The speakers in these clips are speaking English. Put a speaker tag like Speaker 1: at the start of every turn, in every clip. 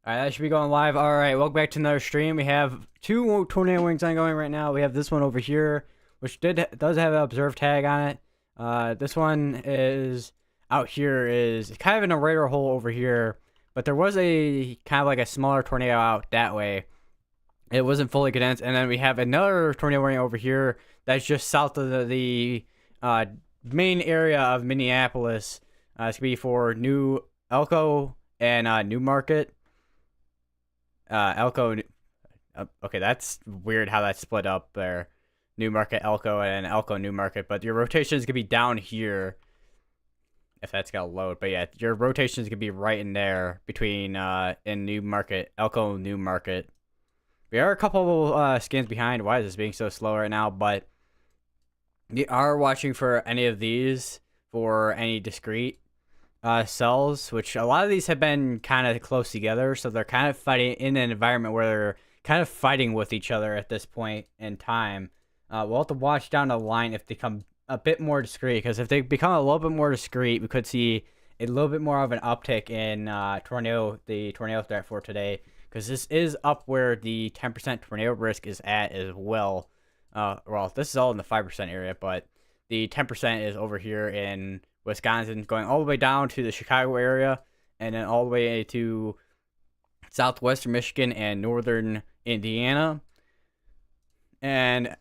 Speaker 1: All right, that should be going live. All right, welcome back to another stream. We have two tornado wings ongoing right now. We have this one over here, which does have an observe tag on it. This one is out here is kind of in a radar hole over here, but there was a kind of like a smaller tornado out that way. It wasn't fully condensed, and then we have another tornado warning over here that's just south of the main area of Minneapolis. It's gonna be for New Elko and New Market. Elko. Okay, that's weird how that's split up there. New Market, Elko, and Elko, New Market. But your rotation is gonna be down here. If that's gonna load, but yeah, your rotation is gonna be right in there between in New Market, Elko, New Market. We are a couple scans behind. Why is this being so slow right now? But we are watching for any of these for any discrete cells, which a lot of these have been kind of close together, so they're kind of fighting in an environment where they're kind of fighting with each other at this point in time. We'll have to watch down the line if they come a bit more discrete, because if they become a little bit more discrete, we could see a little bit more of an uptick in the tornado threat for today, because this is up where the 10% tornado risk is at as well. Well, this is all in the 5% area, but the 10% is over here in Wisconsin, going all the way down to the Chicago area, and then all the way to southwestern Michigan and northern Indiana. And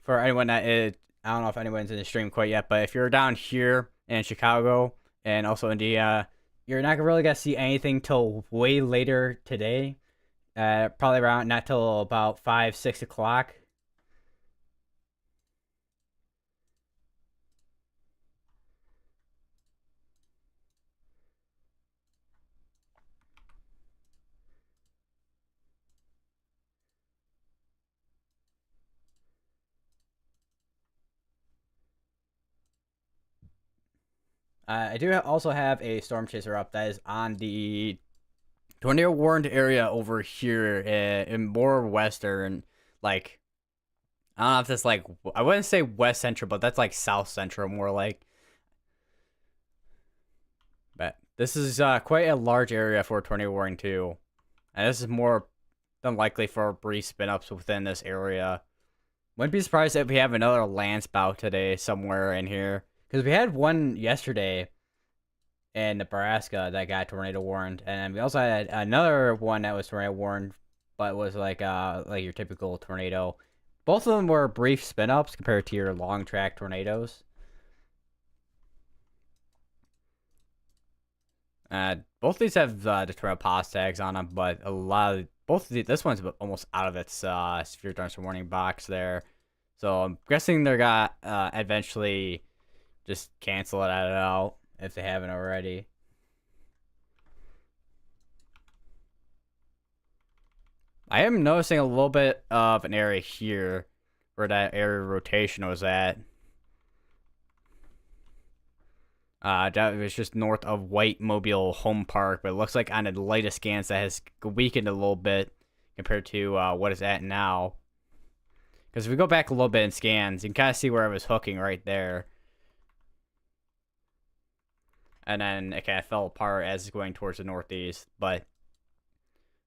Speaker 1: for anyone that is, I don't know if anyone's in the stream quite yet, but if you're down here in Chicago and also Indiana, you're not really gonna see anything till way later today. Probably around not till about 5-6 o'clock. I do also have a storm chaser up that is on the tornado warned area over here in more western, like, I don't know if that's like, I wouldn't say west central, but that's like south central, more like. But this is quite a large area for tornado warning too, and this is more than likely for brief spin ups within this area. Wouldn't be surprised if we have another land spout today somewhere in here, because we had one yesterday in Nebraska that got tornado warned, and we also had another one that was tornado warned, but was like your typical tornado. Both of them were brief spin ups compared to your long track tornadoes. Both of these have the tornado pause tags on them, but a lot of this one's almost out of its severe thunderstorm warning box there. So I'm guessing they're gonna eventually just cancel it out if they haven't already. I am noticing a little bit of an area here where that area rotation was at. That was just north of White Mobile Home Park, but it looks like on the latest scans that has weakened a little bit compared to what it's at now. Because if we go back a little bit in scans, you can kind of see where I was hooking right there. And then it kind of fell apart as it's going towards the northeast. But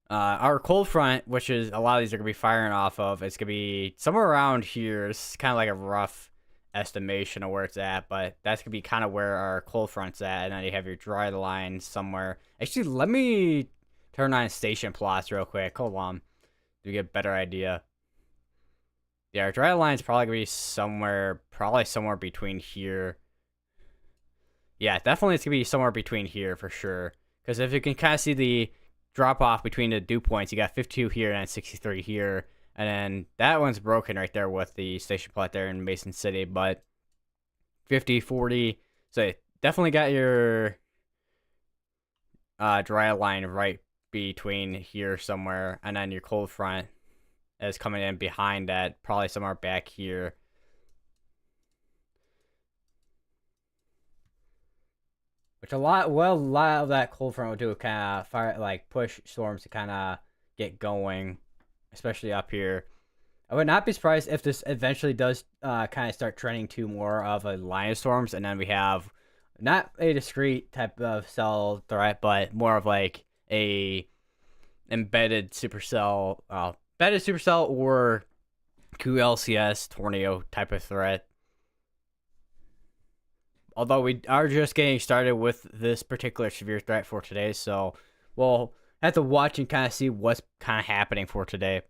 Speaker 1: our cold front, which is a lot of these are going to be firing off of, it's going to be somewhere around here. It's kind of like a rough estimation of where it's at, but that's going to be kind of where our cold front's at. And then you have your dry line somewhere. Actually, let me turn on station plots real quick. Hold on. To get a better idea. Yeah, our dry line's probably going to be probably somewhere between here. Yeah, definitely it's going to be somewhere between here for sure. Because if you can kind of see the drop off between the dew points, you got 52 here and 63 here. And then that one's broken right there with the station plot there in Mason City. But 50, 40. So definitely got your dry line right between here somewhere. And then your cold front is coming in behind that, probably somewhere back here. Which a lot of that cold front will do kind of fire, like push storms to kind of get going, especially up here. I would not be surprised if this eventually does kind of start trending to more of a line of storms, and then we have not a discrete type of cell threat, but more of like a embedded supercell, embedded supercell or QLCS tornado type of threat. Although we are just getting started with this particular severe threat for today, so we'll have to watch and kind of see what's kind of happening for today.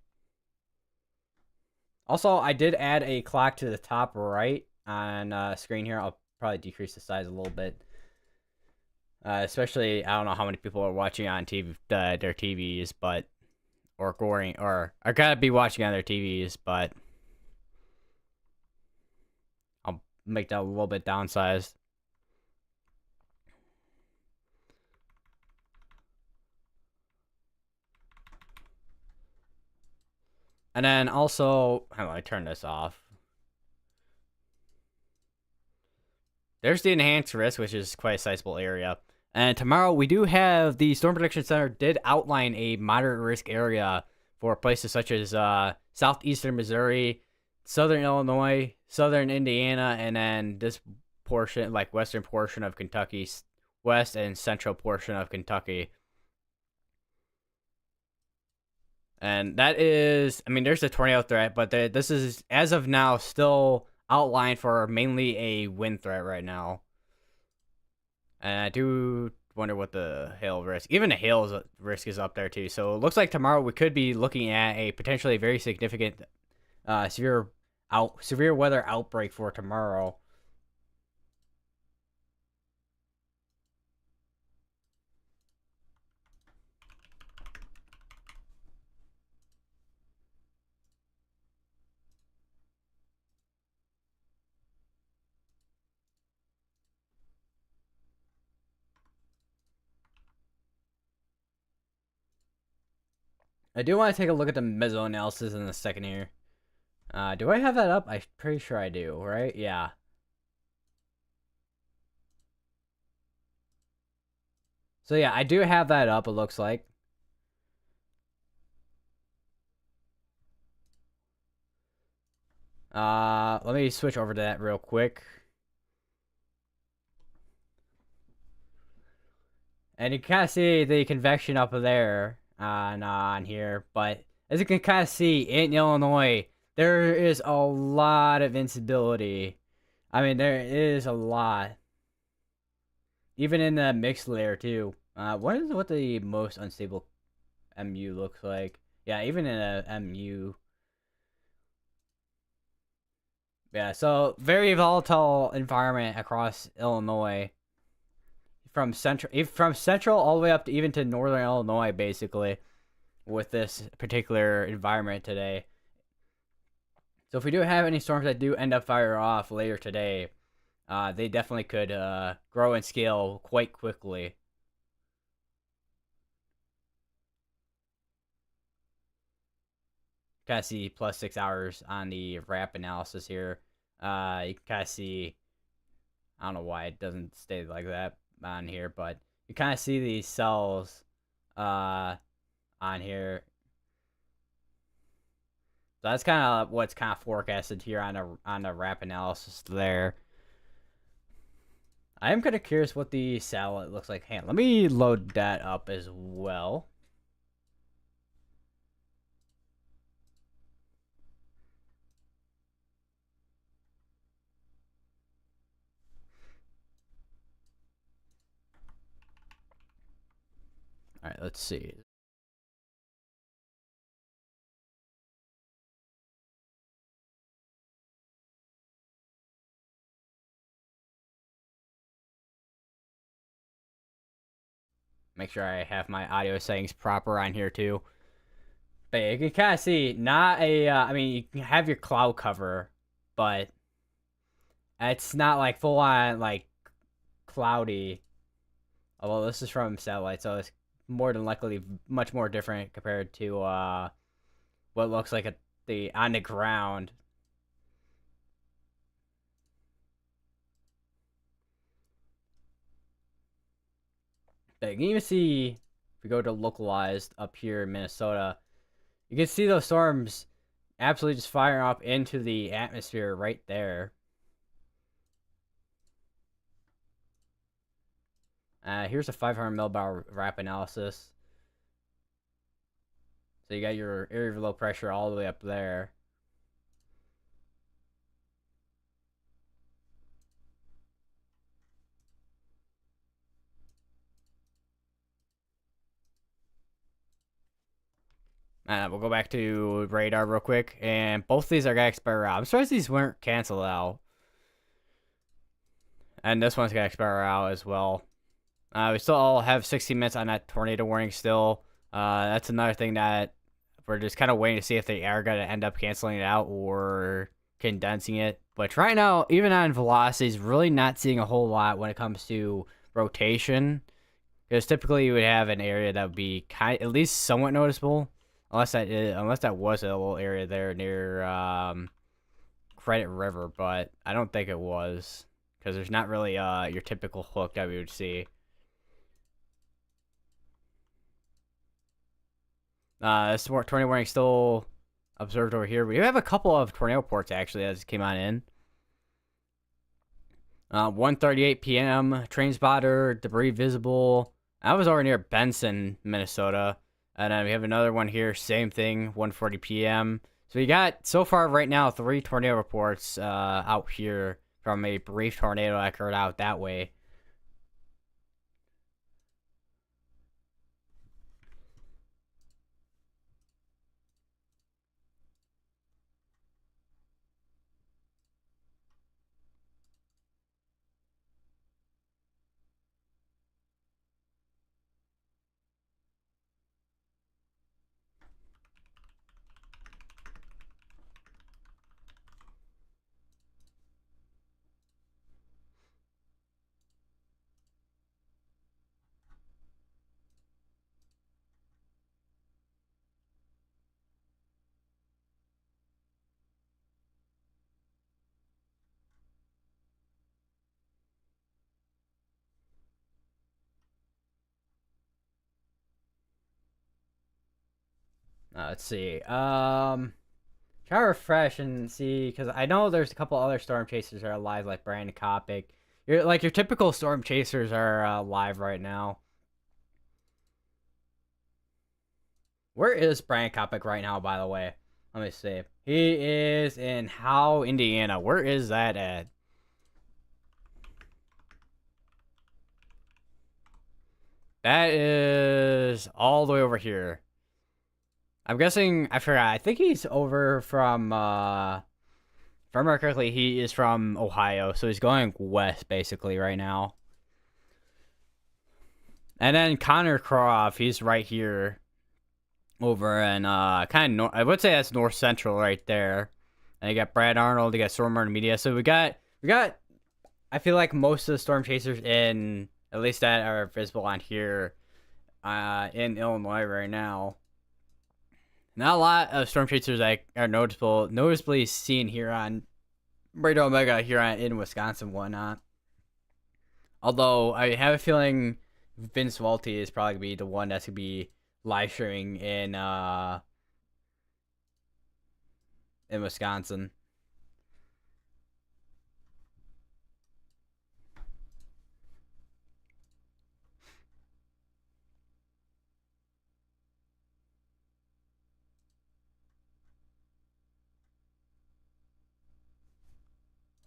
Speaker 1: Also, I did add a clock to the top right on screen here. I'll probably decrease the size a little bit. Especially, I don't know how many people are watching on TV, their TVs, but or goring or are gonna be watching on their TVs, but I'll make that a little bit downsized. And then also, how do I turn this off? There's the enhanced risk, which is quite a sizable area. And tomorrow we do have the Storm Prediction Center did outline a moderate risk area for places such as southeastern Missouri, southern Illinois, southern Indiana, and then this portion, like western portion of Kentucky, west and central portion of Kentucky. And that is, I mean, there's a tornado threat, but this is, as of now, still outlined for mainly a wind threat right now. And I do wonder what the hail risk, even the hail risk is up there too. So it looks like tomorrow we could be looking at a potentially very significant severe weather outbreak for tomorrow. I do want to take a look at the meso analysis in a second here. Do I have that up? I'm pretty sure I do, right? Yeah. So yeah, I do have that up, it looks like. Let me switch over to that real quick. And you can kind of see the convection up there on here. But as you can kind of see, in Illinois, there is a lot of instability. I mean, there is a lot. Even in the mixed layer, too. What the most unstable MU looks like? Yeah, even in a MU. Yeah, so very volatile environment across Illinois. From central all the way up to even to northern Illinois, basically, with this particular environment today. So if we do have any storms that do end up fire off later today, they definitely could grow and scale quite quickly. Kind of see plus 6 hours on the wrap analysis here. You can kind of see, I don't know why it doesn't stay like that on here, but you kind of see these cells on here. So that's kind of what's kind of forecasted here on the wrap analysis there. I am kind of curious what the satellite looks like. Hey, let me load that up as well. All right, let's see. Make sure I have my audio settings proper on here too. But yeah, you can kind of see, not a, I mean, you can have your cloud cover, but it's not like full on like cloudy. Although this is from satellite, so it's more than likely much more different compared to what looks like the on the ground. But you can even see, if we go to localized up here in Minnesota, you can see those storms absolutely just firing up into the atmosphere right there. Here's a 500 millibar wrap analysis. So you got your area of low pressure all the way up there. We'll go back to radar real quick, and both these are gonna expire out. I'm surprised these weren't canceled out, and this one's gonna expire out as well. We still all have 60 minutes on that tornado warning still. That's another thing that we're just kind of waiting to see if they are gonna end up canceling it out or condensing it. But right now, even on velocities, really not seeing a whole lot when it comes to rotation. Because typically you would have an area that would be at least somewhat noticeable, unless that was a little area there near Credit River, but I don't think it was because there's not really your typical hook that we would see. This tornado warning still observed over here. We have a couple of tornado reports actually that came on in. 1:38 p.m. Train spotter, debris visible. I was over near Benson, Minnesota. And then we have another one here, same thing, 1:40 p.m. So we got, so far right now, 3 tornado reports out here from a brief tornado that occurred out that way. Let's see. Try to refresh and see, because I know there's a couple other storm chasers that are live, like Brandon Kopic. Your typical storm chasers are live right now. Where is Brandon Kopic right now, by the way? Let me see. He is in Howe, Indiana. Where is that at? That is all the way over here. I'm guessing, I forgot. I think he's over from, if I remember correctly, he is from Ohio. So he's going west, basically, right now. And then Connor Croft, he's right here over in, kind of, I would say that's north central right there. And you got Brad Arnold, you got Storm Media. So we got, I feel like most of the storm chasers in, at least that are visible on here, in Illinois right now. Not a lot of storm chasers that are noticeably seen here on Radio Omega here in Wisconsin and whatnot. Although I have a feeling Vince Welty is probably gonna be the one that's gonna be live streaming in Wisconsin.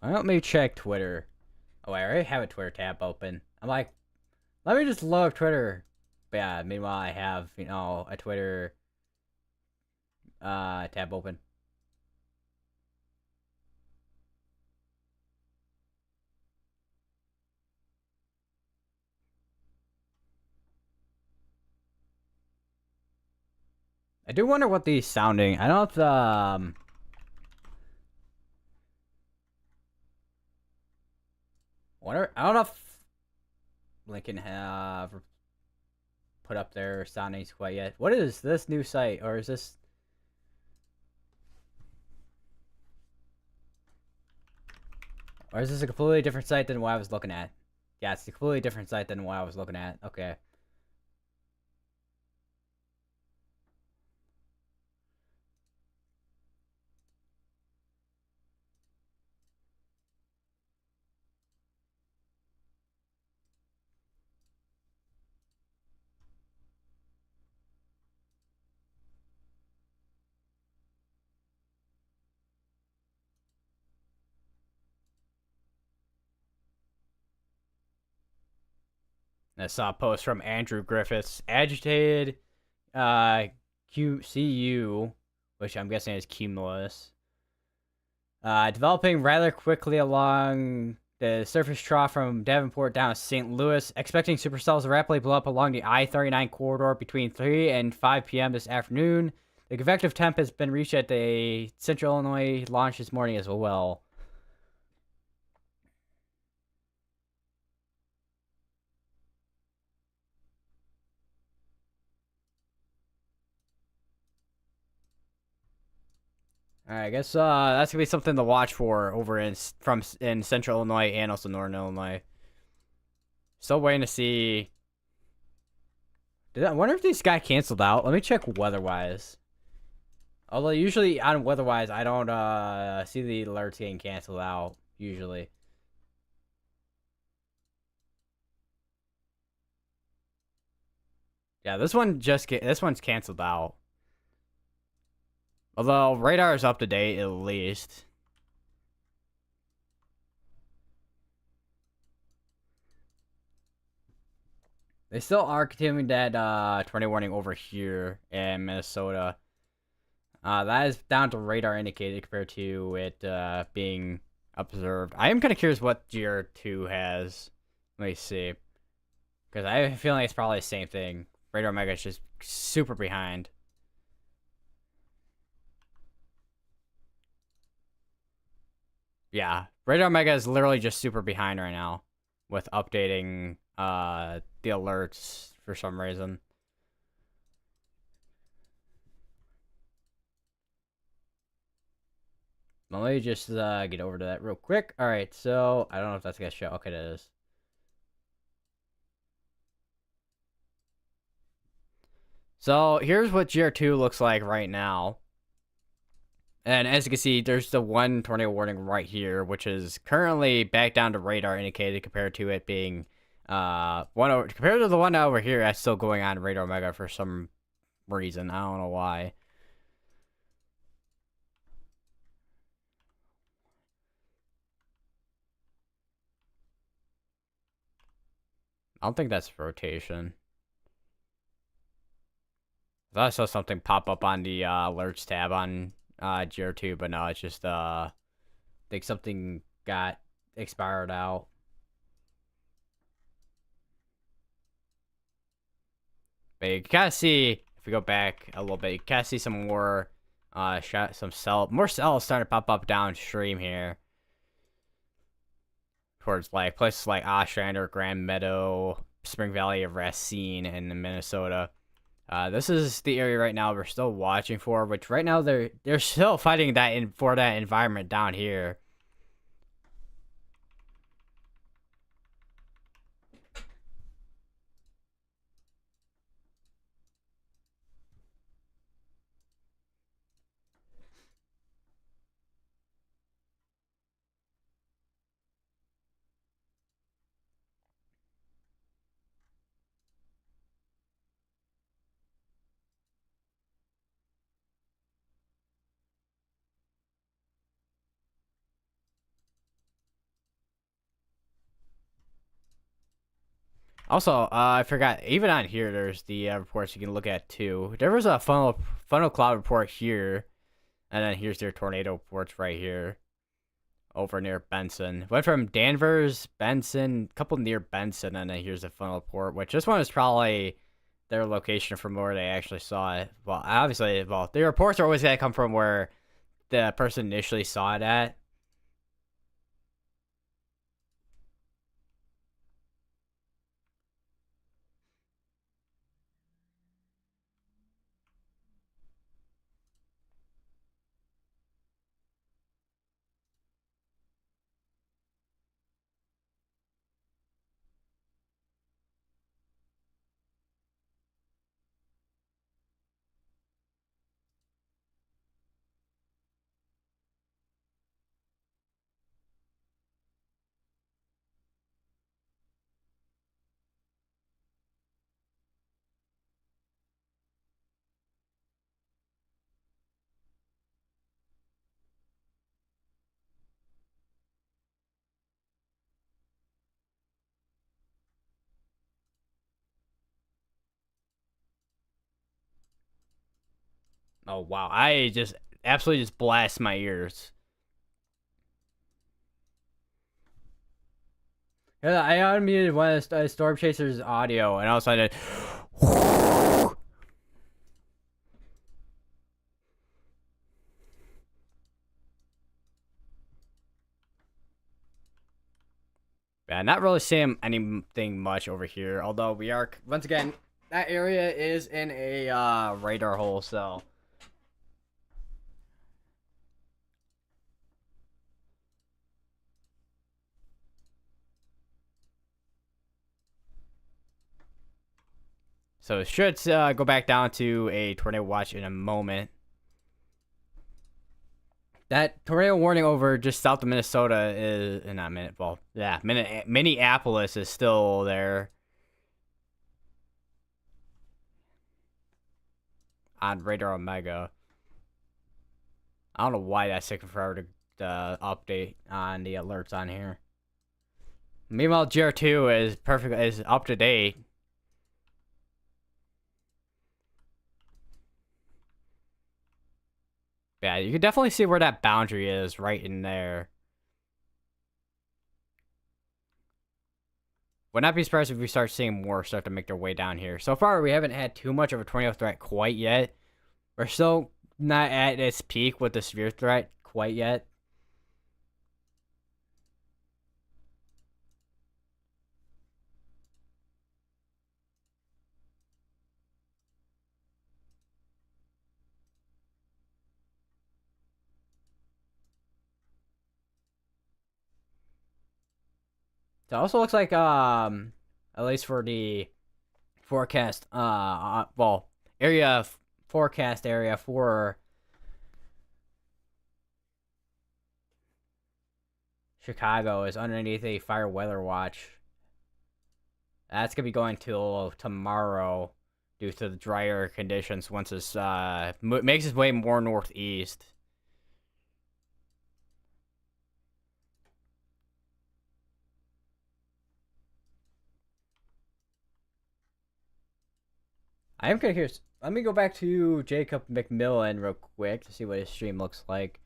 Speaker 1: Let me check Twitter. Oh, I already have a Twitter tab open. I'm like, let me just load Twitter. But yeah, meanwhile I have, a Twitter tab open. I do wonder what these sounding. I don't know if I don't know if Lincoln have put up their soundings quite yet. What is this new site, or is this? Or is this a completely different site than what I was looking at? Yeah, it's a completely different site than what I was looking at. Okay. I saw a post from Andrew Griffiths, agitated CU, which I'm guessing is cumulus, developing rather quickly along the surface trough from Davenport down to St. Louis, expecting supercells to rapidly blow up along the I-39 corridor between 3 and 5 p.m. this afternoon. The convective temp has been reached at the Central Illinois launch this morning as well. All right, I guess that's gonna be something to watch for over in Central Illinois and also Northern Illinois. Still waiting to see. I wonder if these got canceled out. Let me check weather-wise. Although usually on weather-wise, I don't see the alerts getting canceled out usually. Yeah, this one's canceled out. Although radar is up to date at least. They still are continuing that tornado warning over here in Minnesota. That is down to radar indicated compared to it being observed. I am kind of curious what GR2 has. Let me see. Because I have a feeling it's probably the same thing. Radar Omega is just super behind. Yeah, Radar Omega is literally just super behind right now with updating the alerts for some reason. Let me just get over to that real quick. All right, so I don't know if that's gonna show. Okay, it is. So here's what GR2 looks like right now. And as you can see, there's the one tornado warning right here, which is currently back down to radar indicated compared to it being compared to the one over here that's still going on radar Omega for some reason. I don't know why. I don't think that's rotation. I thought I saw something pop up on the alerts tab on GR2, but no, it's just I think something got expired out. But you can kind of see, if we go back a little bit, you can kind of see some more more cells starting to pop up downstream here. Towards like places like Ostrander, Grand Meadow, Spring Valley of Racine in Minnesota. This is the area right now we're still watching for, which right now they're still fighting for that environment down here. Also, I forgot, even on here, there's the reports you can look at too. There was a funnel cloud report here, and then here's their tornado reports right here, over near Benson. Went from Danvers, Benson, a couple near Benson, and then here's the funnel report, which this one is probably their location from where they actually saw it. Well, obviously, the reports are always going to come from where the person initially saw it at. Oh wow, I just absolutely just blast my ears. Yeah, I unmuted one of the Storm Chaser's audio, and all of a sudden, yeah, not really seeing anything much over here. Although we are once again, that area is in a radar hole, so. So it should go back down to a tornado watch in a moment. That tornado warning over just south of Minnesota is not Minnesota. Well, yeah, Minneapolis is still there on Radar Omega. I don't know why that's taking forever to update on the alerts on here. Meanwhile, GR2 is up to date. Yeah, you can definitely see where that boundary is right in there. Would not be surprised if we start seeing more start to make their way down here. So far, we haven't had too much of a tornado threat quite yet. We're still not at its peak with the severe threat quite yet. It also looks like at least for the forecast well area forecast area for Chicago is underneath a fire weather watch. That's gonna be going till tomorrow due to the drier conditions once it's makes its way more northeast. I am kind of curious. Let me go back to Jacob McMillan real quick to see what his stream looks like.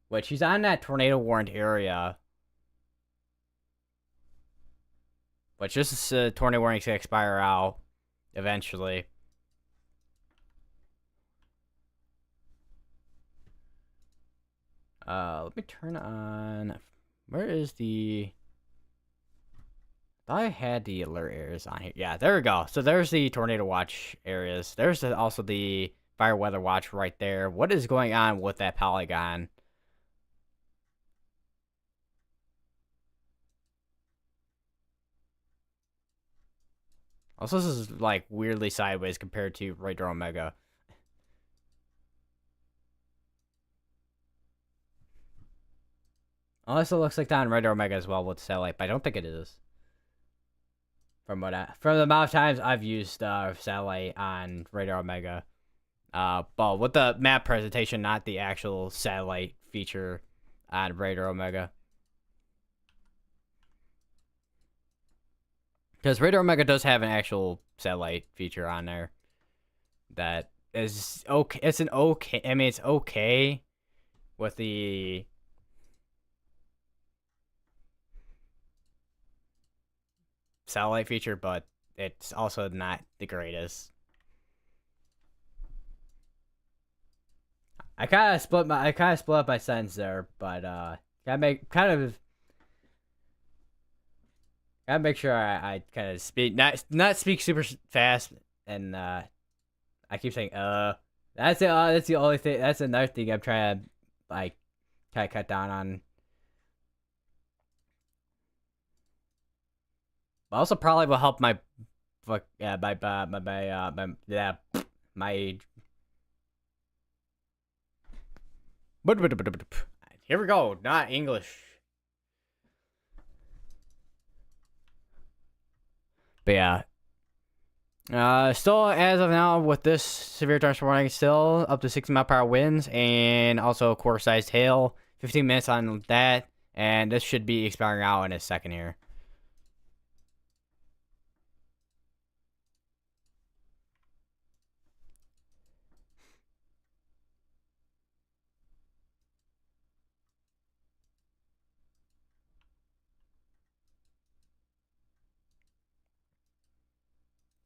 Speaker 1: Which he's on that tornado warned area. Which this tornado warning's gonna expire out eventually. Let me turn on. Where is the? I had the alert areas on here. Yeah, there we go. So there's the tornado watch areas. There's also the fire weather watch right there. What is going on with that polygon? Also, this is like weirdly sideways compared to Radar Omega. Unless it looks like that on Radar Omega as well with satellite, but I don't think it is. From the amount of times I've used satellite on Radar Omega, well, with the map presentation, not the actual satellite feature on Radar Omega. Because Radar Omega does have an actual satellite feature on there that is okay. It's an okay. I mean, it's okay with the satellite feature, but it's also not the greatest. I kind of split up my sentence there, but gotta make sure I kind of speak not speak super fast, and I keep saying that's the only thing. That's another thing I'm trying to like kind of cut down on. But also probably will help my my here we go, not English. But yeah. Still as of now with this severe thunderstorm warning, still up to 60 mph winds and also quarter sized hail. 15 minutes on that, and this should be expiring out in a second here.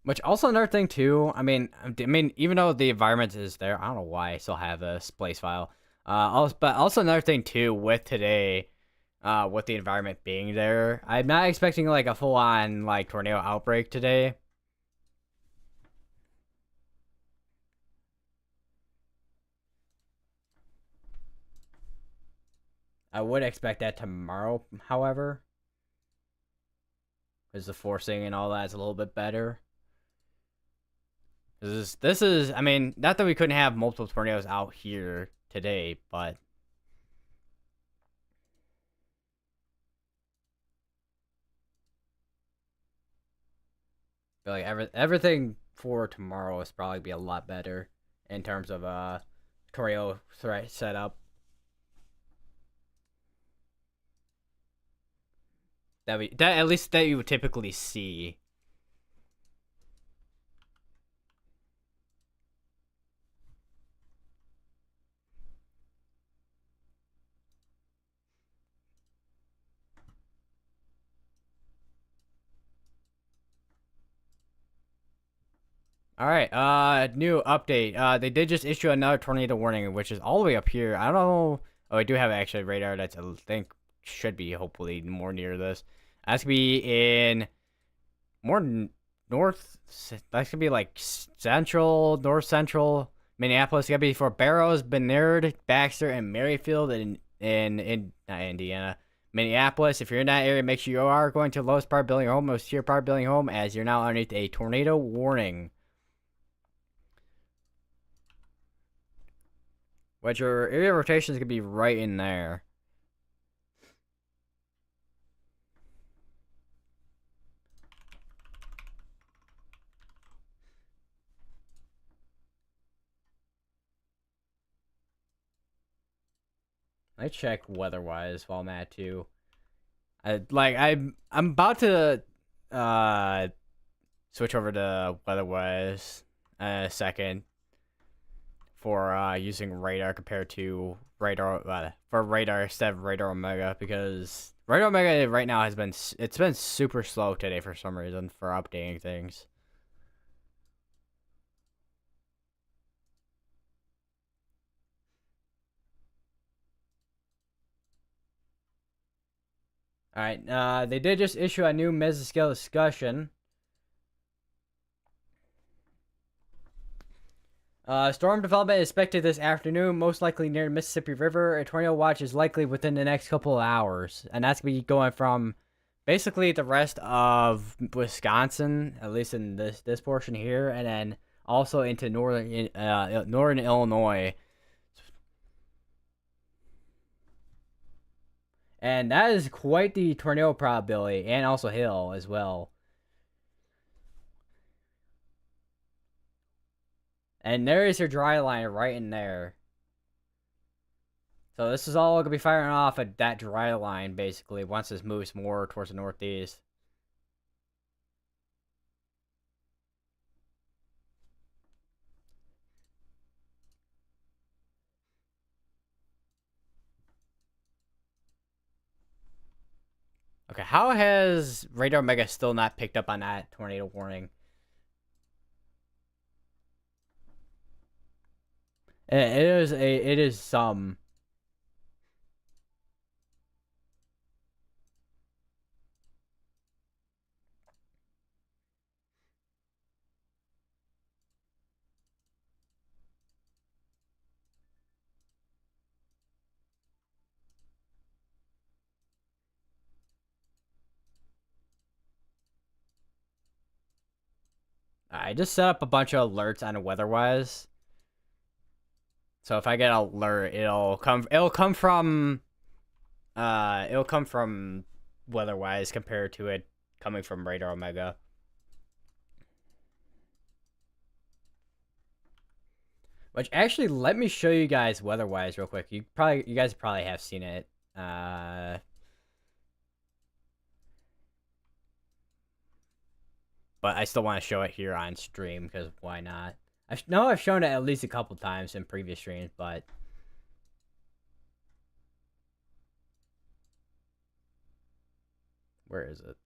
Speaker 1: Which also another thing too. I mean, even though the environment is there, I don't know why I still have this place file. But also another thing too with today, with the environment being there, I'm not expecting like a full on like tornado outbreak today. I would expect that tomorrow, however, because the forcing and all that is a little bit better. This is, I mean, not that we couldn't have multiple tornadoes out here today, but I feel like everything for tomorrow is probably be a lot better in terms of tornado threat setup. That at least that you would typically see. All right, new update. They did just issue another tornado warning, which is all the way up here. I don't know. Oh, I do have actually radar that's I think should be hopefully more near this. That's gonna be in more north. That's gonna be like central, north central Minneapolis. It's gonna be for Barrows, Bernard, Baxter, and Merrifield in not Indiana, Minneapolis. If you're in that area, make sure you are going to the lowest part of building your home, most secure part of building your home, as you're now underneath a tornado warning. Which your area rotation is gonna be right in there. I check weather-wise while I'm at too. I'm about to uh switch over to weather-wise in a second for using radar compared to radar for radar instead of radar omega, because radar omega right now it's been super slow today for some reason for updating things. All right, they did just issue a new mesoscale discussion. Storm development is expected this afternoon, most likely near the Mississippi River. A tornado watch is likely within the next couple of hours, and that's gonna be going from basically the rest of Wisconsin, at least in this portion here, and then also into northern Illinois. And that is quite the tornado probability, and also hail as well. And there is your dry line right in there. So this is all going to be firing off at that dry line, basically, once this moves more towards the northeast. Okay, how has Radar Omega still not picked up on that tornado warning? It is some. I just set up a bunch of alerts on WeatherWise. So if I get an alert, it'll come from WeatherWise compared to it coming from Radar Omega. Which actually, let me show you guys WeatherWise real quick. You guys probably have seen it. But I still want to show it here on stream because why not? I know I've shown it at least a couple times in previous streams, but where is it?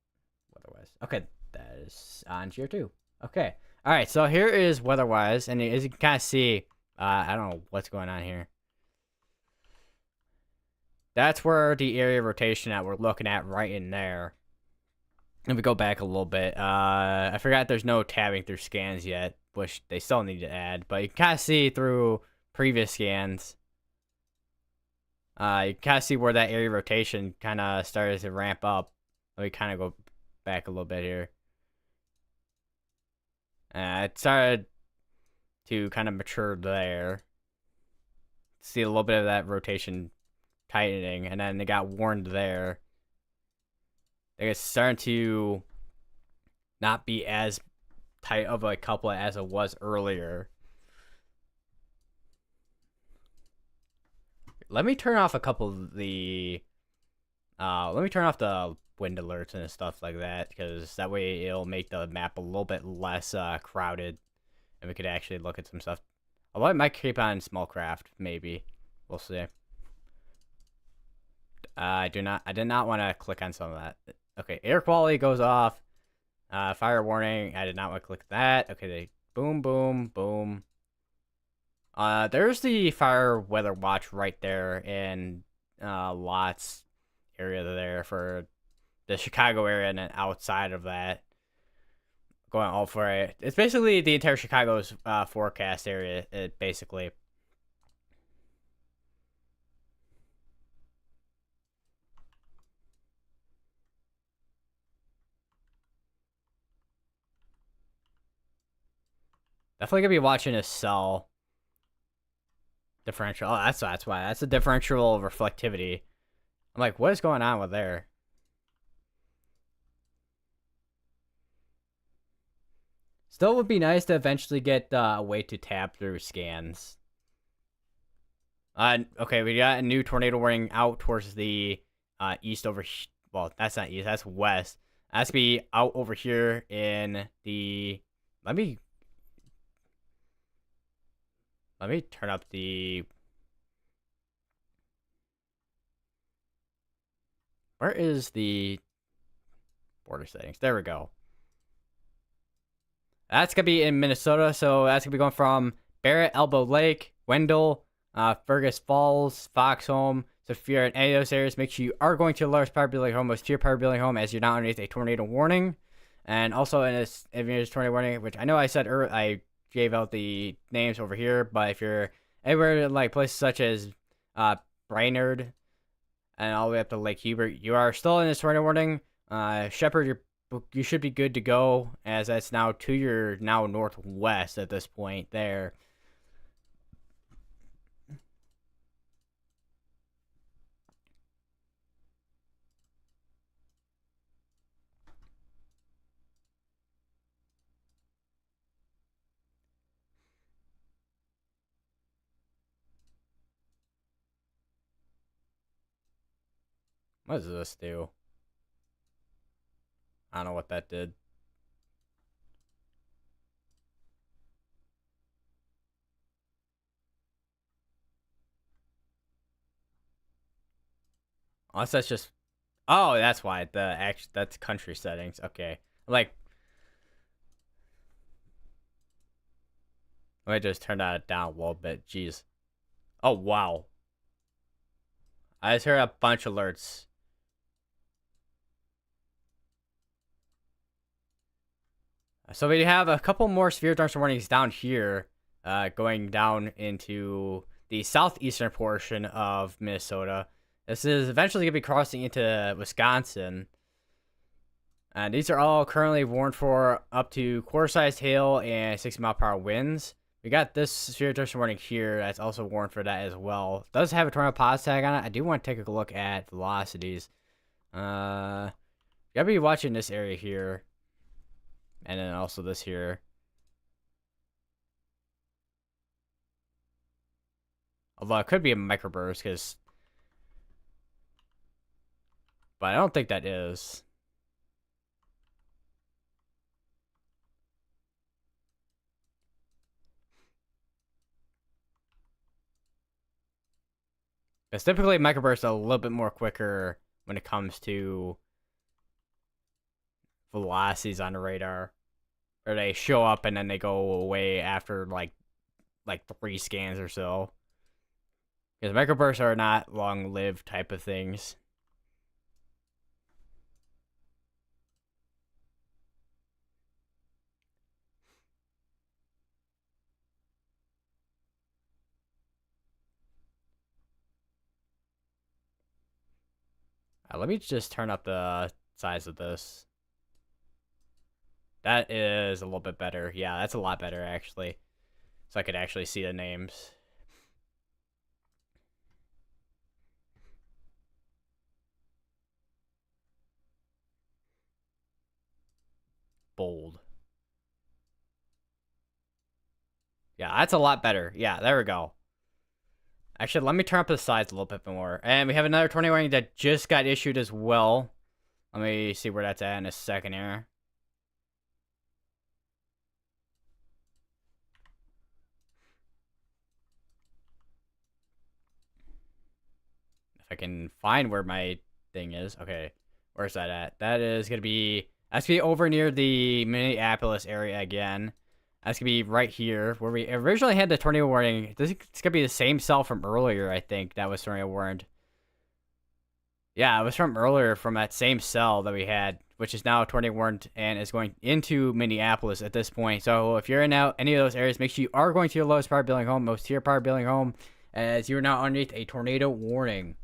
Speaker 1: Otherwise, okay, that is on here too. Okay. All right. So here is weather-wise, and as you can kind of see, I don't know what's going on here. That's where the area of rotation that we're looking at right in there. If we go back a little bit, I forgot there's no tabbing through scans yet, which they still need to add. But you can kind of see through previous scans. You kind of see where that area of rotation kind of started to ramp up. Let me kind of go back a little bit here. It started to kind of mature there. See a little bit of that rotation tightening, and then they got warned there. It's starting to not be as tight of a couplet as it was earlier. Let me turn off a couple of the let me turn off the wind alerts and stuff like that, because that way it'll make the map a little bit less crowded, and we could actually look at some stuff. Although I might keep on small craft, maybe. We'll see. I did not want to click on some of that. Okay, air quality goes off. Fire warning. I did not want to click that. Okay, they boom, boom, boom. There's the fire weather watch right there in Lots area there for the Chicago area, and then outside of that, going all for it. It's basically the entire Chicago's forecast area. Basically. Definitely gonna be watching a cell differential. Oh, that's why. That's the differential reflectivity. I'm like, what is going on with there? Still would be nice to eventually get a way to tab through scans. Okay, we got a new tornado warning out towards the east over. Well, that's not east. That's west. That's to be out over here in the. Let me turn up the. Where is the border settings? There we go. That's going to be in Minnesota, so that's going to be going from Barrett, Elbow Lake, Wendell, Fergus Falls, Foxhome. So if you're in any of those areas, make sure you are going to the largest power building home, most tier power building home, as you're not underneath a tornado warning. And also in this, if there's tornado warning, which I know I said earlier, I gave out the names over here, but if you're anywhere like places such as Brainerd and all the way up to Lake Hubert, you are still in this tornado warning. Shepherd, you should be good to go, as that's now to your now northwest at this point there. What does this do? I don't know what that did. Unless that's just. Oh, that's why that's country settings. Okay, like. Let me just turn that down a little bit. Jeez. Oh wow. I just heard a bunch of alerts. So we have a couple more severe thunderstorm warnings down here, going down into the southeastern portion of Minnesota. This is eventually going to be crossing into Wisconsin. And these are all currently warned for up to quarter-sized hail and 60-mile-per-hour winds. We got this severe thunderstorm warning here that's also warned for that as well. It does have a tornado pause tag on it. I do want to take a look at velocities. You gotta be watching this area here. And then also this here. Although it could be a microburst, because. But I don't think that is. Because typically microbursts are a little bit more quicker when it comes to velocities on the radar. or they show up and then they go away after like 3 scans or so. Because microbursts are not long-lived type of things. Let me just turn up the size of this. That is a little bit better. Yeah, that's a lot better actually. So I could actually see the names. Bold. Yeah, that's a lot better. Yeah, there we go. Actually, let me turn up the size a little bit more. And we have another 20 warning that just got issued as well. Let me see where that's at in a second here. If I can find where my thing is. Okay, where's that at? That is going to be... That's going to be over near the Minneapolis area again. That's going to be right here, where we originally had the tornado warning. It's going to be the same cell from earlier, I think, that was tornado warned. Yeah, it was from earlier, from that same cell that we had, which is now tornado warned and is going into Minneapolis at this point. So if you're in any of those areas, make sure you are going to your lowest power building home, most tier power building home, as you are now underneath a tornado warning.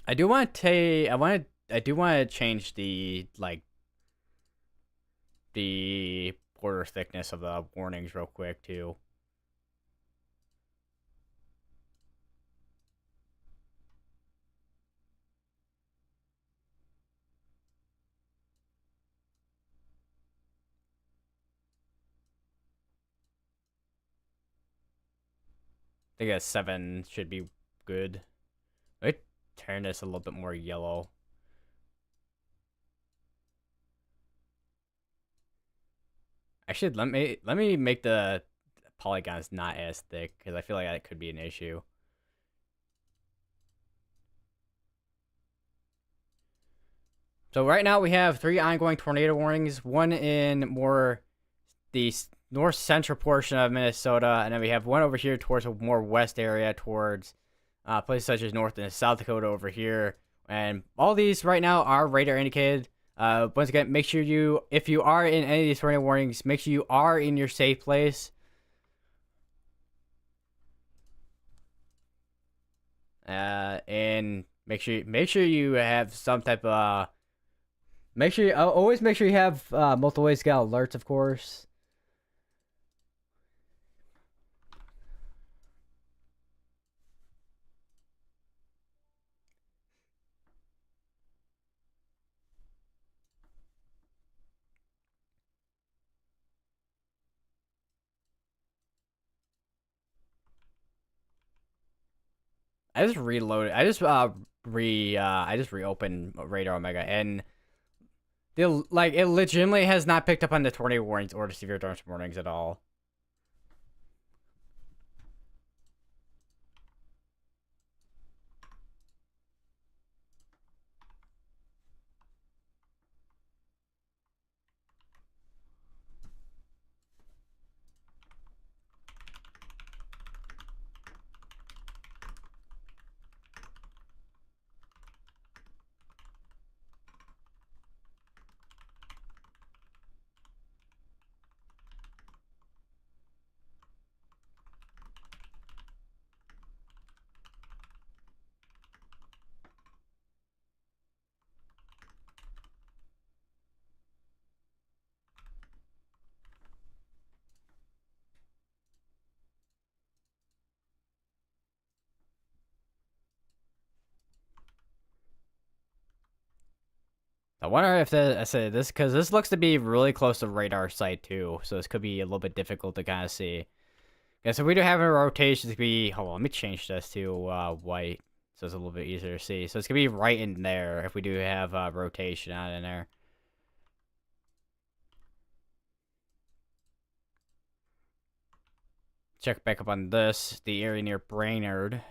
Speaker 1: I do want to I do want to change the the border thickness of the warnings real quick too. I think that 7 should be good. Let me turn this a little bit more yellow. Actually, let me make the polygons not as thick, because I feel like that could be an issue. So right now we have 3 ongoing tornado warnings, one in more the north central portion of Minnesota, and then we have one over here towards a more west area, towards places such as North and South Dakota over here. And all these right now are radar indicated. Once again, make sure you, if you are in any of these tornado warnings, make sure you are in your safe place. And make sure you have some type of always make sure you have multiple ways to get alerts, of course. I just reloaded. I just reopened Radar Omega, and it legitimately has not picked up on the tornado warnings or the severe thunderstorm warnings at all. I wonder if I say this because this looks to be really close to radar sight too, so this could be a little bit difficult to kind of see. Yeah, so we do have a rotation to be. Hold on, let me change this to white, so it's a little bit easier to see. So it's gonna be right in there if we do have rotation on in there. Check back up on this, the area near Brainerd.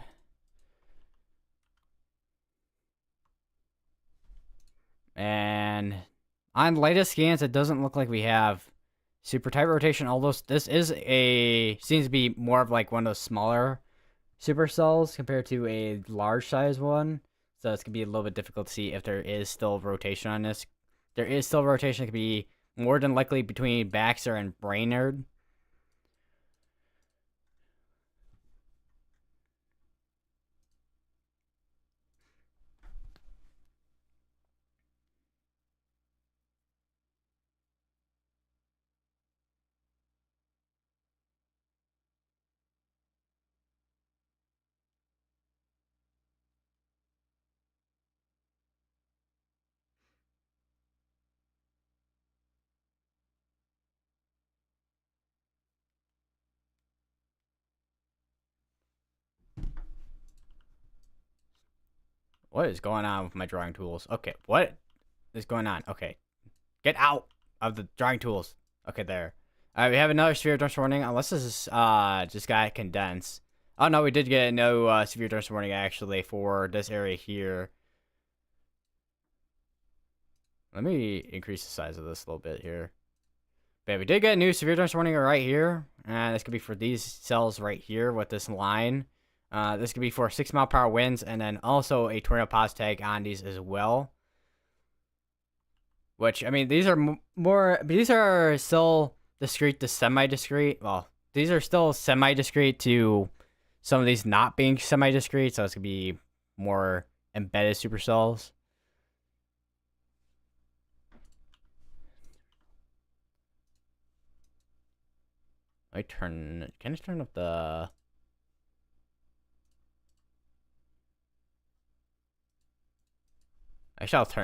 Speaker 1: And on latest scans, it doesn't look like we have super tight rotation, although this seems to be more of like one of those smaller supercells compared to a large size one. So it's gonna be a little bit difficult to see if there is still rotation on this. There is still rotation. It could be more than likely between Baxter and Brainerd. What is going on with my drawing tools? Okay, what is going on? Okay, get out of the drawing tools. Okay, there. All right, we have another severe thunderstorm warning. Unless this is just got condensed. Oh no, we did get no severe thunderstorm warning actually for this area here. Let me increase the size of this a little bit here. But we did get a new severe thunderstorm warning right here, and this could be for these cells right here with this line. This could be for 6-mile-per-hour winds, and then also a tornado pause tag on these as well. Which, I mean, these are these are still discrete to semi-discrete. Well, these are still semi-discrete to some of these not being semi-discrete, so it's going to be more embedded supercells. Can I turn up the...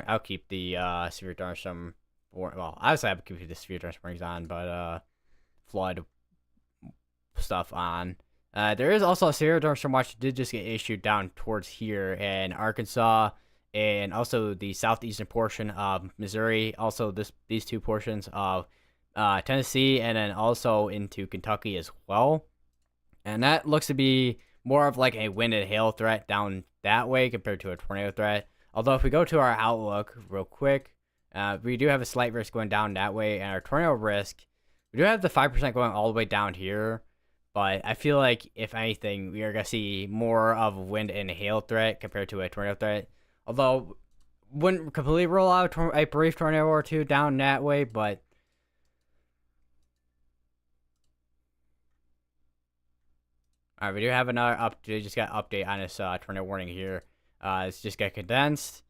Speaker 1: I'll keep the severe thunderstorm. Well, obviously I would keep the severe thunderstorms on, but flood stuff on. There is also a severe thunderstorm watch that did just get issued down towards here in Arkansas, and also the southeastern portion of Missouri. Also, these two portions of Tennessee, and then also into Kentucky as well. And that looks to be more of like a wind and hail threat down that way compared to a tornado threat. Although if we go to our outlook real quick, we do have a slight risk going down that way, and our tornado risk, we do have the 5% going all the way down here. But I feel like, if anything, we are going to see more of a wind and hail threat compared to a tornado threat. Although, wouldn't completely rule out a brief tornado or two down that way, but... Alright, we do have another update. Just got an update on this tornado warning here. It's just got condensed.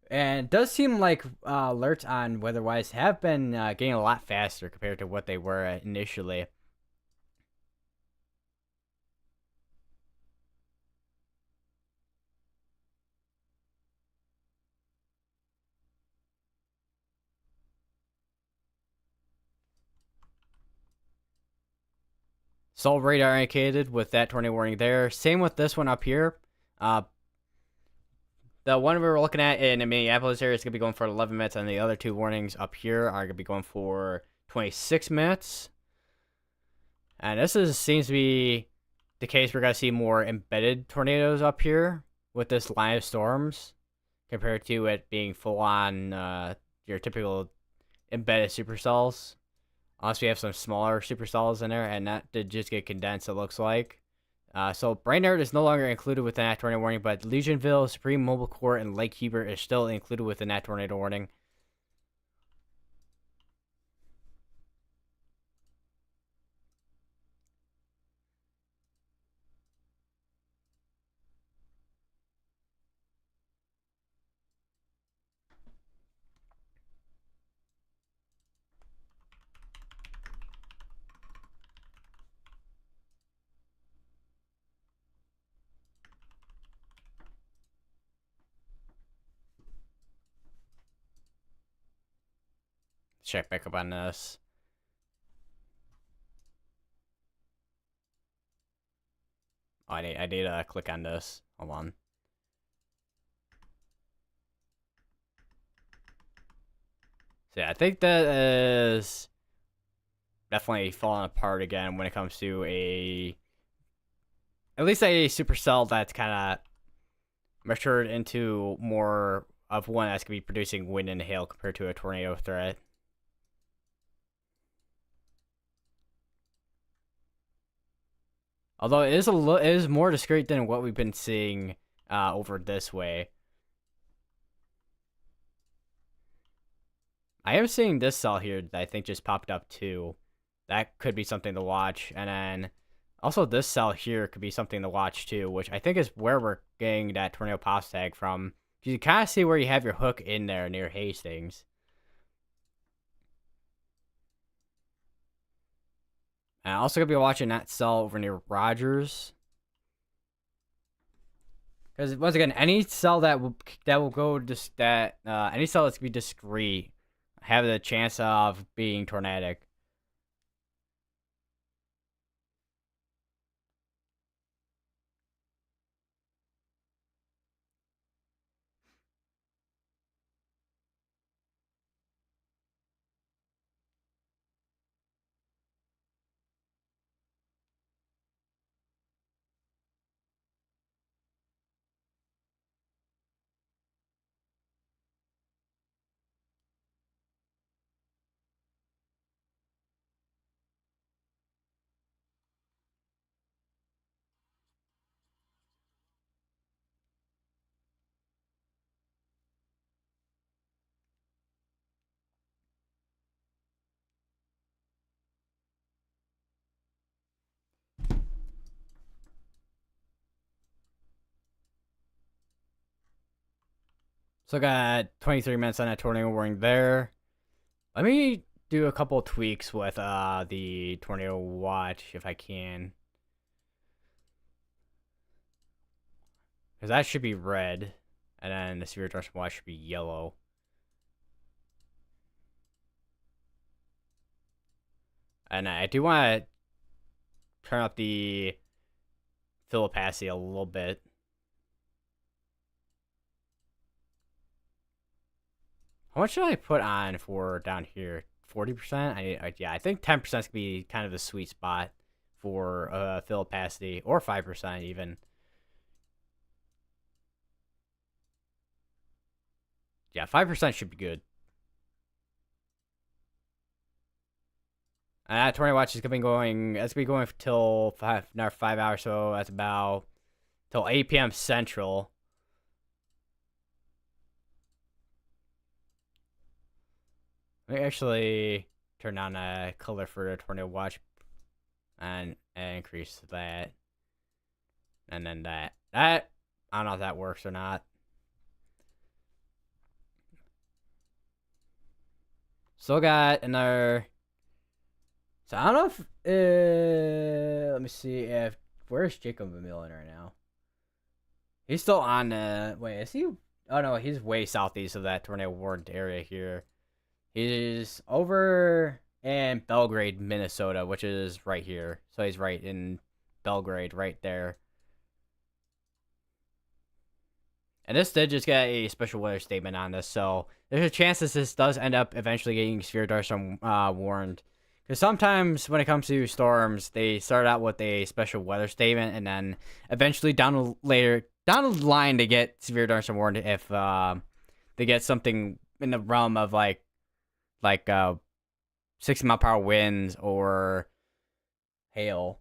Speaker 1: And it does seem like alerts on weather-wise have been getting a lot faster compared to what they were initially. Sol radar indicated with that tornado warning there. Same with this one up here. The one we were looking at in the Minneapolis area is going to be going for 11 minutes, and the other two warnings up here are going to be going for 26 minutes. And seems to be the case. We're going to see more embedded tornadoes up here with this line of storms compared to it being full-on your typical embedded supercells. Unless we have some smaller supercells in there, and that did just get condensed, it looks like. So Brainerd is no longer included within that tornado warning, but Legionville, Supreme Mobile Corps, and Lake Hubert is still included within that tornado warning. check back up on this. Oh, I need to click on this. Hold on. So yeah, I think that is definitely falling apart again when it comes to at least a supercell that's kind of matured into more of one that's going to be producing wind and hail compared to a tornado threat. Although it is more discreet than what we've been seeing over this way. I am seeing this cell here that I think just popped up too. That could be something to watch. And then also this cell here could be something to watch too, which I think is where we're getting that tornado pos tag from. You can kind of see where you have your hook in there near Hastings. And I'm also going to be watching that cell over near Rogers. Because once again, any cell that will go just any cell that's going to be discrete have the chance of being tornadic. So I got 23 minutes on that tornado warning there. Let me do a couple tweaks with the tornado watch if I can. Because that should be red. And then the severe thunderstorm watch should be yellow. And I do want to turn up the fill opacity a little bit. How much should I put on for down here? 40%? Yeah, I think 10% is going to be kind of the sweet spot for fill opacity, or 5% even. Yeah, 5% should be good. That tornado watch is going to be going. That's going to be going till another 5 hours. So that's about till 8 p.m. Central. Let me actually turn on a color for the tornado watch and increase that, and then that. I don't know if that works or not. Still got another. So I don't know if let me see if where's Jacob Vermillion right now. He's still on wait, is he? Oh no, he's way southeast of that tornado warned area here. He's over in Belgrade, Minnesota, which is right here. So he's right in Belgrade, right there. And this did just get a special weather statement on this, so there's a chance that this does end up eventually getting severe thunderstorm warned. Because sometimes when it comes to storms, they start out with a special weather statement, and then eventually down the line they get severe thunderstorm warned if they get something in the realm of like 60-mile-per-hour winds or hail.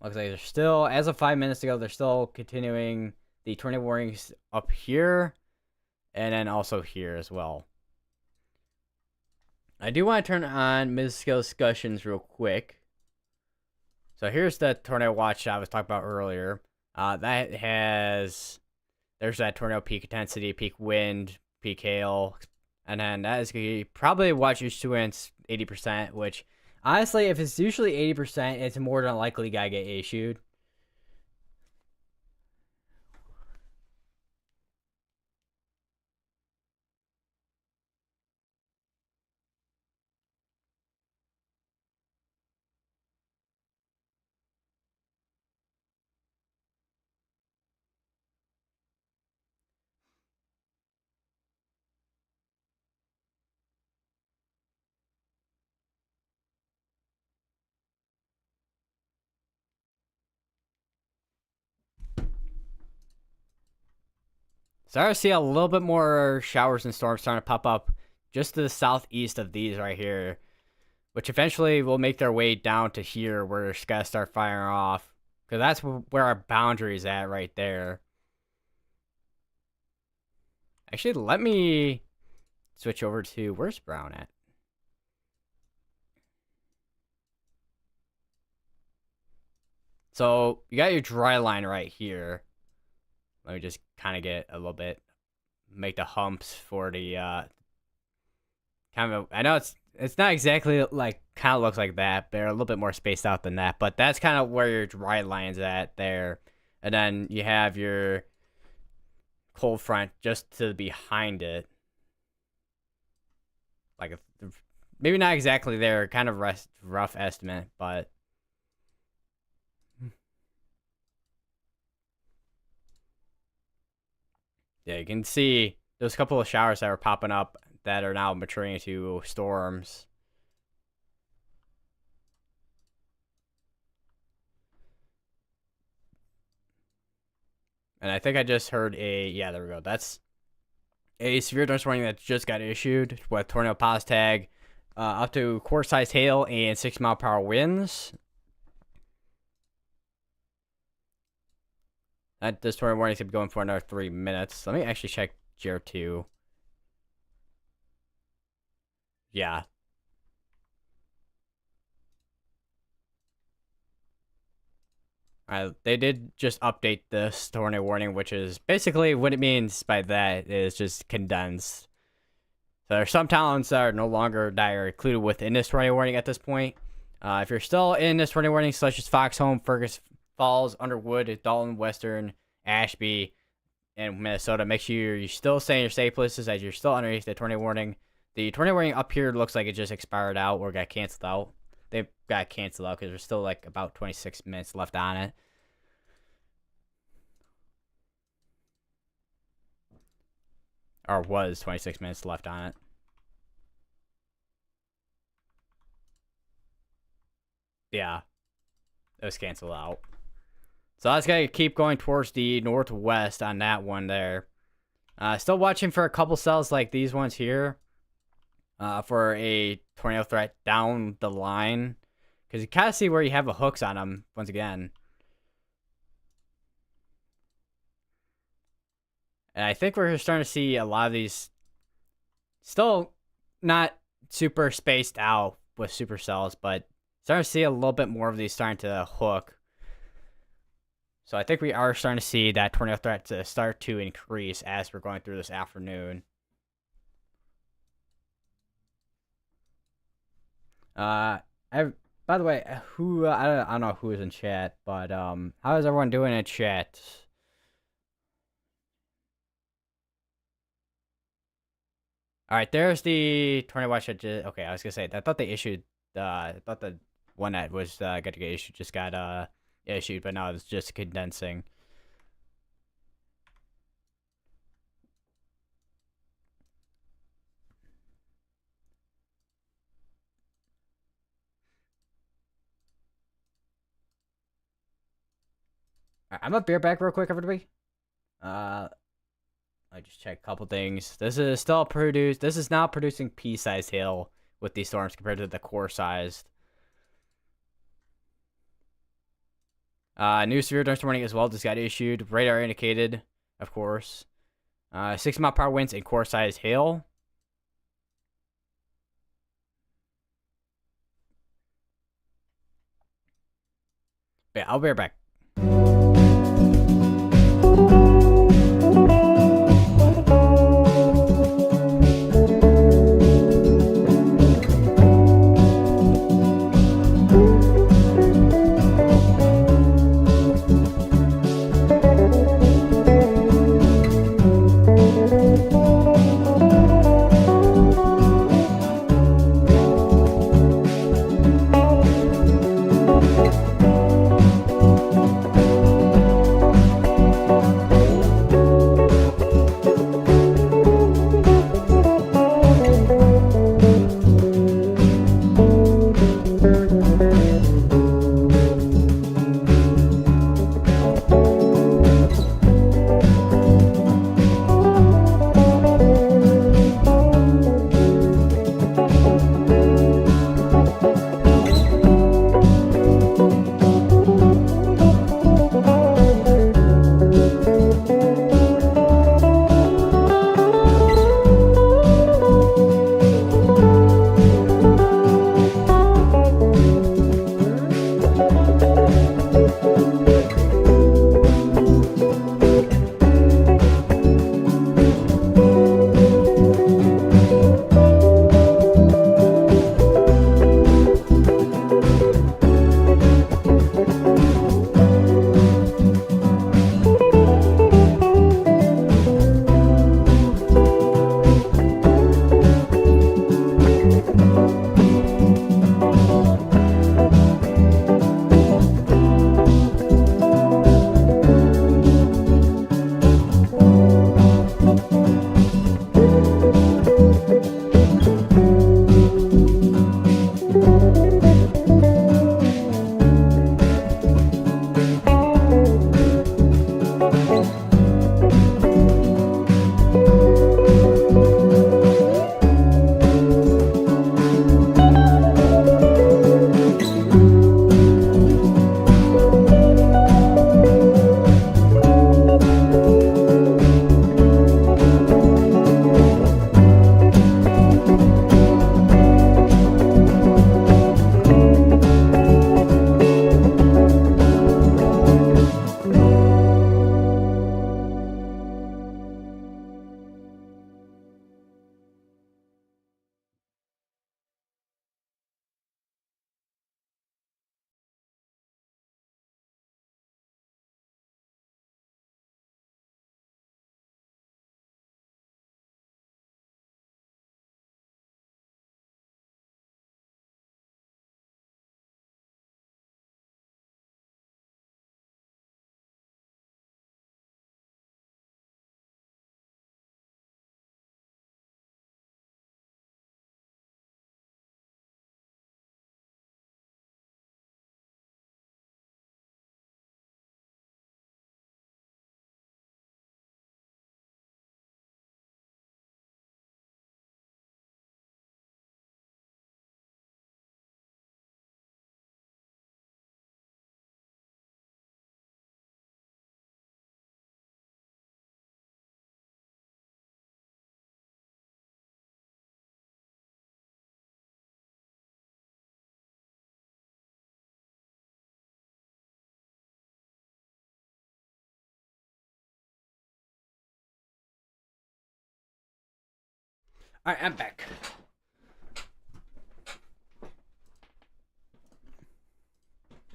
Speaker 1: Looks like they're still, as of 5 minutes ago, they're still continuing the tornado warnings up here, and then also here as well. I do want to turn on mid-scale discussions real quick. So here's the tornado watch I was talking about earlier. There's that tornado peak intensity, peak wind, peak hail, and then that is going to be probably watch issuance 80%, which Honestly, if it's usually 80%, it's more than likely gotta get issued. Starting to see a little bit more showers and storms starting to pop up just to the southeast of these right here, which eventually will make their way down to here where it's got to start firing off. Because that's where our boundary is at right there. Actually, let me switch over to, where's Brown at? So you got your dry line right here. Let me just kind of get a little bit, make the humps for the kind of. I know it's not exactly like kind of looks like that. They're a little bit more spaced out than that, but that's kind of where your dry line's at there, and then you have your cold front just to behind it. Like maybe not exactly there, kind of rough estimate, but. Yeah, you can see there's a couple of showers that are popping up that are now maturing into storms. And I think I just heard yeah, there we go. That's a severe thunderstorm warning that just got issued with tornado pause tag, up to quart-sized hail and 6-mile-per-hour winds. This tornado warning is going to be going for another 3 minutes. Let me actually check Geo 2. Yeah. They did just update this tornado warning, which is basically what it means by that is just condensed. So there are some towns that are no longer that are included within this tornado warning at this point. If you're still in this tornado warning, such as Foxhome, Fergus Falls, Underwood, Dalton, Western, Ashby, and Minnesota, make sure you're still staying in your safe places as you're still underneath the tornado warning. The tornado warning up here looks like it just expired out or got canceled out. They got canceled out because there's still like about 26 minutes left on it. Or was 26 minutes left on it. Yeah. It was canceled out. So that's going to keep going towards the northwest on that one there. Still watching for a couple cells like these ones here. For a tornado threat down the line. Because you kind of see where you have the hooks on them once again. And I think we're starting to see a lot of these still not super spaced out with supercells, but starting to see a little bit more of these starting to hook. So I think we are starting to see that tornado threat to start to increase as we're going through this afternoon. By the way, I don't know who is in chat, but how is everyone doing in chat? All right, there's the tornado watch. Okay, I was gonna say I thought they issued. I thought the one that was going to get issued just got issued, but now it's just condensing. I'm gonna bear back real quick, everybody. I just checked a couple things. This is now producing pea-sized hail with these storms compared to the core-sized. New severe thunderstorm warning as well just got issued. Radar indicated, of course. 6-mile-per-hour winds and core-sized hail. But yeah, I'll be right back. Alright, I'm back.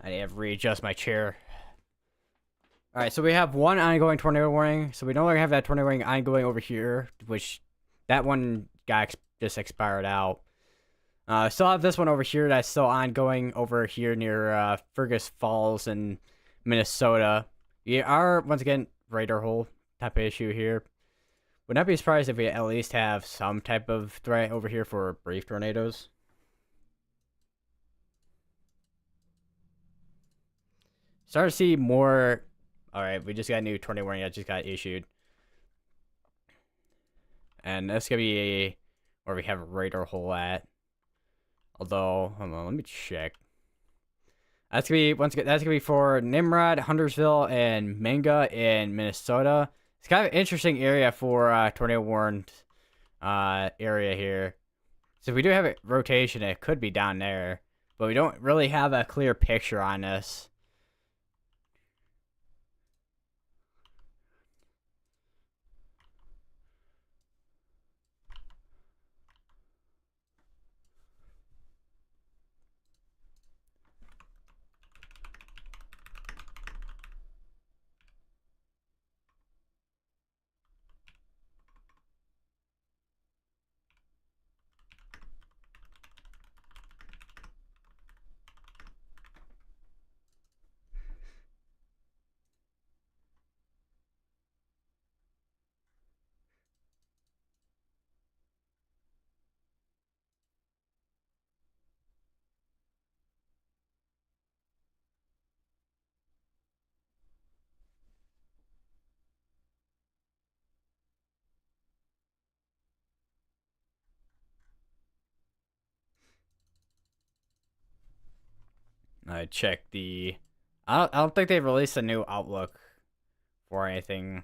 Speaker 1: I need to readjust my chair. Alright, so we have one ongoing tornado warning. So we no longer have that tornado warning ongoing over here, which that one got just expired out. Still have this one over here that's still ongoing over here near Fergus Falls in Minnesota. We are, once again, radar hole type of issue here. Would not be surprised if we at least have some type of threat over here for brief tornadoes. Start to see more. Alright, we just got a new tornado warning that just got issued. And that's gonna be where we have a radar hole at. Although, hold on, let me check. That's gonna be that's gonna be for Nimrod, Huntersville, and Manga in Minnesota. It's kind of an interesting area for tornado warned area here. So if we do have a rotation, it could be down there, but we don't really have a clear picture on this. I check the. I don't think they've released a new Outlook for anything.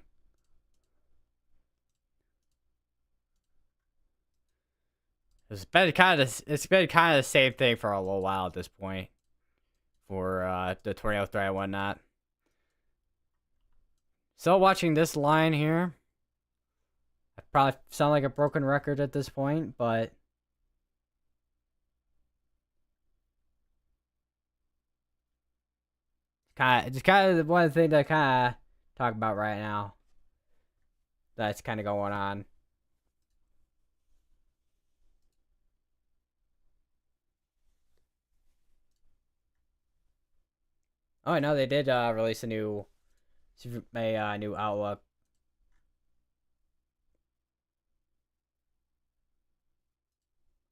Speaker 1: It's been kind of the same thing for a little while at this point for the tornado threat and whatnot. Still watching this line here. I probably sound like a broken record at this point, but it's kind of one thing to kind of talk about right now. That's kind of going on. Oh, I know they did release a new Outlook.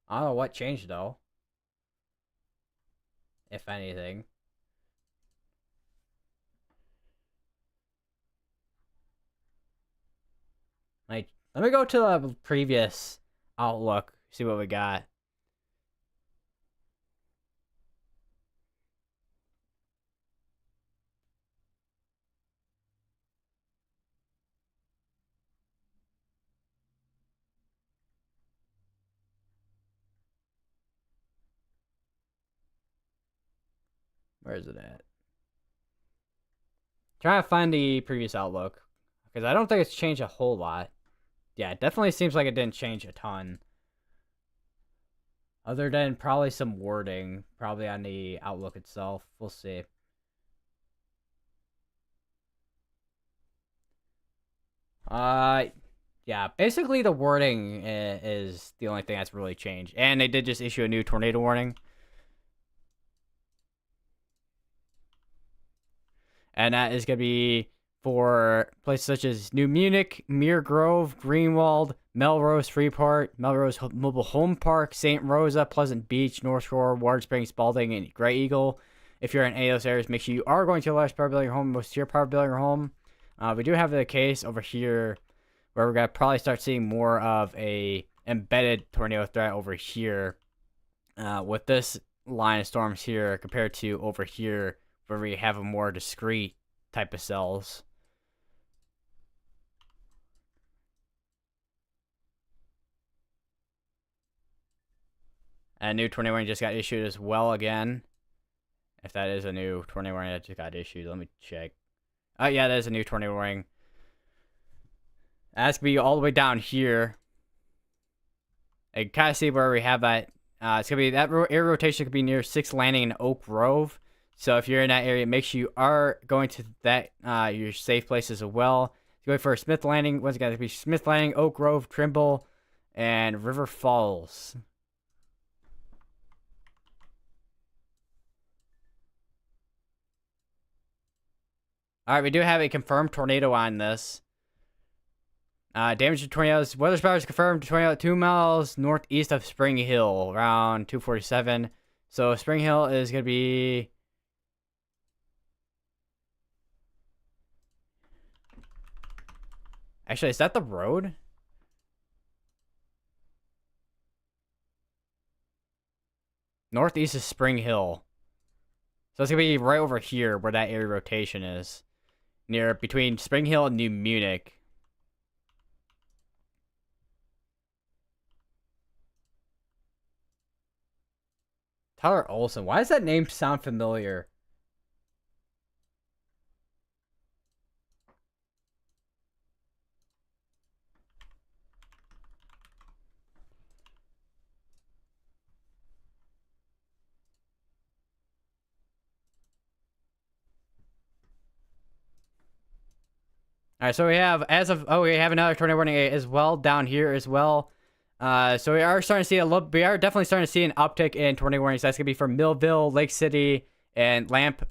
Speaker 1: I don't know what changed though, if anything. Like, let me go to the previous Outlook, see what we got. Where is it at? Trying to find the previous Outlook, because I don't think it's changed a whole lot. Yeah, it definitely seems like it didn't change a ton. Other than probably some wording, probably on the Outlook itself. We'll see. Yeah, basically the wording is the only thing that's really changed. And they did just issue a new tornado warning. And that is going to be for places such as New Munich, Mere Grove, Greenwald, Melrose Freeport, Melrose Mobile Home Park, St. Rosa, Pleasant Beach, North Shore, Ward Springs, Spalding, and Grey Eagle. If you're in any of those areas, make sure you are going to the largest power building your home, most secure power building your home. We do have the case over here where we're going to probably start seeing more of a embedded tornado threat over here with this line of storms here compared to over here where we have a more discrete type of cells. And a new tornado warning just got issued as well again. If that is a new tornado warning that just got issued, let me check. Oh, yeah, that is a new tornado warning. That's going to be all the way down here. You kind of see where we have that. It's gonna be that air rotation could be near 6th Landing in Oak Grove. So if you're in that area, make sure you are going to that your safe places as well. Going for Smith Landing. What's it got to be? Smith Landing, Oak Grove, Trimble, and River Falls. All right, we do have a confirmed tornado on this. Damage to tornadoes. Weather powers confirmed. Tornado 2 miles northeast of Spring Hill, around 247. So Spring Hill is gonna be. Actually, is that the road? Northeast is Spring Hill. So it's gonna be right over here where that area rotation is. Near between Spring Hill and New Munich. Tyler Olson. Why does that name sound familiar? All right, so we have we have another tornado warning as well down here as well. So we are starting to see we are definitely starting to see an uptick in tornado warnings. That's gonna be from Millville, Lake City, and Camp,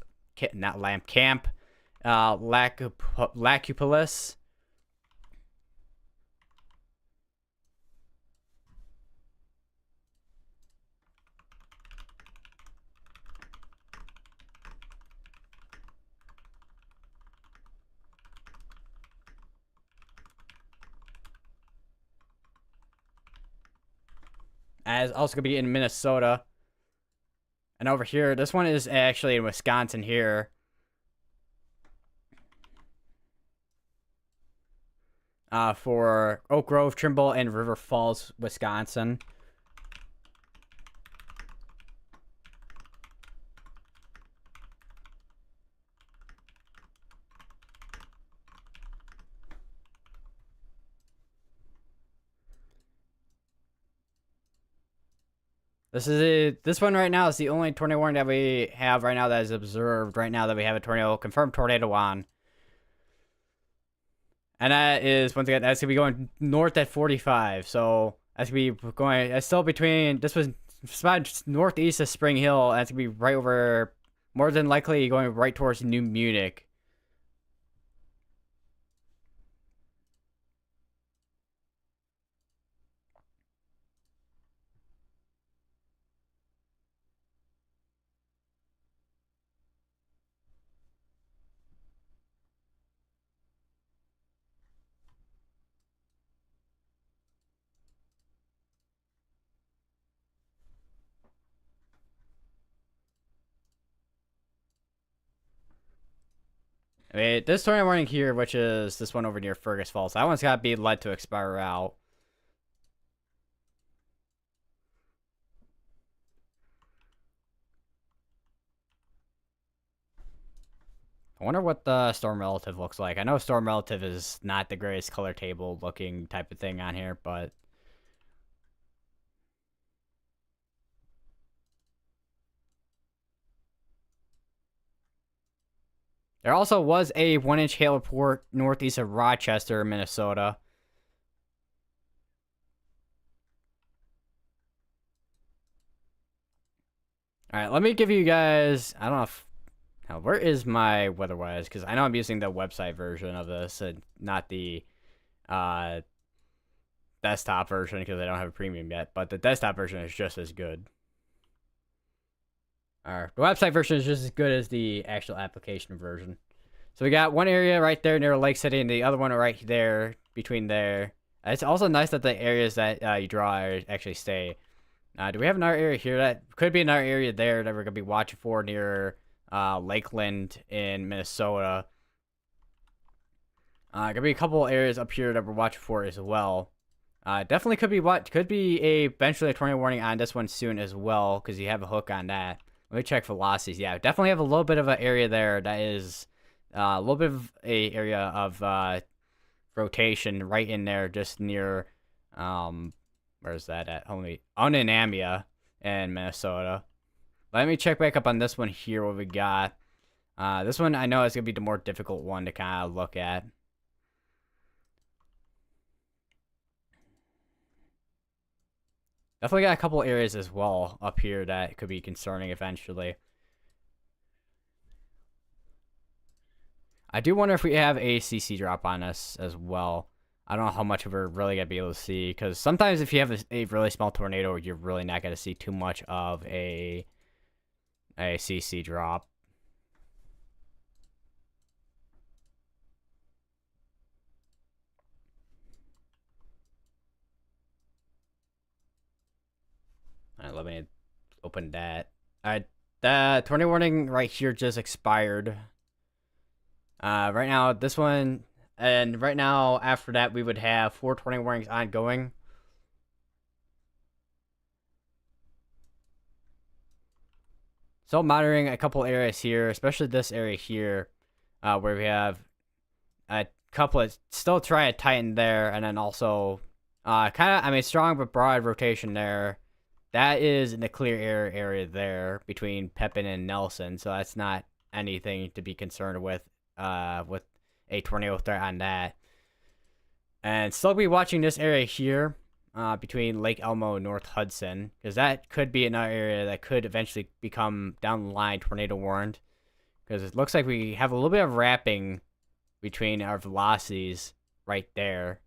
Speaker 1: Lacupolis. As also gonna be in Minnesota. And over here, this one is actually in Wisconsin here. For Oak Grove, Trimble, and River Falls, Wisconsin. This one right now is the only tornado warning that we have right now that is observed right now that we have a confirmed tornado on. And that is, once again, that's going to be going north at 45. So that's going to be going, it's still between, this was about northeast of Spring Hill. And that's going to be right over, more than likely going right towards New Munich. I mean, this tornado warning here, which is this one over near Fergus Falls, that one's got to be led to expire out. I wonder what the Storm Relative looks like. I know Storm Relative is not the greatest color table looking type of thing on here, but... There also was a 1-inch hail report northeast of Rochester, Minnesota. Alright, let me give you guys... I don't know if... Now, where is my weatherwise? Because I know I'm using the website version of this and not the desktop version because I don't have a premium yet. But the desktop version is just as good. The website version is just as good as the actual application version. So we got one area right there near Lake City and the other one right there between there. It's also nice that the areas that you draw actually stay. Do we have another area here? That could be another area there that we're going to be watching for near Lakeland in Minnesota. Gonna be a couple areas up here that we're watching for as well. Definitely could be eventually a tornado warning on this one soon as well because you have a hook on that. Let me check velocities. Yeah, definitely have a little bit of an area there that is a little bit of a area of rotation right in there, just near where Where's that at? Only Unanamia in Minnesota. Let me check back up on this one here. What we got? This one I know is gonna be the more difficult one to kind of look at. Definitely got a couple areas as well up here that could be concerning eventually. I do wonder if we have a CC drop on us as well. I don't know how much we're really going to be able to see, because sometimes if you have a really small tornado, you're really not going to see too much of a CC drop. All right, let me open that. All right, the tornado warning right here just expired. Right now, this one, and right now after that, we would have 4 tornado warnings ongoing. So monitoring a couple areas here, especially this area here, where we have a couple of still try to tighten there, and then also strong but broad rotation there. That is in the clear air area there between Pepin and Nelson, so that's not anything to be concerned with a tornado threat on that. And still be watching this area here between Lake Elmo and North Hudson, because that could be another area that could eventually become down the line tornado warned, because it looks like we have a little bit of wrapping between our velocities right there.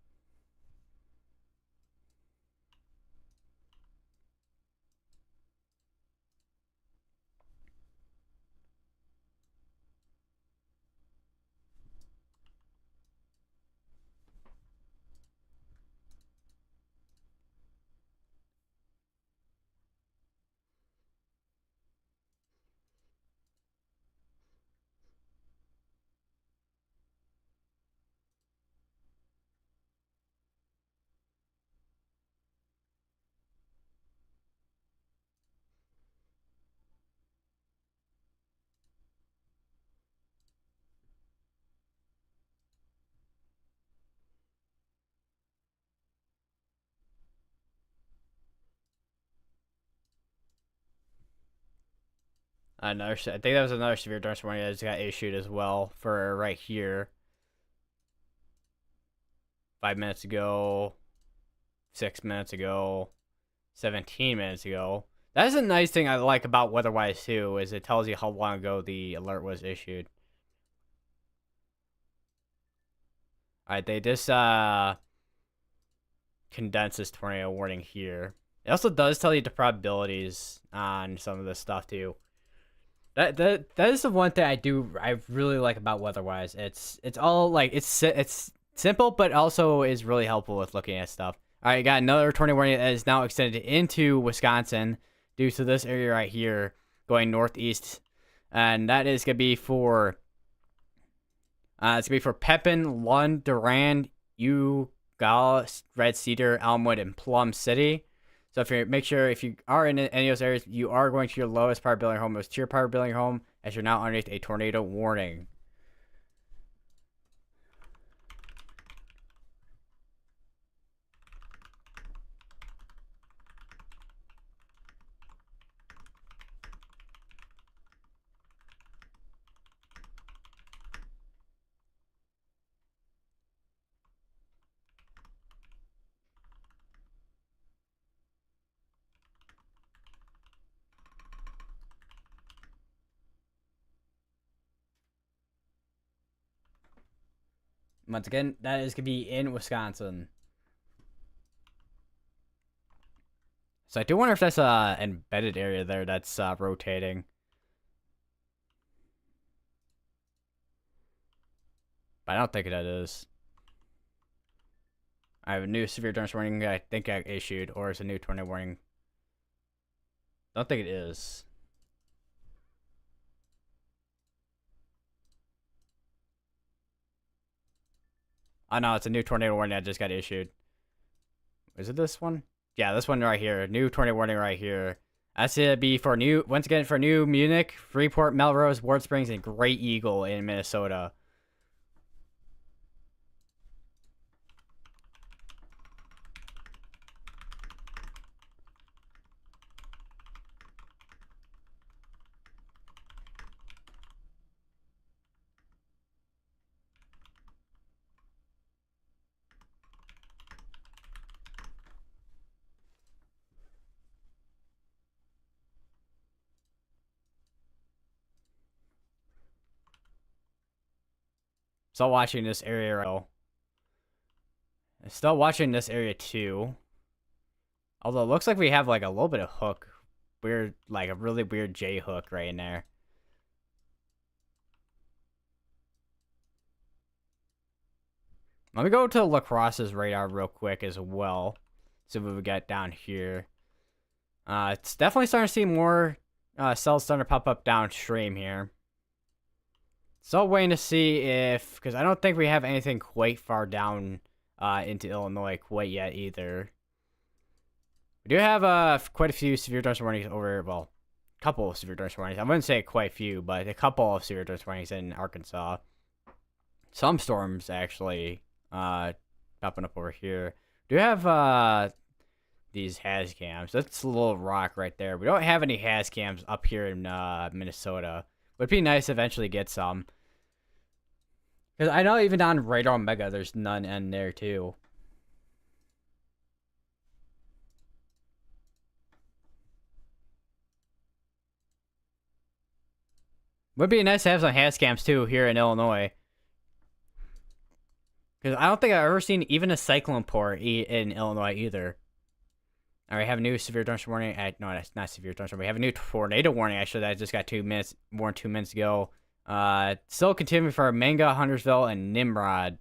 Speaker 1: I think that was another severe thunderstorm warning that just got issued as well for right here. 5 minutes ago, 6 minutes ago, 17 minutes ago. That is a nice thing I like about WeatherWise too, is it tells you how long ago the alert was issued. Alright, they just condense this tornado warning here. It also does tell you the probabilities on some of this stuff too. That is the one thing I really like about WeatherWise. It's all like it's simple, but also is really helpful with looking at stuff. All right, got another tornado warning that is now extended into Wisconsin due to this area right here going northeast, and that is gonna be for Pepin, Lund, Durand, Eugall, Red Cedar, Elmwood, and Plum City. So if you are in any of those areas, you are going to your lowest power building home, most tier power building home, as you're now underneath a tornado warning. Once again, that is going to be in Wisconsin. So I do wonder if that's an embedded area there that's rotating. But I don't think that is. I have a new severe thunderstorm warning I think I issued, or it's a new tornado warning. Don't think it is. Oh no, it's a new tornado warning that just got issued. Is it this one? Yeah, this one right here. New tornado warning right here. That's gonna be for once again for New Munich, Freeport, Melrose, Ward Springs, and Great Eagle in Minnesota. Still watching this area. Still watching this area too. Although it looks like we have like a little bit of hook. Weird, like a really weird J hook right in there. Let me go to La Crosse's radar real quick as well. See what we got down here. It's definitely starting to see more cells starting to pop up downstream here. Still waiting to see if, because I don't think we have anything quite far down into Illinois quite yet either. We do have quite a few severe thunderstorm warnings over, well, a couple of severe thunderstorm warnings. I wouldn't say quite a few, but a couple of severe thunderstorm warnings in Arkansas. Some storms actually popping up over here. We do have these has cams. That's a little rock right there. We don't have any has cams up here in Minnesota. Would be nice to eventually get some. Because I know even on Radar Omega, there's none in there too. Would be nice to have some has cams too here in Illinois. Because I don't think I've ever seen even a cyclone pour in Illinois either. All right, have a new severe thunderstorm warning. No, that's not severe thunderstorm. We have a new tornado warning, actually, that just got 2 minutes, more than 2 minutes ago. Still continuing for Manga, Huntersville, and Nimrod.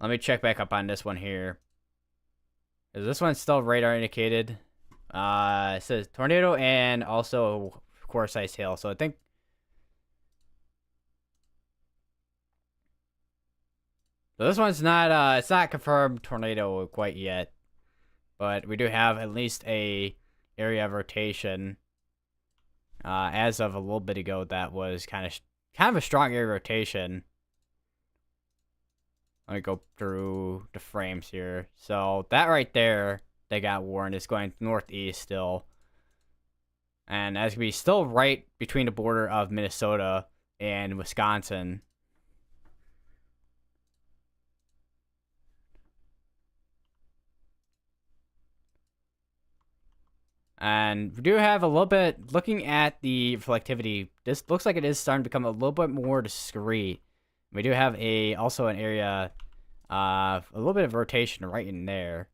Speaker 1: Let me check back up on this one here. Is this one still radar indicated? It says tornado and also core size hail. So I think so this one's not it's not confirmed tornado quite yet. But we do have at least a area of rotation. As of a little bit ago, that was kind of a strong area rotation. Let me go through the frames here. So that right there, they got warned, is going northeast still. And that's going to be still right between the border of Minnesota and Wisconsin. And we do have a little bit, looking at the reflectivity, this looks like it is starting to become a little bit more discrete. We do have also an area, a little bit of rotation right in there.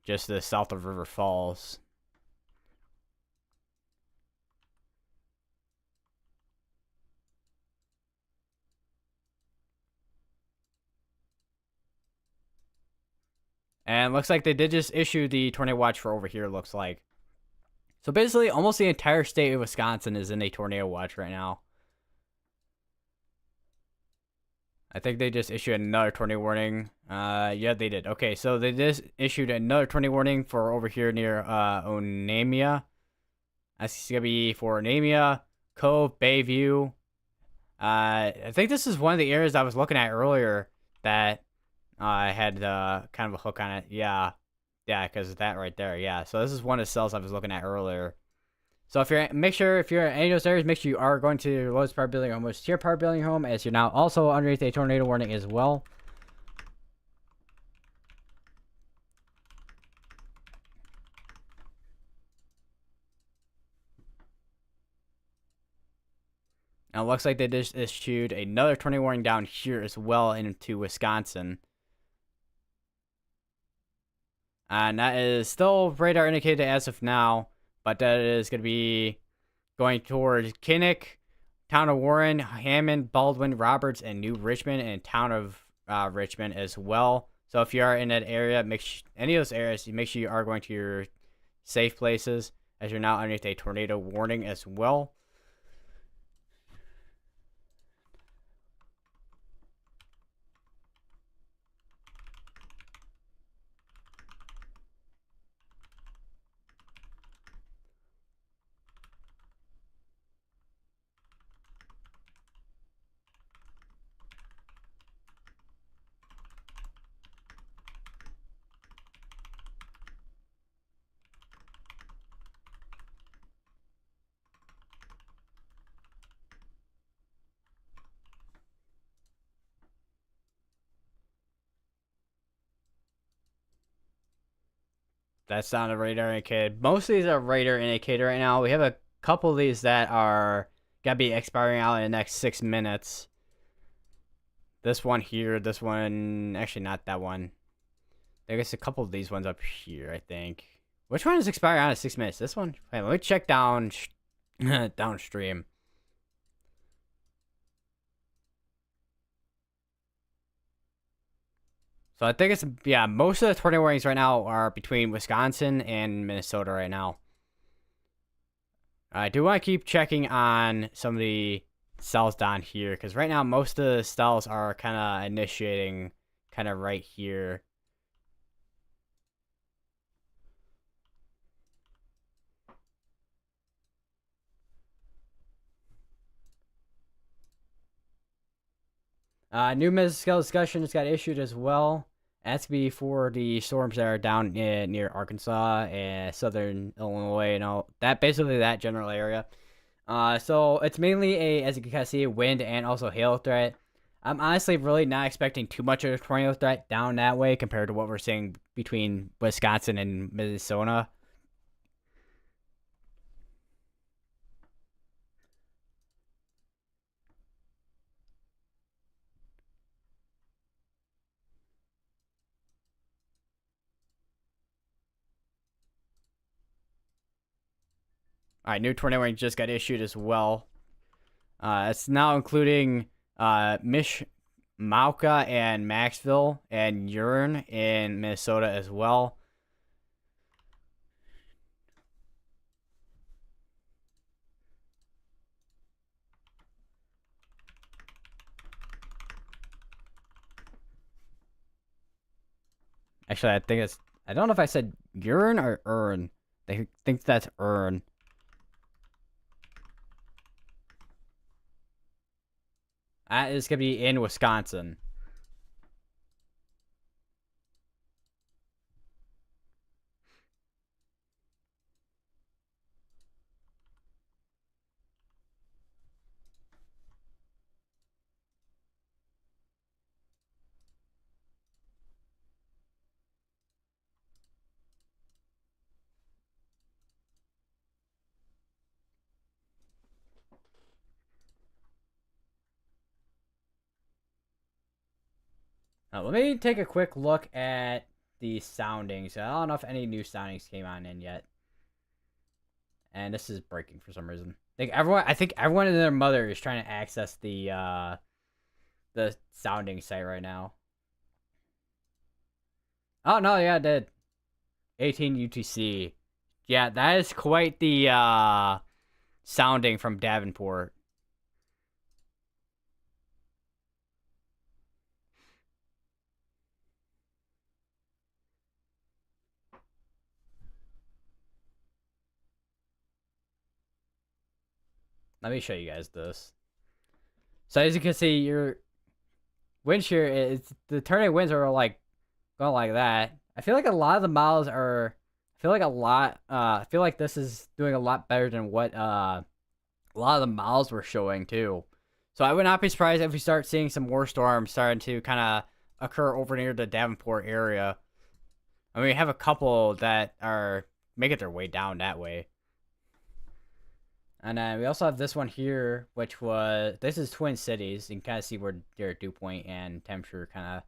Speaker 1: Just to the south of River Falls. And looks like they did just issue the tornado watch for over here, looks like. So basically, almost the entire state of Wisconsin is in a tornado watch right now. I think they just issued another tornado warning. Yeah, they did. Okay, so they just issued another tornado warning for over here near Onamia. That's going to be for Onamia, Cove, Bayview. I think this is one of the areas I was looking at earlier that had kind of a hook on it. Yeah, because of that right there. Yeah, so this is one of the cells I was looking at earlier. So if you're in any of those areas, make sure you are going to your lowest power building or most tier power building home, as you're now also underneath a tornado warning as well. Now it looks like they just issued another tornado warning down here as well into Wisconsin. And that is still radar indicated as of now, but that is going to be going towards Kinnick, Town of Warren, Hammond, Baldwin, Roberts, and New Richmond, and Town of Richmond as well. So if you are in that area, any of those areas, make sure you are going to your safe places, as you're now underneath a tornado warning as well. That's not a radar indicator. Most of these are radar indicator right now. We have a couple of these that are gotta be expiring out in the next 6 minutes. This one here, this one, actually not that one. I guess a couple of these ones up here, I think. Which one is expiring out in 6 minutes? This one? Wait, let me check downstream. So I think it's, yeah, most of the tornado warnings right now are between Wisconsin and Minnesota right now. I do want to keep checking on some of the cells down here, because right now most of the cells are kind of initiating kind of right here. New mesoscale discussion has got issued as well. That's be for the storms that are down near Arkansas and southern Illinois and all that, basically that general area. So it's mainly as you can kind of see, wind and also hail threat. I'm honestly really not expecting too much of a tornado threat down that way compared to what we're seeing between Wisconsin and Minnesota. All right, new tornado warning just got issued as well. It's now including Mishmauka and Maxville and Urine in Minnesota as well. Actually, I don't know if I said urine or urn. They think that's urn. That is going to be in Wisconsin. Now, let me take a quick look at the soundings. I don't know if any new soundings came on in yet. And this is breaking for some reason. I think everyone and their mother is trying to access the sounding site right now. Oh no, yeah, it did. 18 UTC. Yeah, that is quite the sounding from Davenport. Let me show you guys this. So as you can see, your wind shear is the turning winds are like going like that. I feel like a lot of the miles are. I feel like this is doing a lot better than what a lot of the miles were showing too. So I would not be surprised if we start seeing some more storms starting to kind of occur over near the Davenport area. I mean, we have a couple that are making their way down that way. And then we also have this one here, this is Twin Cities. You can kind of see where their dew point and temperature kind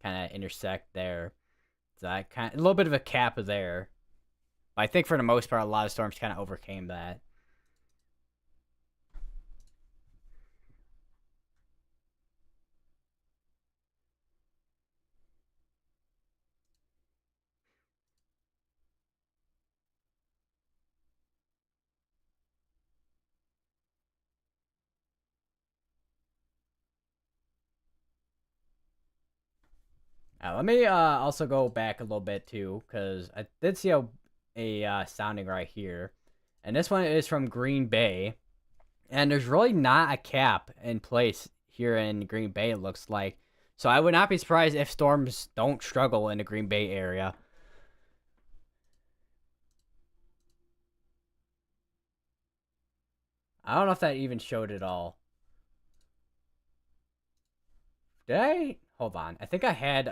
Speaker 1: of intersect there. So a little bit of a cap there. But I think for the most part, a lot of storms kind of overcame that. Let me also go back a little bit too, because I did see a sounding right here, and this one is from Green Bay, and there's really not a cap in place here in Green Bay. It looks like, so I would not be surprised if storms don't struggle in the Green Bay area. I don't know if that even showed at all. Did I? Hold on. I think I had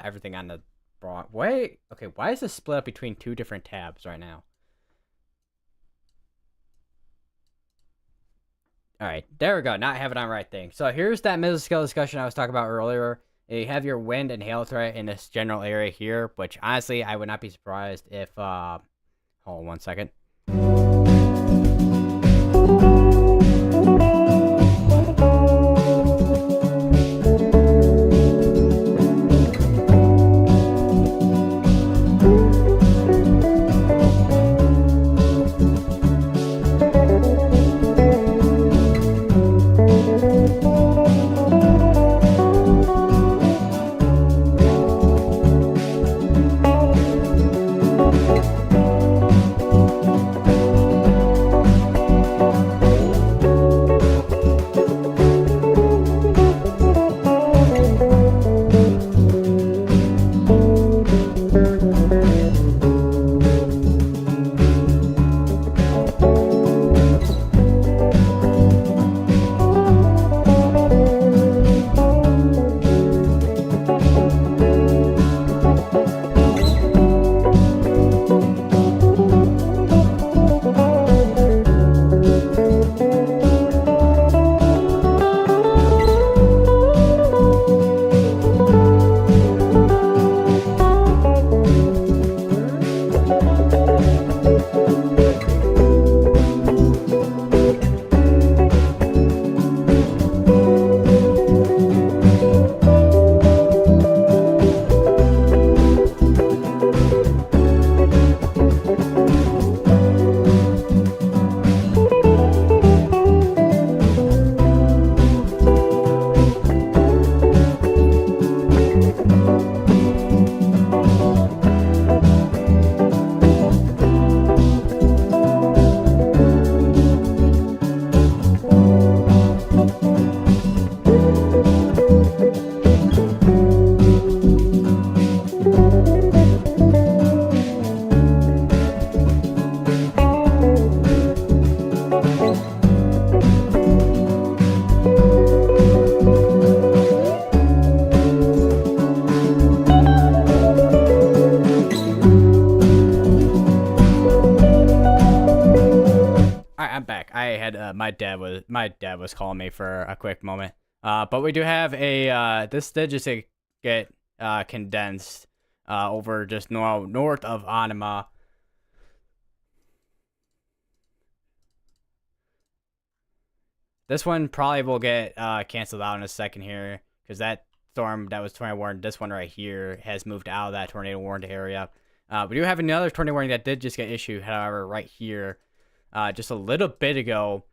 Speaker 1: everything on the wrong. Wait. Okay, why is this split up between two different tabs right now? All right, there we go. Not having on right thing. So here's that mesoscale discussion I was talking about earlier. You have your wind and hail threat in this general area here, which honestly I would not be surprised if. Hold on 1 second. I'm back. I had my dad was calling me for a quick moment. But we do have a this did just get condensed over just north of Anima. This one probably will get canceled out in a second here because that storm that was tornado warned, this one right here has moved out of that tornado warned area. We do have another tornado warning that did just get issued, however, right here. Just a little bit ago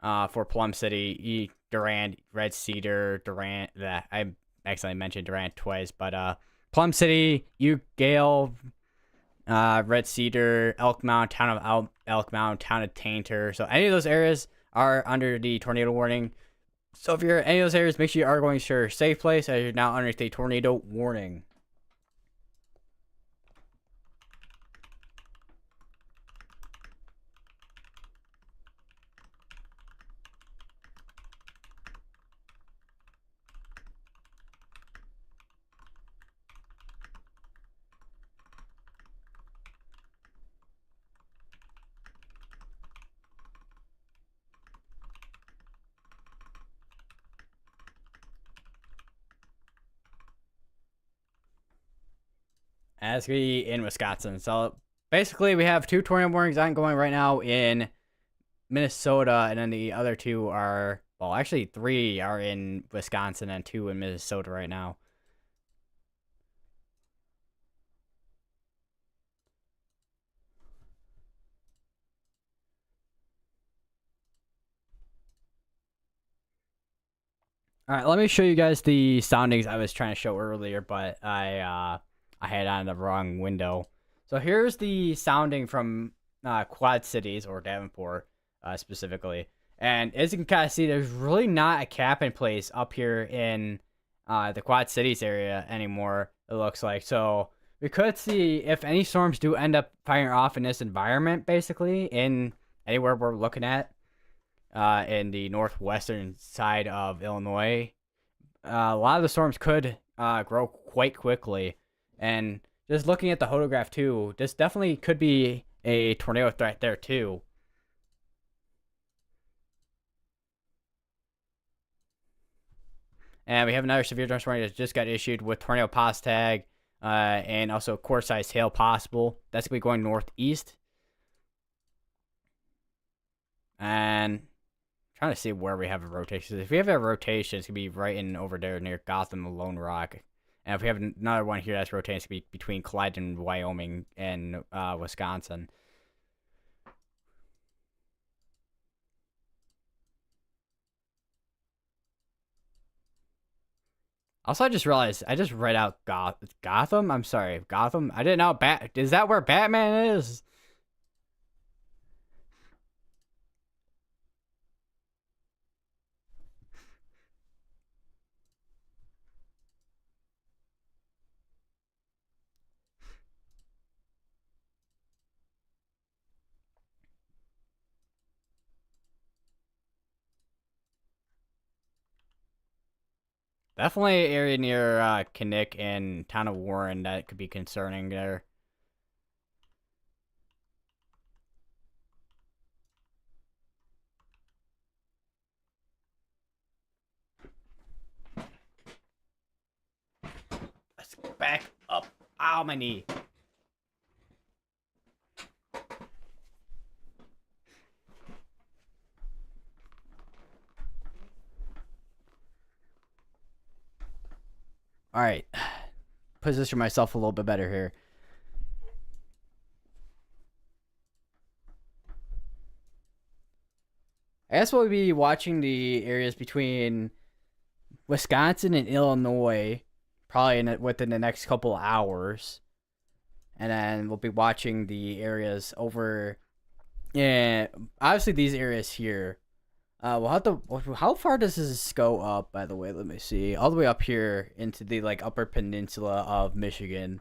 Speaker 1: for Plum City, Durant, Red Cedar, Durant. That I accidentally mentioned Durant twice, but Plum City, Gale, Red Cedar, Elk Mound, town of Elk Mound, town of Tainter. So any of those areas are under the tornado warning. So if you're in any of those areas, make sure you are going to your safe place as you're now underneath a tornado warning. As we in Wisconsin. So basically, we have 2 tornado warnings ongoing right now in Minnesota, and then the other 2 are, well, actually 3 are in Wisconsin and 2 in Minnesota right now. All right, let me show you guys the soundings I was trying to show earlier, but I had on the wrong window. So here's the sounding from Quad Cities, or Davenport specifically. And as you can kind of see, there's really not a cap in place up here in the Quad Cities area anymore, it looks like. So we could see if any storms do end up firing off in this environment, basically, in anywhere we're looking at in the northwestern side of Illinois. A lot of the storms could grow quite quickly. And Just looking at the photograph too, this definitely could be a tornado threat there too. And we have another severe thunderstorm warning that just got issued with tornado pos tag, and also core-sized hail possible. That's gonna be going northeast. And trying to see where we have a rotation. If we have a rotation, it's gonna be right in over there near Gotham and Lone Rock. And if we have another one here that's rotating, it's gonna be between Clyde, Wyoming, and Wisconsin. Also, I just realized I just read out Gotham. I'm sorry, Gotham. I didn't know is that where Batman is? Definitely an area near Kinnick and town of Warren that could be concerning there. Let's back up. Ow, my knee. All right, position myself a little bit better here. I guess we'll be watching the areas between Wisconsin and Illinois, probably within the next couple of hours, and then we'll be watching the areas over. Yeah, obviously these areas here. We'll have to. How far does this go up? By the way, let me see. All the way up here into the like upper peninsula of Michigan.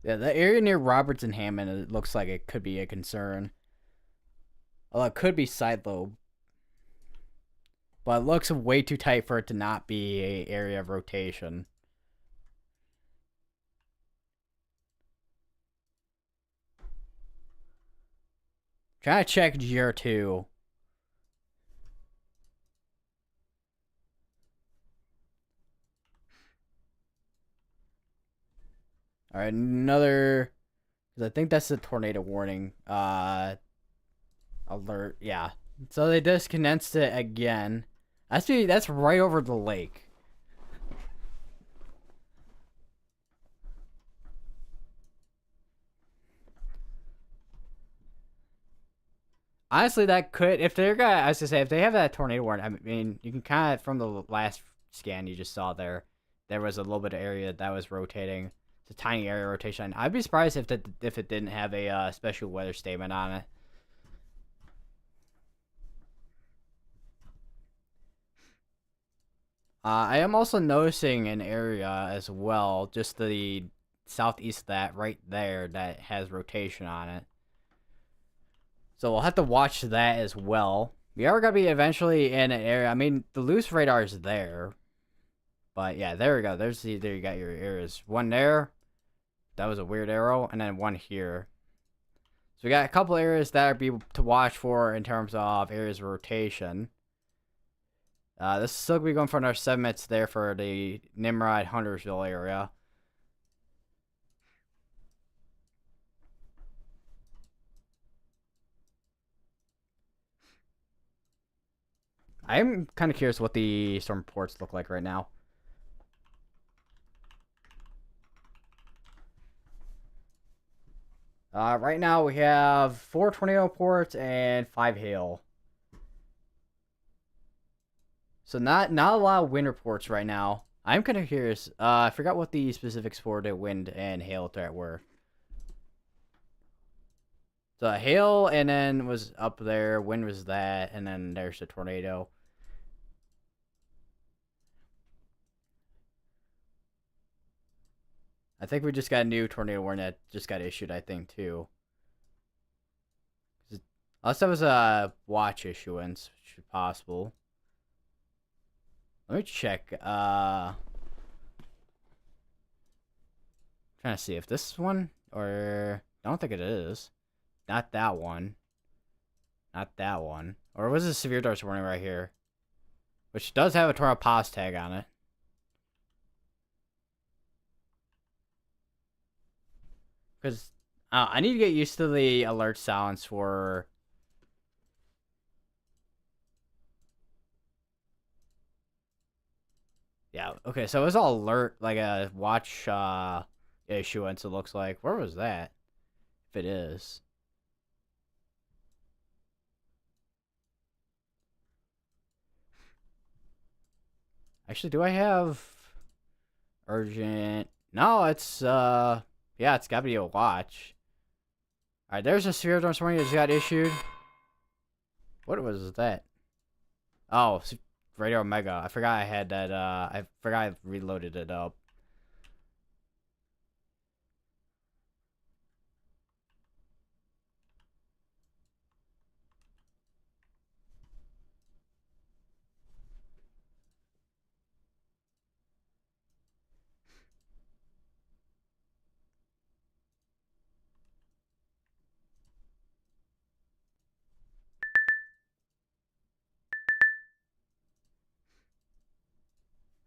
Speaker 1: Yeah, the area near Roberts and Hammond, it looks like it could be a concern. Although it could be side lobe. But it looks way too tight for it to not be a area of rotation. Try to check GR2. All right, another. Because I think that's the tornado warning. Alert. Yeah. So they just condensed it again. That's right over the lake. Honestly, that could, if they're gonna, I was gonna say, if they have that tornado warning, I mean, you can kind of, from the last scan you just saw there was a little bit of area that was rotating. It's a tiny area rotation. I'd be surprised if it didn't have a special weather statement on it. I am also noticing an area as well, just the southeast of that, right there, that has rotation on it. So we'll have to watch that as well. We are going to be eventually in an area. I mean, the loose radar is there. But yeah, there we go. There you got your areas. One there. That was a weird arrow. And then one here. So we got a couple areas that are be to watch for in terms of areas of rotation. This is still going to be going for another 7 minutes there for the Nimrod Huntersville area. I'm kind of curious what the storm reports look like right now. Right now we have 4 tornado reports and 5 hail. So not a lot of wind reports right now. I'm kind of curious. I forgot what the specifics for the wind and hail threat were. So hail, and then was up there. Wind was that, and then there's the tornado. I think we just got a new tornado warning that just got issued, I think, too. Unless that was a watch issuance, which is possible. Let me check. Trying to see if this one, or I don't think it is. Not that one. Not that one. Or was it a severe dose warning right here? Which does have a tornado pause tag on it. Because I need to get used to the alert sounds for... Yeah, okay, so it was all alert, like a watch issuance, it looks like. Where was that? If it is. Actually, do I have urgent? No, it's yeah, it's gotta be a watch. Alright, there's a severe storm warning that just got issued. What was that? Oh, Radio Omega. I forgot I had that. I forgot I reloaded it up.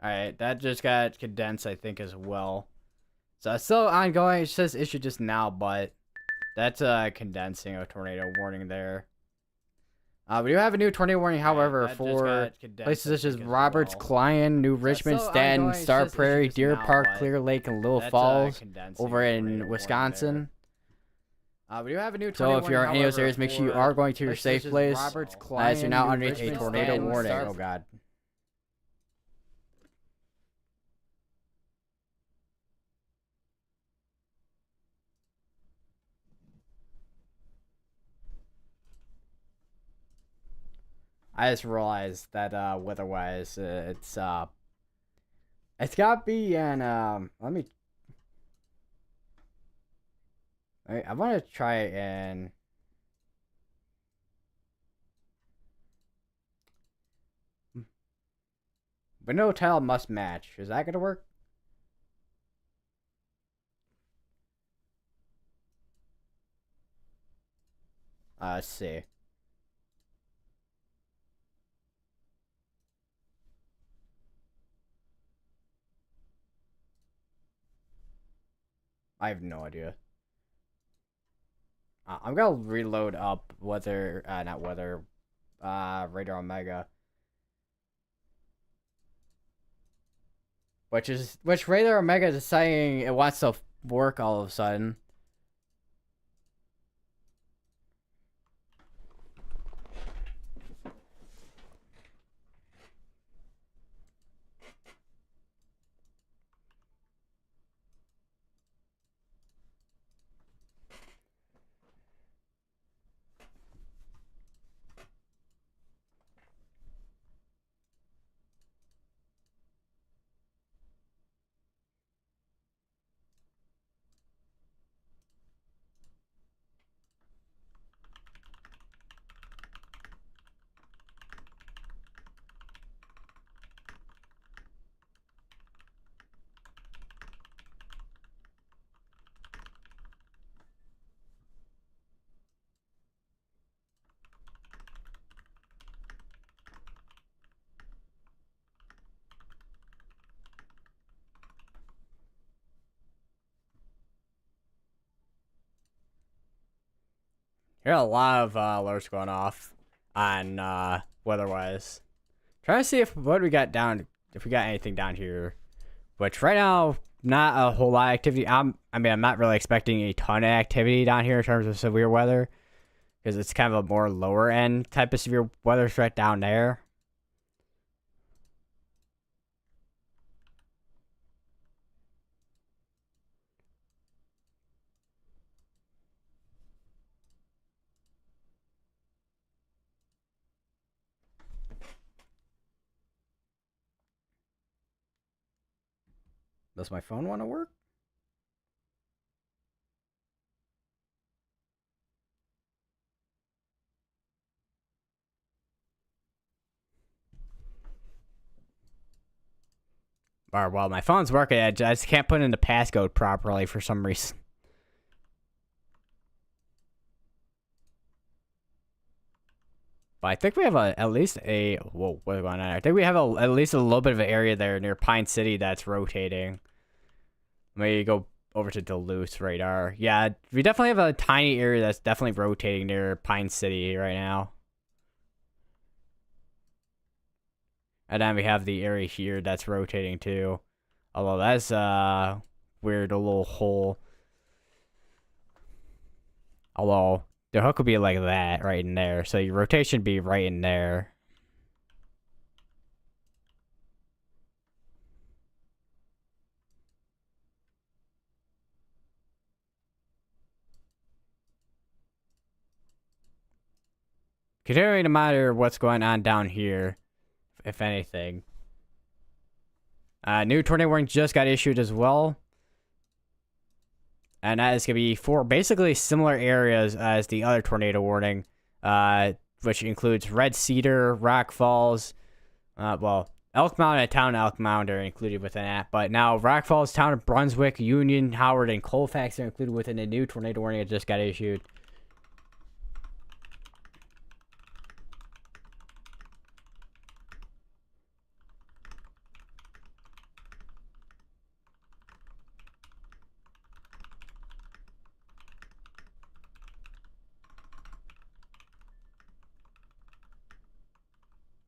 Speaker 1: Alright, that just got condensed, I think, as well. So it's still ongoing. It says issued just now, but that's condensing a tornado warning there. We do have a new tornado warning, however, for places such as Roberts, Client, New Richmond, Staten, Star Prairie, Deer Park, Clear Lake, and Little Falls over in Wisconsin. We do have a new tornado warning. So if you're in any of those areas, make sure you are going to your safe place, as you're now underneath a tornado warning. Oh, God. I just realized that weather-wise, it's gotta be in let me. I want to try it in. But no tile must match. Is that gonna work? Let's see. I have no idea. I'm gonna reload up weather, not weather, Radar Omega. Which Radar Omega is saying it wants to work all of a sudden. There are a lot of alerts going off on weather-wise. Trying to see if what we got down, if we got anything down here. Which right now, not a whole lot of activity. I mean, I'm not really expecting a ton of activity down here in terms of severe weather, because it's kind of a more lower end type of severe weather threat down there. Does my phone want to work? Or, well, my phone's working. I just can't put in the passcode properly for some reason. But I think we have at least a... Whoa, what's going on there? I think we have at least a little bit of an area there near Pine City that's rotating. Let me go over to Duluth radar. Yeah, we definitely have a tiny area that's definitely rotating near Pine City right now. And then we have the area here that's rotating too. Although that's weird, a little hole. Although the hook would be like that right in there. So your rotation would be right in there. Continuing to monitor what's going on down here, if anything. New tornado warning just got issued as well. And that is going to be for basically similar areas as the other tornado warning, which includes Red Cedar, Rock Falls, well, Elk Mound and Town Elk Mound are included within that. But now Rock Falls, Town of Brunswick, Union, Howard, and Colfax are included within the new tornado warning that just got issued.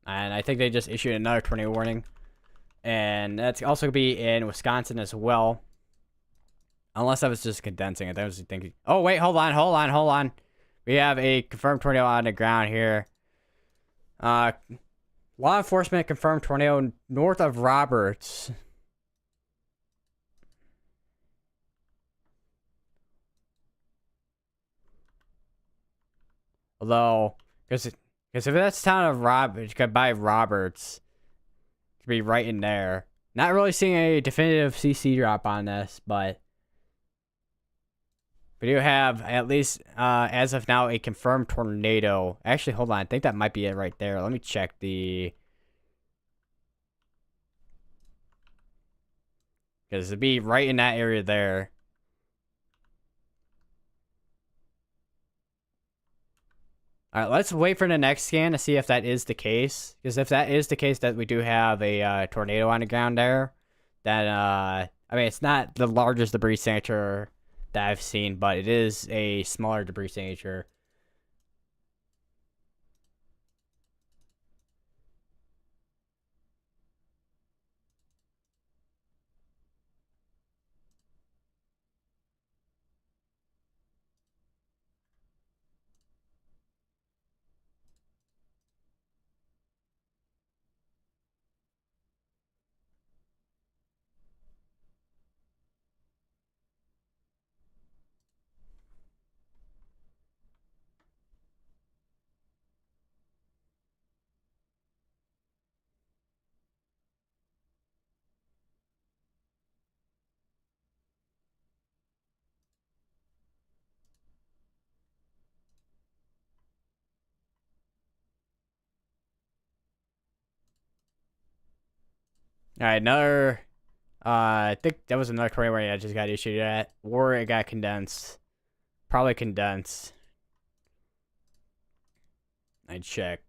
Speaker 1: And I think they just issued another tornado warning. And that's also going to be in Wisconsin as well. Unless I was just condensing it. I was thinking, oh, wait, hold on. We have a confirmed tornado on the ground here. Law enforcement confirmed tornado north of Roberts. Although, because if that's town of Roberts, by Roberts, it could be right in there. Not really seeing a definitive CC drop on this, but we do have, at least as of now, a confirmed tornado. Actually, hold on. I think that might be it right there. Let me check the... Because it'd be right in that area there. Alright, let's wait for the next scan to see if that is the case. Because if that is the case, that we do have a tornado on the ground there, then, I mean, it's not the largest debris signature that I've seen, but it is a smaller debris signature. Alright, another... I think that was another tornado warning I just got issued at. Or it got condensed. Probably condensed. I'd check.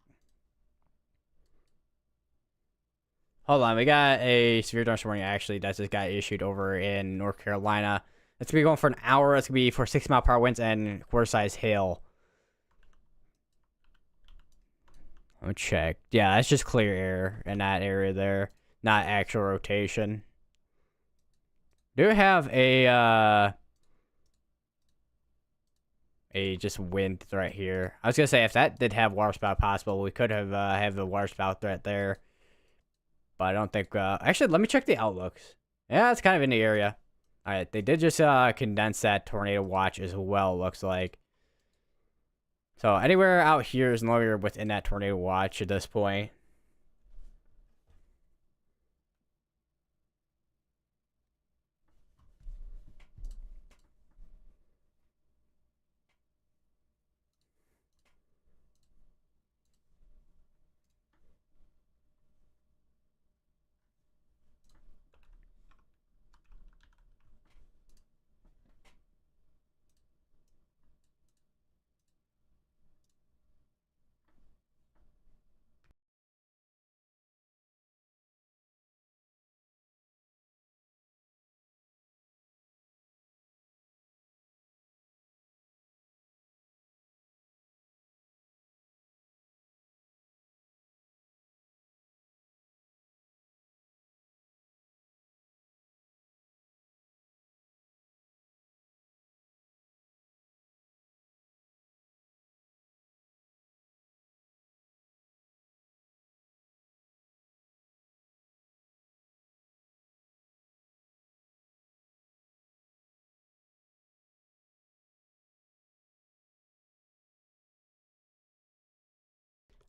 Speaker 1: Hold on, we got a severe thunderstorm warning actually that just got issued over in North Carolina. It's gonna be going for an hour. It's gonna be for 6-mile-per-hour winds and quarter-size hail. Let me check. Yeah, that's just clear air in that area there, not actual rotation. Do have a just wind threat here. I was gonna say if that did have water spout possible, we could have the water spout threat there. But I don't think... actually, let me check the outlooks. Yeah, it's kind of in the area. Alright, they did just condense that tornado watch as well, looks like. So anywhere out here is no longer within that tornado watch at this point.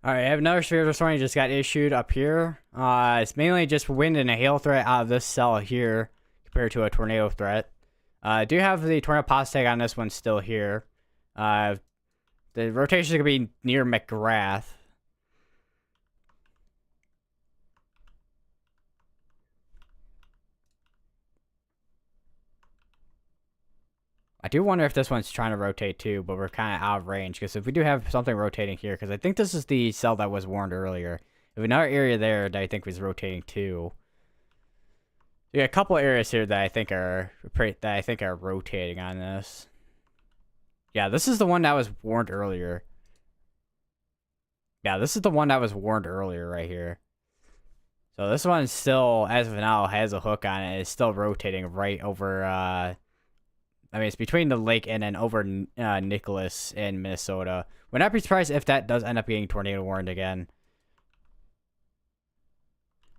Speaker 1: Alright, I have another severe warning just got issued up here. It's mainly just wind and a hail threat out of this cell here compared to a tornado threat. I do have the tornado pause tag on this one still here. The rotation is going to be near McGrath. I do wonder if this one's trying to rotate too, but we're kind of out of range, because if we do have something rotating here, because I think this is the cell that was warned earlier. We have another area there that I think was rotating too. We got a couple areas here that I think are rotating on this. Yeah, this is the one that was warned earlier. Yeah, this is the one that was warned earlier right here. So this one still, as of now, has a hook on it. It's still rotating right over, I mean, it's between the lake and then over Nicholas in Minnesota. Would not be surprised if that does end up getting tornado warned again.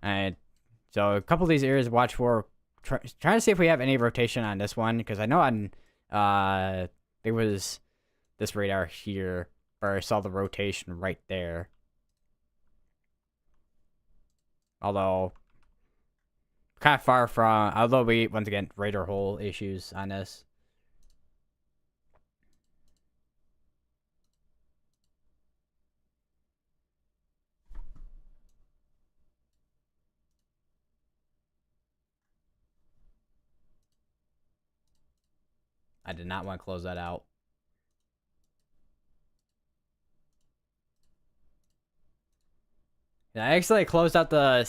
Speaker 1: And so a couple of these areas to watch for. Trying to see if we have any rotation on this one, because I know on there was this radar here where I saw the rotation right there. Although kind of far from, although we once again radar hole issues on this. I did not want to close that out. Yeah, I actually closed out the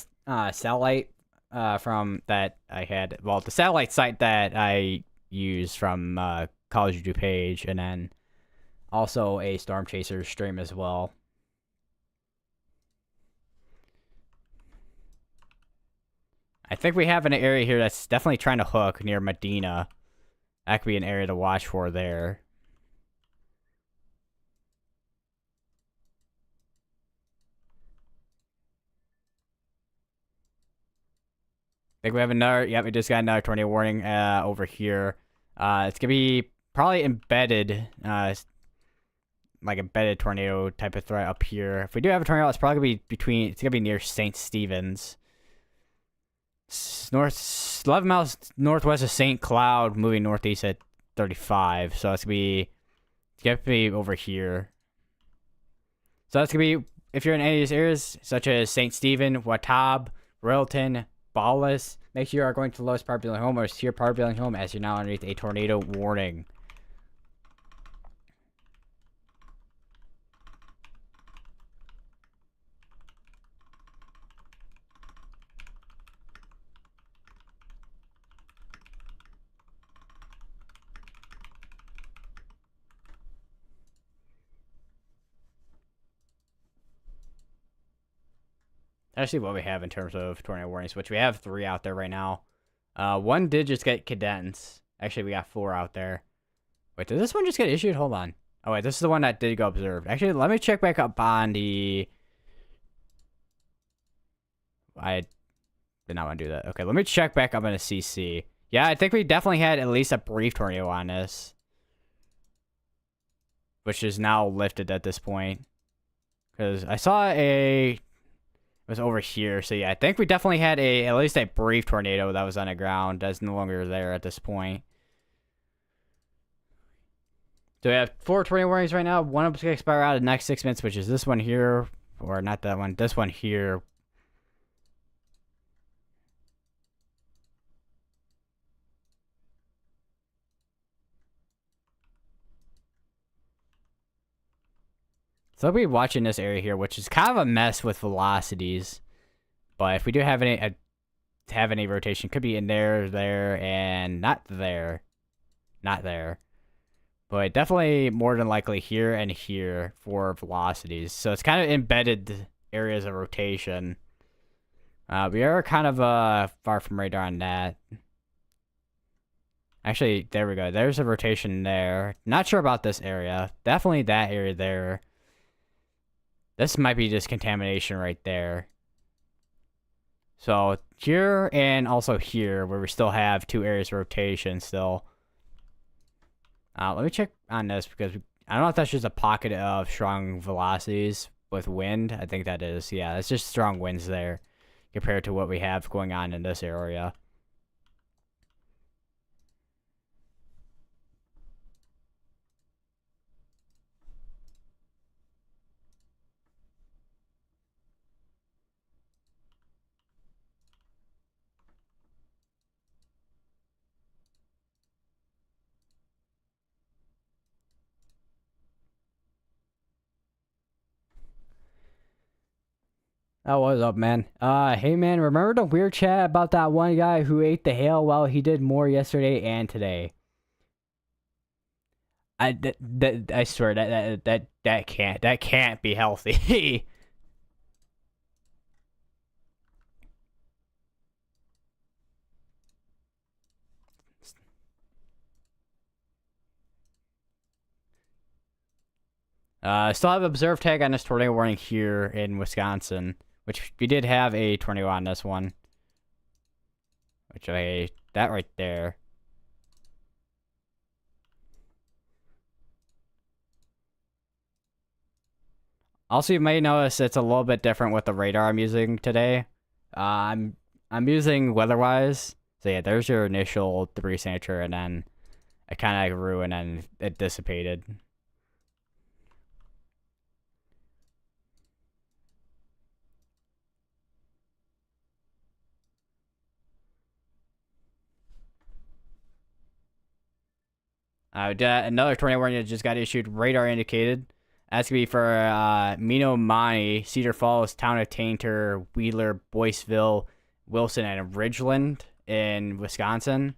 Speaker 1: satellite from that I had. Well, the satellite site that I used from College of DuPage, and then also a Storm Chaser stream as well. I think we have an area here that's definitely trying to hook near Medina. That could be an area to watch for there. I think we have another, yep, we just got another tornado warning over here. It's going to be probably embedded, like embedded tornado type of threat up here. If we do have a tornado, it's probably going to be it's going to be near St. Stephen's. 11 miles northwest of St. Cloud, moving northeast at 35. So it's going to be over here. So that's going to be, if you're in any of these areas, such as St. Stephen, Watab, Royalton, Ballas, make sure you are going to the lowest part of building home or secure part of building home, as you're now underneath a tornado warning. Let's see what we have in terms of tornado warnings, which we have 3 out there right now. One did just get condensed. Actually, we got 4 out there. Wait, did this one just get issued? Hold on. Oh, wait, this is the one that did go observed. Actually, let me check back up on the... I did not want to do that. Okay, let me check back up on the CC. Yeah, I think we definitely had at least a brief tornado on this, which is now lifted at this point. Because I saw it was over here. So yeah, I think we definitely had at least a brief tornado that was on the ground. That's no longer there at this point. So we have 4 tornado warnings right now. One of them's going to expire out in the next 6 minutes, which is this one here. Or not that one. This one here. So I'll be watching this area here, which is kind of a mess with velocities. But if we do have any rotation, could be in there, and not there. Not there. But definitely more than likely here and here for velocities. So it's kind of embedded areas of rotation. We are kind of far from radar on that. Actually, there we go. There's a rotation there. Not sure about this area. Definitely that area there. This might be just contamination right there. So here and also here, where we still have 2 areas of rotation still. Let me check on this, because I don't know if that's just a pocket of strong velocities, with wind. I think that is. Yeah, it's just strong winds there compared to what we have going on in this area. Oh, what's up, man? Hey, man, remember the weird chat about that one guy who ate the hail? Well, he did more yesterday and today. I swear that can't be healthy. Still have observe tag on this tornado warning here in Wisconsin, which we did have a tornado on this one. That right there. Also, you may notice it's a little bit different with the radar I'm using today. I'm using weatherwise. So yeah, there's your initial 3 signature, and then it kind of grew and then it dissipated. Another tornado warning that just got issued, radar indicated. That's gonna be for Menominee, Cedar Falls, Town of Tainter, Wheeler, Boyceville, Wilson, and Ridgeland in Wisconsin.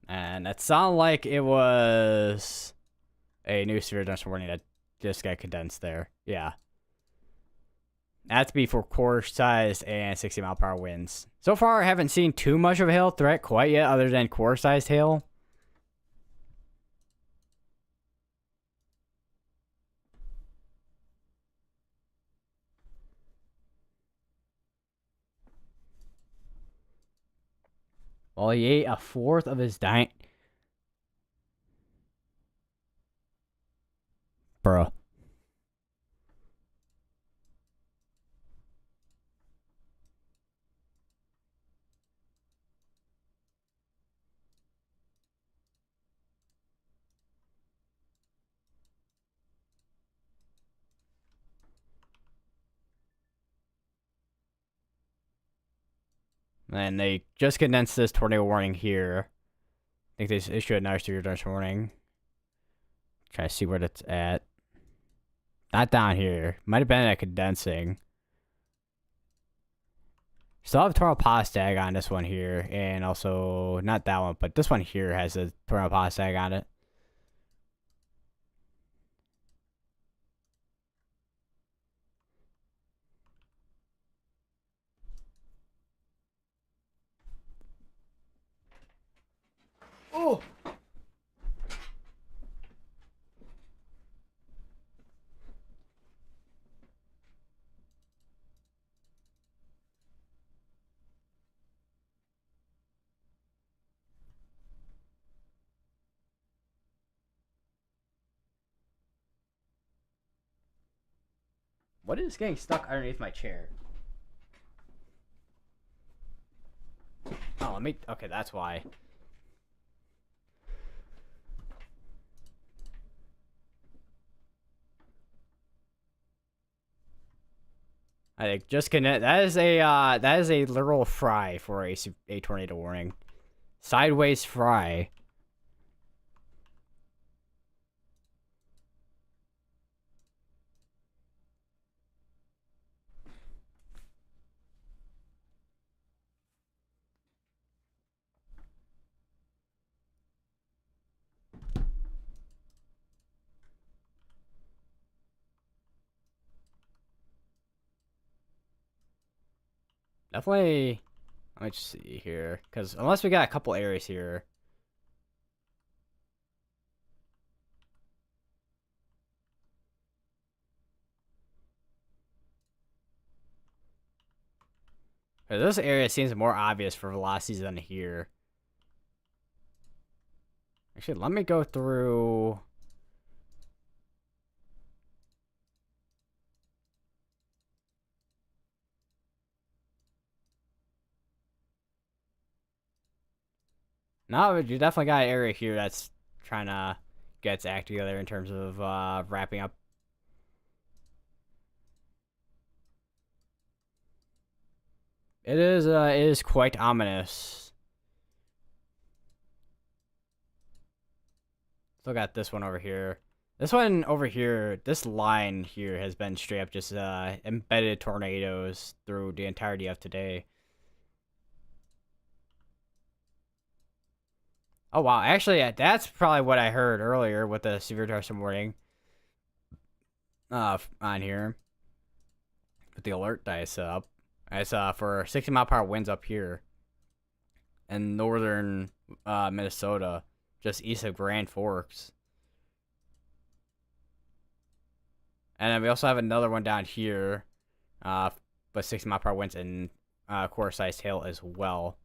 Speaker 1: And it sounded like it was a new severe thunderstorm warning that just got condensed there. Yeah. That's be for core size and 60-mile-per-hour winds. So far, I haven't seen too much of a hail threat quite yet, other than core sized hail. Well, he ate a fourth of his diet. Bruh. And they just condensed this tornado warning here. I think they issued another severe thunderstorm warning. Try to see where it's at. Not down here. Might have been at condensing. Still have tornado pause tag on this one here, and also not that one, but this one here has a tornado pause tag on it. Oh. What is getting stuck underneath my chair? Oh, let me. Okay, that's why. I think just connect. That is a literal fry for a tornado warning. Sideways fry. Definitely. Let me just see here, because unless we got a couple areas here. This area seems more obvious for velocities than here. Actually, let me go through. No, you definitely got an area here that's trying to get its act together in terms of wrapping up. It is quite ominous. Still got this one over here. This one over here, this line here has been straight up just embedded tornadoes through the entirety of today. Oh wow, actually, that's probably what I heard earlier with the severe thunderstorm warning. On here, with the alert dice up, it's for 60-mile-per-hour winds up here in northern Minnesota, just east of Grand Forks. And then we also have another one down here, but 60-mile-per-hour winds and quarter-sized hail as well.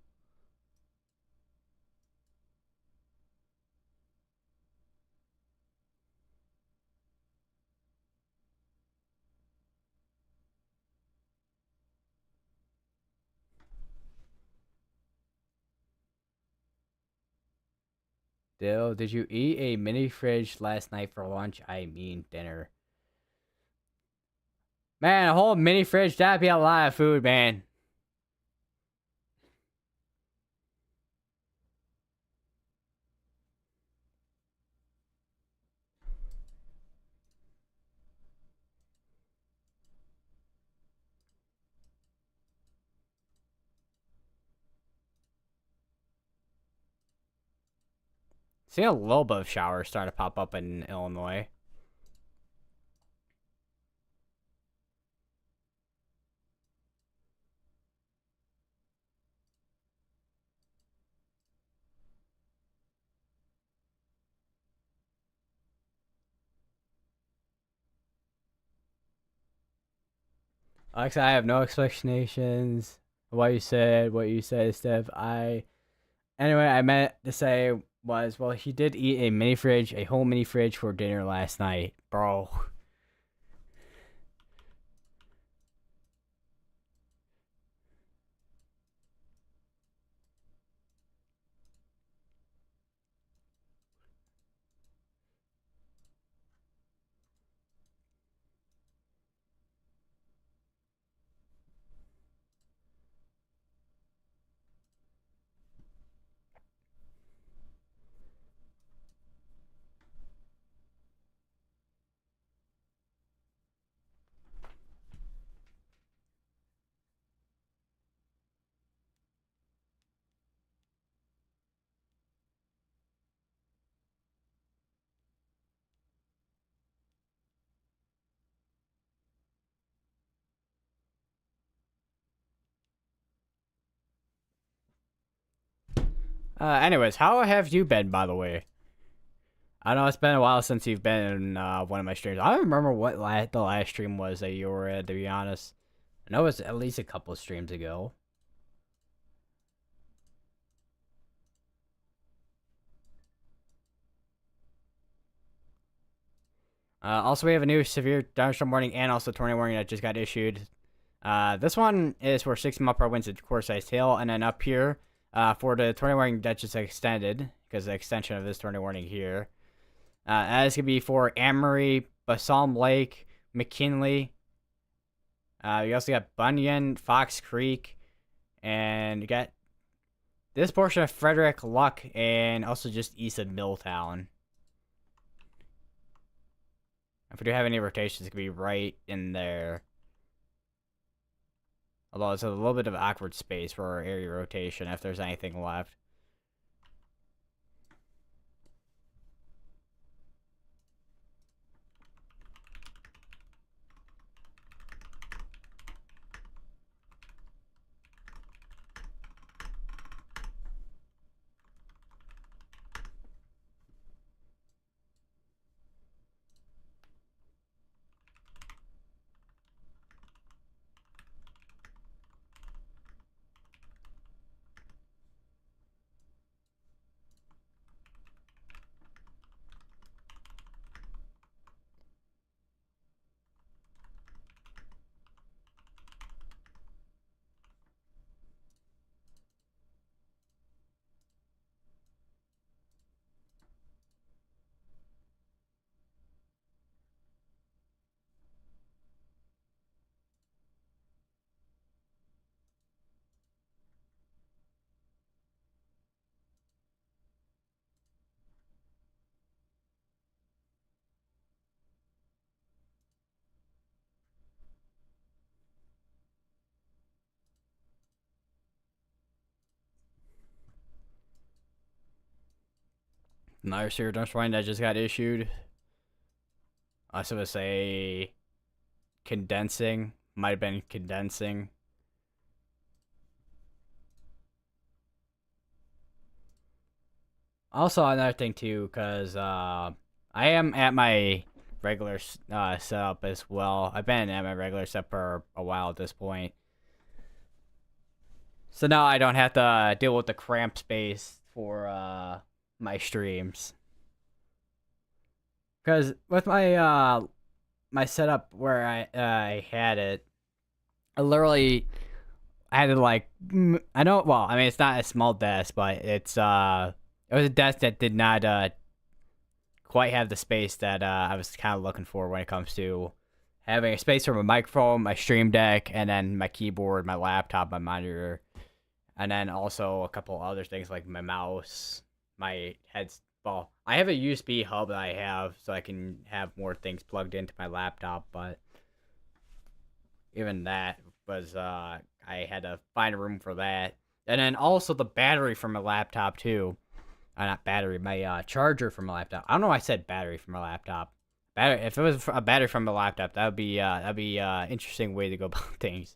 Speaker 1: Dill, did you eat a mini fridge last night for lunch? I mean dinner. Man, a whole mini fridge, that'd be a lot of food, man. Seeing a little bit of showers starting to pop up in Illinois. Alexa, I have no explanations. What you said, Steph. Anyway, I meant to say was, well, he did eat a whole mini fridge for dinner last night, bro. Anyways, how have you been, by the way? I know it's been a while since you've been in one of my streams. I don't remember what the last stream was that you were at, to be honest. I know it was at least a couple of streams ago. Also, we have a new severe thunderstorm warning and also tornado warning that just got issued. This one is for 60-mile-per-hour winds and quarter-sized hail, and then up here, for the tornado warning that just extended, because the extension of this tornado warning here, that is going to be for Amory, Balsam Lake, McKinley. You also got Bunyan, Fox Creek, and you got this portion of Frederick, Luck, and also just east of Milltown. If we do have any rotations, it could be right in there. Although it's a little bit of awkward space for our area rotation if there's anything left. Another serial dump warning that just got issued. I was gonna say condensing. Might have been condensing. Also, another thing too, because I am at my regular setup as well. I've been at my regular setup for a while at this point. So now I don't have to deal with the cramped space for my streams. Because with my setup where I had it, I had to like I know well I mean it's not a small desk but it was a desk that did not quite have the space that I was kind of looking for when it comes to having a space for my microphone, my stream deck, and then my keyboard, my laptop, my monitor, and then also a couple other things like my mouse, my heads. Well, I have a USB hub that I have so I can have more things plugged into my laptop, but even that was I had to find a room for that, and then also the battery for my laptop too. Not battery, my charger from my laptop. I don't know why I said battery from my laptop. Battery. If it was a battery from my laptop, that'd be interesting way to go about things.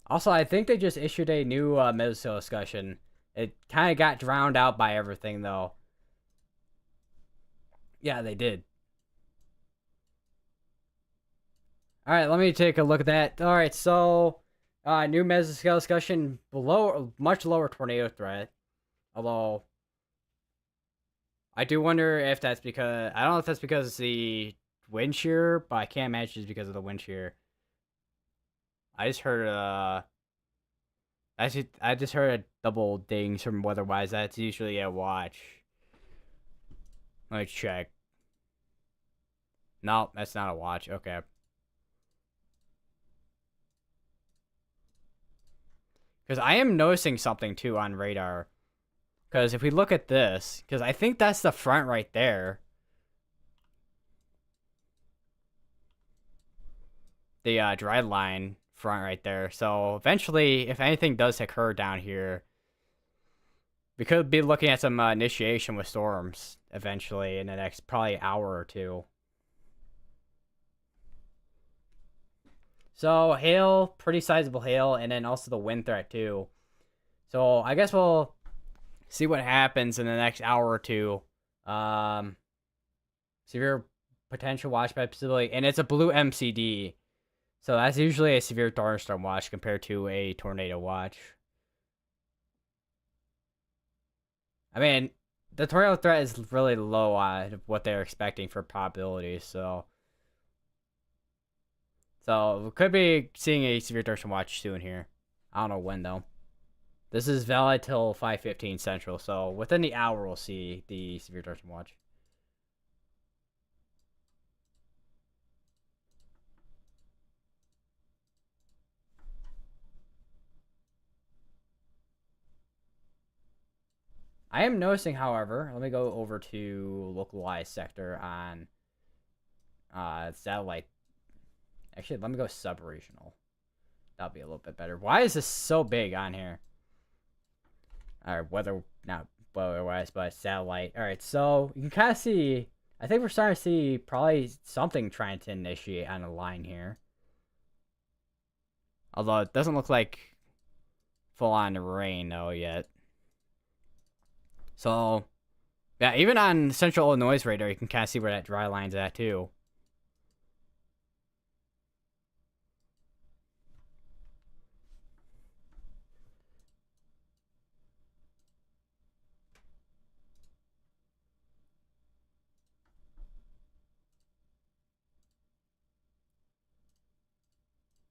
Speaker 1: Also, I think they just issued a new Mesosil discussion. It kind of got drowned out by everything though. Yeah, they did. All right, let me take a look at that. All right, so new mesoscale discussion below much lower tornado threat. Although I do wonder if that's because I don't know if that's because of the wind shear, but I can't imagine it's because of the wind shear. I just heard I just heard a double dings from weatherwise. That's usually a watch. Let me check. No, that's not a watch. Okay. Because I am noticing something too on radar. Because if we look at this, because I think that's the front right there. The dry line front right there. So eventually, if anything does occur down here, we could be looking at some initiation with storms eventually in the next probably hour or two. So hail, pretty sizable hail, and then also the wind threat too. So I guess we'll see what happens in the next hour or two. Um, severe potential watch by possibility, and it's a blue MCD. So that's usually a severe thunderstorm watch compared to a tornado watch. I mean, the tornado threat is really low on what they're expecting for probabilities, so we could be seeing a severe thunderstorm watch soon here. I don't know when though. This is valid till 5:15 Central, so within the hour we'll see the severe thunderstorm watch. I am noticing, however, let me go over to localized sector on satellite. Actually, let me go sub-regional. That'll be a little bit better. Why is this so big on here? All right, weather, not weather-wise, but satellite. All right, so you can kind of see, I think we're starting to see probably something trying to initiate on a line here. Although it doesn't look like full-on rain, though, yet. So, yeah, even on Central Illinois radar, you can kind of see where that dry line's at, too.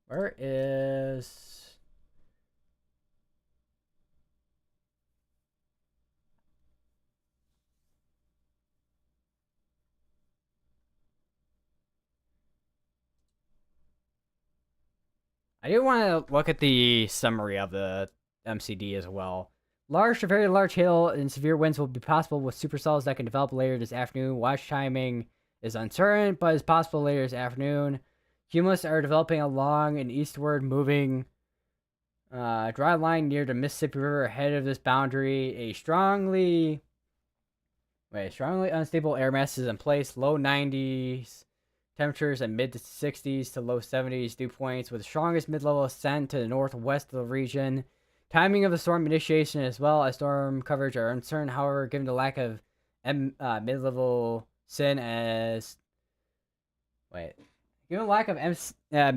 Speaker 1: Where is... I do want to look at the summary of the MCD as well. Large to very large hail and severe winds will be possible with supercells that can develop later this afternoon. Watch timing is uncertain, but is possible later this afternoon. Cumulus are developing along an eastward moving dry line near the Mississippi River ahead of this boundary. A strongly unstable air mass is in place. Low 90s temperatures and mid 60s to low 70s dew points with the strongest mid-level ascent to the northwest of the region. Timing of the storm initiation as well as storm coverage are uncertain. However, given the lack of mid-level SIN as given the lack of that's not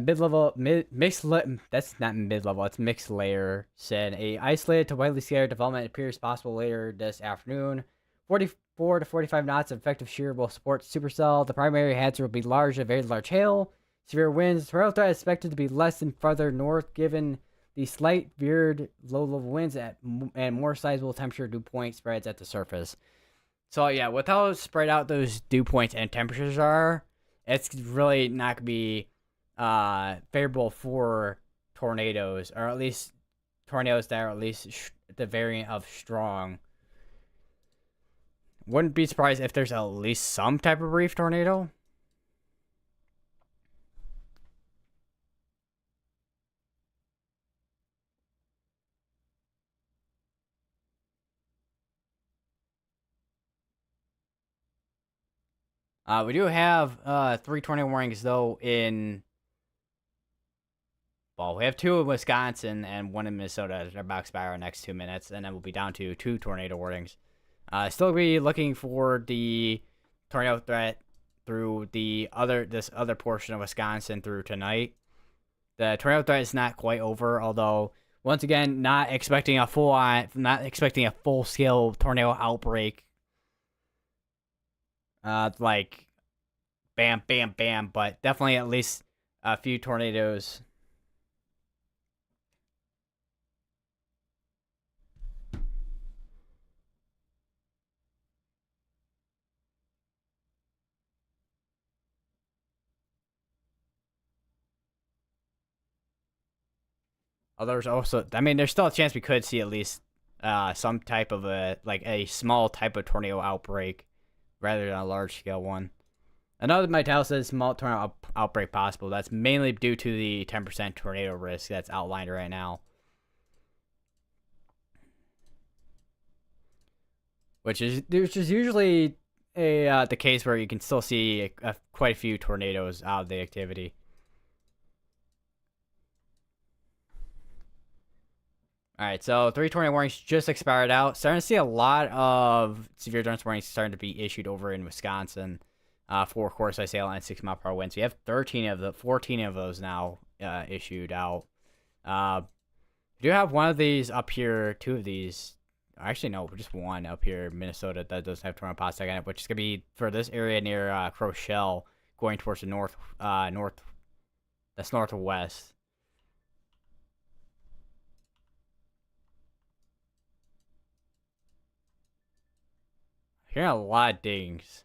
Speaker 1: mid-level, it's mixed layer SIN. A isolated to widely scattered development appears possible later this afternoon. 44 to 45 knots of effective shear will support supercell. The primary hazard will be large to very large hail. Severe winds. Tornado threat is expected to be less than farther north given the slight veered low-level winds and more sizable temperature dew point spreads at the surface. So yeah, with how spread out those dew points and temperatures are, it's really not going to be favorable for tornadoes, or at least tornadoes that are at least the variant of strong. Wouldn't be surprised if there's at least some type of brief tornado. We do have 3 tornado warnings though in. Well, we have 2 in Wisconsin and 1 in Minnesota. They're about to expire in the next 2 minutes, and then we'll be down to 2 tornado warnings. Still be looking for the tornado threat through this other portion of Wisconsin through tonight. The tornado threat is not quite over, although once again, not expecting a full scale tornado outbreak. Like bam, bam, bam, but definitely at least a few tornadoes. There's also, I mean, there's still a chance we could see at least some type of a small type of tornado outbreak rather than a large scale one. Another Mytel says small tornado outbreak possible. That's mainly due to the 10% tornado risk that's outlined right now. Which is usually the case where you can still see quite a few tornadoes out of the activity. All right, so 3 tornado warnings just expired out. Starting to see a lot of severe tornado warnings starting to be issued over in Wisconsin for course sail and 6 mile per hour winds. We have 14 of those now issued out. We do have one of these up here, 2 of these. Actually, no, just 1 up here in Minnesota that doesn't have tornado positech on it, which is gonna be for this area near Crochelle, going towards the north. That's northwest. Hearing a lot of dings.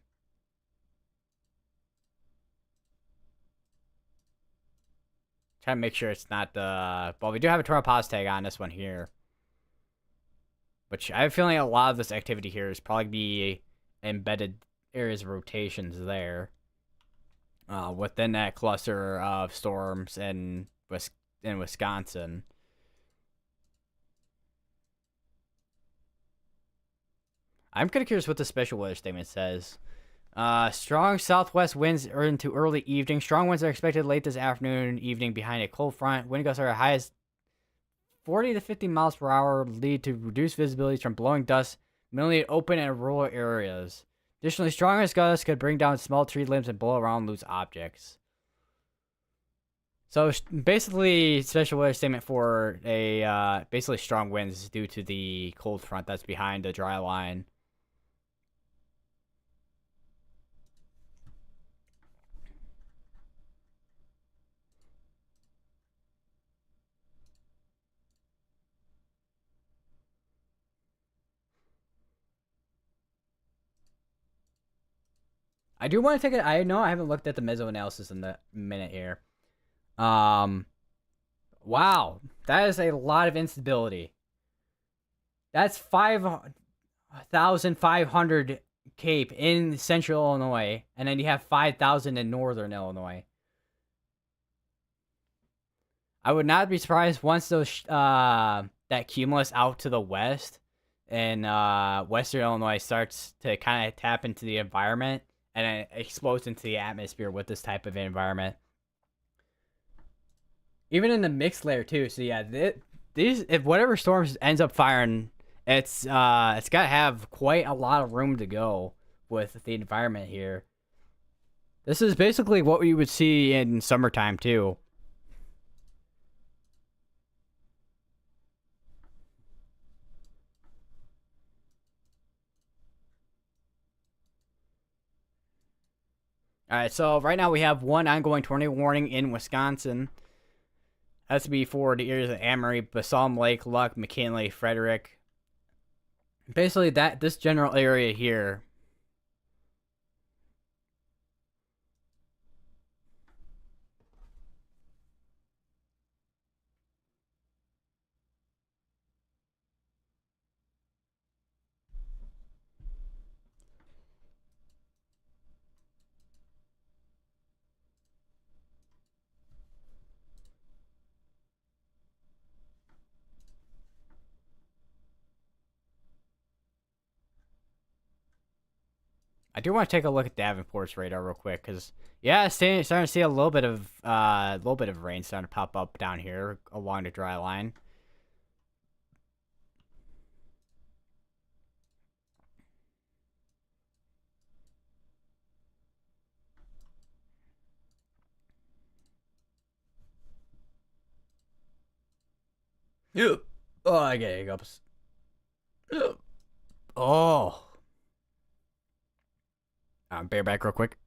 Speaker 1: Trying to make sure it's not the. Well, we do have a tornado pause tag on this one here. Which I have a feeling a lot of this activity here is probably be embedded areas of rotations there. Within that cluster of storms in Wisconsin. I'm kind of curious what the special weather statement says. Strong southwest winds are into early evening. Strong winds are expected late this afternoon and evening behind a cold front. Wind gusts are high as 40 to 50 miles per hour, lead to reduced visibility from blowing dust, mainly open and rural areas. Additionally, strongest gusts could bring down small tree limbs and blow around loose objects. So basically, special weather statement for a basically strong winds due to the cold front that's behind the dry line. I do want to take it. I know I haven't looked at the meso analysis in the minute here. Wow, that is a lot of instability. That's 5,500 Cape in central Illinois, and then you have 5,000 in northern Illinois. I would not be surprised once those that cumulus out to the west and western Illinois starts to kind of tap into the environment and it explodes into the atmosphere with this type of environment. Even in the mixed layer too. So yeah, these if whatever storms ends up firing, it's got to have quite a lot of room to go with the environment here. This is basically what we would see in summertime too. All right, so right now we have one ongoing tornado warning in Wisconsin. That's to be for the areas of Amory, Balsam Lake, Luck, McKinley, Frederick. Basically, this general area here. I do want to take a look at Davenport's radar real quick, because yeah, starting to see a little bit of rain starting to pop up down here along the dry line. Yep. Oh, I get hiccups. Oh. Bear back real quick.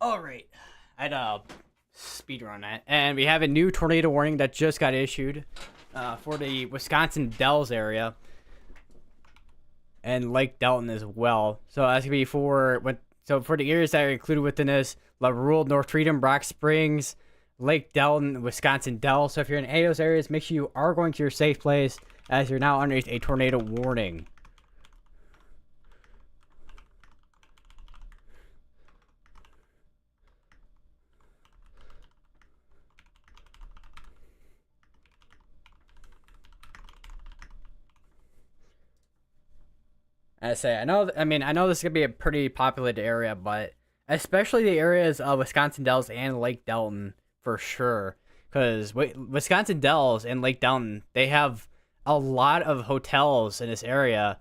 Speaker 1: All right, I'd speed run that, and we have a new tornado warning that just got issued for the Wisconsin Dells area and Lake Delton as well. So that's gonna be for when. So for the areas that are included within this, La Rural, North Freedom, Rock Springs, Lake Delton, Wisconsin Dells. So if you're in any of those areas, make sure you are going to your safe place as you're now underneath a tornado warning. I say, I know. I mean, I know this is gonna be a pretty populated area, but especially the areas of Wisconsin Dells and Lake Delton for sure, because Wisconsin Dells and Lake Delton, they have a lot of hotels in this area,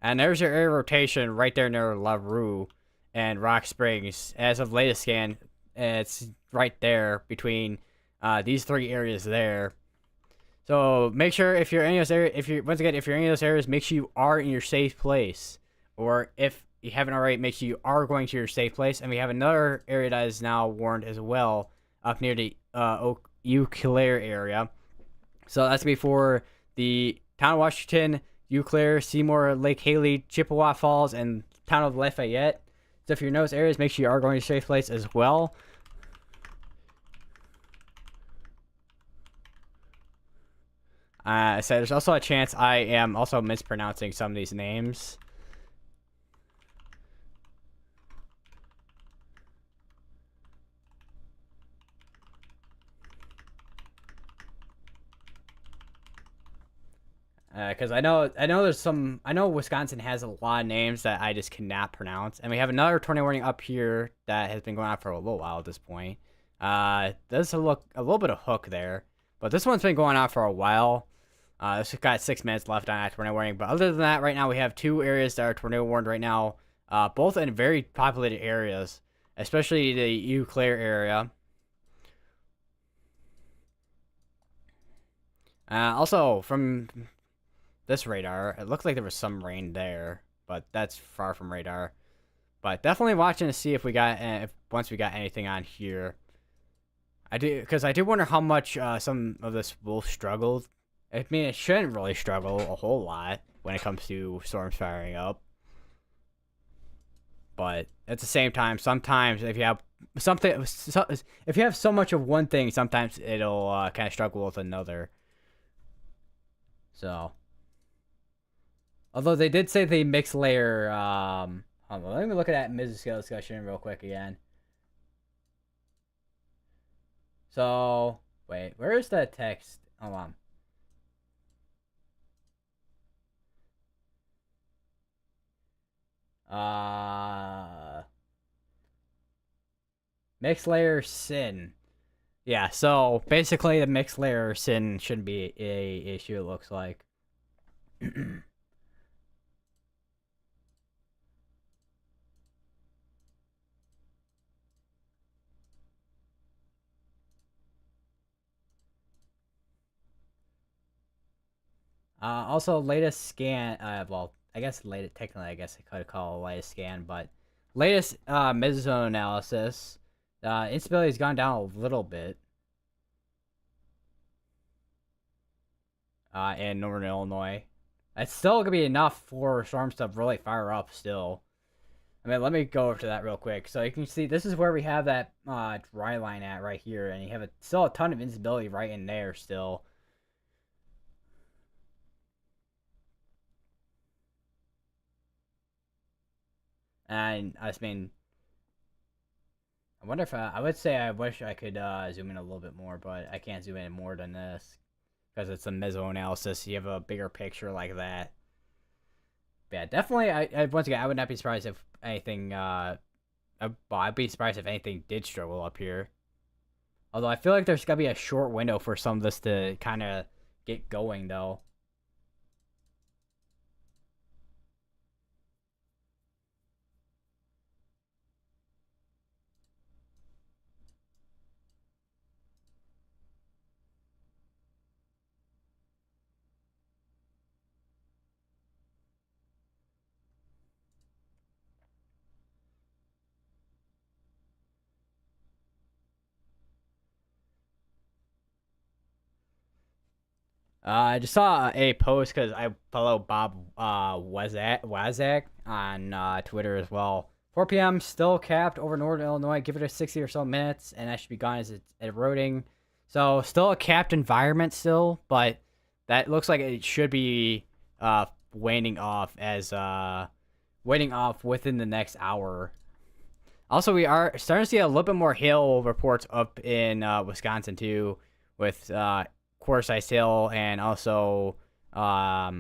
Speaker 1: and there's your area rotation right there near La Rue and Rock Springs. As of latest scan, it's right there between these three areas there. So make sure if you're in any of those areas, if you're in any of those areas, make sure you are in your safe place, or if you haven't already, make sure you are going to your safe place. And we have another area that is now warned as well up near the Eau Claire area. So that's before the town of Washington, Eau Claire, Seymour, Lake Haley, Chippewa Falls, and town of Lafayette. So if you're in those areas, make sure you are going to your safe place as well. So there's also a chance I am also mispronouncing some of these names. Because I know Wisconsin has a lot of names that I just cannot pronounce, and we have another tornado warning up here that has been going on for a little while at this point. Does look a little bit of hook there, but this one's been going on for a while. This has got 6 minutes left on that tornado warning, but other than that, right now we have two areas that are tornado warned right now, both in very populated areas, especially the Eau Claire area. Also, from this radar, it looked like there was some rain there, but that's far from radar. But definitely watching to see if we got if once we got anything on here. I do wonder how much some of this will struggle. I mean, it shouldn't really struggle a whole lot when it comes to storms firing up. But at the same time, sometimes if you have if you have so much of one thing, sometimes it'll kind of struggle with another. So, although they did say the mixed layer, hold on, let me look at that mesoscale discussion real quick again. So, wait, where is that text? Hold on. Mixed layer sin. Yeah, so basically the mixed layer sin shouldn't be a issue, it looks like. Also, latest scan. Well, I guess latest. Technically, I guess I could call it latest scan, but latest mesozone analysis. Instability has gone down a little bit. In northern Illinois, it's still gonna be enough for storms to really fire up. Still, I mean, let me go over to that real quick. So you can see this is where we have that dry line at right here, and you have still a ton of instability right in there still. And I mean, I wonder if I would say I wish I could zoom in a little bit more, but I can't zoom in more than this because it's a meso analysis. You have a bigger picture like that. But yeah, definitely. Once again, I would not be surprised if anything. I'd be surprised if anything did struggle up here. Although I feel like there's gotta be a short window for some of this to kind of get going, though. I just saw a post because I follow Bob Wazak on Twitter as well. 4 p.m. still capped over Northern Illinois. Give it a 60 or so minutes, and that should be gone as it's eroding. So still a capped environment still, but that looks like it should be waning off as waning off within the next hour. Also, we are starting to see a little bit more hail reports up in Wisconsin too, with quarter-sized hail and also I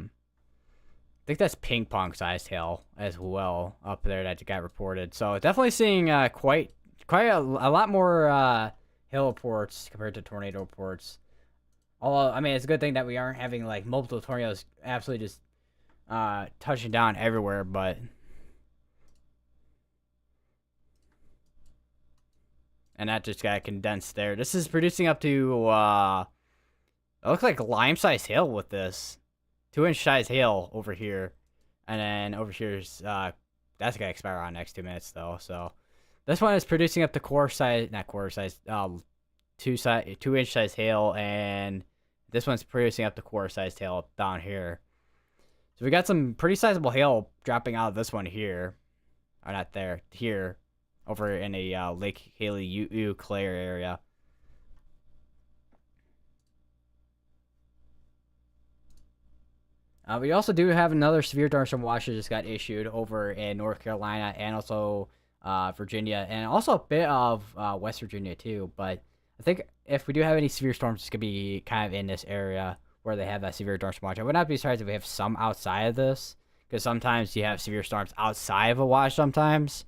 Speaker 1: think that's ping pong-sized hail as well up there that got reported. So definitely seeing quite a lot more hail reports compared to tornado reports. Although I mean, it's a good thing that we aren't having like multiple tornadoes absolutely just touching down everywhere, but. And that just got condensed there. This is producing up to it looks like lime-sized hail with this. 2-inch size hail over here. And then over here's that's gonna expire on next 2 minutes though. So this one is producing up to quarter size, not quarter size, 2-inch size hail, and this one's producing up to quarter sized hail down here. So we got some pretty sizable hail dropping out of this one here. Or not there, here. Over in a Lake Haley Eau Claire area. We also do have another severe thunderstorm watch that just got issued over in North Carolina and also Virginia, and also a bit of West Virginia too. But I think if we do have any severe storms, it's going to be kind of in this area where they have that severe thunderstorm watch. I would not be surprised if we have some outside of this, because sometimes you have severe storms outside of a watch sometimes.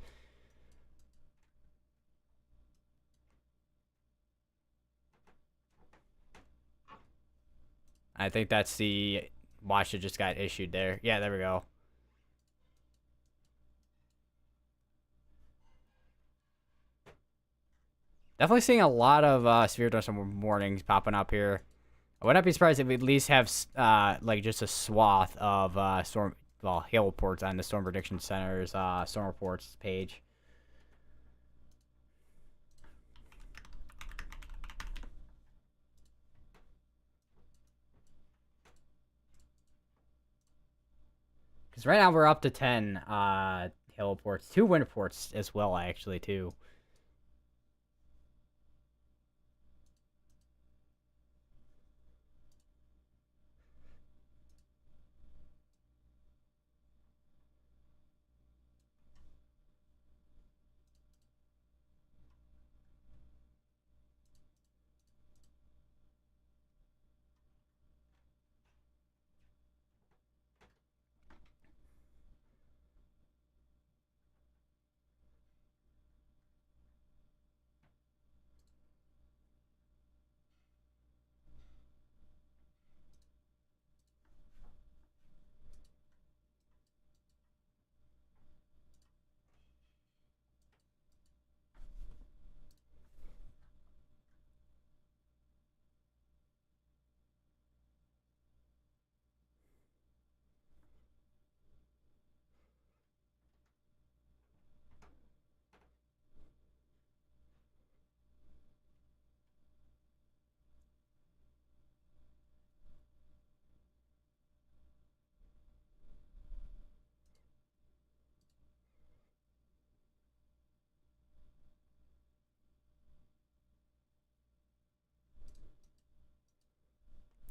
Speaker 1: I think that's the watch that just got issued there. Yeah, there we go. Definitely seeing a lot of severe thunderstorm warnings popping up here. I would not be surprised if we at least have like just a swath of hail reports on the Storm Prediction Center's storm reports page. Because right now we're up to 10 hail reports, 2 wind reports as well, actually, too.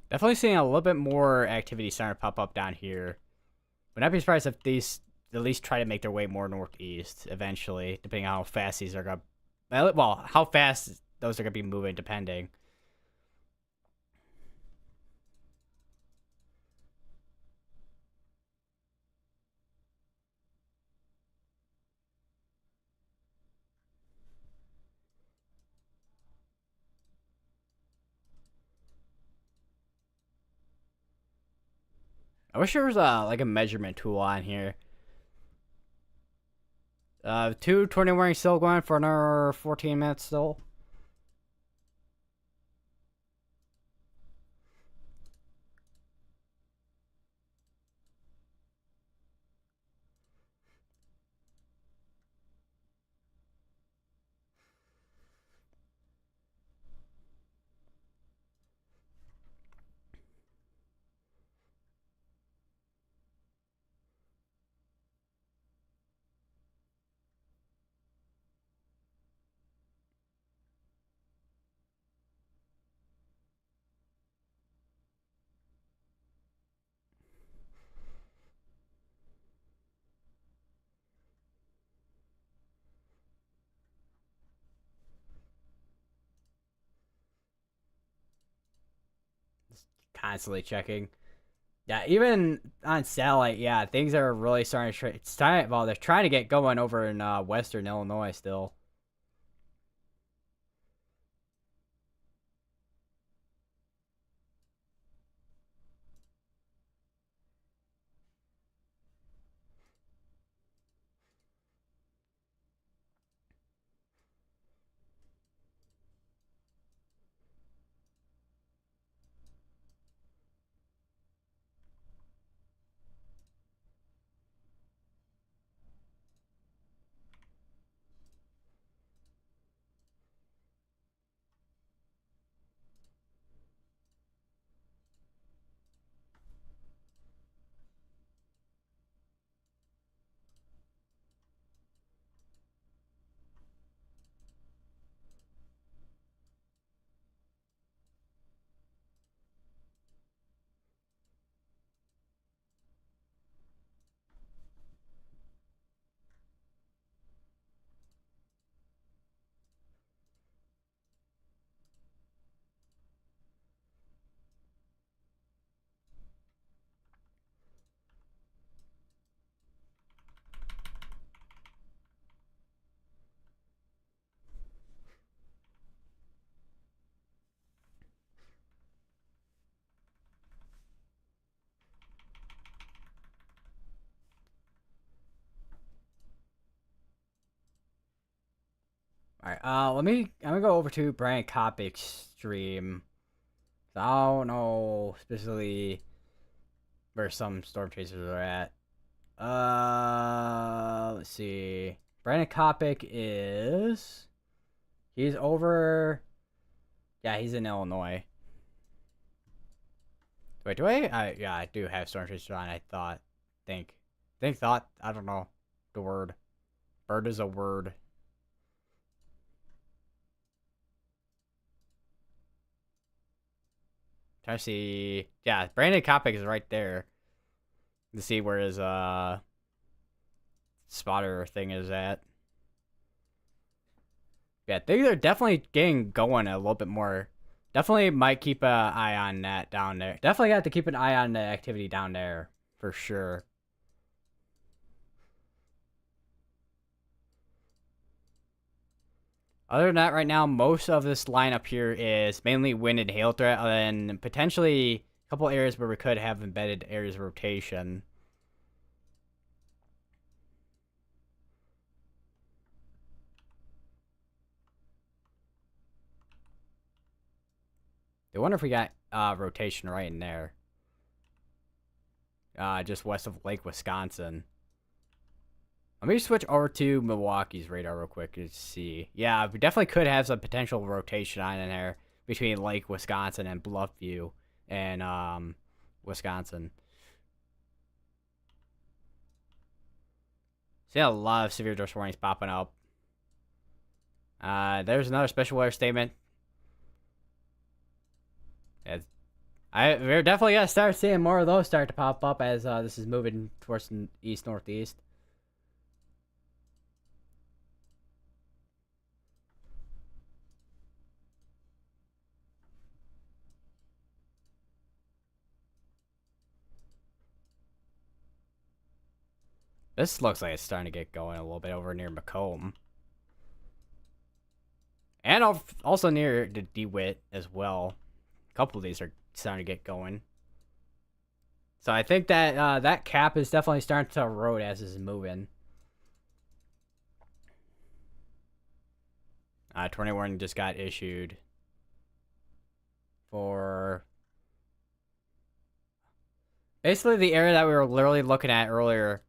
Speaker 1: Definitely seeing a little bit more activity starting to pop up down here. Would not be surprised if these at least try to make their way more northeast eventually, depending on how fast these are going to. Well, how fast those are going to be moving, depending. I wish there was like a measurement tool on here. 2 tornado warnings still going for another 14 minutes still. constantly checking. Yeah, even on satellite, yeah, things are really starting to. It's time. Well, they're trying to get going over in Western Illinois still. All right. Let me. I'm gonna go over to Brian Kopic's stream. I don't know specifically where some storm chasers are at. Let's see. Brandon Kopic is. He's over. Yeah, he's in Illinois. Wait, do I? Yeah, I do have storm chasers on. I thought. Thought. I don't know. The word. Bird is a word. Trying to see. Yeah, Brandon Kopic is right there. To see where his spotter thing is at. Yeah, things are definitely getting going a little bit more. Definitely might keep an eye on that down there. Definitely have to keep an eye on the activity down there for sure. Other than that, right now, most of this lineup here is mainly wind and hail threat, and then potentially a couple areas where we could have embedded areas of rotation. I wonder if we got rotation right in there. Just west of Lake Wisconsin. Let me switch over to Milwaukee's radar real quick to see. Yeah, we definitely could have some potential rotation on in there between Lake Wisconsin and Bluffview and Wisconsin. See a lot of severe dose warnings popping up. There's another special weather statement. We're definitely gonna start seeing more of those start to pop up as this is moving towards the east northeast. This looks like it's starting to get going a little bit over near Macomb. And also near the DeWitt as well. A couple of these are starting to get going. So I think that that cap is definitely starting to erode as this is moving. Tornado warning just got issued for basically the area that we were literally looking at earlier,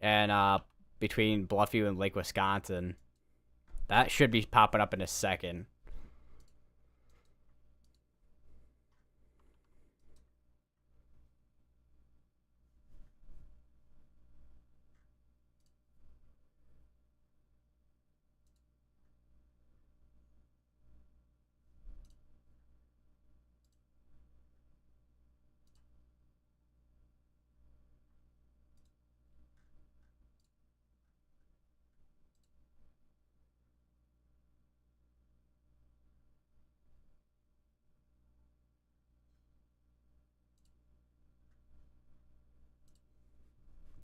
Speaker 1: and between Bluffview and Lake Wisconsin. That should be popping up in a second.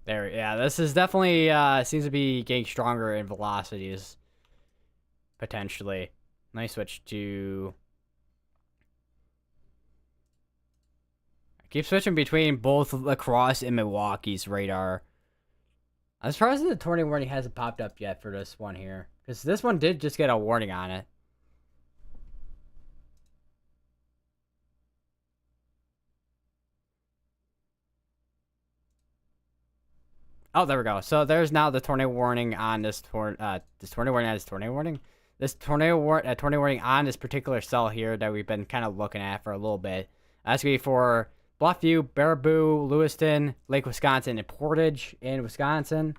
Speaker 1: There, yeah, this is definitely seems to be getting stronger in velocities potentially. Let me switch to. I keep switching between both Lacrosse and Milwaukee's radar. I'm surprised that the tornado warning hasn't popped up yet for this one here, because this one did just get a warning on it. Oh, there we go. So there's now the tornado warning on this tornado warning on this tornado warning. This tornado warning on this particular cell here that we've been kind of looking at for a little bit. That's gonna be for Bluffview, Baraboo, Lewiston, Lake Wisconsin, and Portage in Wisconsin.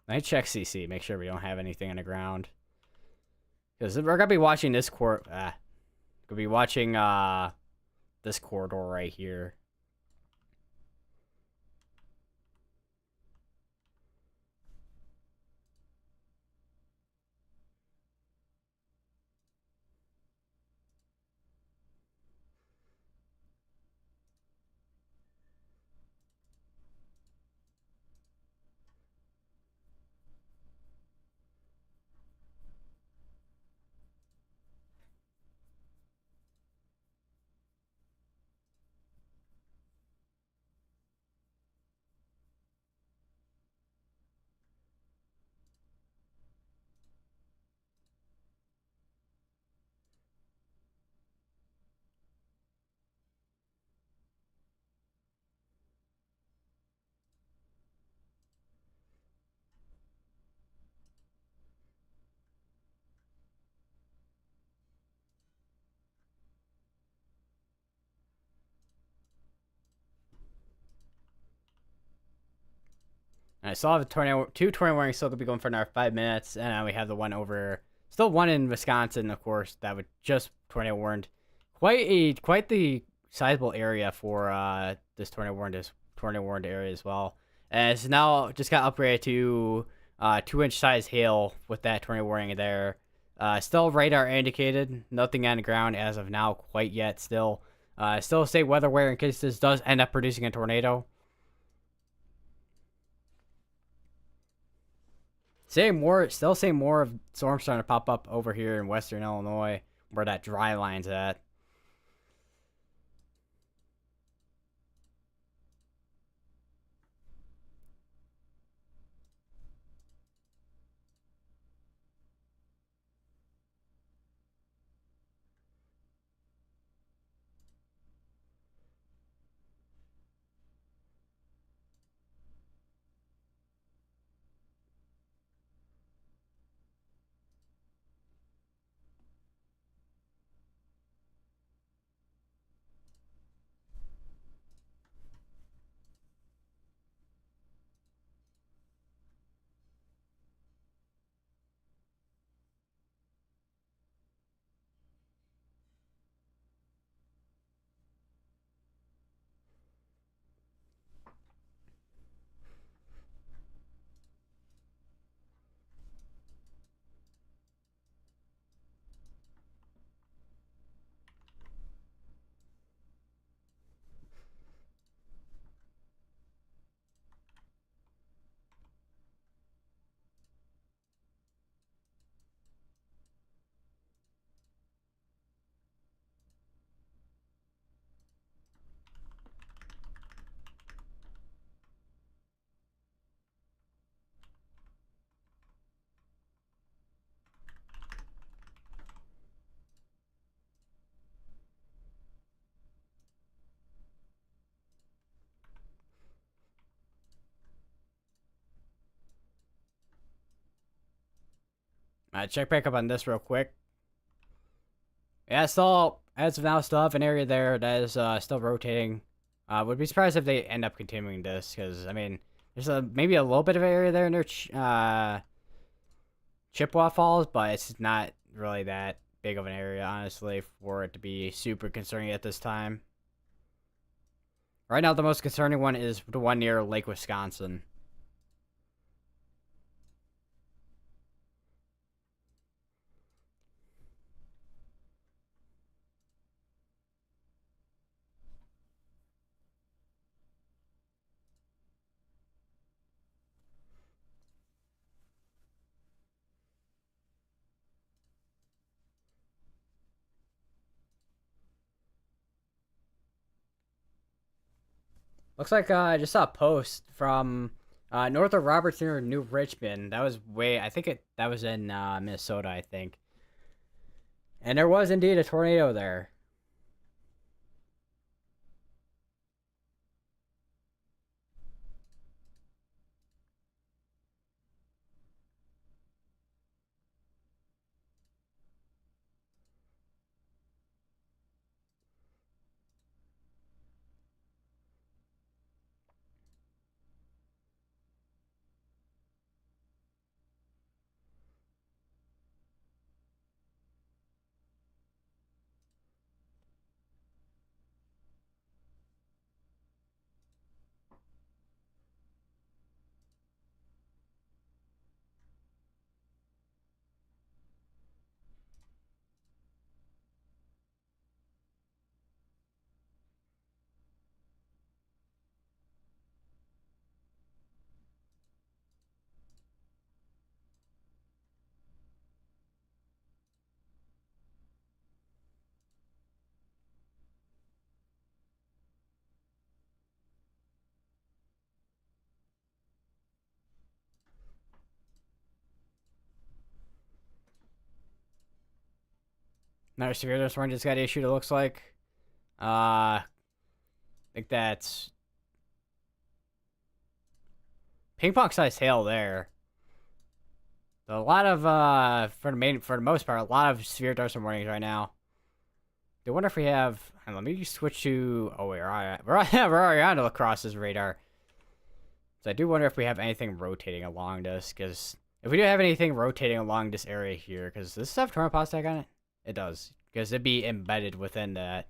Speaker 1: Let me check CC, make sure we don't have anything on the ground. Because we're gonna be watching this gonna be watching this corridor right here. And I saw the two tornado warnings still could be going for another 5 minutes, and we have the one over, still one in Wisconsin, of course, that would just tornado warned. Quite the sizable area for this tornado warned area as well. And it's now just got upgraded to 2-inch size hail with that tornado warning there. Still radar indicated, nothing on the ground as of now quite yet. Still state weather aware in case this does end up producing a tornado. Still seeing more of storms starting to pop up over here in Western Illinois, where that dry line's at. Check back up on this real quick. Yeah, still, as of now, still have an area there that is still rotating. Would be surprised if they end up continuing this, because, I mean, there's maybe a little bit of area there near Chippewa Falls, but it's not really that big of an area, honestly, for it to be super concerning at this time. Right now, the most concerning one is the one near Lake Wisconsin. Looks like I just saw a post from north of Robertson or New Richmond. That was I think that was in Minnesota, I think. And there was indeed a tornado there. Another severe thunderstorm just got issued. It looks like. I think that's ping pong sized hail there. A lot of for the most part, a lot of severe thunderstorm warnings right now. I wonder if we have. Let me switch to. Oh wait, we're already on La Crosse's radar. So I do wonder if we have anything rotating along this, because if we do have anything rotating along this area here, because does this have tornado pause tag on it? It does, because it'd be embedded within that.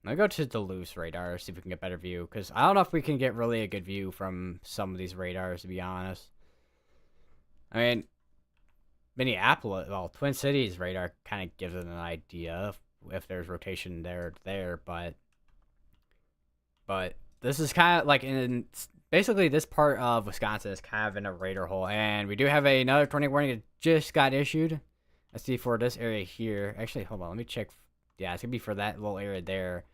Speaker 1: Let me go to Duluth's radar, see if we can get better view, because I don't know if we can get really a good view from some of these radars, to be honest. I mean, Minneapolis, well, Twin Cities radar kind of gives it an idea of if there's rotation there, but this is kind of like basically this part of Wisconsin is kind of in a radar hole, and we do have another tornado warning that just got issued. Let's see for this area here. Actually, hold on, let me check. Yeah, it's gonna be for that little area there,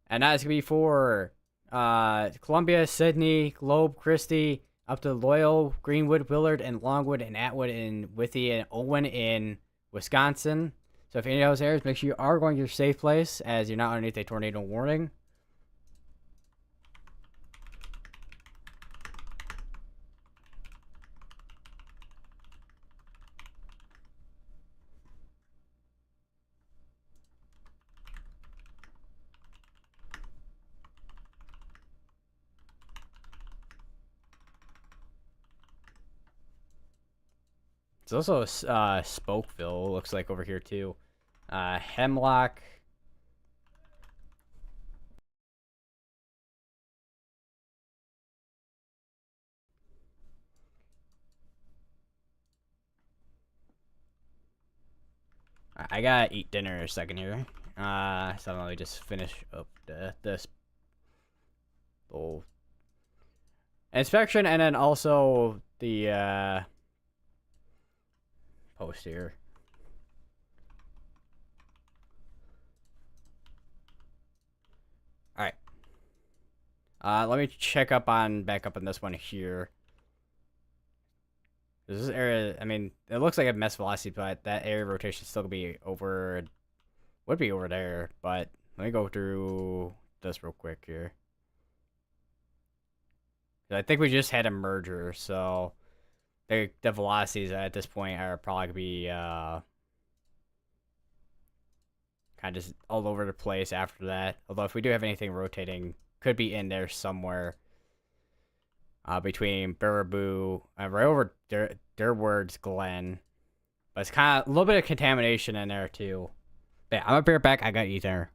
Speaker 1: and that's gonna be for Columbia, Sydney, Globe, Christie, up to Loyal, Greenwood, Willard, and Longwood, and Atwood, and Withee, and Owen in Wisconsin. So if any of those areas, make sure you are going to your safe place, as you're not underneath a tornado warning. It's also Spokeville, looks like over here too. Hemlock. I gotta eat dinner in a second here. So let me just finish up this little inspection, and then also the post here. All right. Let me check back up on this one here. This area, I mean, it looks like a mass velocity, but that area rotation still would be over there. But let me go through this real quick here. I think we just had a merger, so the velocities at this point are probably gonna be kind of just all over the place after that. Although if we do have anything rotating, could be in there somewhere. Between Baraboo, right over Durward's Glen. But it's kind of a little bit of contamination in there too. Yeah, I'm gonna be right back. I got you there.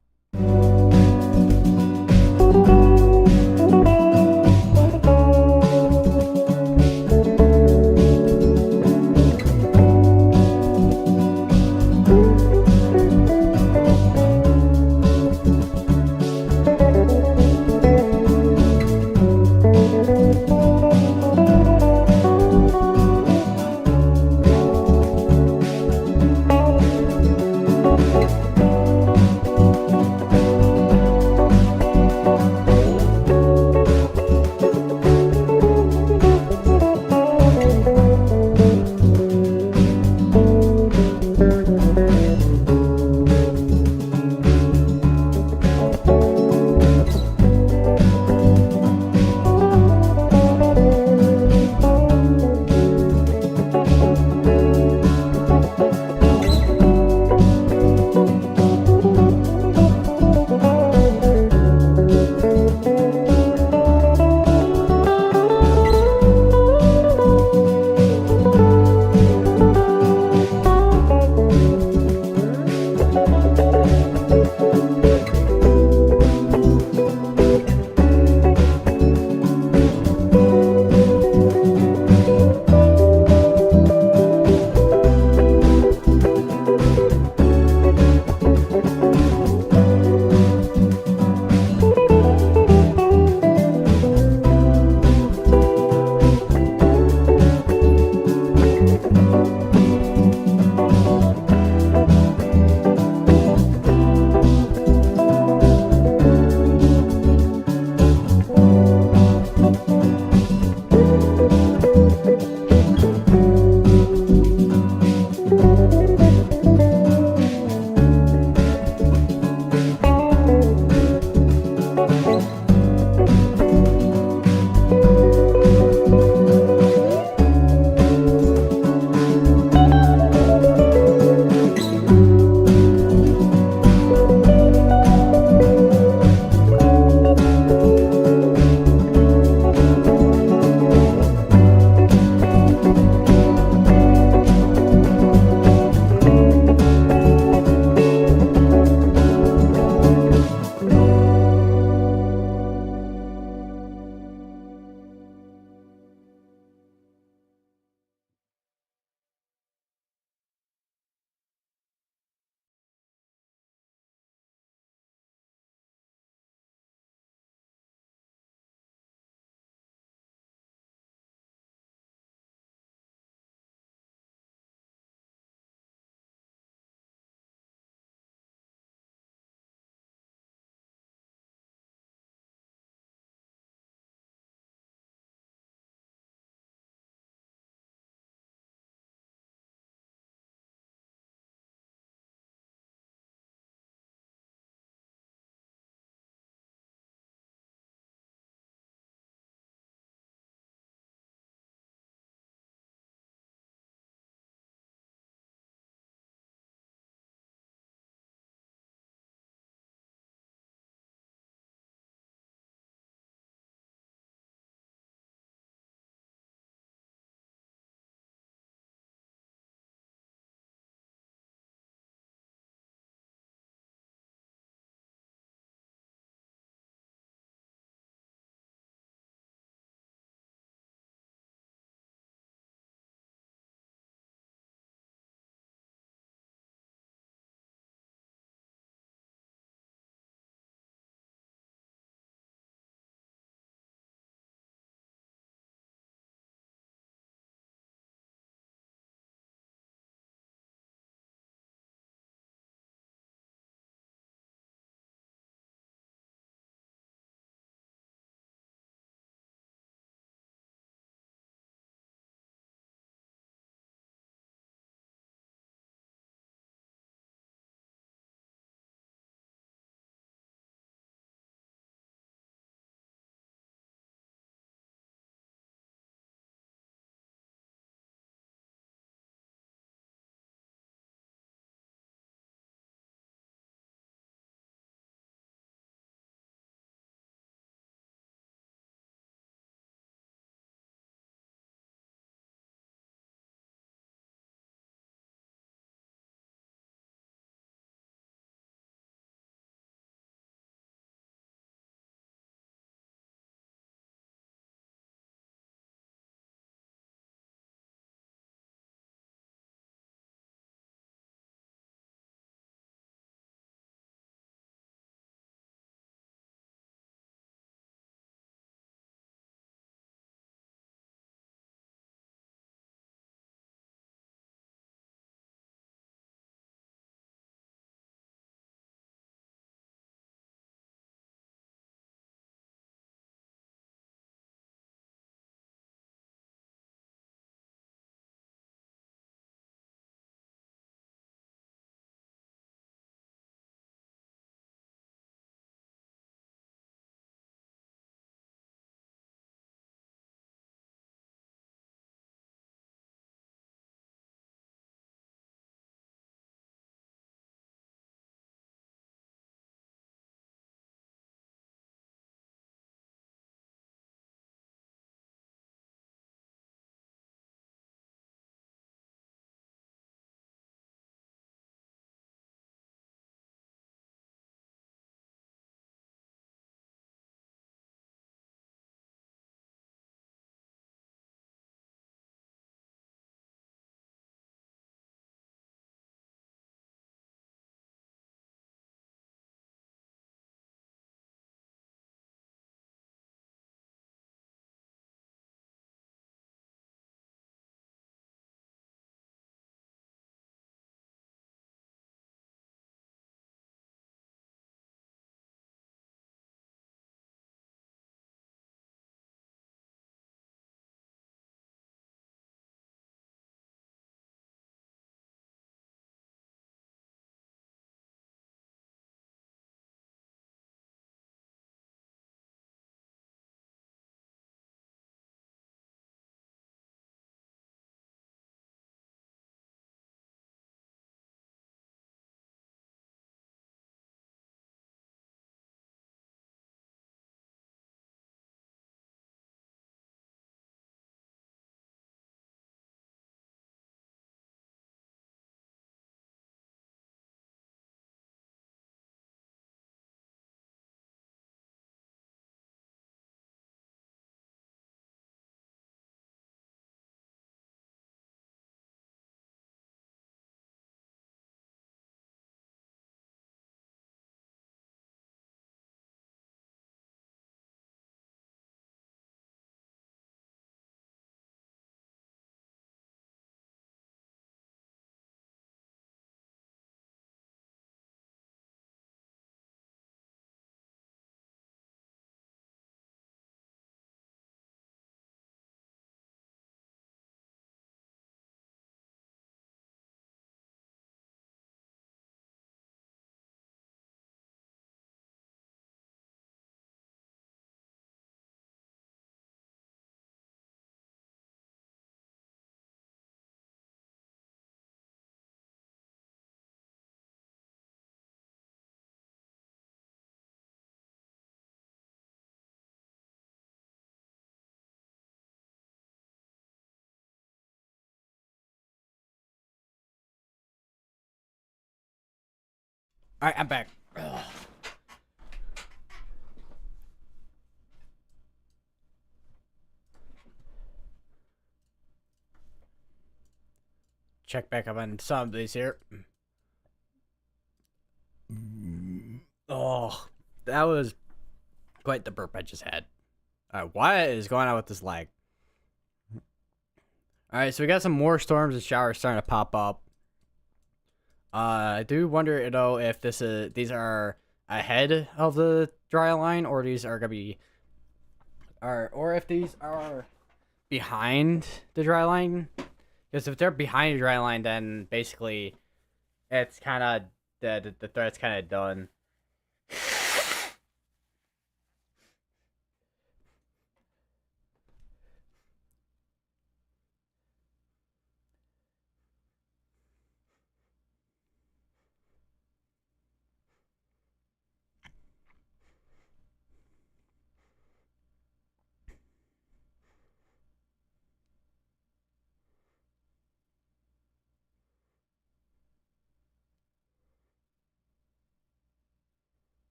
Speaker 1: All right, I'm back. Ugh. Check back up on some of these here. Oh, that was quite the burp I just had. All right, what is going on with this lag? All right, so we got some more storms and showers starting to pop up. I do wonder, if these are ahead of the dry line, or these are gonna be, or if these are behind the dry line. Because if they're behind the dry line, then basically, it's kind of the threat's kind of done.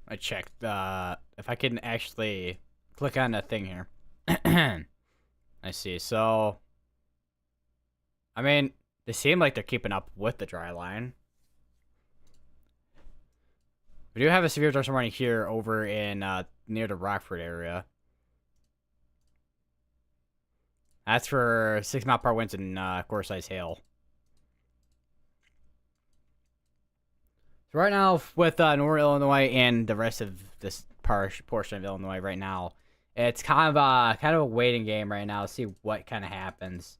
Speaker 1: I checked if I can actually click on that thing here. I see. So, I mean, they seem like they're keeping up with the dry line. We do have a severe thunderstorm warning here over in near the Rockford area. That's for 6-mile-per-hour winds and core-size hail. So right now, with Northern Illinois and the rest of this portion of Illinois right now, it's kind of a waiting game right now to see what kind of happens.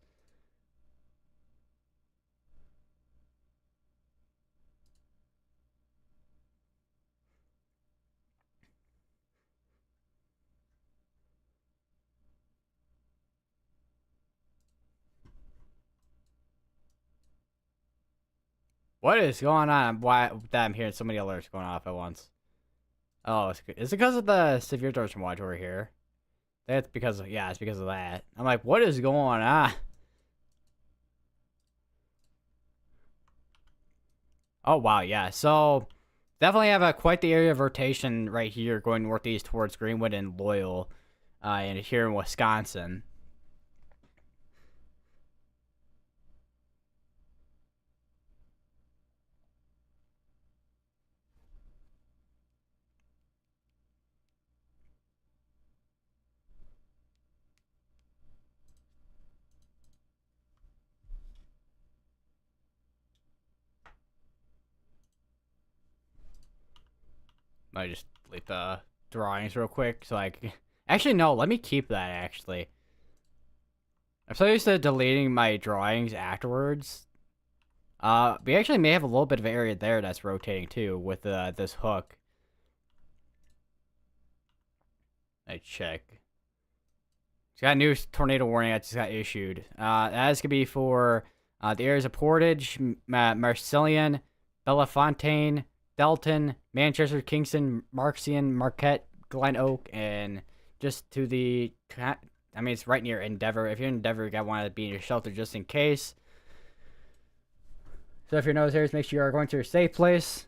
Speaker 1: What is going on? Why that I'm hearing so many alerts going off at once? Oh, is it because of the severe thunderstorm watch over here? That's because of, yeah, it's because of that. I'm like, what is going on? Oh wow, yeah. So definitely have quite the area of rotation right here, going northeast towards Greenwood and Loyal, and here in Wisconsin. I just delete the drawings real quick, so actually no, let me keep that actually. I'm so used to deleting my drawings afterwards. We actually may have a little bit of area there that's rotating too with this hook. I check. It's got a new tornado warning that just got issued. That is gonna be for the areas of Portage, Marcelian, Bellefontaine, Delton, Manchester, Kingston, Marxian, Marquette, Glen Oak, and just to the. I mean, it's right near Endeavor. If you're in Endeavor, you got to want to be in your shelter just in case. So if you're in those areas, make sure you are going to a safe place.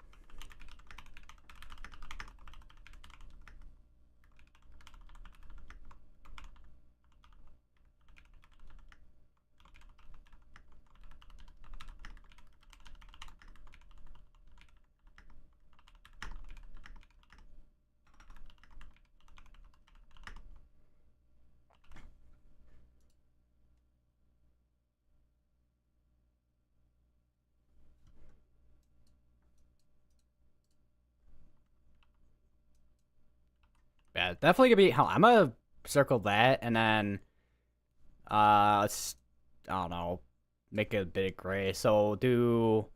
Speaker 1: Yeah, definitely gonna be. I'm gonna circle that and then let's, I don't know, make it a bit of gray. So do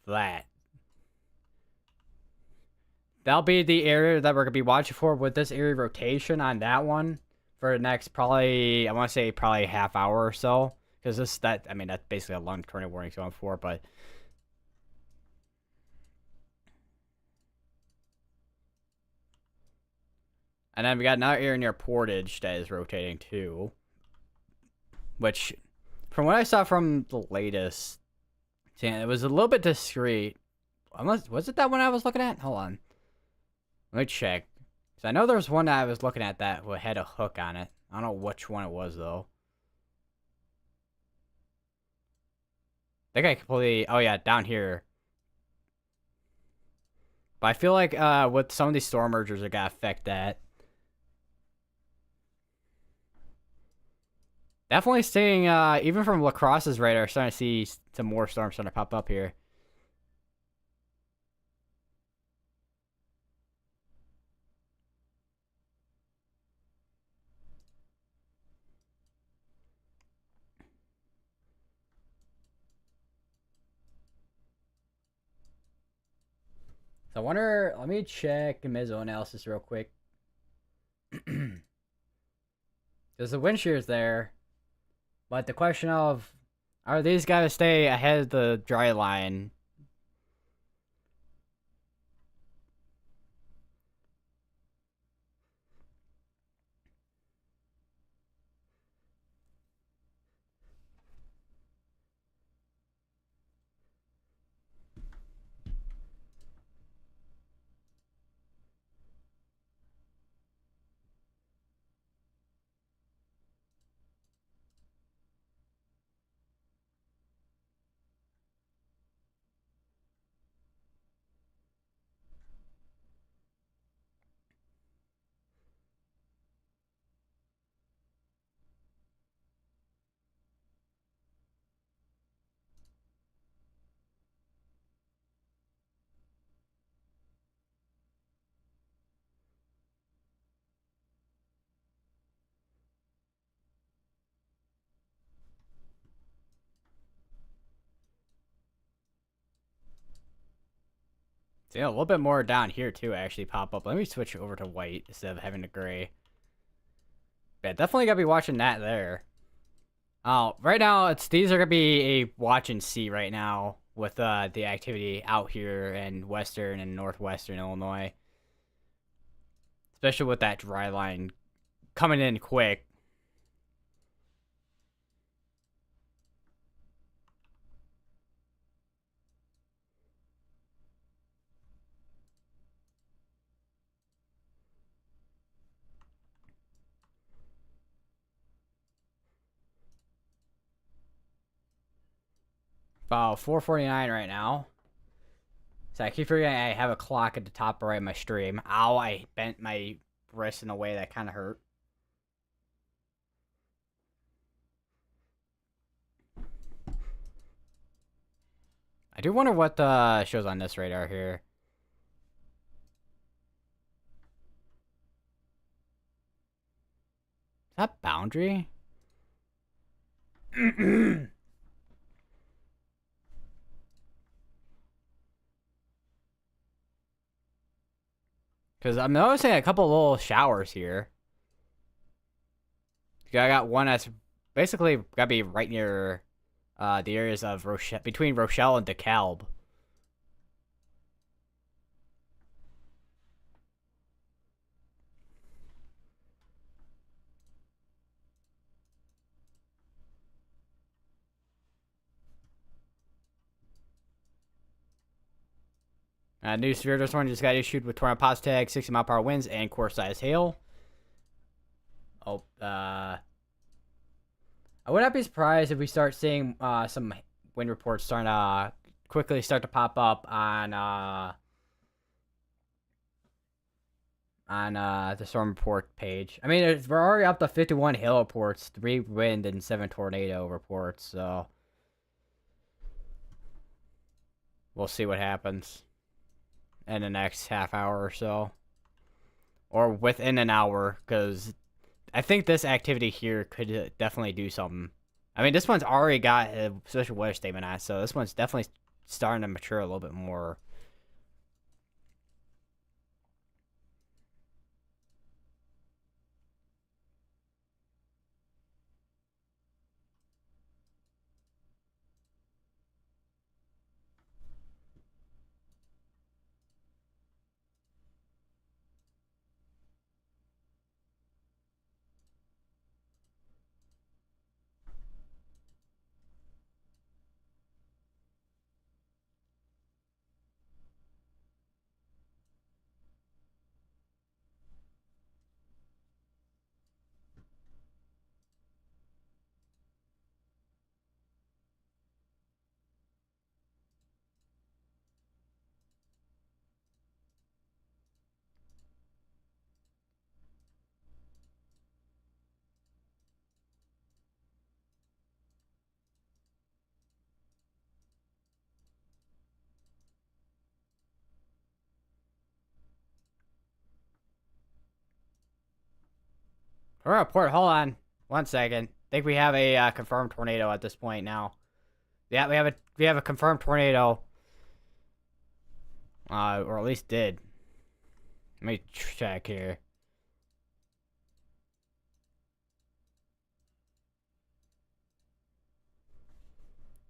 Speaker 1: that. That'll be the area that we're gonna be watching for with this area rotation on that one for the next probably, I want to say probably half hour or so. Because I mean, that's basically a long tornado warning going for, but. And then we got another area near Portage that is rotating too. Which, from what I saw from the latest, it was a little bit discreet. Was it that one I was looking at? Hold on. Let me check. Because I know there was one that I was looking at that had a hook on it. I don't know which one it was, though. I think I completely... Oh, yeah, down here. But I feel like with some of these storm mergers, it got affect that. Definitely staying, even from La Crosse's radar, starting to see some more storms starting to pop up here. So I wonder, let me check Mizo analysis real quick. Because the wind shear is there. But the question of, are these guys stay ahead of the dry line? So, yeah, a little bit more down here too actually pop up. Let me switch over to white instead of having the gray. Yeah, definitely gotta be watching that there. Oh, right now these are gonna be a watch and see right now with the activity out here in western and northwestern Illinois, especially with that dry line coming in quick. About 4:49 right now. So I keep forgetting I have a clock at the top right of my stream. Ow, I bent my wrist in a way that kind of hurt. I do wonder what shows on this radar here. Is that boundary? Because I'm noticing a couple little showers here. I got one that's basically got to be right near the areas of Rochelle, between Rochelle and DeKalb. New severe dust warning just got issued with tornado pause tag, 60-mile-per-hour winds, and core-size hail. Oh, I would not be surprised if we start seeing some wind reports starting to quickly start to pop up on the storm report page. I mean, we're already up to 51 hail reports, 3 wind, and 7 tornado reports, so we'll see what happens in the next half hour or so. Or within an hour, because I think this activity here could definitely do something. I mean, this one's already got a special weather statement on it, so this one's definitely starting to mature a little bit more. Report. Hold on, 1 second. I think we have a confirmed tornado at this point now. Yeah, we have a confirmed tornado. Or at least did. Let me check here.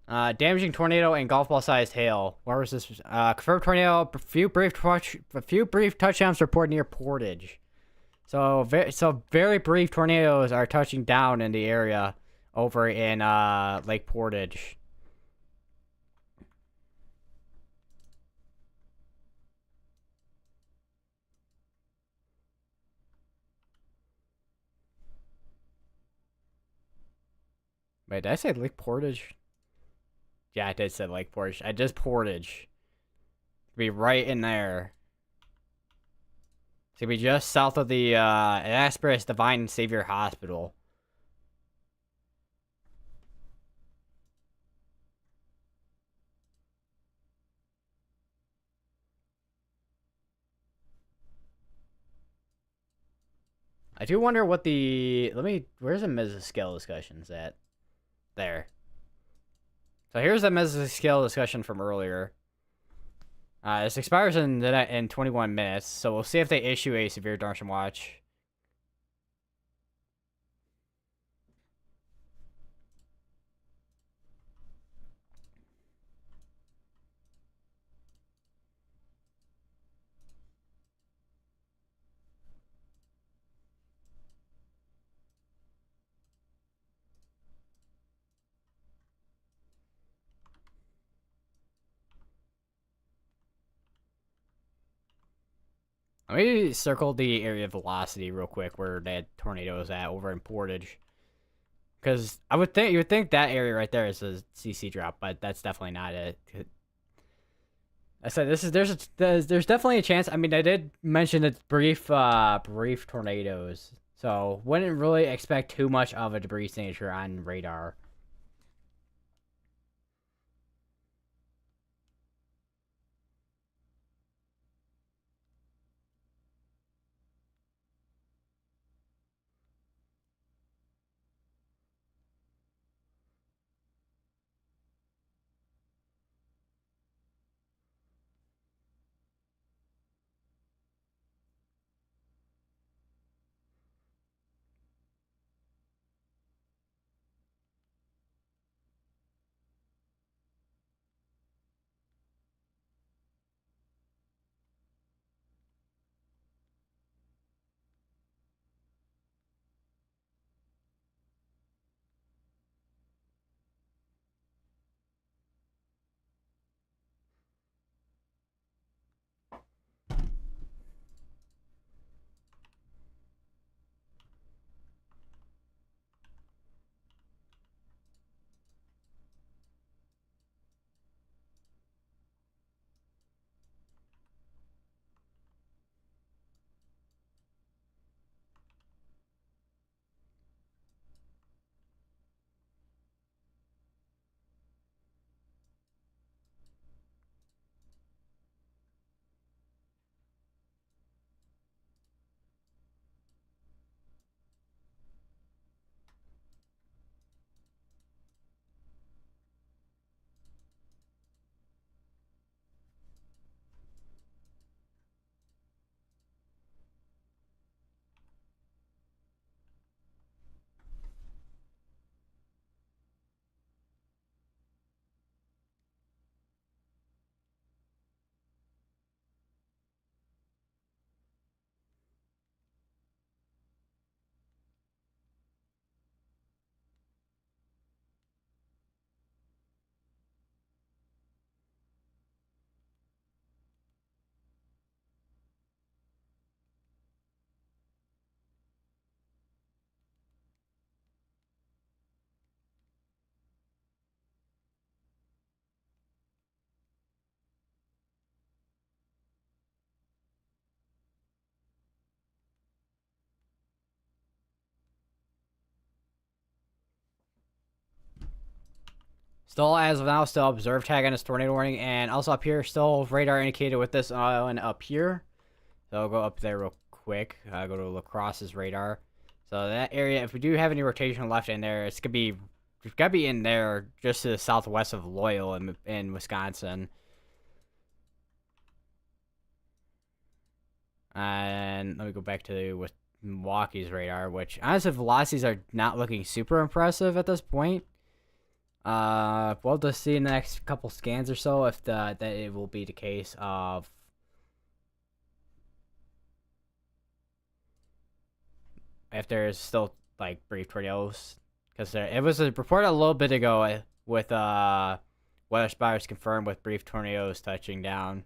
Speaker 1: Damaging tornado and golf ball sized hail. Where was this? Confirmed tornado. A few brief touchdowns reported near Portage. So very brief tornadoes are touching down in the area over in Lake Portage. Wait, did I say Lake Portage? Yeah, I did say Lake Portage. I just Portage. Be right in there. It's gonna be just south of the Asperis Divine Savior Hospital. I do wonder what the where's the mesoscale discussions at? There. So here's the mesoscale discussion from earlier. This expires in 21 minutes, so we'll see if they issue a severe Darshan watch. Let me circle the area of velocity real quick where that tornado is at over in Portage. Because you would think that area right there is a CC drop, but that's definitely not it. I said there's definitely a chance. I mean, I did mention it's brief tornadoes, so wouldn't really expect too much of a debris signature on radar. Still, as of now, still observe tag on this tornado warning, and also up here, still radar indicated with this one up here. So I'll go up there real quick. Go to La Crosse's radar. So that area, if we do have any rotation left in there, it's gotta be in there just to the southwest of Loyal in Wisconsin. And let me go back to with Milwaukee's radar, which honestly velocities are not looking super impressive at this point. We'll just see in the next couple scans or so if that it will be the case of if there's still like brief tornadoes, because it was reported a little bit ago with weather spotters confirmed with brief tornadoes touching down.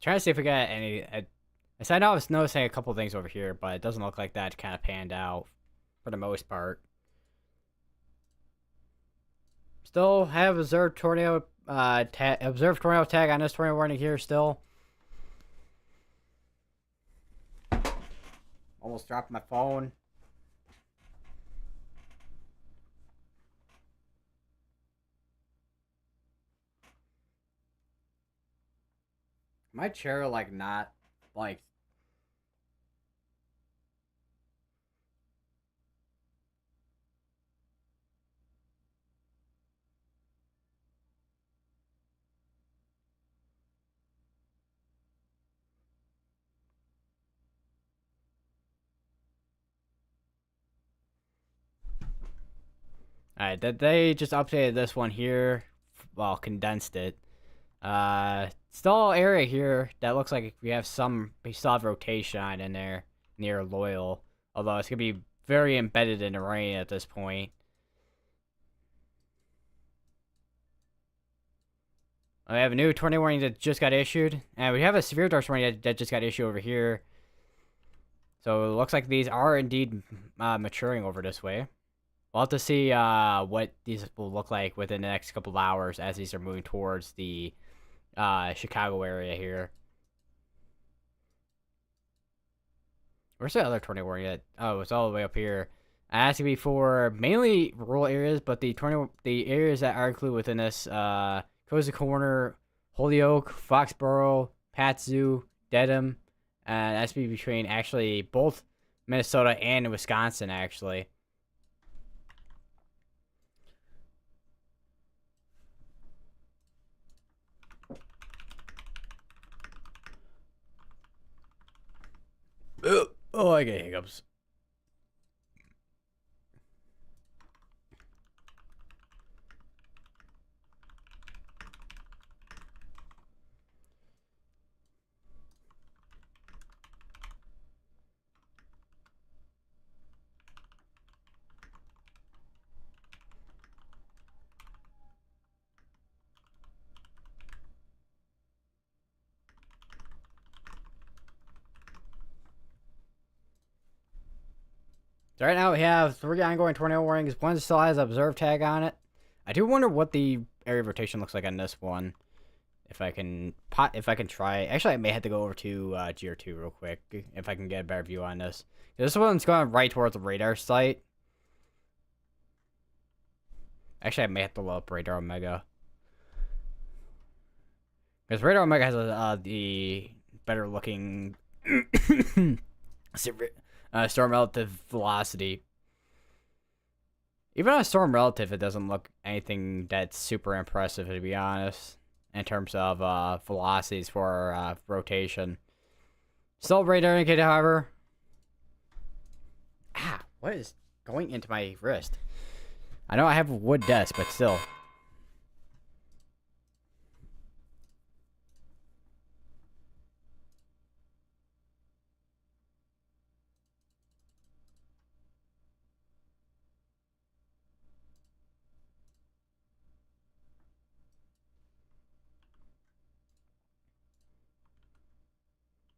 Speaker 1: Trying to see if we got any. I know I was noticing a couple things over here, but it doesn't look like that kind of panned out for the most part. Still have observed tornado tag on this tornado warning here still. Almost dropped my phone. My chair like not like Alright, they just updated this one here. Well, condensed it. Still area here that looks like we still have rotation in there near Loyal. Although it's gonna be very embedded in the rain at this point. We have a new tornado warning that just got issued, and we have a severe tornado warning that just got issued over here. So it looks like these are indeed maturing over this way. We'll have to see what these will look like within the next couple of hours as these are moving towards the Chicago area here. Where's the other tornado warning at? Oh, it's all the way up here. It has to be for mainly rural areas, but the areas that are included within this Cozy Corner, Holyoke, Foxborough, Patsu, Dedham, and that's be between actually both Minnesota and Wisconsin actually. Oh, I get hiccups. So right now we have 3 ongoing tornado warnings. One still has an observe tag on it. I do wonder what the area of rotation looks like on this one. If I can try. Actually, I may have to go over to GR2 real quick if I can get a better view on this. This one's going right towards the radar site. Actually, I may have to load up Radar Omega. Because Radar Omega has the better looking storm relative velocity. Even on storm relative, it doesn't look anything that's super impressive, to be honest, in terms of velocities for rotation. Still radar indicated, however. Ah, what is going into my wrist? I know I have a wood desk, but still.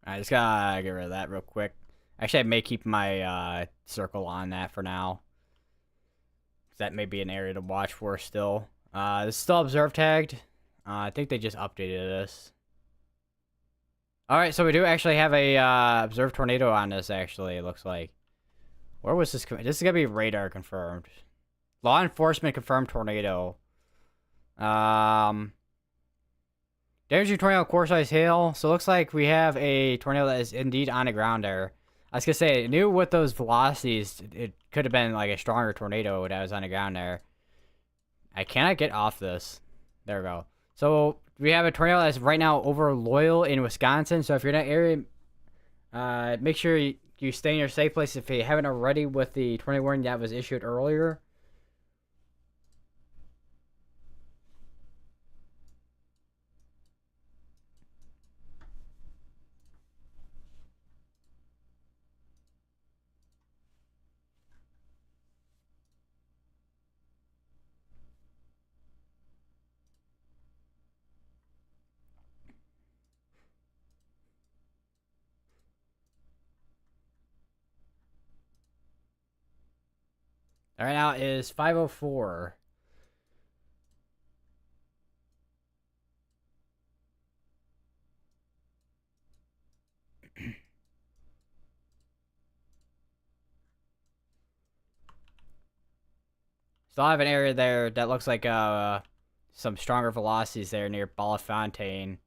Speaker 1: I just gotta get rid of that real quick. Actually, I may keep my circle on that for now. That may be an area to watch for still. This is still observe tagged. I think they just updated this. Alright, so we do actually have a observed tornado on this, actually, it looks like. Where was this? This is gonna be radar confirmed. Law enforcement confirmed tornado. Damaging tornado, core size hail. So it looks like we have a tornado that is indeed on the ground there. I was gonna say, I knew with those velocities, it could have been like a stronger tornado that was on the ground there. I cannot get off this. There we go. So we have a tornado that's right now over Loyal in Wisconsin. So if you're in that area, make sure you stay in your safe place if you haven't already with the tornado warning that was issued earlier. Right now is 5:04. Still have an area there that looks like some stronger velocities there near Bellefontaine.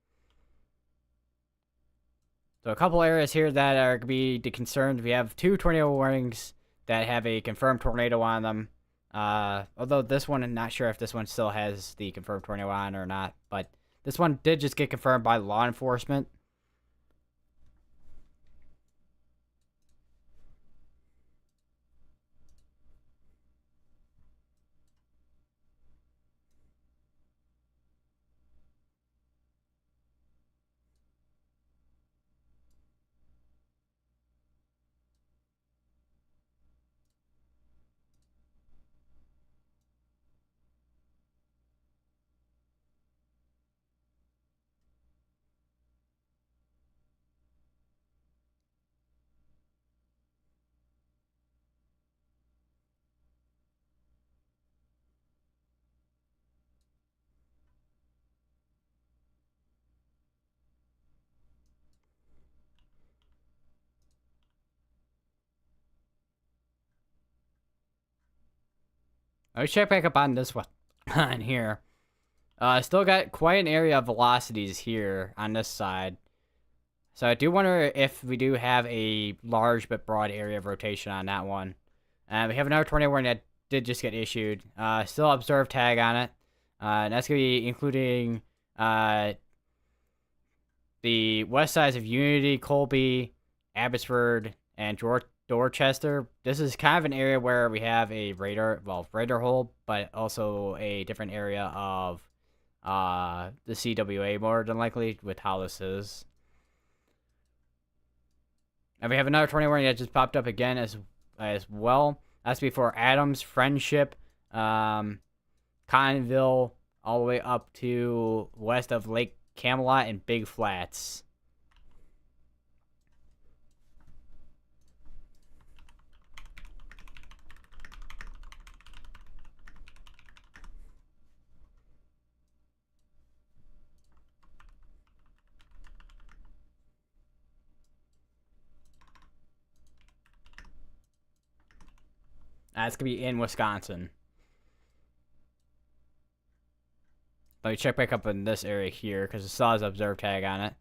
Speaker 1: So a couple areas here that are going to be concerned. We have 2 tornado warnings that have a confirmed tornado on them. Although this one, I'm not sure if this one still has the confirmed tornado on or not. But this one did just get confirmed by law enforcement. Let's check back up on this one on here. Still got quite an area of velocities here on this side. So I do wonder if we do have a large but broad area of rotation on that one. We have another tornado warning that did just get issued. Still observe tag on it. And that's going to be including the west sides of Unity, Colby, Abbotsford, and Dorchester. This is kind of an area where we have a radar hole, but also a different area of the CWA more than likely with how this is. And we have another tornado warning that just popped up again as well. That's before Adams, Friendship, Cottonville, all the way up to west of Lake Camelot and Big Flats. It's going to be in Wisconsin. Let me check back up in this area here because it still has an observe tag on it.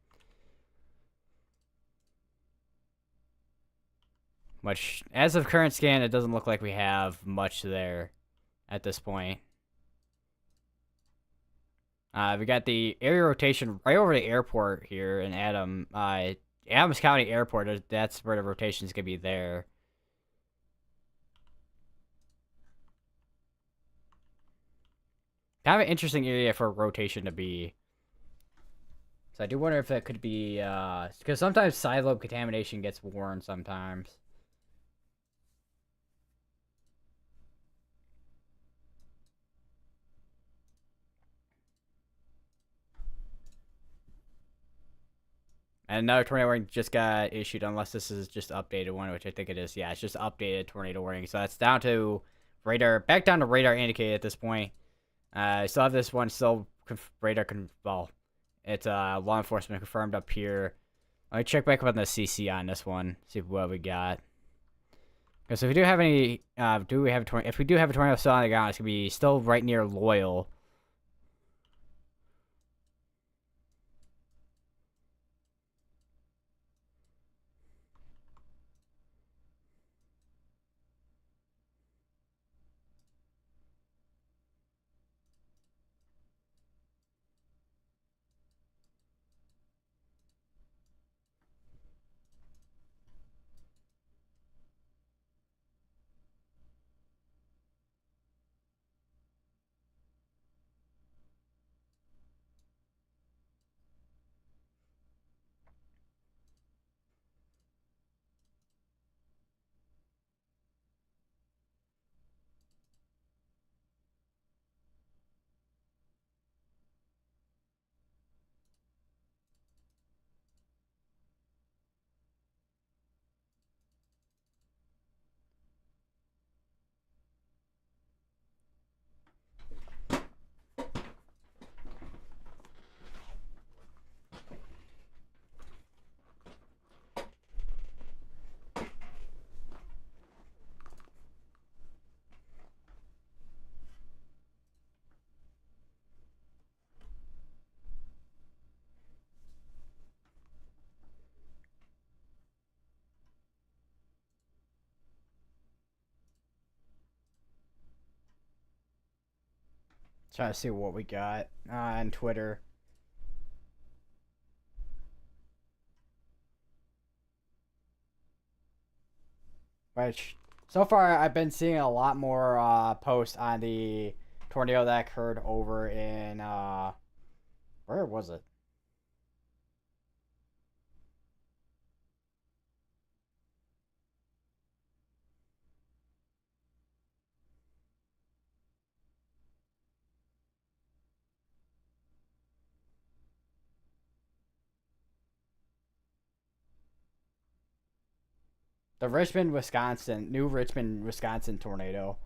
Speaker 1: Which, as of current scan, it doesn't look like we have much there at this point. We got the area rotation right over the airport here in Adams County Airport. That's where the rotation is going to be there. Kind of an interesting area for a rotation to be. So I do wonder if that could be, because sometimes side lobe contamination gets worn sometimes. And another tornado warning just got issued, unless this is just updated one, which I think it is. Yeah, it's just updated tornado warning. So that's down to radar, back down to radar indicated at this point. I still have this one still well, it's law enforcement confirmed up here. Let me check back up on the CC on this one, see what we got. Because if we do have any, if we do have a tornado still on the ground, it's gonna be still right near Loyal. Trying to see what we got on Twitter. Which, so far, I've been seeing a lot more posts on the tornado that occurred over in, where was it? The New Richmond, Wisconsin tornado.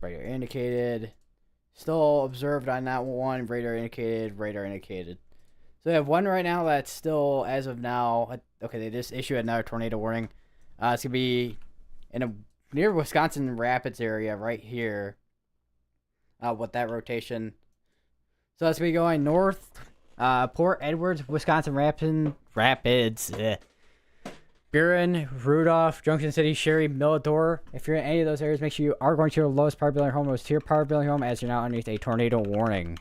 Speaker 1: Radar indicated. Still observed on that one. Radar indicated. Radar indicated. So we have one right now that's still, as of now, okay, they just issued another tornado warning. It's going to be in a near Wisconsin Rapids area right here. With that rotation. So that's going to be going north. Port Edwards, Wisconsin Rapids. Buren, Rudolph, Junction City, Sherry, Millador. If you're in any of those areas, make sure you are going to your lowest power building home, lowest tier power building home, as you're now underneath a tornado warning.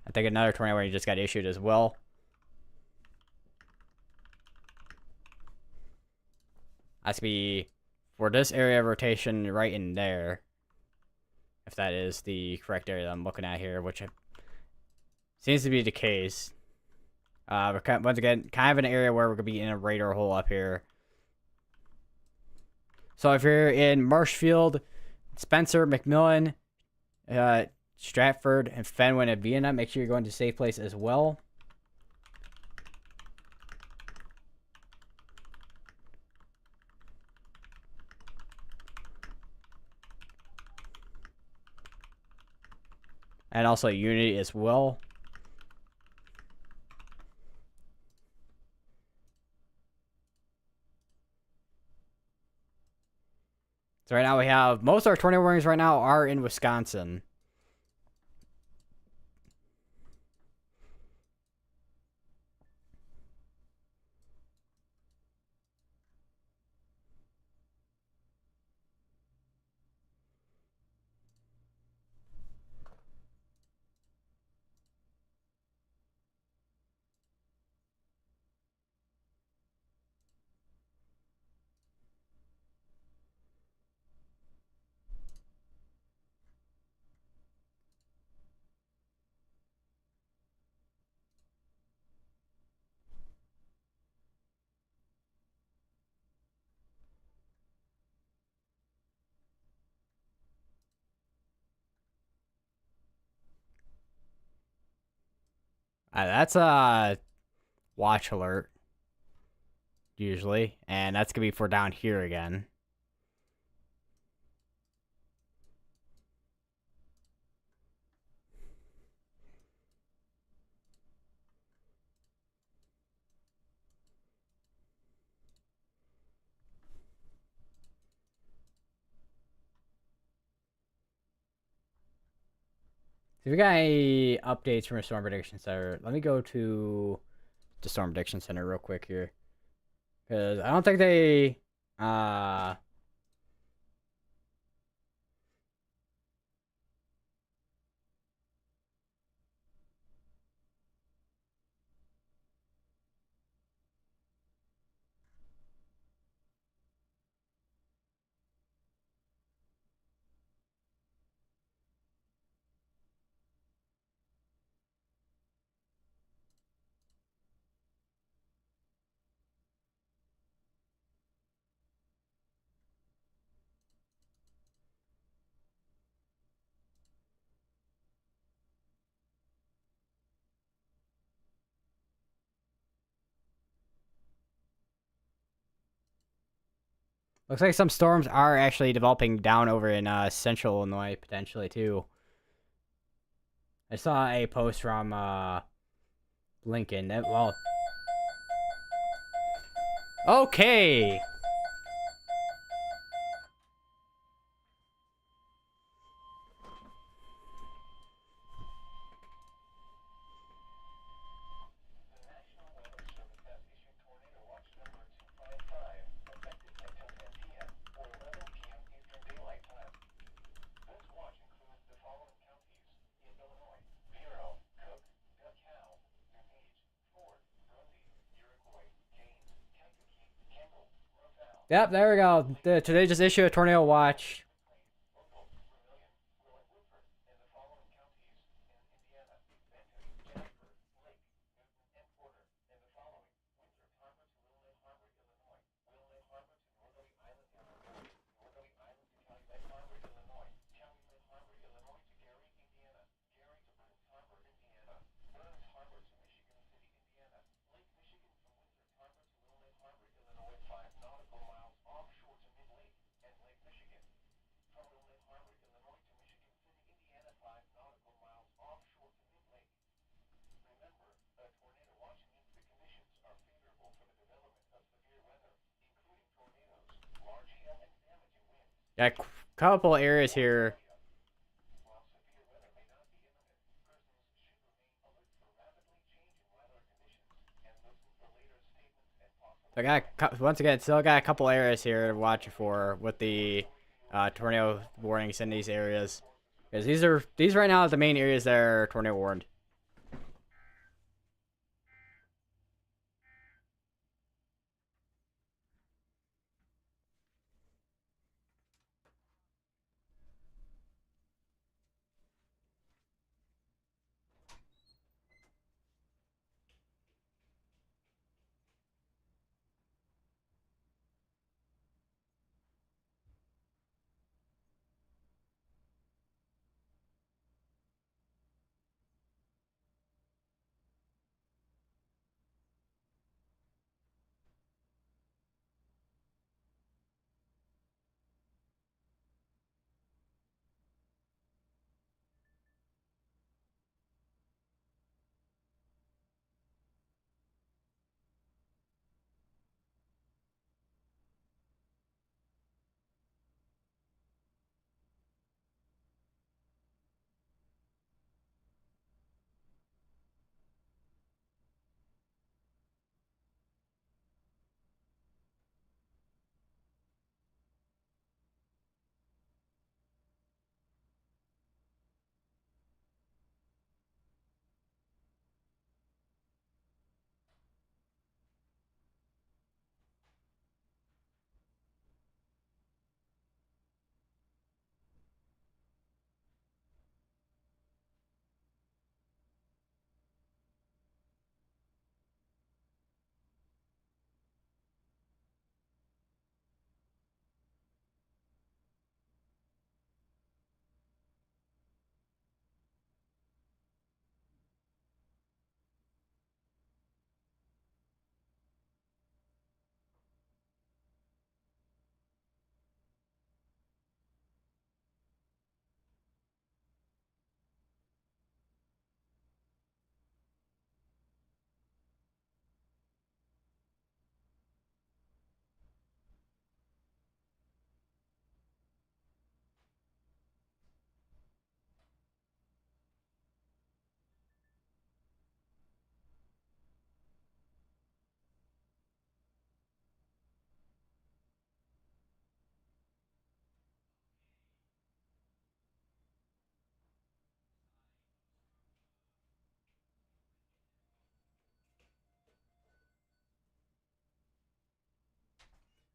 Speaker 1: I think another tornado warning just got issued as well. That's going to be for this area of rotation right in there. If that is the correct area that I'm looking at here, which seems to be the case. We're once again kind of an area where we're going to be in a radar hole up here. So if you're in Marshfield, Spencer, McMillan, Stratford, and Fenway and Vienna, make sure you're going to safe place as well. And also Unity as well. So right now we have most of our tornado warnings right now are in Wisconsin. That's a watch alert usually, and that's gonna be for down here again. So if you got any updates from a Storm Prediction Center, let me go to the Storm Prediction Center real quick here. Because I don't think they looks like some storms are actually developing down over in central Illinois potentially too. I saw a post from Lincoln. Well, okay. Yep, there we go. Today just issued a tornado watch. Yeah, couple areas here. I got once again still got a couple areas here to watch for with the tornado warnings in these areas, because these right now are the main areas that are tornado warned.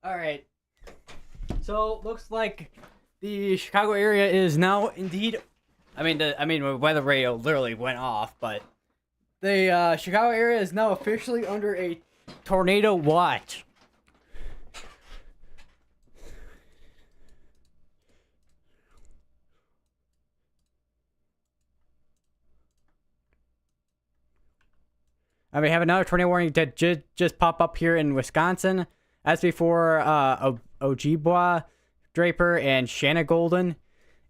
Speaker 1: All right. So looks like the Chicago area is now indeed. The weather radio literally went off, but the Chicago area is now officially under a tornado watch. We have another tornado warning that just pop up here in Wisconsin. As before, Ojibwa, Draper, and Shanna Golden.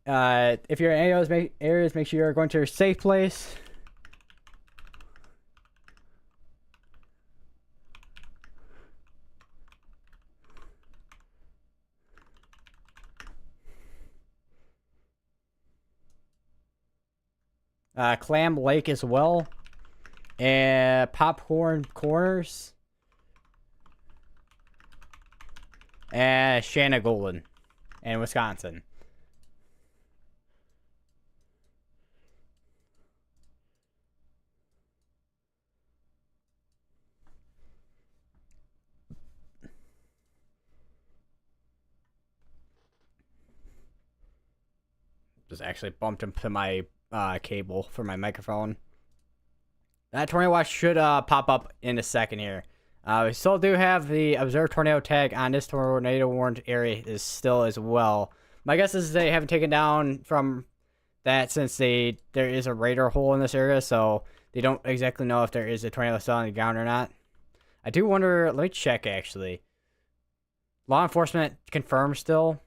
Speaker 1: If you're in any of those areas, make sure you're going to a safe place. Clam Lake as well. And Popcorn Corners. And Shanna Golden. And Wisconsin. Just actually bumped into my cable for my microphone. That tornado watch should pop up in a second here. We still do have the observed tornado tag on this tornado warned area is still as well. My guess is they haven't taken down from that since there is a radar hole in this area, so they don't exactly know if there is a tornado still on the ground or not. I do wonder. Let me check actually. Law enforcement confirmed still.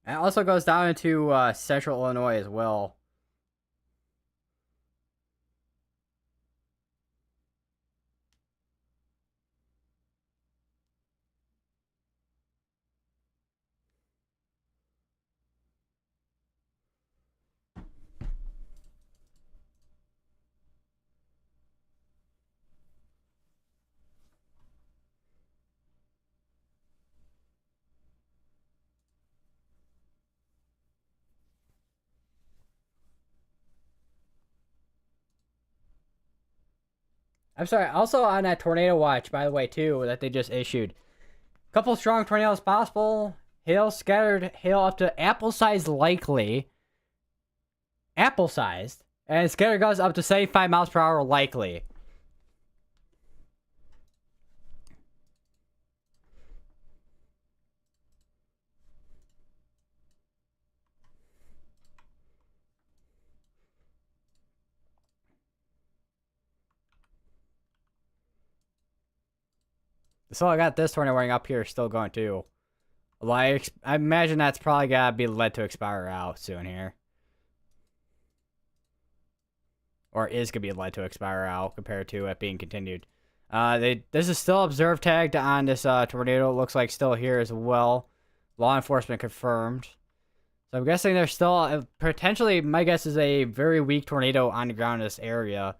Speaker 1: And it also goes down into central Illinois as well. I'm sorry. Also on that tornado watch, by the way, too, that they just issued. Couple strong tornadoes possible. Hail scattered hail up to apple-sized likely. Apple-sized. And scattered gusts up to 75 miles per hour likely. So I got this tornado warning up here still going too. Like, I imagine that's probably gotta be led to expire out soon here. Or is gonna be led to expire out compared to it being continued. This is still observed tagged on this tornado. It looks like still here as well. Law enforcement confirmed. So I'm guessing there's still potentially. My guess is a very weak tornado on the ground in this area.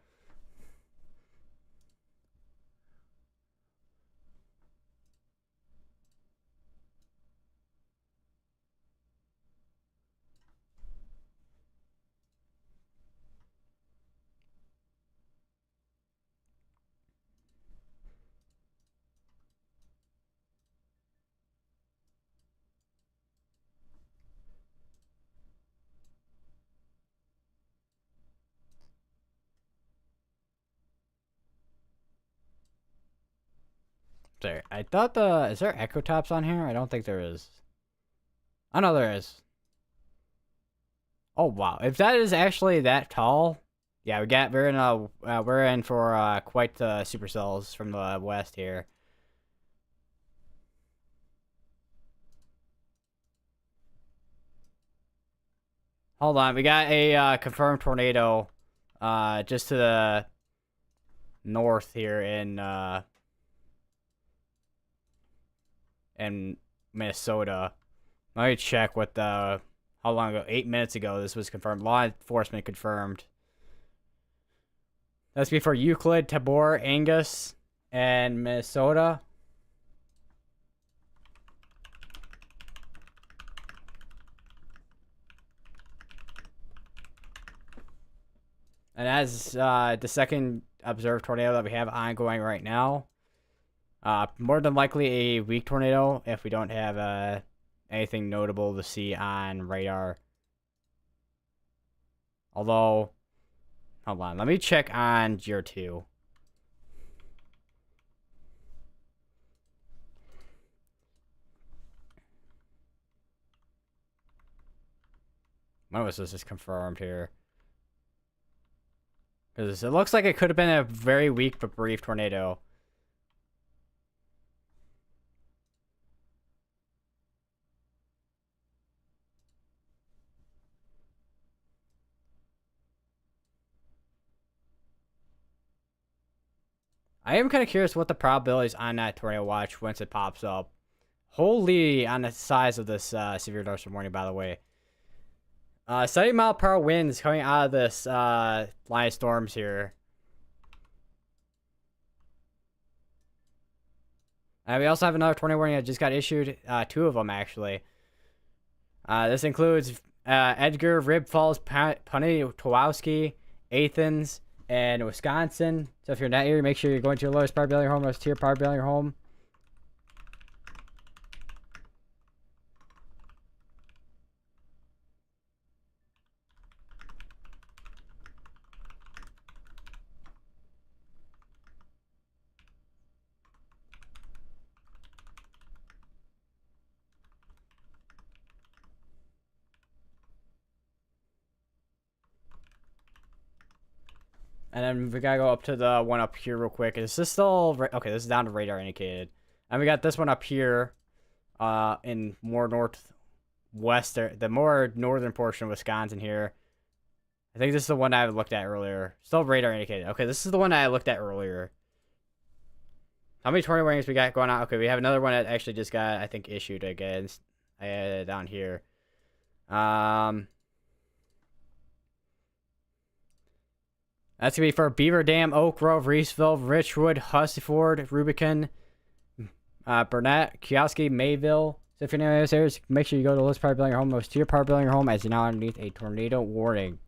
Speaker 1: Sorry, I thought is there echo tops on here? I don't think there is. I know there is. Oh wow, if that is actually that tall, yeah, we're in for quite the supercells from the west here. Hold on, we got a confirmed tornado, just to the north here in Minnesota. Let me check what the how long ago? 8 minutes ago, this was confirmed. Law enforcement confirmed. That's before Euclid, Tabor, Angus, and Minnesota. And as the second observed tornado that we have ongoing right now, more than likely a weak tornado if we don't have anything notable to see on radar. Although, hold on, let me check on Gear 2. When was this confirmed here? Because it looks like it could have been a very weak but brief tornado. I am kind of curious what the probabilities on that tornado watch once it pops up. Holy on the size of this severe thunderstorm warning, by the way. 70-mile-per-hour winds coming out of this line of storms here. We also have another tornado warning that just got issued. 2 of them, actually. This includes Edgar, Rib Falls, Poniatowski, Athens, and Wisconsin. So if you're in that area, make sure you're going to your lowest probability of your home, lowest tier probability of your home. And then we gotta go up to the one up here real quick. Is this still... Okay, this is down to radar indicated. And we got this one up here in more northwest, the more northern portion of Wisconsin here. I think this is the one I looked at earlier. Still radar indicated. Okay, this is the one I looked at earlier. How many tornado warnings we got going on? Okay, we have another one that actually just got, I think, issued against down here. That's going to be for Beaver Dam, Oak Grove, Reeseville, Richwood, Husseyford, Rubicon, Burnett, Kioski, Mayville. So if you're in those areas, make sure you go to the lowest probability of your home, most tier probability of your home, as you're now underneath a tornado warning.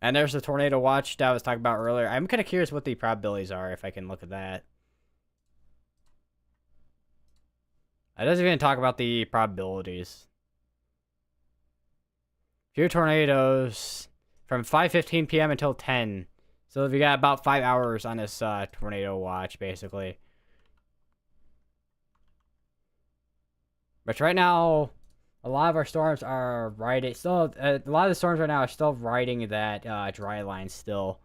Speaker 1: And there's the tornado watch that I was talking about earlier. I'm kind of curious what the probabilities are, if I can look at that. It doesn't even talk about the probabilities. Few tornadoes from 5:15 p.m. until 10. So we got about 5 hours on this tornado watch, basically. But right now, a lot of our storms are riding. Still, a lot of the storms right now are still riding that dry line still.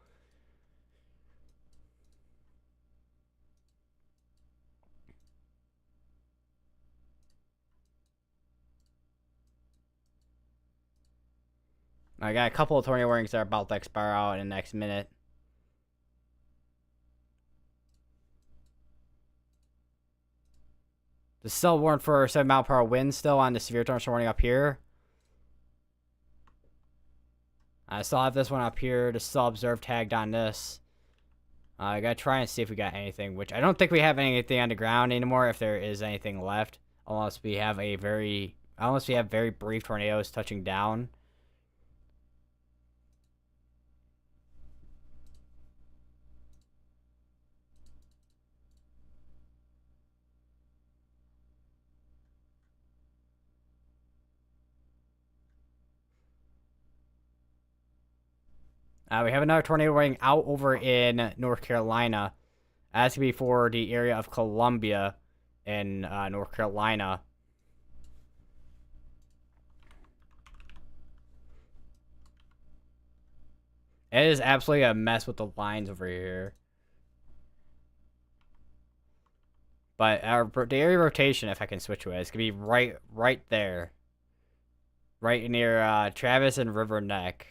Speaker 1: I got a couple of tornado warnings that are about to expire out in the next minute. The still warned for 7-mile-per-hour winds still on the severe thunderstorm warning up here. I still have this one up here. The still observed tagged on this. I gotta try and see if we got anything, which I don't think we have anything on the ground anymore, if there is anything left, unless we have very brief tornadoes touching down. We have another tornado warning out over in North Carolina. That's going to be for the area of Columbia in North Carolina. It is absolutely a mess with the lines over here. But the area rotation, if I can switch to it, it's going to be right there. Right near Travis and River Neck.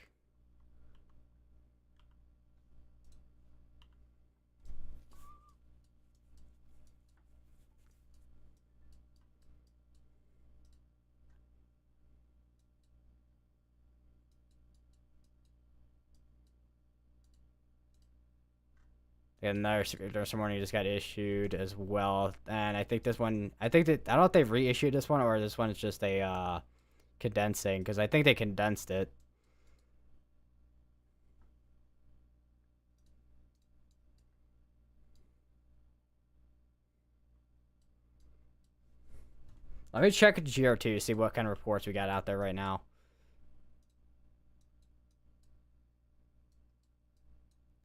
Speaker 1: And there's some warning just got issued as well. And I think this one, I don't know if they've reissued this one or this one is just a condensing, because I think they condensed it. Let me check GR2 to see what kind of reports we got out there right now.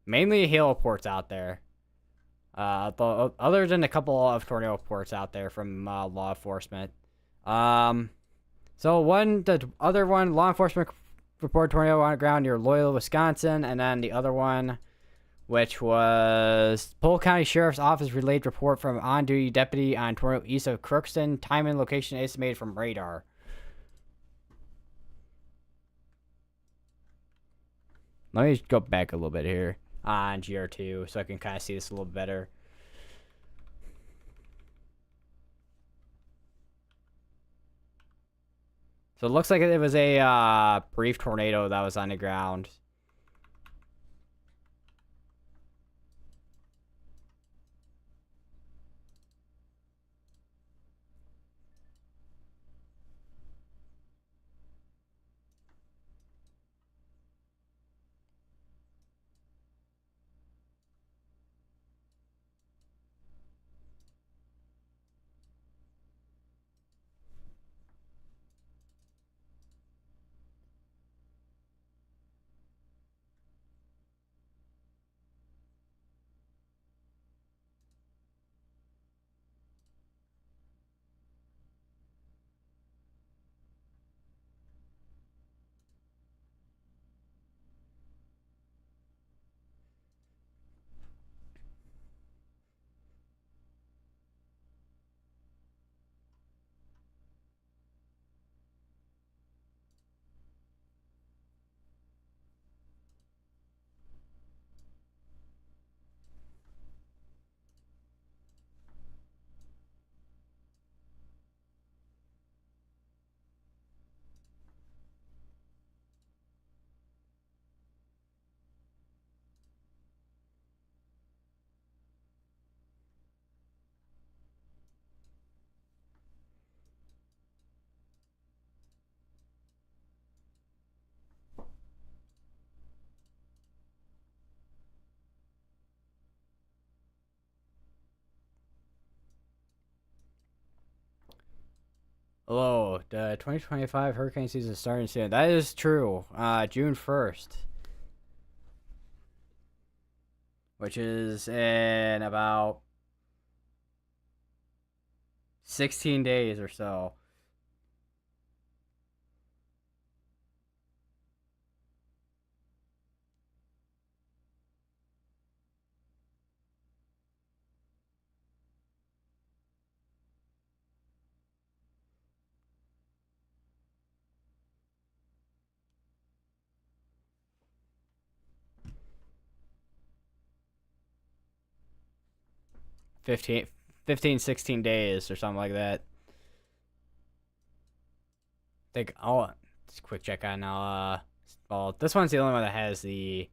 Speaker 1: Mainly hail reports out there. Other than a couple of tornado reports out there from law enforcement. So the other one, law enforcement reported tornado on the ground near Loyola, Wisconsin, and then the other one, which was Polk County Sheriff's Office relayed report from on-duty deputy on tornado east of Crookston. Time and location estimated from radar. Let me go back a little bit here on GR2 so I can kind of see this a little better. So it looks like it was a brief tornado that was on the ground. Hello, the 2025 hurricane season is starting soon. That is true. June 1st. Which is in about 16 days or so. Fifteen, 16 days or something like that. Think just a quick check on now. Well, this one's the only one that has the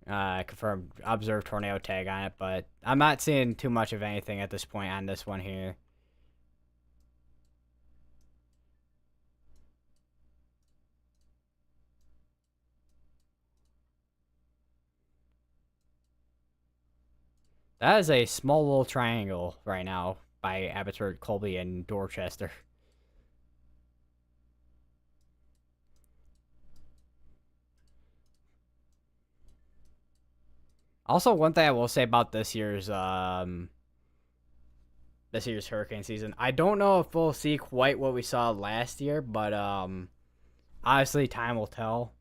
Speaker 1: confirmed observed tornado tag on it, but I'm not seeing too much of anything at this point on this one here. That is a small little triangle right now by Abbotsford, Colby, and Dorchester. Also, one thing I will say about this year's hurricane season, I don't know if we'll see quite what we saw last year, but honestly, time will tell.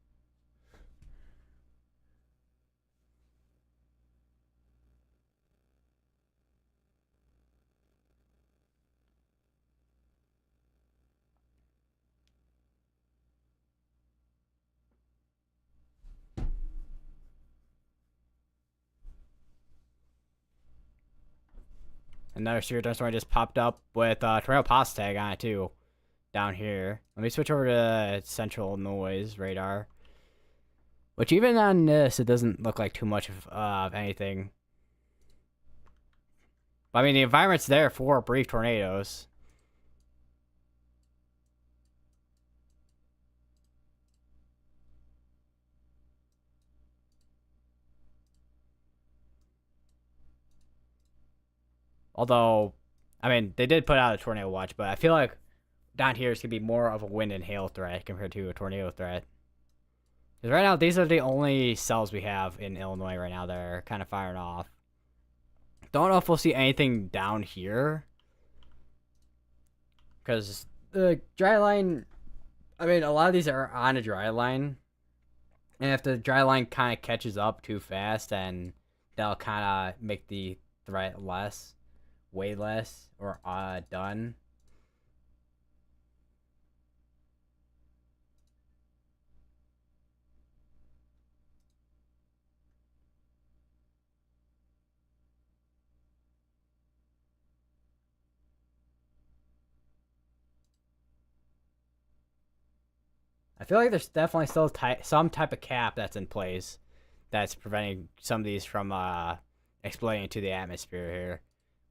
Speaker 1: Another severe thunderstorm just popped up with tornado pasta tag on it too, down here. Let me switch over to central noise radar, which even on this, it doesn't look like too much of anything. But I mean, the environment's there for brief tornadoes. Although, I mean, they did put out a tornado watch, but I feel like down here is going to be more of a wind and hail threat compared to a tornado threat. Because right now, these are the only cells we have in Illinois right now that are kind of firing off. Don't know if we'll see anything down here. Because the dry line, I mean, a lot of these are on a dry line. And if the dry line kind of catches up too fast, then that'll kind of make the threat less, way less, or done. I feel like there's definitely still some type of cap that's in place that's preventing some of these from exploding into the atmosphere here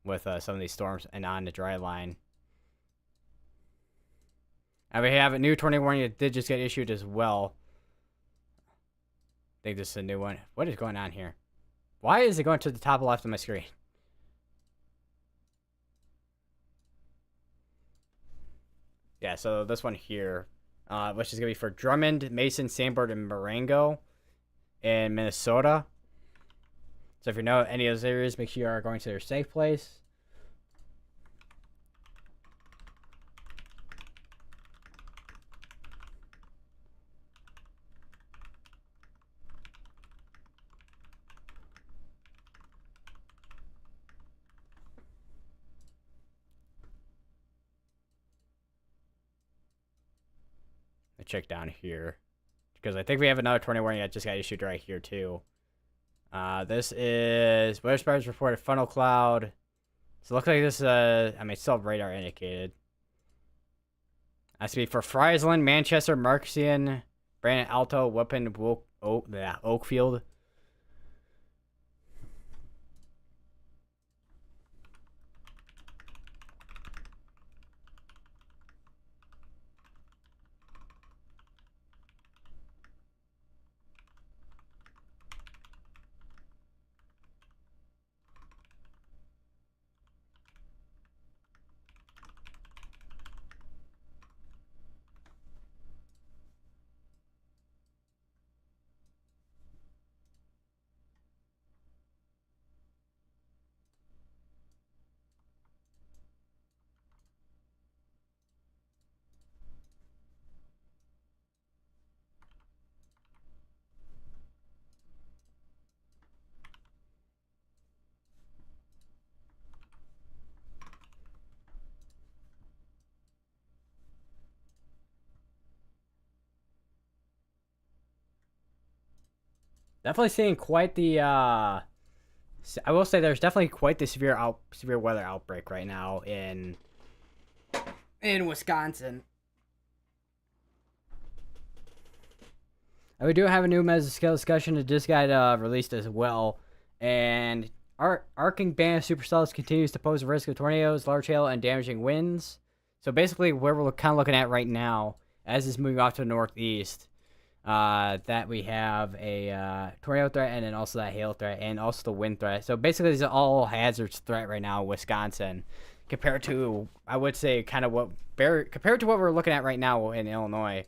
Speaker 1: with some of these storms and on the dry line. And we have a new tornado warning that did just get issued as well. I think this is a new one. What is going on here? Why is it going to the top left of my screen? Yeah, so this one here, which is going to be for Drummond, Mason, Sanborn, and Marengo in Minnesota. So if you know any of those areas, make sure you are going to their safe place. Check down here because I think we have another tornado warning that just got issued right here too. This is weather spiders reported funnel cloud. So it looks like this I mean, still radar indicated. That's to be for Friesland, Manchester, Marxian, Brandon, Alto, Weapon, Oakfield. Definitely seeing quite the I will say there's definitely quite the severe weather outbreak right now in Wisconsin. And we do have a new mesoscale discussion that just got released as well. And our arcing band of supercells continues to pose a risk of tornadoes, large hail, and damaging winds. So basically, where we're kind of looking at right now, as it's moving off to the northeast, that we have a tornado threat and then also that hail threat and also the wind threat. So basically, it's all hazards threat right now in Wisconsin compared to, I would say, kind of compared to what we're looking at right now in Illinois.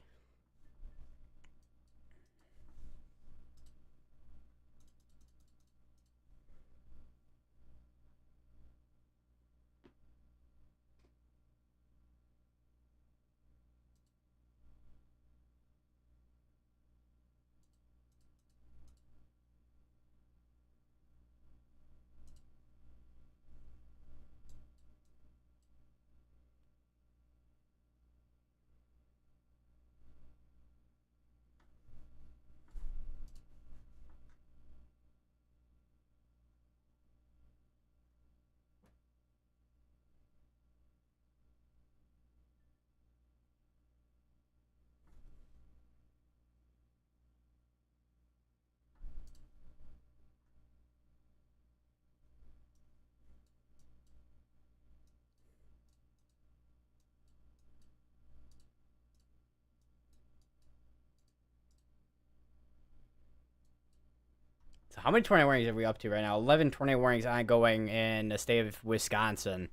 Speaker 1: So how many tornado warnings are we up to right now? 11 tornado warnings ongoing in the state of Wisconsin.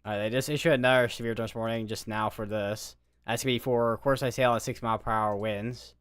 Speaker 1: They just issued another severe thunderstorm warning just now for this. That's going to be for course I sail at 6 mile per hour winds.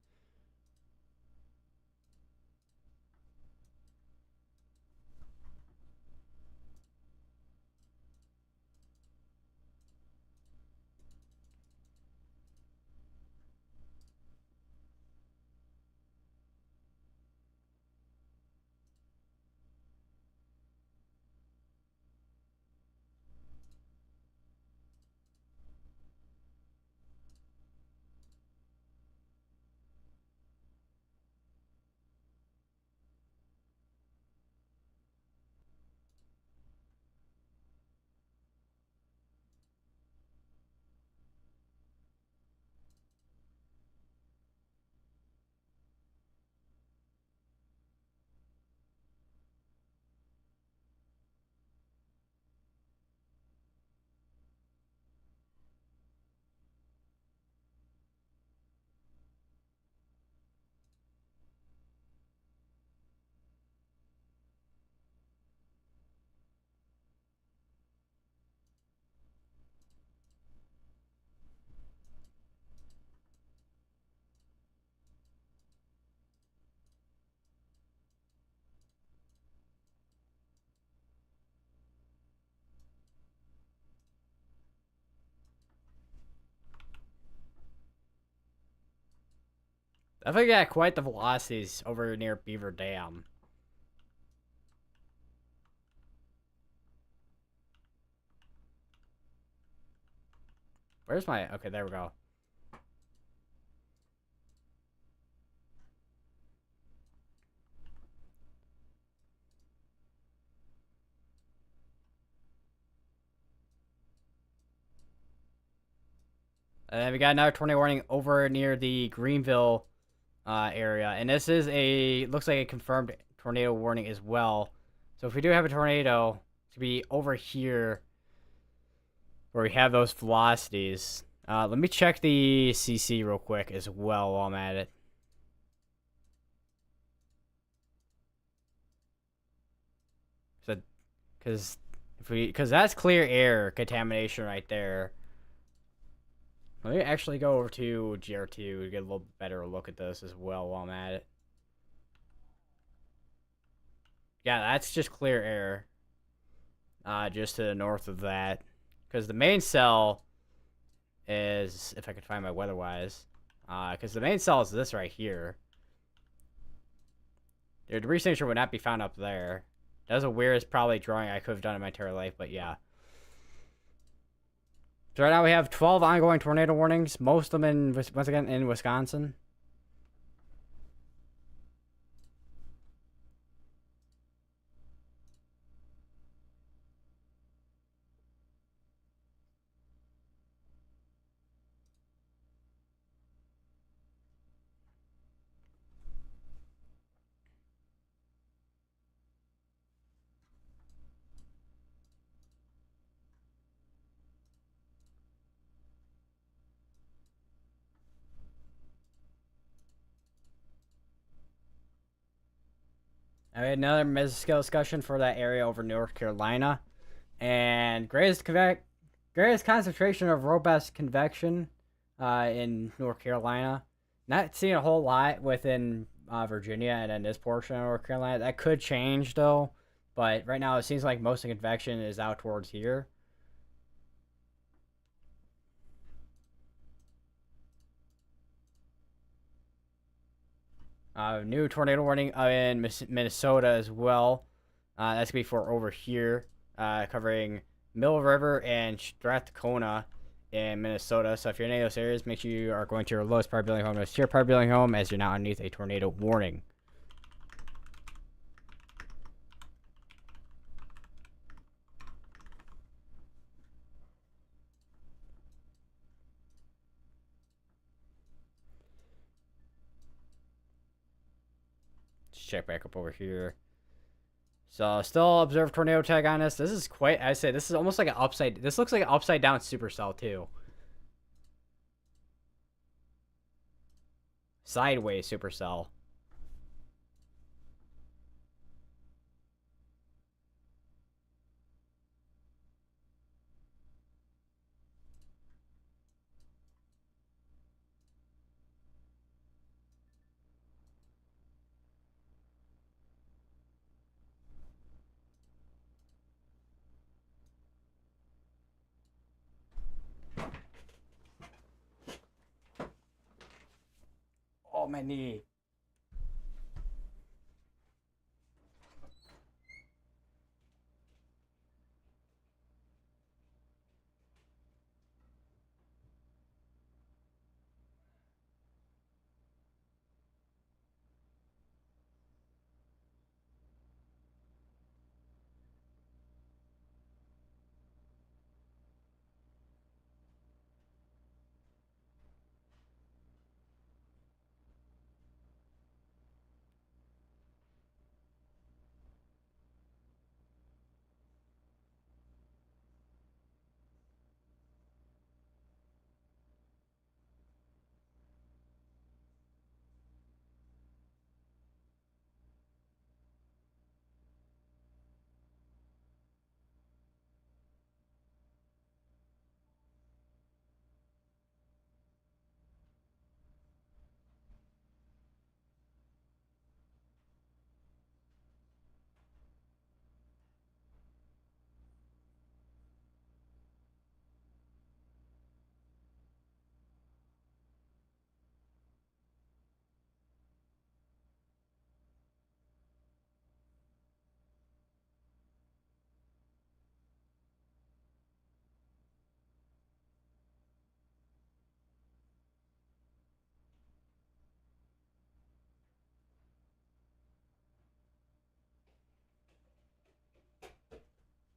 Speaker 1: I think got quite the velocities over near Beaver Dam. Where's my... Okay, there we go. And then we got another tornado warning over near the Greenville area. And this is looks like a confirmed tornado warning as well. So if we do have a tornado, it's going to be over here where we have those velocities. Let me check the CC real quick as well while I'm at it. Because that's clear air contamination right there. Let me actually go over to GR2 to get a little better look at this as well while I'm at it. Yeah, that's just clear air. Just to the north of that. Because the main cell is, if I could find my weather-wise, because the main cell is this right here. The debris signature would not be found up there. That was the weirdest probably drawing I could have done in my entire life, but yeah. So right now we have 12 ongoing tornado warnings, most of them once again in Wisconsin. I had another mesoscale discussion for that area over North Carolina, and greatest concentration of robust convection in North Carolina. Not seeing a whole lot within Virginia and then this portion of North Carolina. That could change though, but right now it seems like most of the convection is out towards here. New tornado warning in Minnesota as well. That's going to be for over here, covering Mill River and Strathcona in Minnesota. So if you're in any of those areas, make sure you are going to your lowest priority building home, lowest tier priority building home, as you're now underneath a tornado warning. Let's check back up over here. So still observe tornado tag on us. This is quite, I say, this is almost like an upside. This looks like an upside down supercell too. Sideways supercell. Oh, my knee.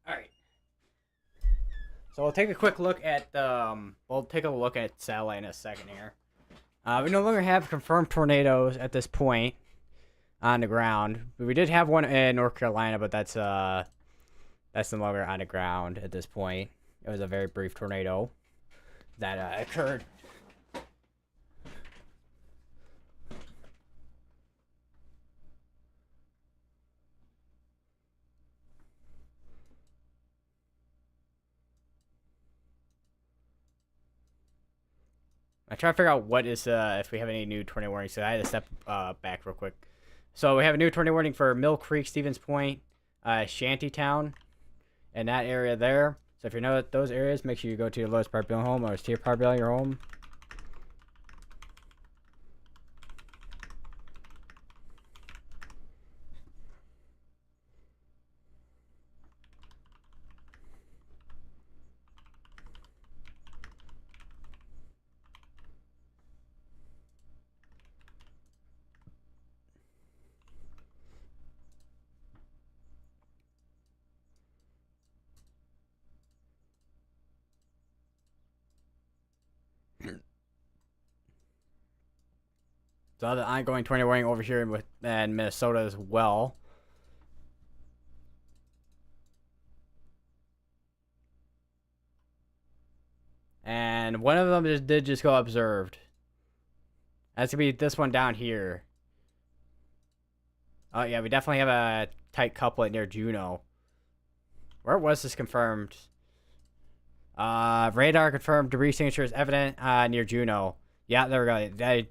Speaker 1: All right. So we'll take a quick look at we'll take a look at satellite in a second here. We no longer have confirmed tornadoes at this point on the ground. We did have one in North Carolina, but that's no longer on the ground at this point. It was a very brief tornado that occurred. I try to figure out what is if we have any new tornado warnings. So I had to step back real quick. So we have a new tornado warning for Mill Creek, Stevens Point, Shantytown, and that area there. So if you know those areas, make sure you go to your lowest part building home or tier part building your home. So the ongoing tornado warning over here in Minnesota as well. And one of them did just go observed. That's gonna be this one down here. Oh yeah, we definitely have a tight couplet near Juneau. Where was this confirmed? Radar confirmed debris signature is evident near Juneau. Yeah, there we go.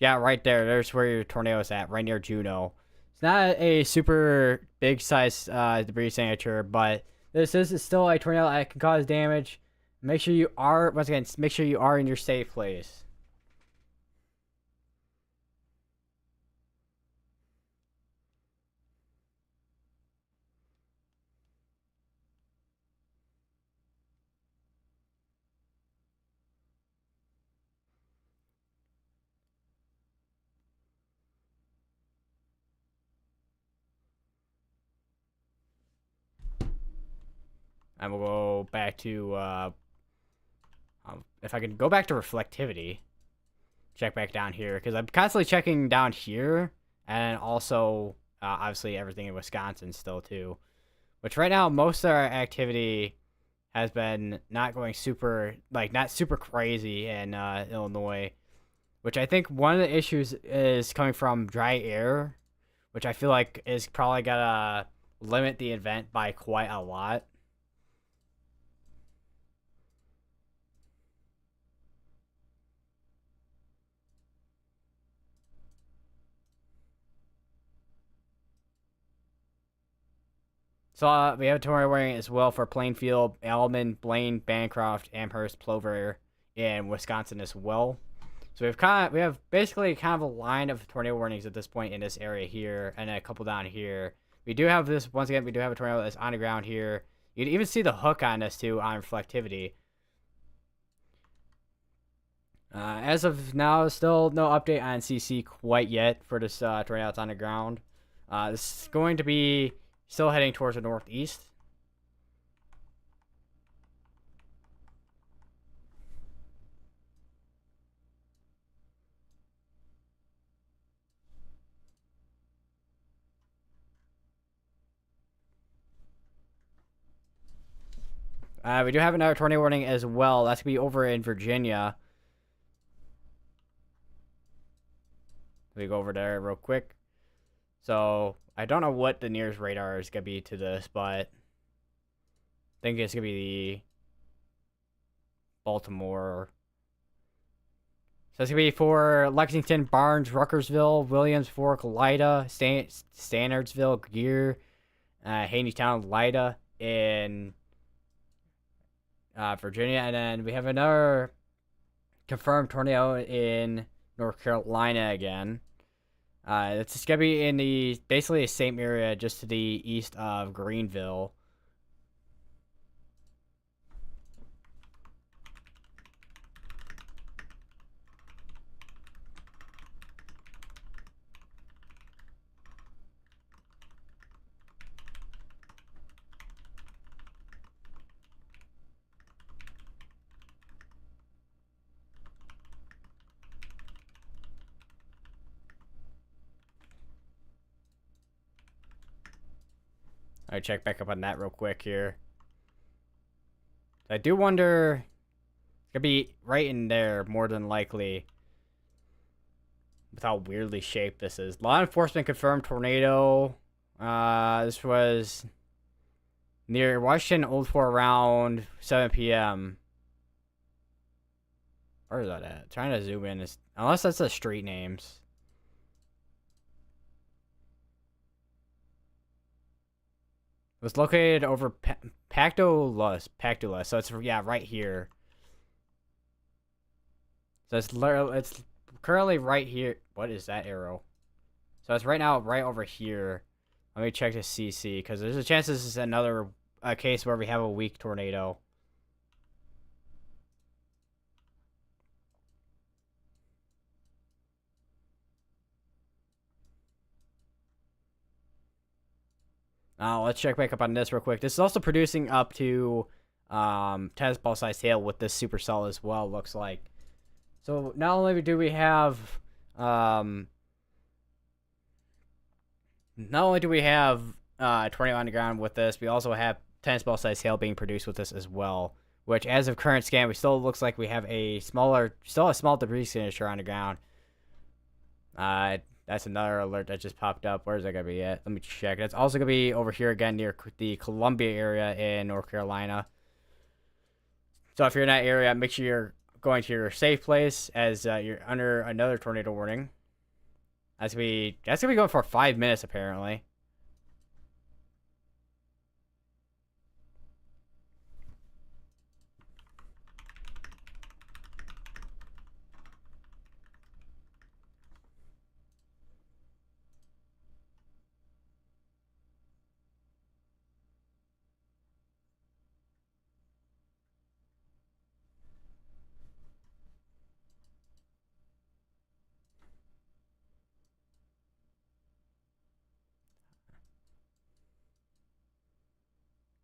Speaker 1: Yeah, right there. There's where your tornado is at, right near Juneau. It's not a super big size debris signature, but this is still a tornado that can cause damage. Make sure you are, once again, make sure you are in your safe place. And we'll go back to, if I can go back to reflectivity, check back down here, because I'm constantly checking down here, and also, obviously, everything in Wisconsin still, too. Which right now, most of our activity has been not going super, like, not super crazy in Illinois. Which I think one of the issues is coming from dry air, which I feel like is probably gonna limit the event by quite a lot. So we have a tornado warning as well for Plainfield, Almond, Blaine, Bancroft, Amherst, Plover, and Wisconsin as well. So we have basically kind of a line of tornado warnings at this point in this area here, and then a couple down here. We do have this once again. We do have a tornado that's on the ground here. You can even see the hook on this too on reflectivity. As of now, still no update on CC quite yet for this tornado that's on the ground. This is going to be still heading towards the northeast. We do have another tornado warning as well. That's going to be over in Virginia. We go over there real quick. So, I don't know what the nearest radar is going to be to this, but I think it's going to be the Baltimore. So, it's going to be for Lexington, Barnes, Ruckersville, Williams Fork, Lida, Standardsville, Gear, Haneytown, Lida, in Virginia. And then we have another confirmed tornado in North Carolina again. It's just gonna be in the basically the same area, just to the east of Greenville. Alright, check back up on that real quick here. I do wonder, it's gonna be right in there more than likely, with how weirdly shaped this is. Law enforcement confirmed tornado. This was near Washington Old Fort around 7 p.m. Where is that at? Trying to zoom in. Unless that's the street names. It was located over Pactolus. So it's, yeah, right here. So it's currently right here. What is that arrow? So it's right now right over here. Let me check the CC, because there's a chance this is another case where we have a weak tornado. Let's check back up on this real quick. This is also producing up to tennis ball size hail with this supercell as well, looks like. So not only do we have tornado on the ground with this, we also have tennis ball size hail being produced with this as well. Which, as of current scan, we still looks like we have a small debris signature on the ground. That's another alert that just popped up. Where's that gonna be at? Let me check. That's also gonna be over here again near the Columbia area in North Carolina. So if you're in that area, make sure you're going to your safe place, as you're under another tornado warning. That's gonna be going for 5 minutes apparently.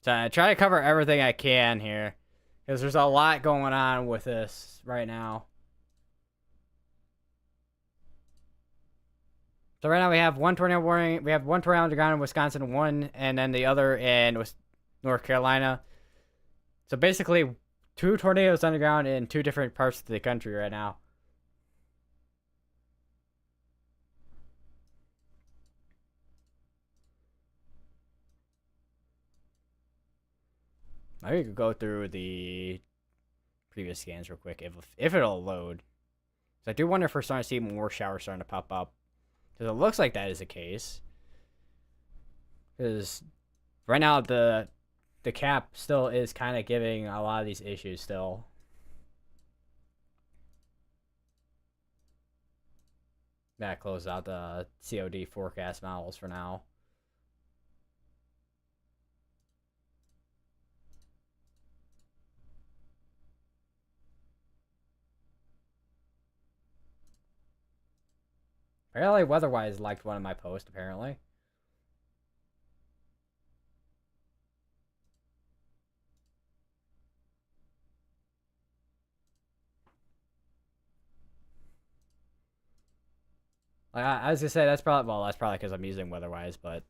Speaker 1: So I try to cover everything I can here, because there's a lot going on with this right now. So right now we have one tornado warning. We have one tornado underground in Wisconsin, one, and then the other in North Carolina. So basically, 2 tornadoes underground in 2 different parts of the country right now. Maybe we could go through the previous scans real quick if it'll load. So I do wonder if we're starting to see more showers starting to pop up. Because it looks like that is the case. Because right now the cap still is kind of giving a lot of these issues still. That closes out the COD forecast models for now. Apparently, Weatherwise liked one of my posts, apparently. Like, I was gonna say, that's probably because I'm using Weatherwise, but...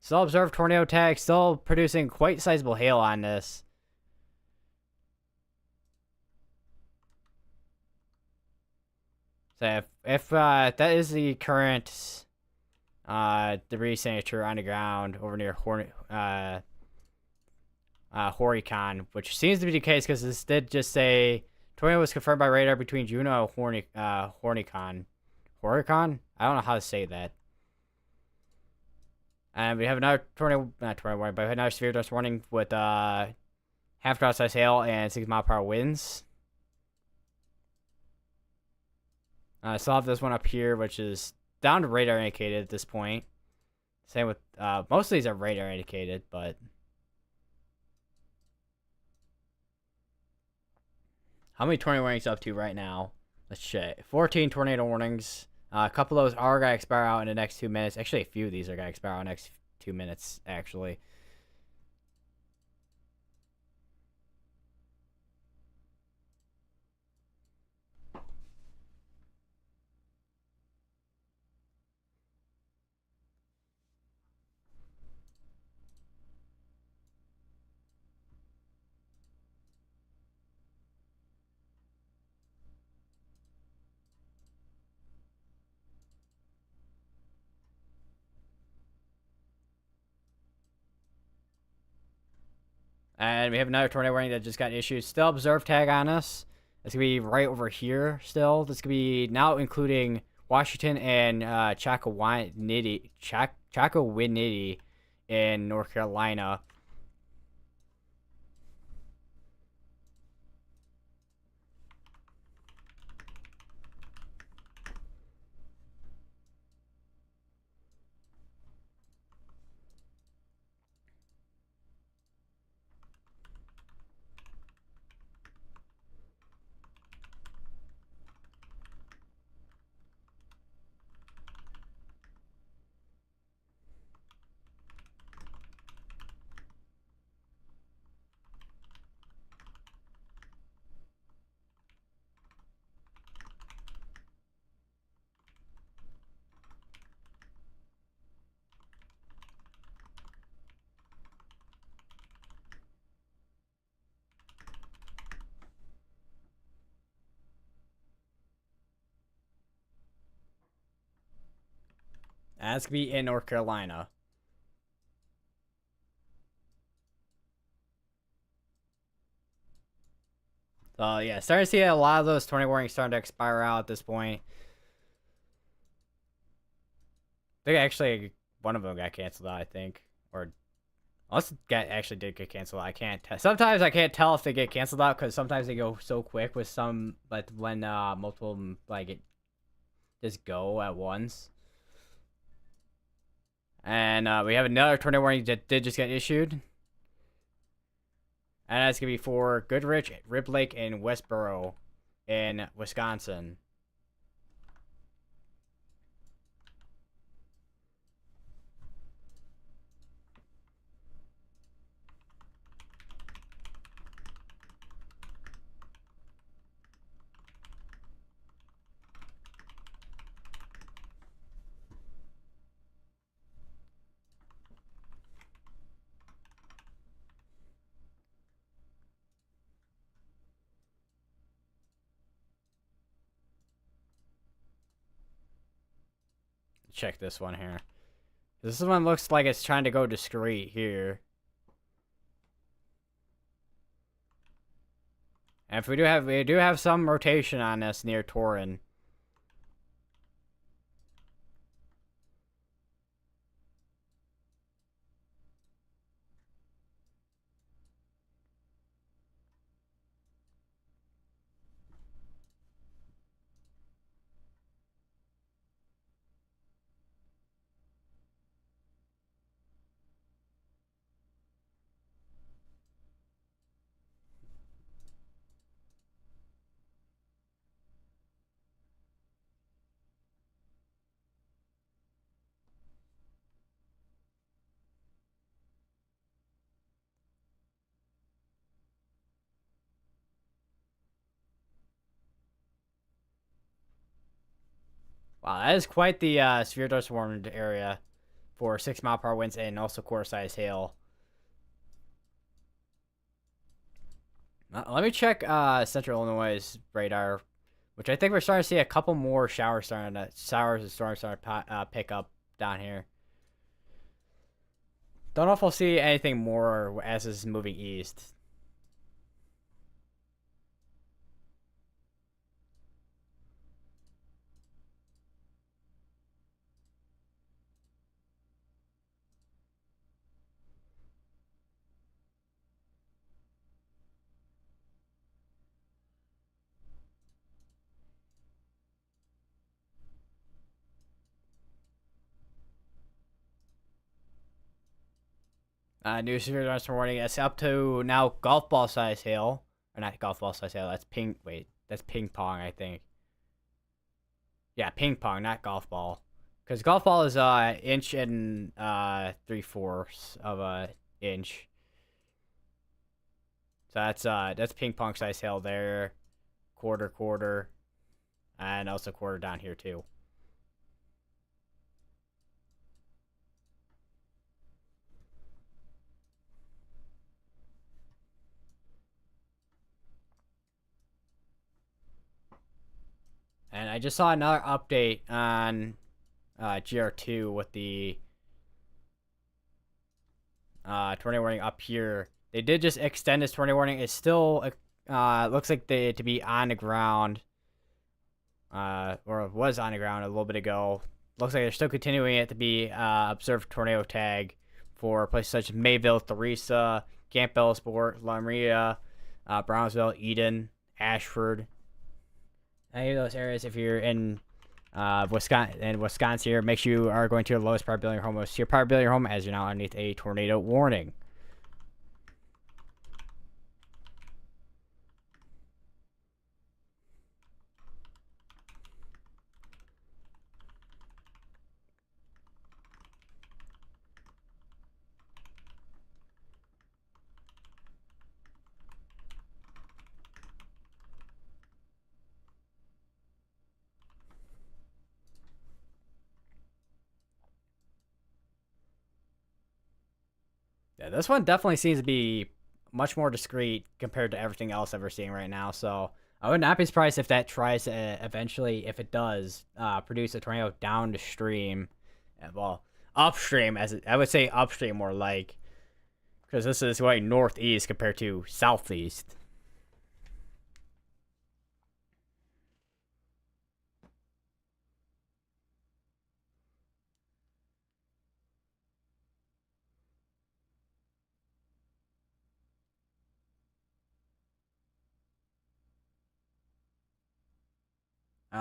Speaker 1: Still observed tornado tag, still producing quite sizable hail on this. So if that is the current debris signature on the ground over near Horicon, which seems to be the case because this did just say tornado was confirmed by radar between Juneau and Horicon. Horicon? I don't know how to say that. And we have another not tornado warning, but we have another severe dust warning with half drought size hail and 6-mile-per-hour winds. Still have this one up here, which is down to radar indicated at this point. Same with most of these are radar indicated, but how many tornado warnings up to right now? Let's check. 14 tornado warnings. A couple of those are gonna expire out in the next 2 minutes. Actually, a few of these are gonna expire out in the next 2 minutes. Actually. And we have another tornado warning that just got issued. Still observe tag on us. It's going to be right over here still. This could be now including Washington and Chakawinity in North Carolina. And that's going to be in North Carolina. So, yeah, starting to see a lot of those tornado warnings starting to expire out at this point. I think actually one of them got canceled out, I think. Or, unless it actually did get canceled out. I can't tell. Sometimes I can't tell if they get canceled out because sometimes they go so quick with some, but when multiple, like, it just go at once. And we have another tornado warning that did just get issued. And that's going to be for Goodrich, Rib Lake, and Westboro in Wisconsin. check this one here. This one looks like it's trying to go discreet here. And if we do have some rotation on this near Torin. Wow, that is quite the severe dust warned area for 6 mile per hour winds and also quarter size hail. Let me check Central Illinois' radar, which I think we're starting to see a couple more showers and storms starting to pick up down here. Don't know if we'll see anything more as this is moving east. New severe thunderstorm warning. It's up to now golf ball size hail. Or not golf ball size hail. That's ping. Wait, that's ping pong, I think. Yeah, ping pong, not golf ball. Because golf ball is inch and 3/4 of a inch. So that's ping pong size hail there. Quarter, and also quarter down here too. And I just saw another update on GR2 with the tornado warning up here. They did just extend this tornado warning. It's still looks like to be on the ground, or it was on the ground a little bit ago. Looks like they're still continuing it to be observed tornado tag for places such as Mayville, Theresa, Camp Belsport, La Maria, Brownsville, Eden, Ashford. Any of those areas, if you're in Wisconsin here, make sure you are going to your lowest probability of your home. Most your probability of your home as you're now underneath a tornado warning. Yeah, this one definitely seems to be much more discreet compared to everything else that we're seeing right now. So I would not be surprised if that tries to eventually, if it does, produce a tornado downstream. Well, upstream, I would say upstream more like, because this is going northeast compared to southeast.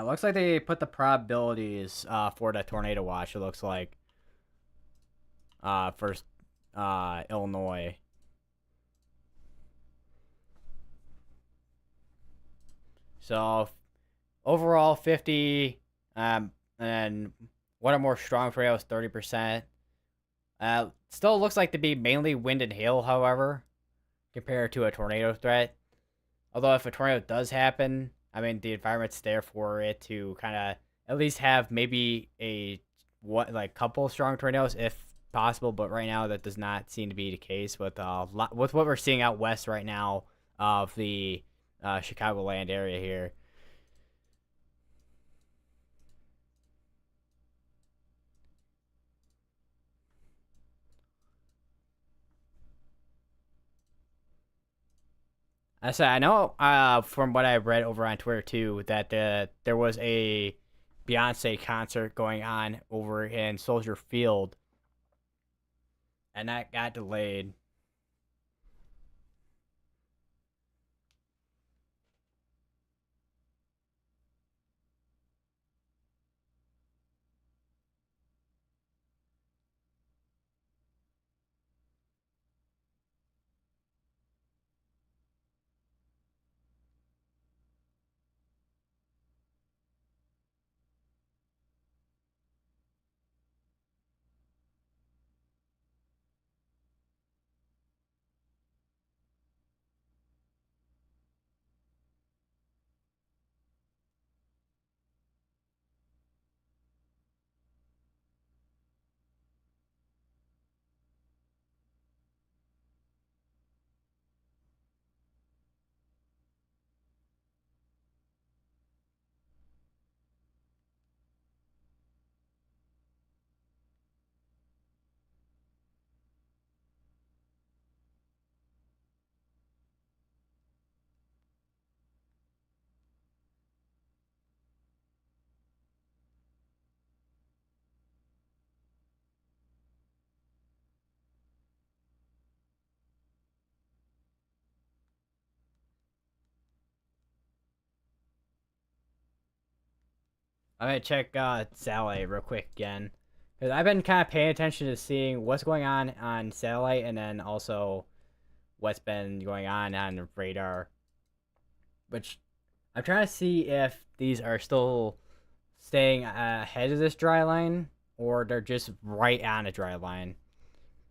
Speaker 1: Looks like they put the probabilities for the tornado watch. It looks like for Illinois. So overall 50, and one or more strong tornadoes 30%. Still looks like to be mainly wind and hail, however, compared to a tornado threat. Although if a tornado does happen, I mean the environment's there for it to kind of at least have maybe a couple strong tornadoes if possible. But right now that does not seem to be the case with what we're seeing out west right now of the Chicagoland area here. I said I know from what I read over on Twitter too that there was a Beyonce concert going on over in Soldier Field, and that got delayed. I'm gonna check Satellite real quick again, because I've been kind of paying attention to seeing what's going on Satellite, and then also what's been going on the radar. Which I'm trying to see if these are still staying ahead of this dry line, or they're just right on a dry line.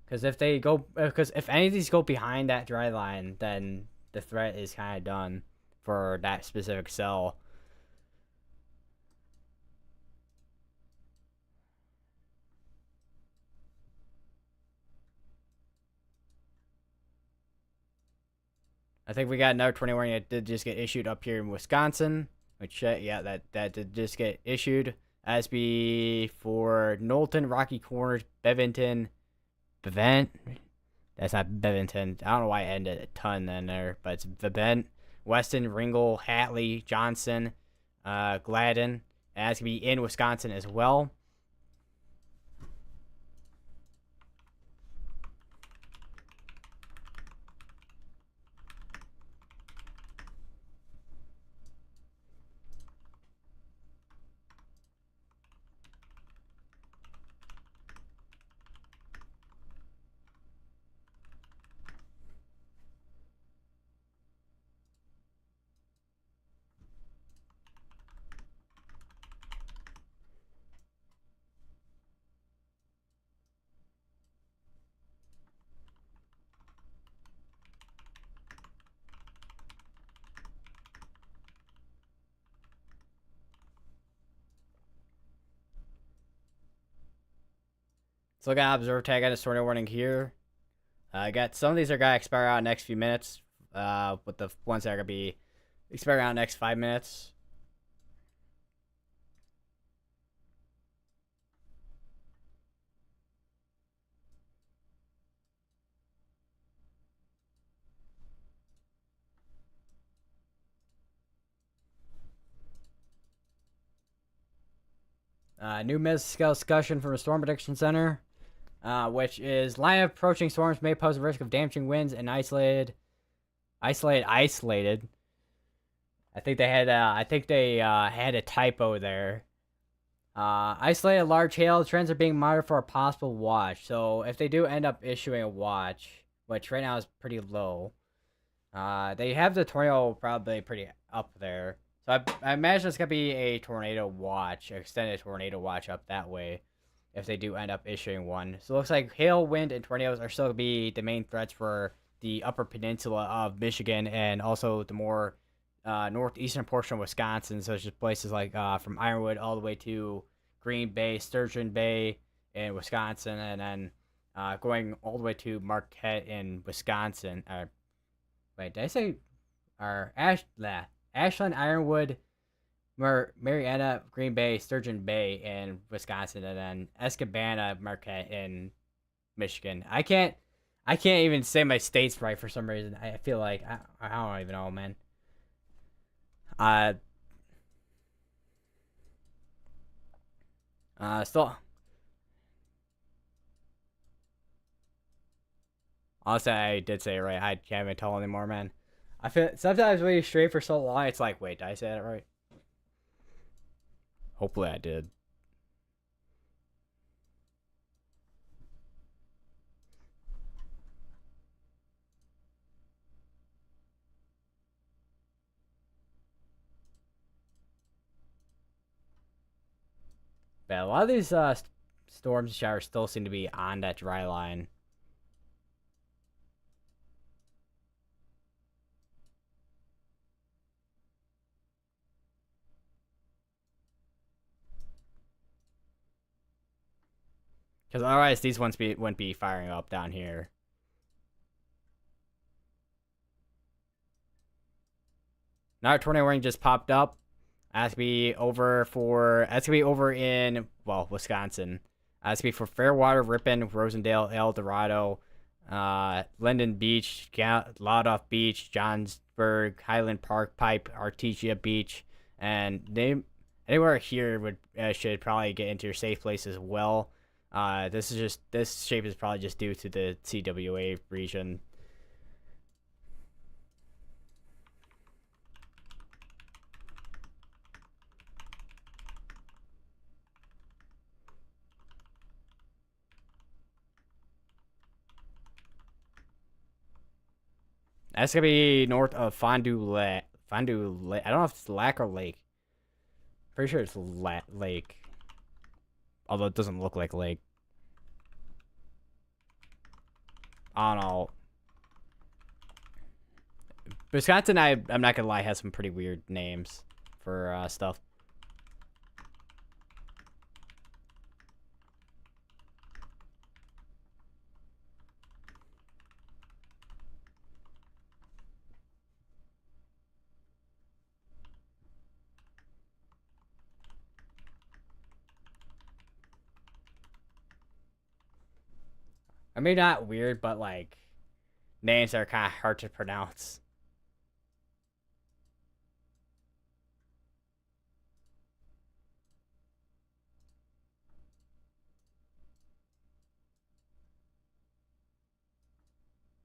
Speaker 1: Because if any of these go behind that dry line, then the threat is kind of done for that specific cell. I think we got another 20 warning that did just get issued up here in Wisconsin. Which, yeah, that did just get issued. SB for Knowlton, Rocky Corners, Bevington, Bevent. That's not Bevington. I don't know why I ended a ton in there, but it's Bevent, Weston, Ringel, Hatley, Johnson, Gladden. And that's going to be in Wisconsin as well. So I got observe tag. I got a tornado warning here. I got some of these are gonna expire out in the next few minutes. With the ones that are gonna be expiring out in the next 5 minutes. New mid-scale discussion from the Storm Prediction Center, which is line of approaching storms may pose a risk of damaging winds and isolated. I think they had. Had a typo there. Isolated large hail trends are being monitored for a possible watch. So if they do end up issuing a watch, which right now is pretty low, they have the tornado probably pretty up there. So I imagine it's gonna be a tornado watch, extended tornado watch up that way, if they do end up issuing one. So it looks like hail, wind, and tornadoes are still gonna be the main threats for the upper peninsula of Michigan and also the more northeastern portion of Wisconsin. So it's just places like from Ironwood all the way to Green Bay, Sturgeon Bay in Wisconsin, and then going all the way to Marquette in Wisconsin. Wait, did I say Ashland, Ironwood, Marietta, Green Bay, Sturgeon Bay in Wisconsin, and then Escabana, Marquette in Michigan. I can't even say my states right for some reason. I feel like I don't even know, man. Uh, still, honestly, I did say it right. I can't even tell anymore, man. I feel sometimes when you're straight for so long, it's like, wait, did I say that right? Hopefully, I did. But a lot of these storms and showers still seem to be on that dry line. Because otherwise, these ones wouldn't be firing up down here. Another tornado warning just popped up. That's gonna be over in Wisconsin. That's gonna be for Fairwater, Ripon, Rosendale, El Dorado, Linden Beach, Laudoff Beach, Johnsburg, Highland Park, Pipe, Artesia Beach, and anywhere here would should probably get into your safe place as well. This shape is probably just due to the CWA region. That's gonna be north of Fondue Lake. Fondue Lake. I don't know if it's Lac or Lake. Pretty sure it's Lake. Although it doesn't look like Lake. I don't know. Wisconsin, I'm not gonna lie, has some pretty weird names for stuff. I mean, not weird, but like names that are kind of hard to pronounce.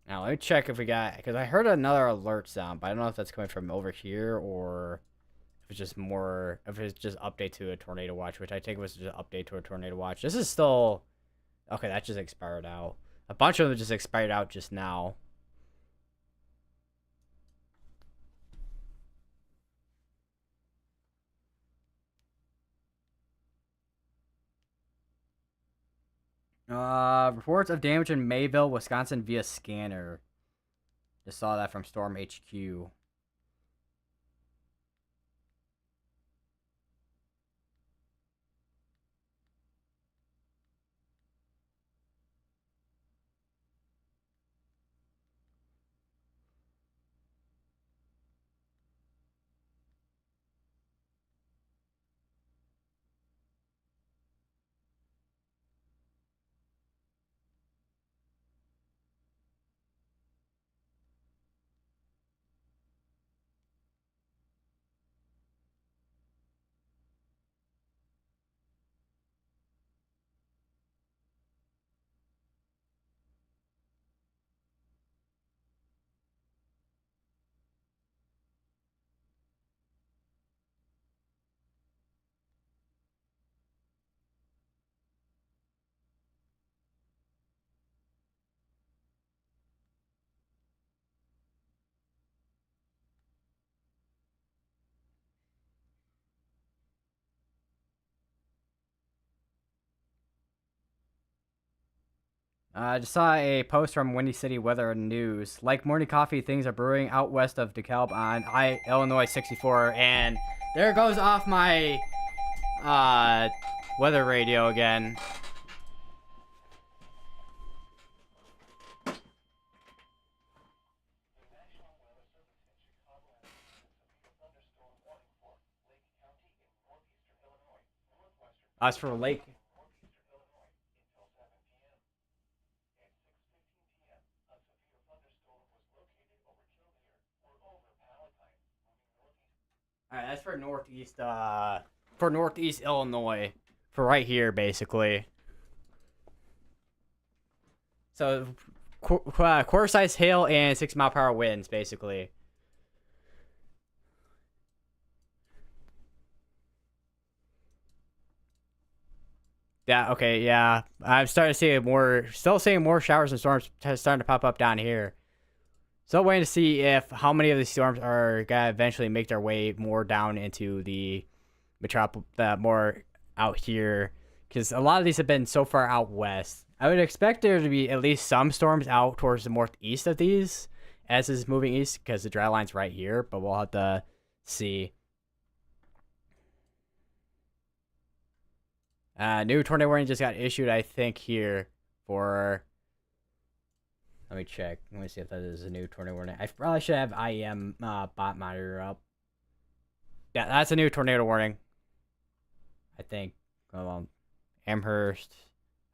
Speaker 1: Now let me check if we got, because I heard another alert sound, but I don't know if that's coming from over here or if it's just more, if it's just update to a tornado watch, which I think was just update to a tornado watch. This is still okay. That just expired out. A bunch of them just expired out just now. Reports of damage in Mayville, Wisconsin via scanner. Just saw that from Storm HQ. I just saw a post from Windy City Weather News. Like morning coffee, things are brewing out west of DeKalb on Illinois 64, and there goes off my weather radio again. As for Lake, All right, that's for northeast Illinois, for right here basically. So, quarter size hail and 6 mile per hour winds basically. Yeah. Okay. Yeah. I'm starting to see more. Still seeing more showers and storms starting to pop up down here. Still waiting to see if how many of these storms are gonna eventually make their way more down into the more out here, because a lot of these have been so far out west. I would expect there to be at least some storms out towards the northeast of these as is moving east, because the dry line's right here. But we'll have to see. New tornado warning just got issued, I think, here for. Let me check. Let me see if that is a new tornado warning. I probably should have IEM bot monitor up. Yeah, that's a new tornado warning. I think. Amherst.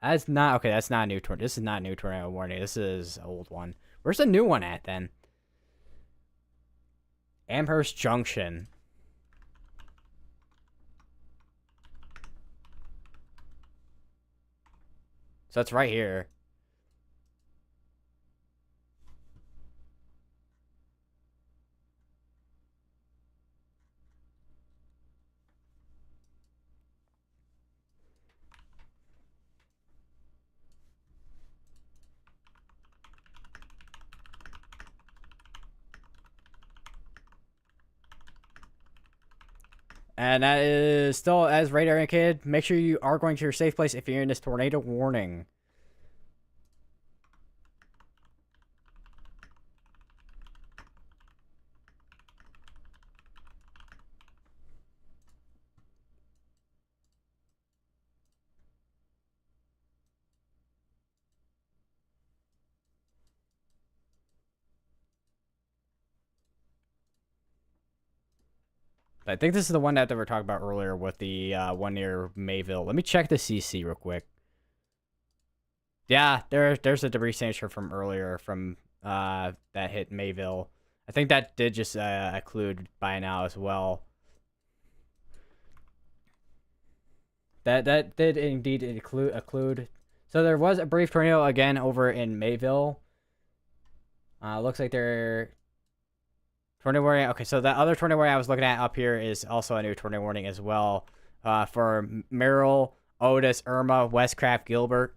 Speaker 1: That's not okay. That's not a new tornado. This is not a new tornado warning. This is an old one. Where's the new one at then? Amherst Junction. So it's right here. And that is still as radar indicated. Make sure you are going to your safe place if you're in this tornado warning. I think this is the one that they were talking about earlier with the one near Mayville. Let me check the CC real quick. Yeah, there's a debris signature from earlier from that hit Mayville. I think that did just occlude by now as well. That did indeed occlude. So there was a brief tornado again over in Mayville. Looks like they're tornado warning. Okay, so that other tornado warning I was looking at up here is also a new tornado warning as well. For Merrill, Otis, Irma, Westcraft, Gilbert.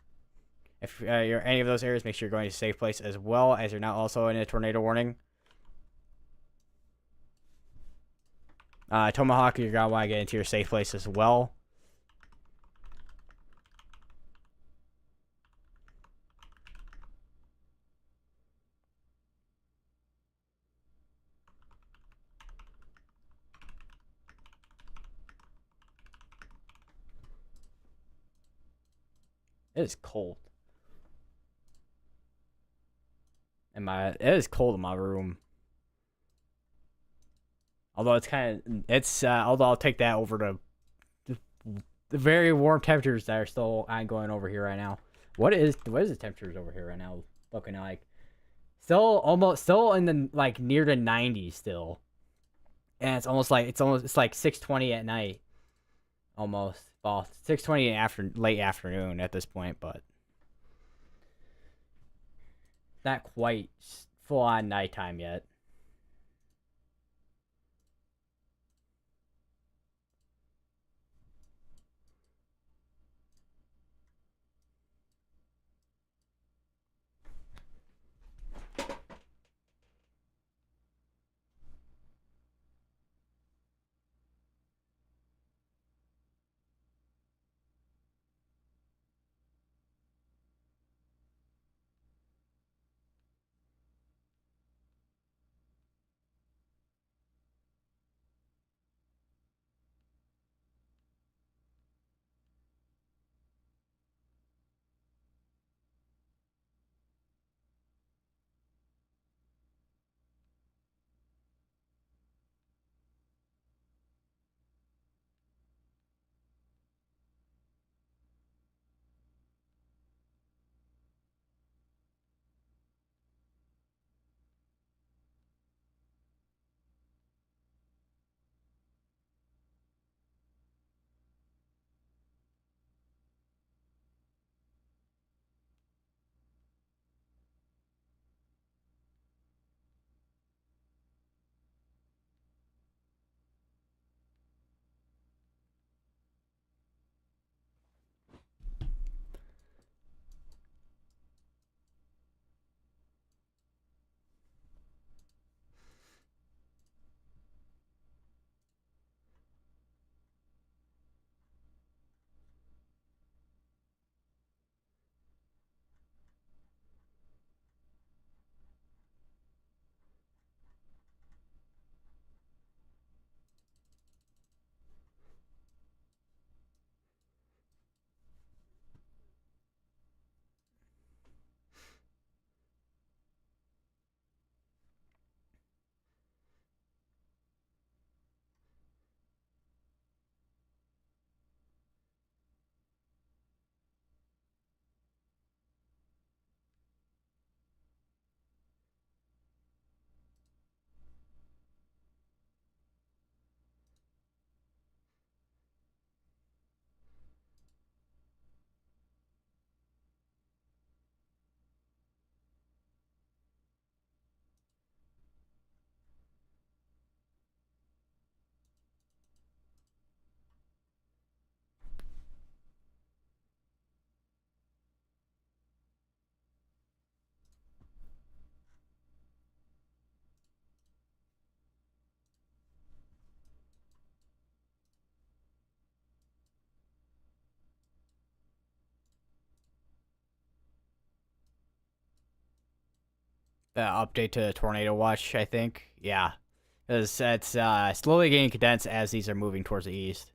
Speaker 1: If you're any of those areas, make sure you're going to a safe place as well, as you're now also in a tornado warning. Tomahawk, you're going to want to get into your safe place as well. It is cold. It is cold in my room. Although although I'll take that over to the very warm temperatures that are still ongoing over here right now. What is the temperatures over here right now looking like? Still in the like near the 90s still. And it's like 6:20 at night. Almost. Well, 6:20 after late afternoon at this point, but not quite full on nighttime yet. the update to Tornado Watch, I think. Yeah. It's slowly getting condensed as these are moving towards the east.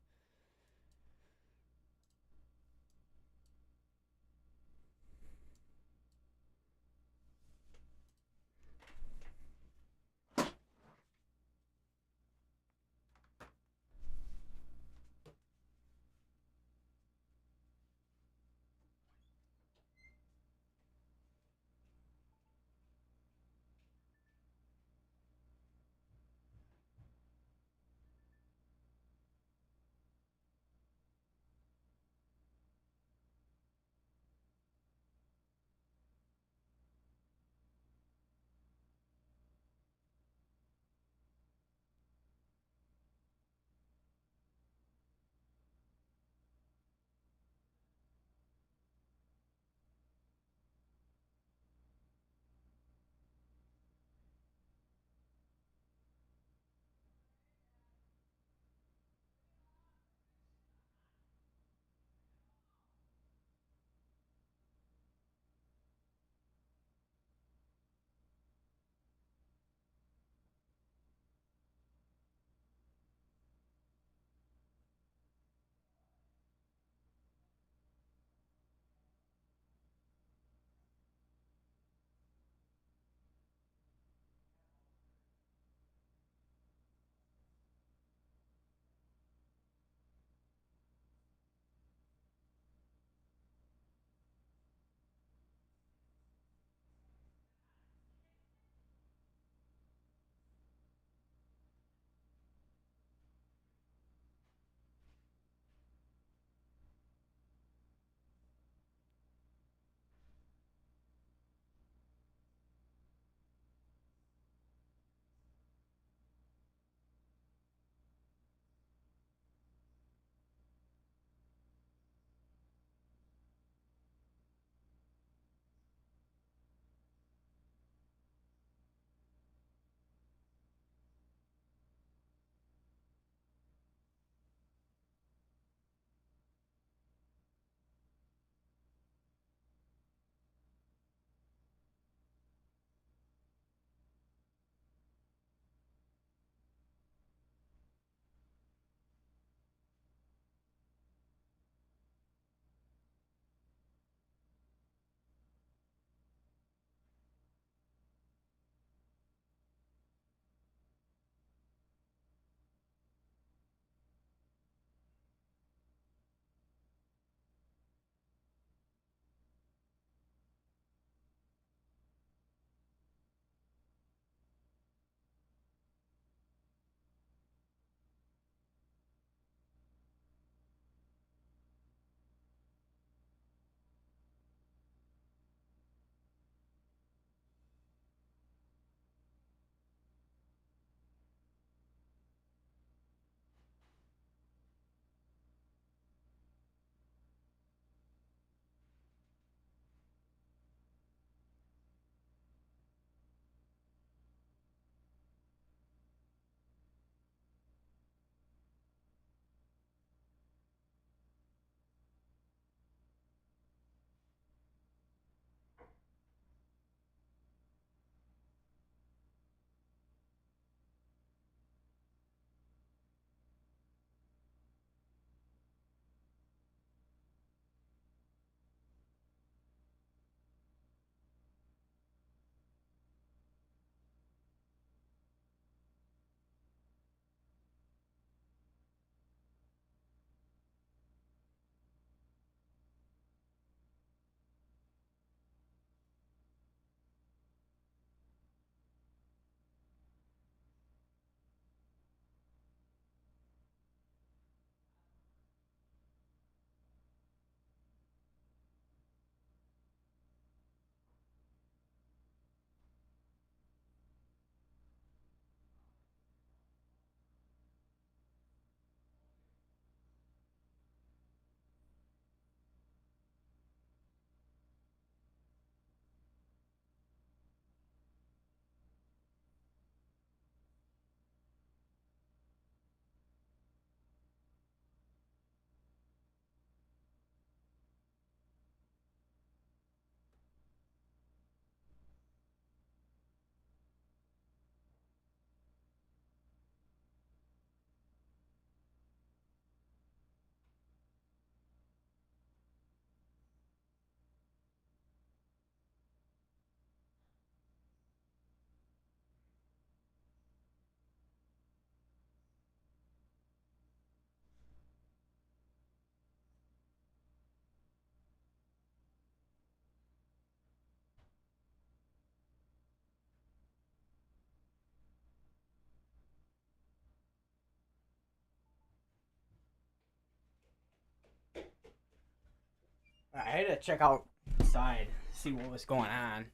Speaker 1: had to check outside, see what was going on.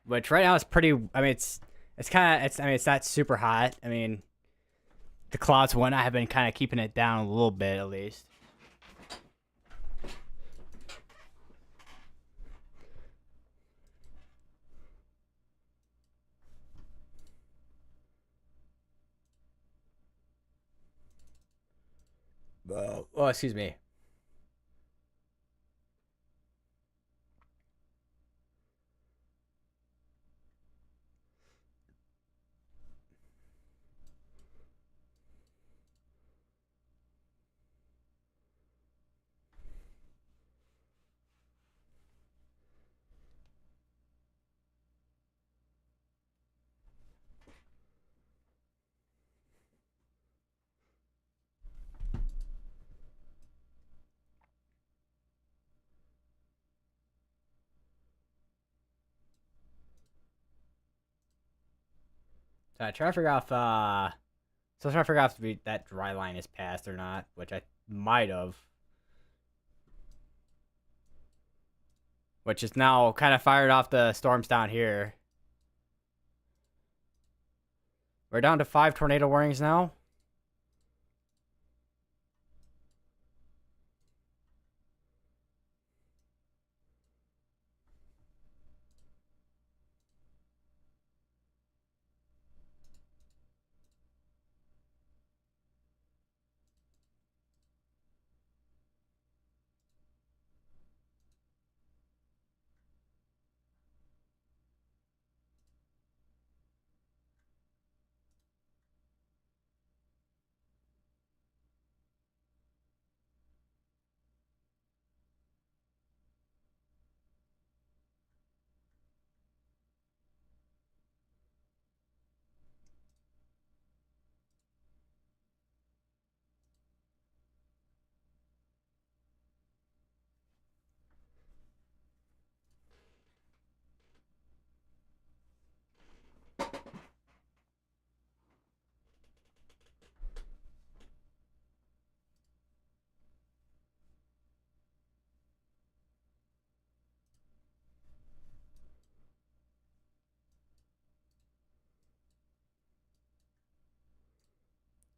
Speaker 1: Which right now it's pretty. I mean, it's kind of. I mean, it's not super hot. I mean, the clouds one I have been kind of keeping it down a little bit at least. Oh, excuse me. So I try to figure out if so trying to figure out if that dry line is passed or not, which I might have. Which is now kind of fired off the storms down here. We're down to 5 tornado warnings now.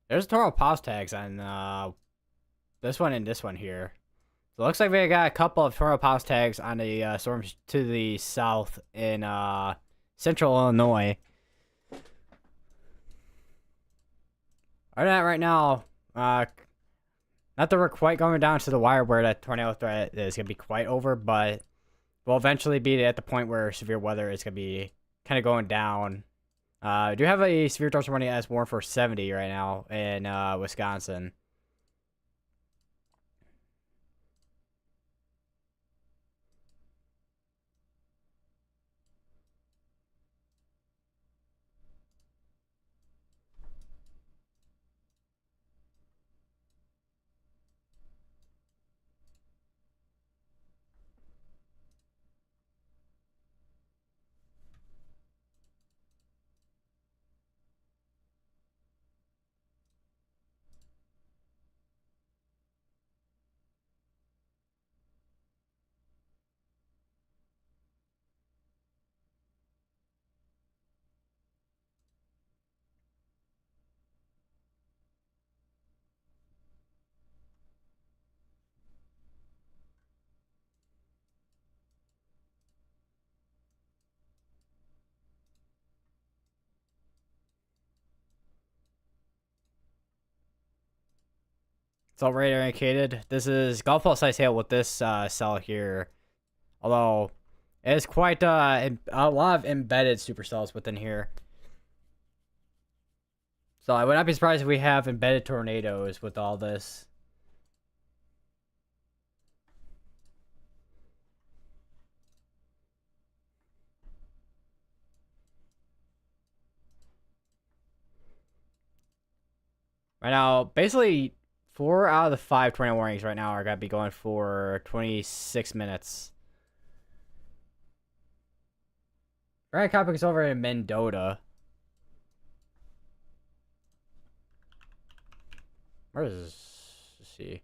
Speaker 1: There's tornado pause tags on this one and this one here. So it looks like we got a couple of tornado pause tags on the storms to the south in central Illinois. Right now, not that we're quite going down to the wire where that tornado threat is going to be quite over, but we'll eventually be at the point where severe weather is going to be kind of going down. I do have a severe tornado warning as warned for 70 right now in Wisconsin. It's all radar indicated. This is golf ball size hail with this cell here. Although, it's quite a lot of embedded supercells within here. So I would not be surprised if we have embedded tornadoes with all this. Right now, basically, 4 out of the 5 tornado warnings right now are going to be going for 26 minutes. Right, Copic's over in Mendota. Where is... Let's see.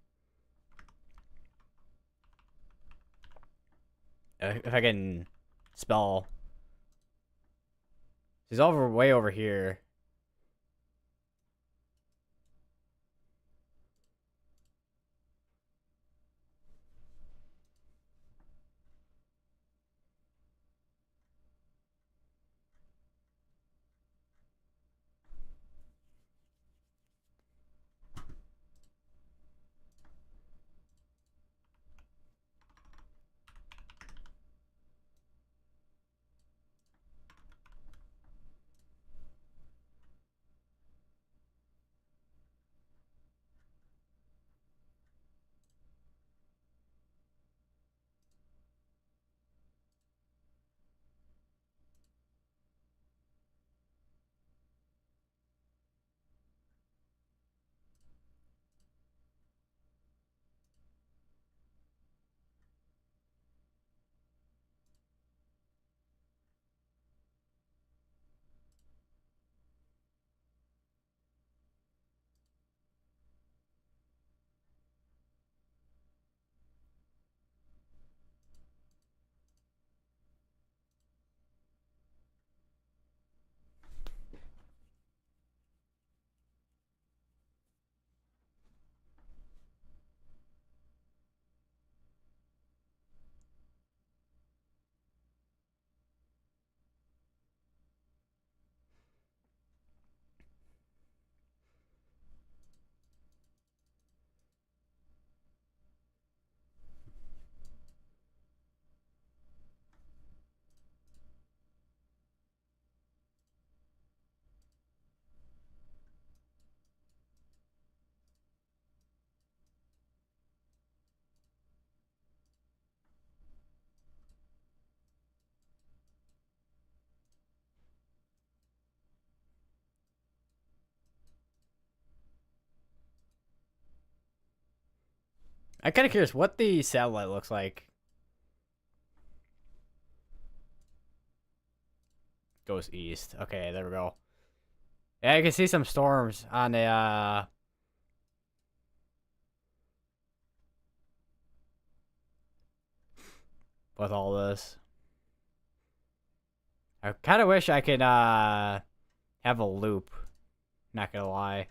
Speaker 1: If I can spell. He's over way over here. I'm kind of curious what the satellite looks like. Goes east. Okay, there we go. Yeah, I can see some storms on the with all this. I kind of wish I could have a loop. Not gonna lie.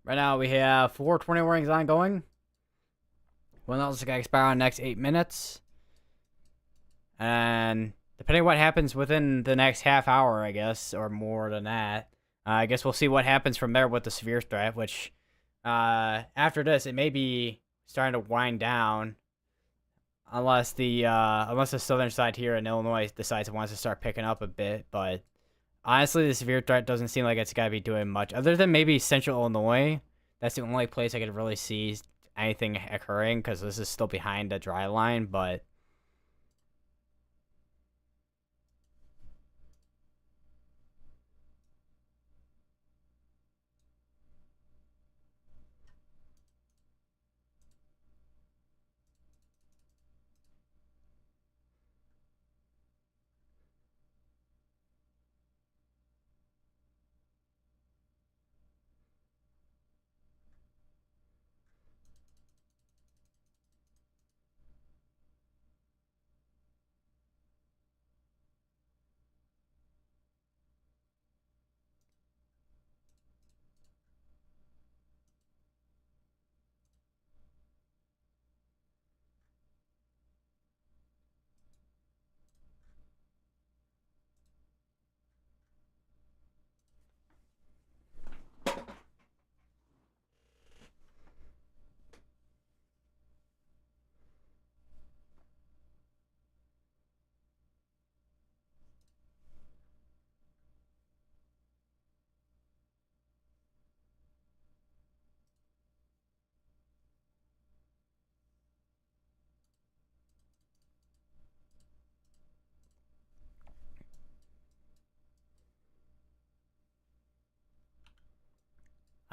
Speaker 1: Right now we have 420 warnings ongoing. One else is gonna expire in the next 8 minutes. And depending on what happens within the next half hour, I guess, or more than that, I guess we'll see what happens from there with the severe threat, which after this, it may be starting to wind down unless the southern side here in Illinois decides it wants to start picking up a bit. But honestly, the severe threat doesn't seem like it's got to be doing much other than maybe central Illinois. That's the only place I could really see anything occurring because this is still behind the dry line, but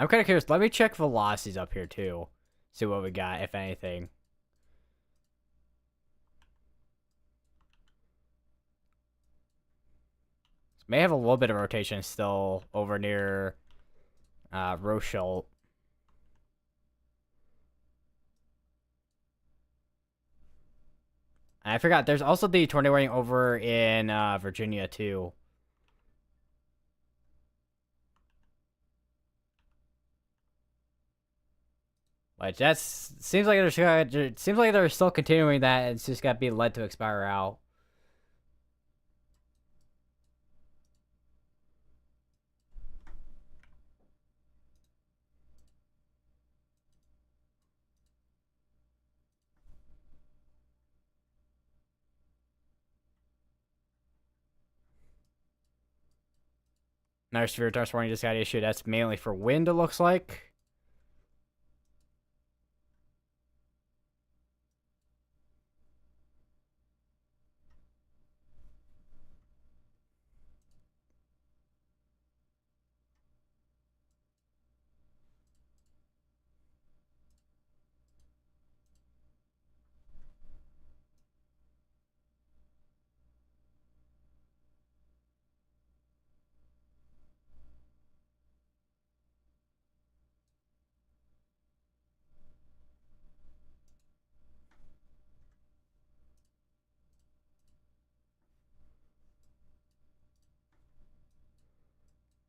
Speaker 1: I'm kind of curious. Let me check velocities up here too. See what we got, if anything. May have a little bit of rotation still over near Rochelle. I forgot. There's also the tornado warning over in Virginia too. Like that's seems like they're still continuing that. It's just got to be led to expire out. Another severe dust warning just got issued. That's mainly for wind, it looks like.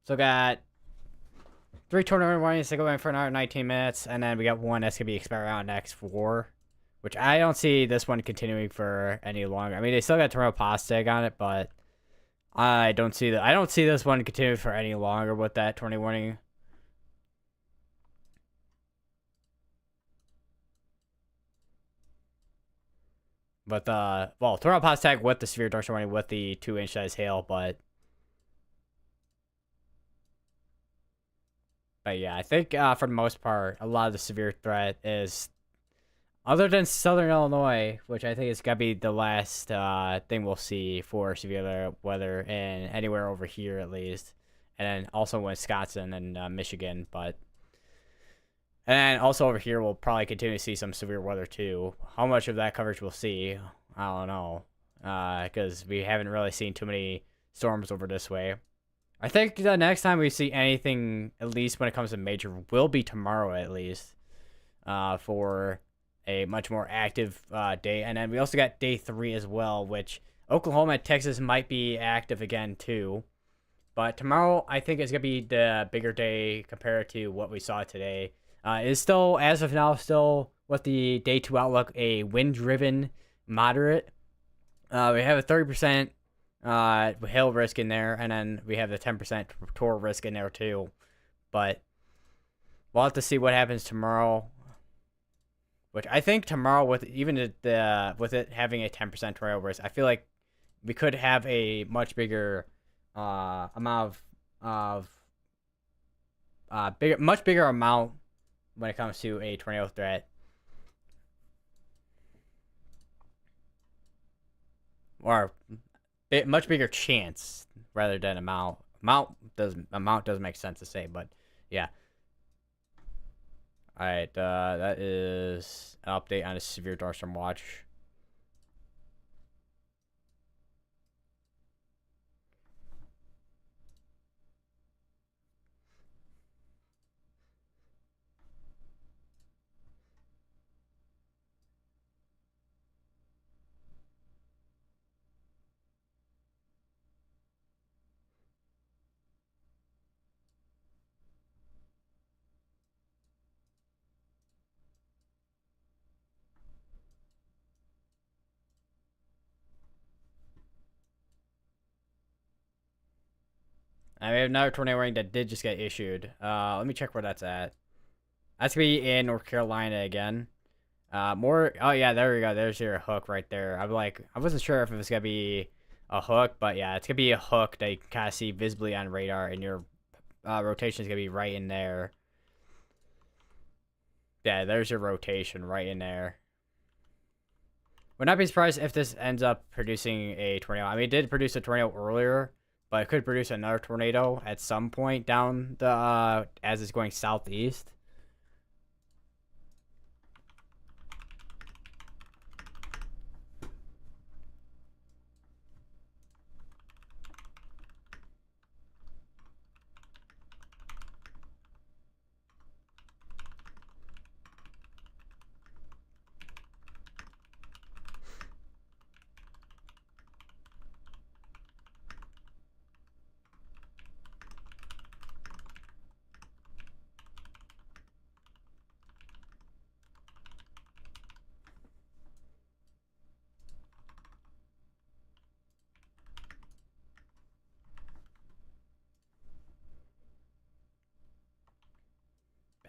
Speaker 1: So got 3 tornado warnings to go in for another 19 minutes, and then we got one that's gonna be expiring out next 4. Which I don't see this one continuing for any longer. I mean, they still got tornado Posteg on it, but I don't see this one continuing for any longer with that tornado warning. But well, tornado Posteg with the severe tornado warning with the 2-inch size hail, but yeah, I think for the most part, a lot of the severe threat is, other than Southern Illinois, which I think is gonna be the last thing we'll see for severe weather in anywhere over here at least, and then also Wisconsin and Michigan. And then also over here, we'll probably continue to see some severe weather too. How much of that coverage we'll see, I don't know, because we haven't really seen too many storms over this way. I think the next time we see anything, at least when it comes to major, will be tomorrow at least, for a much more active day. And then we also got day 3 as well, which Oklahoma and Texas might be active again too. But tomorrow, I think, is going to be the bigger day compared to what we saw today. It's still, as of now, still with the day 2 outlook, a wind-driven moderate. We have a 30% hail risk in there, and then we have the 10% tornado risk in there too. But we'll have to see what happens tomorrow. Which I think tomorrow, with even with it having a 10% tornado risk, I feel like we could have a much bigger amount of much bigger amount when it comes to a tornado threat. Or much bigger chance rather than amount. Amount doesn't make sense to say, but yeah. All right, that is an update on a severe thunderstorm watch. And we have another tornado warning that did just get issued. Let me check where that's at. That's gonna be in North Carolina again. More. Oh yeah, there we go. There's your hook right there. I wasn't sure if it was gonna be a hook, but yeah, it's gonna be a hook that you can kind of see visibly on radar, and your rotation is gonna be right in there. Yeah, there's your rotation right in there. Would not be surprised if this ends up producing a tornado. I mean, it did produce a tornado earlier, but it could produce another tornado at some point down the as it's going southeast.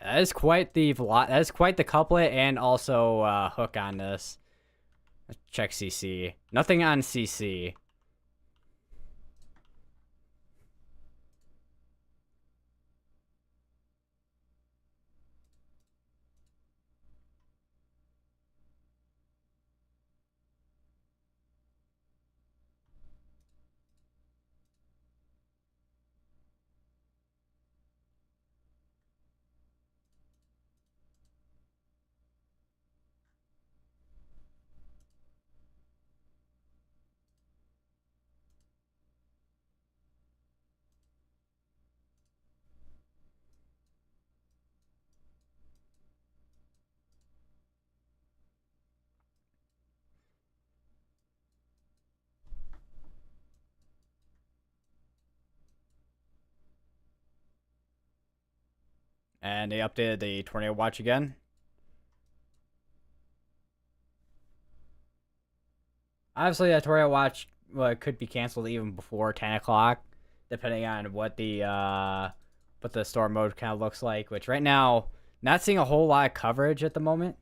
Speaker 1: That is quite the that is quite the couplet and also hook on this. Let's check CC. Nothing on CC. And they updated the tornado watch again. Obviously, that tornado watch could be canceled even before 10 o'clock, depending on what the storm mode kind of looks like. Which right now, not seeing a whole lot of coverage at the moment.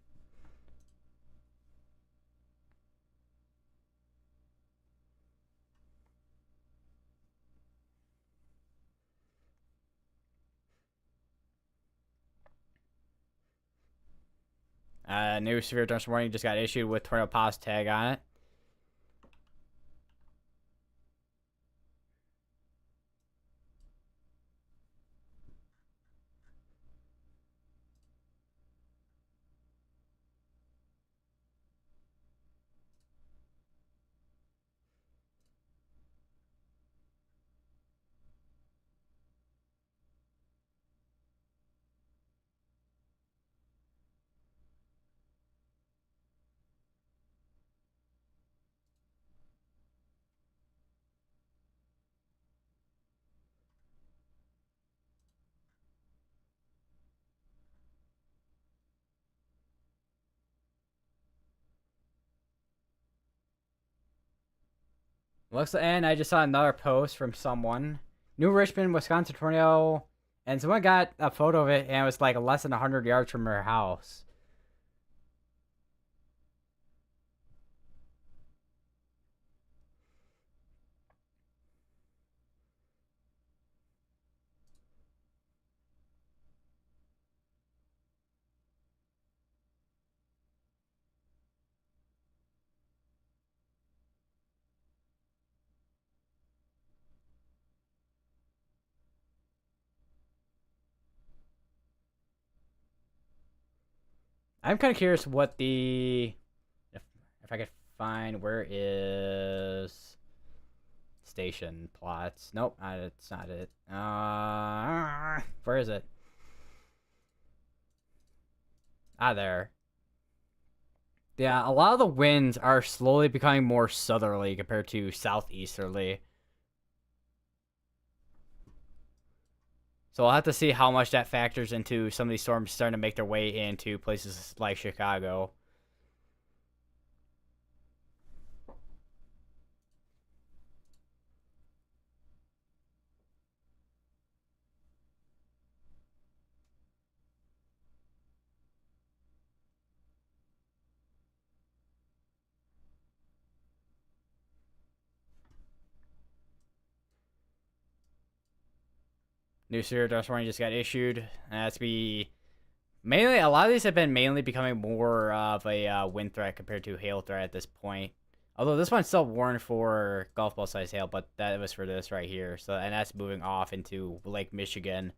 Speaker 1: New severe thunderstorm warning just got issued with tornado pause tag on it. And I just saw another post from someone. New Richmond, Wisconsin tornado. And someone got a photo of it, and it was like less than 100 yards from her house. I'm kind of curious what the... If I could find where is... Station plots. Nope, it's not it. Where is it? There. Yeah, a lot of the winds are slowly becoming more southerly compared to southeasterly. So we'll have to see how much that factors into some of these storms starting to make their way into places like Chicago. New severe dust warning just got issued. And that's be mainly a lot of these have been mainly becoming more of a wind threat compared to hail threat at this point. Although this one's still warned for golf ball size hail, but that was for this right here. So, and that's moving off into Lake Michigan.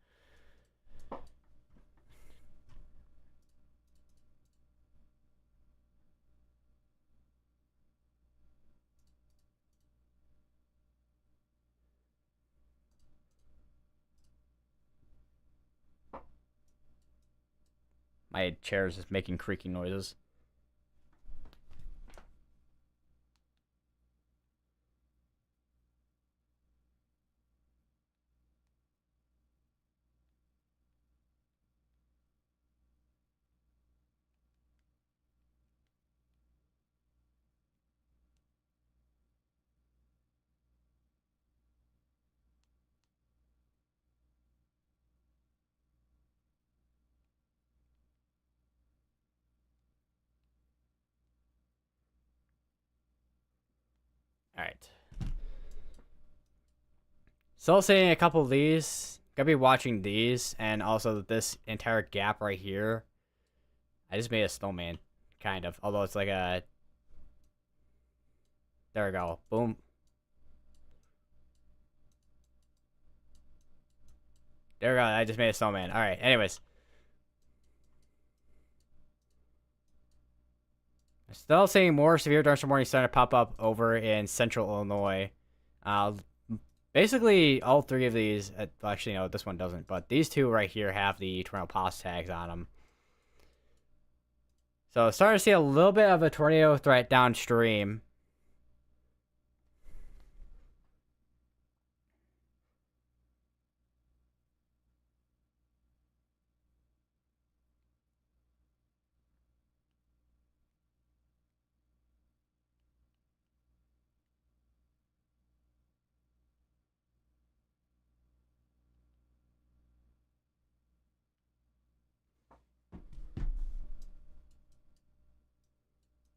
Speaker 1: My chair is just making creaking noises. All right. Still seeing a couple of these. Gonna be watching these, and also this entire gap right here. I just made a snowman, kind of. Although it's like a... There we go. Boom. There we go. I just made a snowman. All right. Anyways. Still seeing more severe thunderstorm warnings starting to pop up over in central Illinois. Basically, all three of these, actually, no, this one doesn't, but these two right here have the tornado pause tags on them. So, starting to see a little bit of a tornado threat downstream.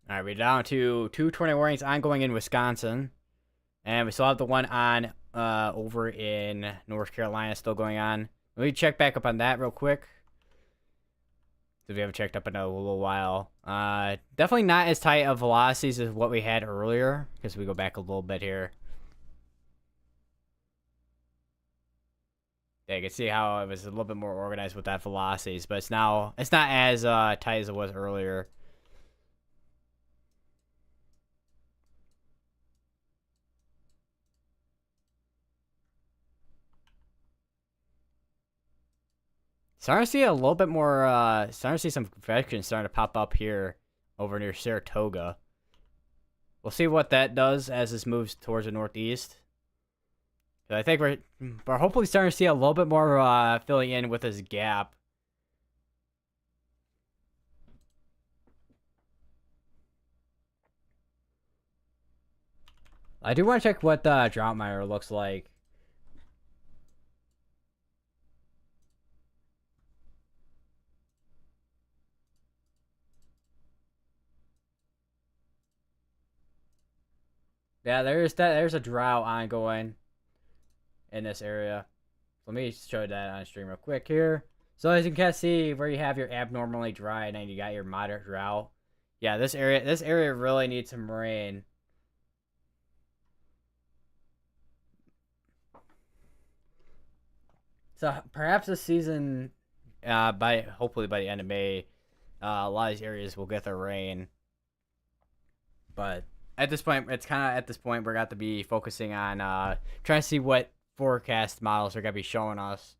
Speaker 1: All right, we're down to 2 tornado warnings ongoing in Wisconsin. And we still have the one on over in North Carolina still going on. Let me check back up on that real quick. Because we haven't checked up in a little while. Definitely not as tight of velocities as what we had earlier. Because we go back a little bit here. Yeah, you can see how it was a little bit more organized with that velocities. But it's not as tight as it was earlier. Starting to see a little bit more, starting to see some convection starting to pop up here over near Saratoga. We'll see what that does as this moves towards the northeast. I think we're hopefully starting to see a little bit more filling in with this gap. I do want to check what the drought miner looks like. Yeah, there's a drought ongoing in this area. Let me show that on stream real quick here. So as you can see where you have your abnormally dry and then you got your moderate drought. Yeah, this area really needs some rain. So perhaps this season, hopefully by the end of May, a lot of these areas will get their rain. But at this point, it's kind of at this point we're got to be focusing on trying to see what forecast models are gonna be showing us.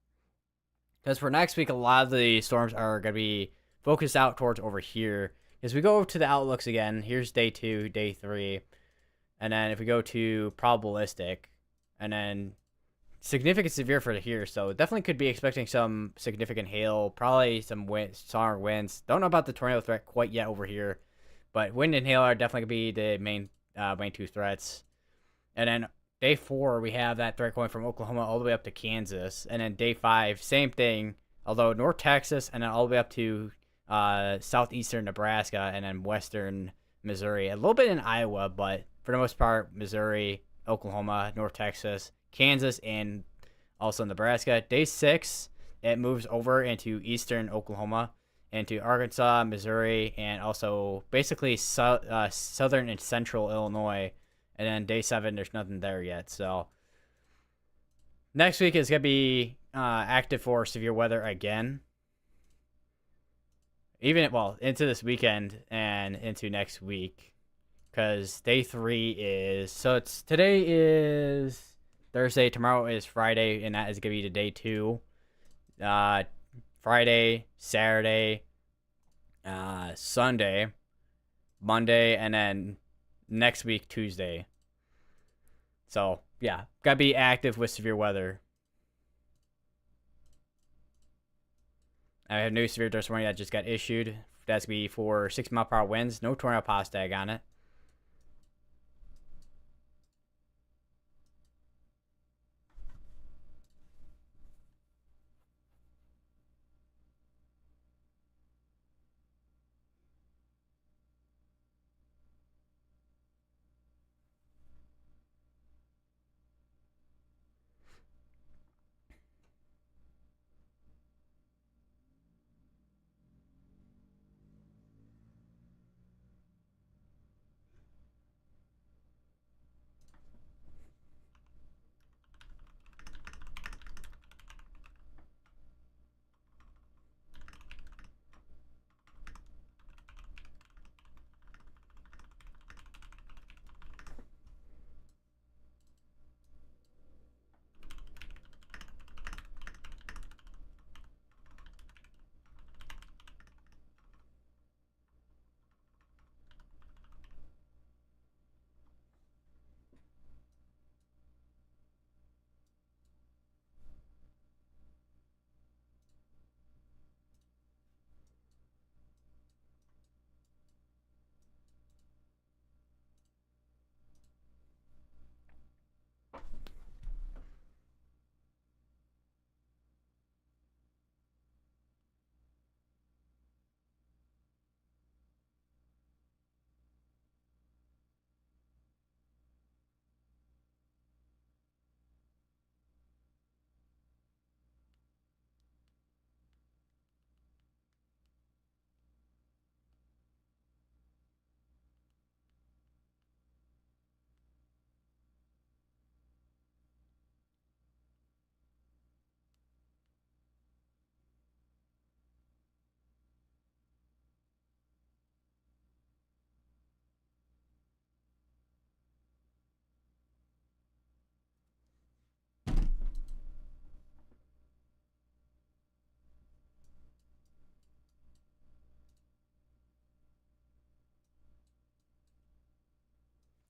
Speaker 1: Because for next week, a lot of the storms are gonna be focused out towards over here. As we go to the outlooks again, here's day 2, day 3, and then if we go to probabilistic, and then significant severe for here, so definitely could be expecting some significant hail, probably some strong winds. Don't know about the tornado threat quite yet over here, but wind and hail are definitely going to be the main two threats. And then day 4, we have that threat going from Oklahoma all the way up to Kansas, and then day 5, same thing, although North Texas, and then all the way up to southeastern Nebraska, and then western Missouri, a little bit in Iowa, but for the most part, Missouri, Oklahoma, North Texas, Kansas, and also Nebraska. Day 6, it moves over into eastern Oklahoma into Arkansas, Missouri, and also basically southern and central Illinois. And then day 7, there's nothing there yet. So next week is going to be active for severe weather again. Even, well, into this weekend and into next week. Because day 3 is, so it's, today is Thursday, tomorrow is Friday, and that is going to be the day 2. Friday, Saturday, Sunday, Monday, and then next week, Tuesday. So, yeah, gotta be active with severe weather. I have new severe dust warning that just got issued. That's gonna be for 60-mile-per-hour winds. No tornado pass tag on it.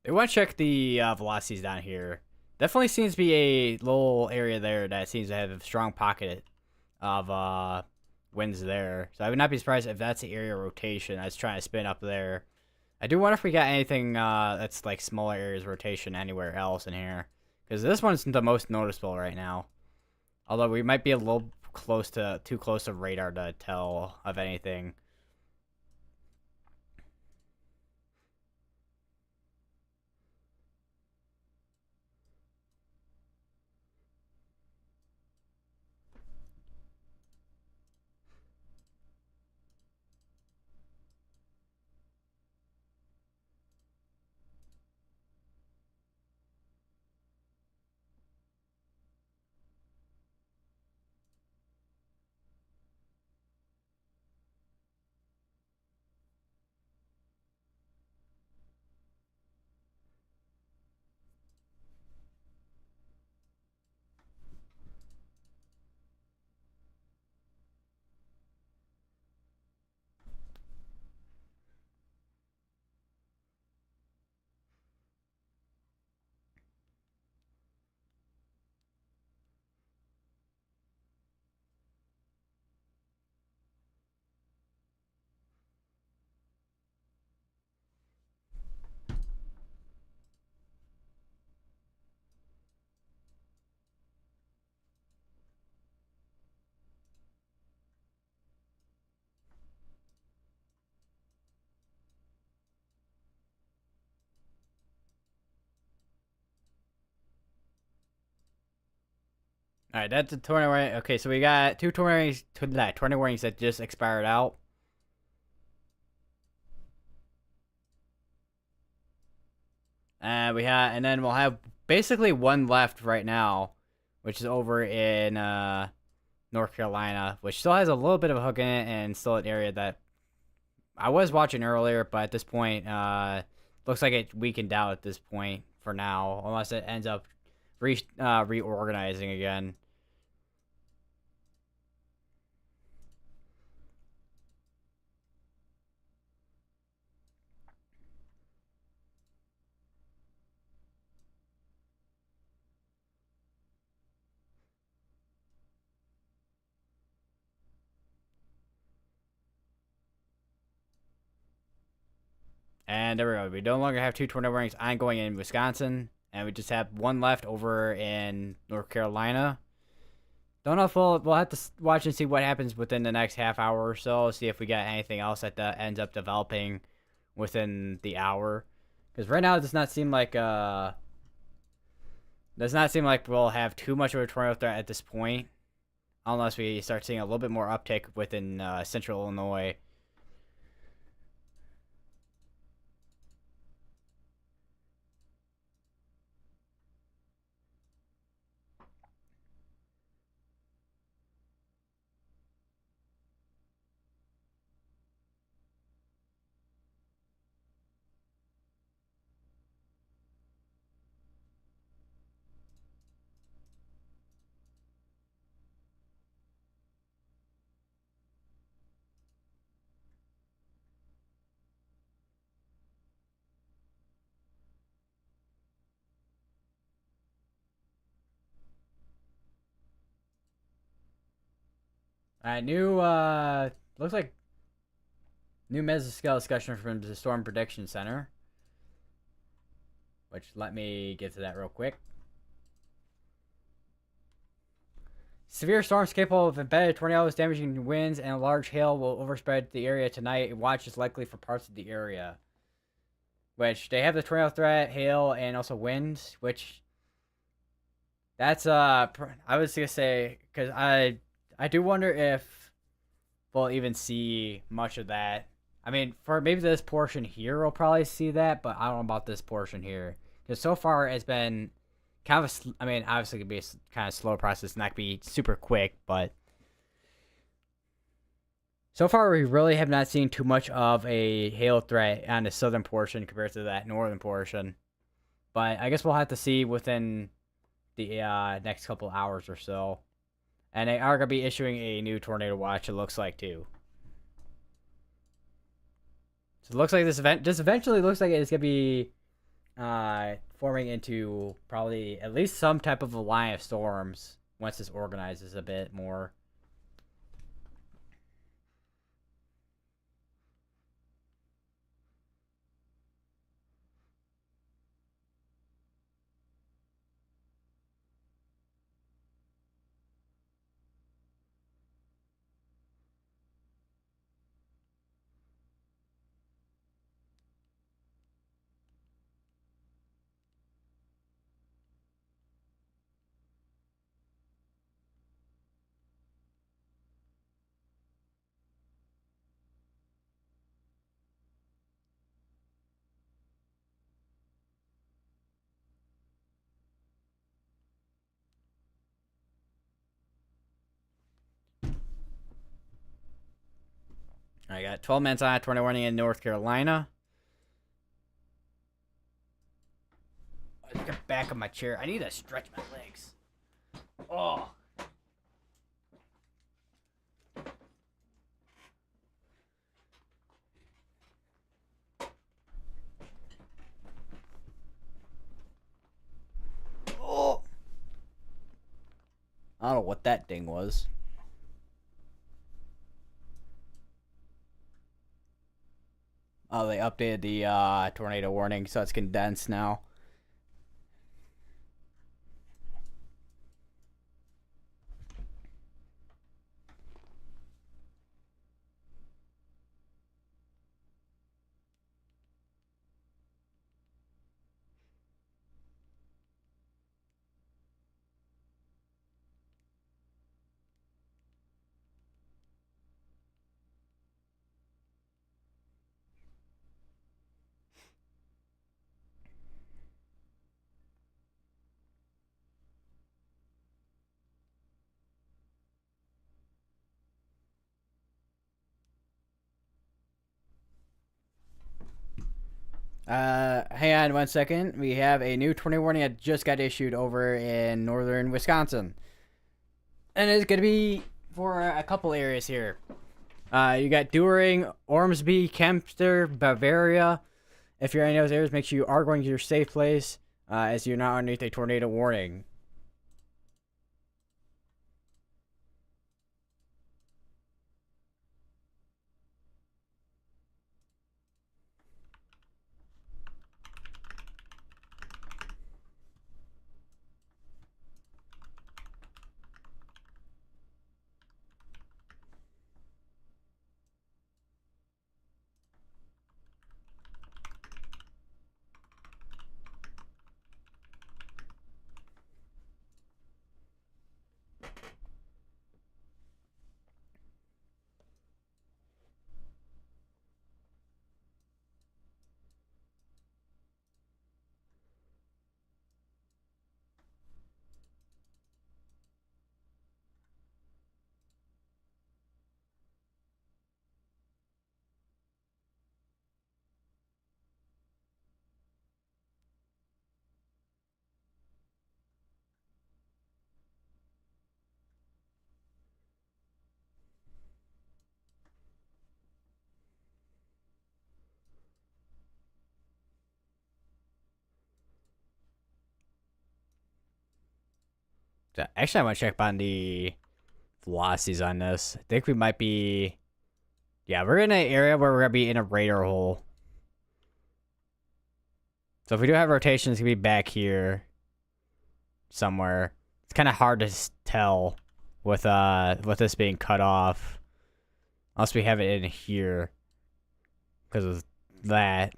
Speaker 1: I want to check the velocities down here. Definitely seems to be a little area there that seems to have a strong pocket of winds there. So I would not be surprised if that's the area of rotation that's trying to spin up there. I do wonder if we got anything that's like smaller areas of rotation anywhere else in here. Because this one's the most noticeable right now. Although we might be a little too close to radar to tell of anything. All right, that's a tornado warning. Okay, so we got two tornado warnings that just expired out. And then we'll have basically one left right now, which is over in North Carolina, which still has a little bit of a hook in it and still an area that I was watching earlier, but at this point, looks like it weakened out at this point for now, unless it ends up reorganizing again. And there we go. We no longer have two tornado warnings ongoing in Wisconsin, and we just have one left over in North Carolina. Don't know if we'll have to watch and see what happens within the next half hour or so. See if we got anything else that ends up developing within the hour. Because right now it does not seem like we'll have too much of a tornado threat at this point, unless we start seeing a little bit more uptick within central Illinois. New looks like new mesoscale discussion from the Storm Prediction Center. Which, let me get to that real quick. Severe storms capable of embedded tornadoes, damaging winds, and large hail will overspread the area tonight. Watch is likely for parts of the area. Which, they have the tornado threat, hail, and also winds, which that's I was gonna say, because I do wonder if we'll even see much of that. I mean, for maybe this portion here, we'll probably see that, but I don't know about this portion here. Because so far, it's been kind of I mean, obviously, it could be a kind of slow process, not be super quick, but so far, we really have not seen too much of a hail threat on the southern portion compared to that northern portion. But I guess we'll have to see within the next couple hours or so. And they are going to be issuing a new tornado watch, it looks like, too. So it looks like this eventually looks like it's going to be forming into probably at least some type of a line of storms once this organizes a bit more. I got 12 minutes on tornado warning in North Carolina. Get back on my chair. I need to stretch my legs. Oh. Oh. I don't know what that thing was. Oh, they updated the tornado warning, so it's condensed now. Hang on 1 second. We have a new tornado warning that just got issued over in northern Wisconsin. And it's going to be for a couple areas here. You got During, Ormsby, Kempster, Bavaria. If you're in those areas, make sure you are going to your safe place, as you're not underneath a tornado warning. So actually, I want to check on the velocities on this. I think we might be... Yeah, we're in an area where we're going to be in a radar hole. So if we do have rotation, it's going to be back here somewhere. It's kind of hard to tell with this being cut off. Unless we have it in here. Because of that.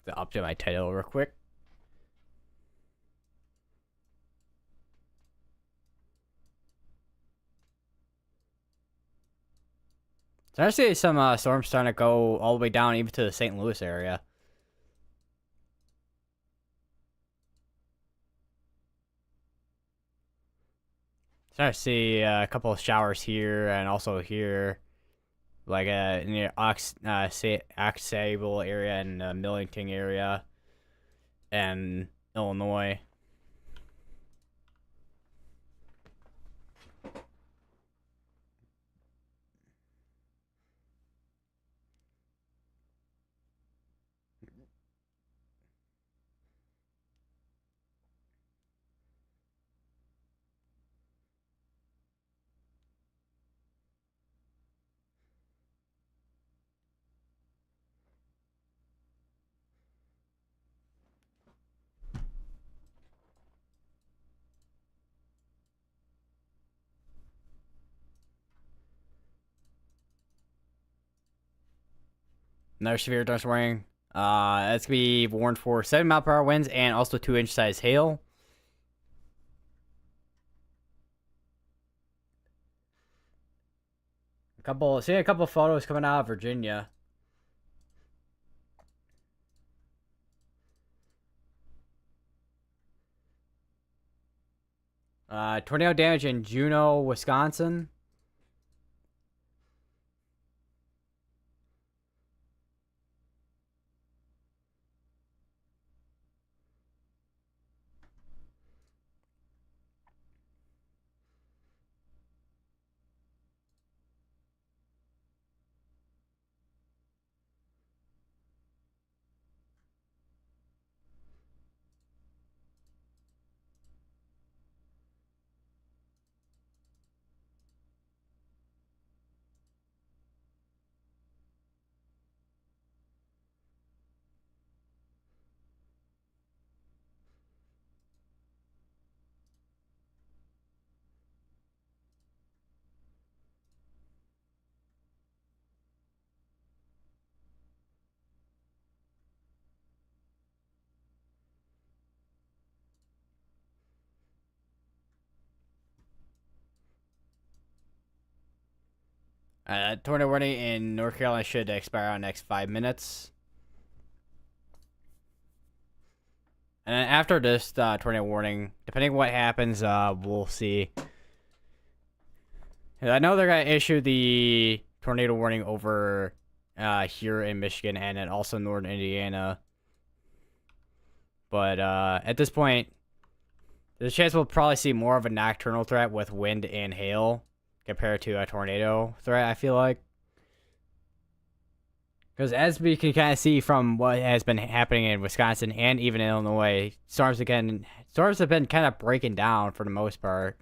Speaker 1: To update my title real quick. So I see some storms starting to go all the way down even to the St. Louis area. Starting to see a couple of showers here and also here. Like near Oxable area and Millington area. And Illinois. Another severe dust warning. That's gonna be warned for 7 mile per hour winds and also 2-inch size hail. Seeing a couple of photos coming out of Virginia. Tornado damage in Juneau, Wisconsin. Tornado warning in North Carolina should expire in the next 5 minutes. And then after this tornado warning, depending on what happens, we'll see. I know they're going to issue the tornado warning over here in Michigan and then also northern Indiana. But at this point, there's a chance we'll probably see more of a nocturnal threat with wind and hail compared to a tornado threat, I feel like. Because as we can kind of see from what has been happening in Wisconsin and even in Illinois, storms have been kind of breaking down for the most part.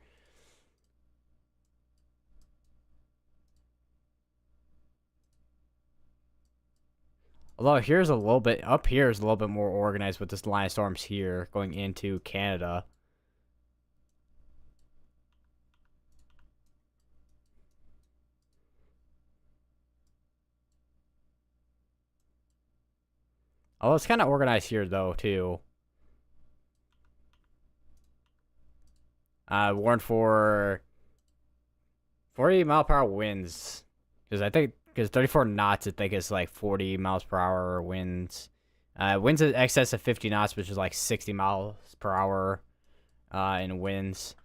Speaker 1: Although up here is a little bit more organized with this line of storms here going into Canada. Although it's kind of organized here though too. Warned for 40-mile-per-hour winds. Because 34 knots, I think is like 40 miles per hour winds. Winds in excess of 50 knots, which is like 60 miles per hour in winds.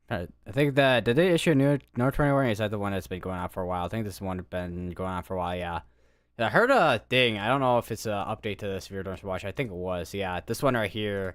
Speaker 1: I think that did they issue a new no tornado warning? Or is that the one that's been going on for a while? I think this one has been going on for a while. Yeah. I heard a thing. I don't know if it's an update to this. If you're going to watch, I think it was. Yeah, this one right here.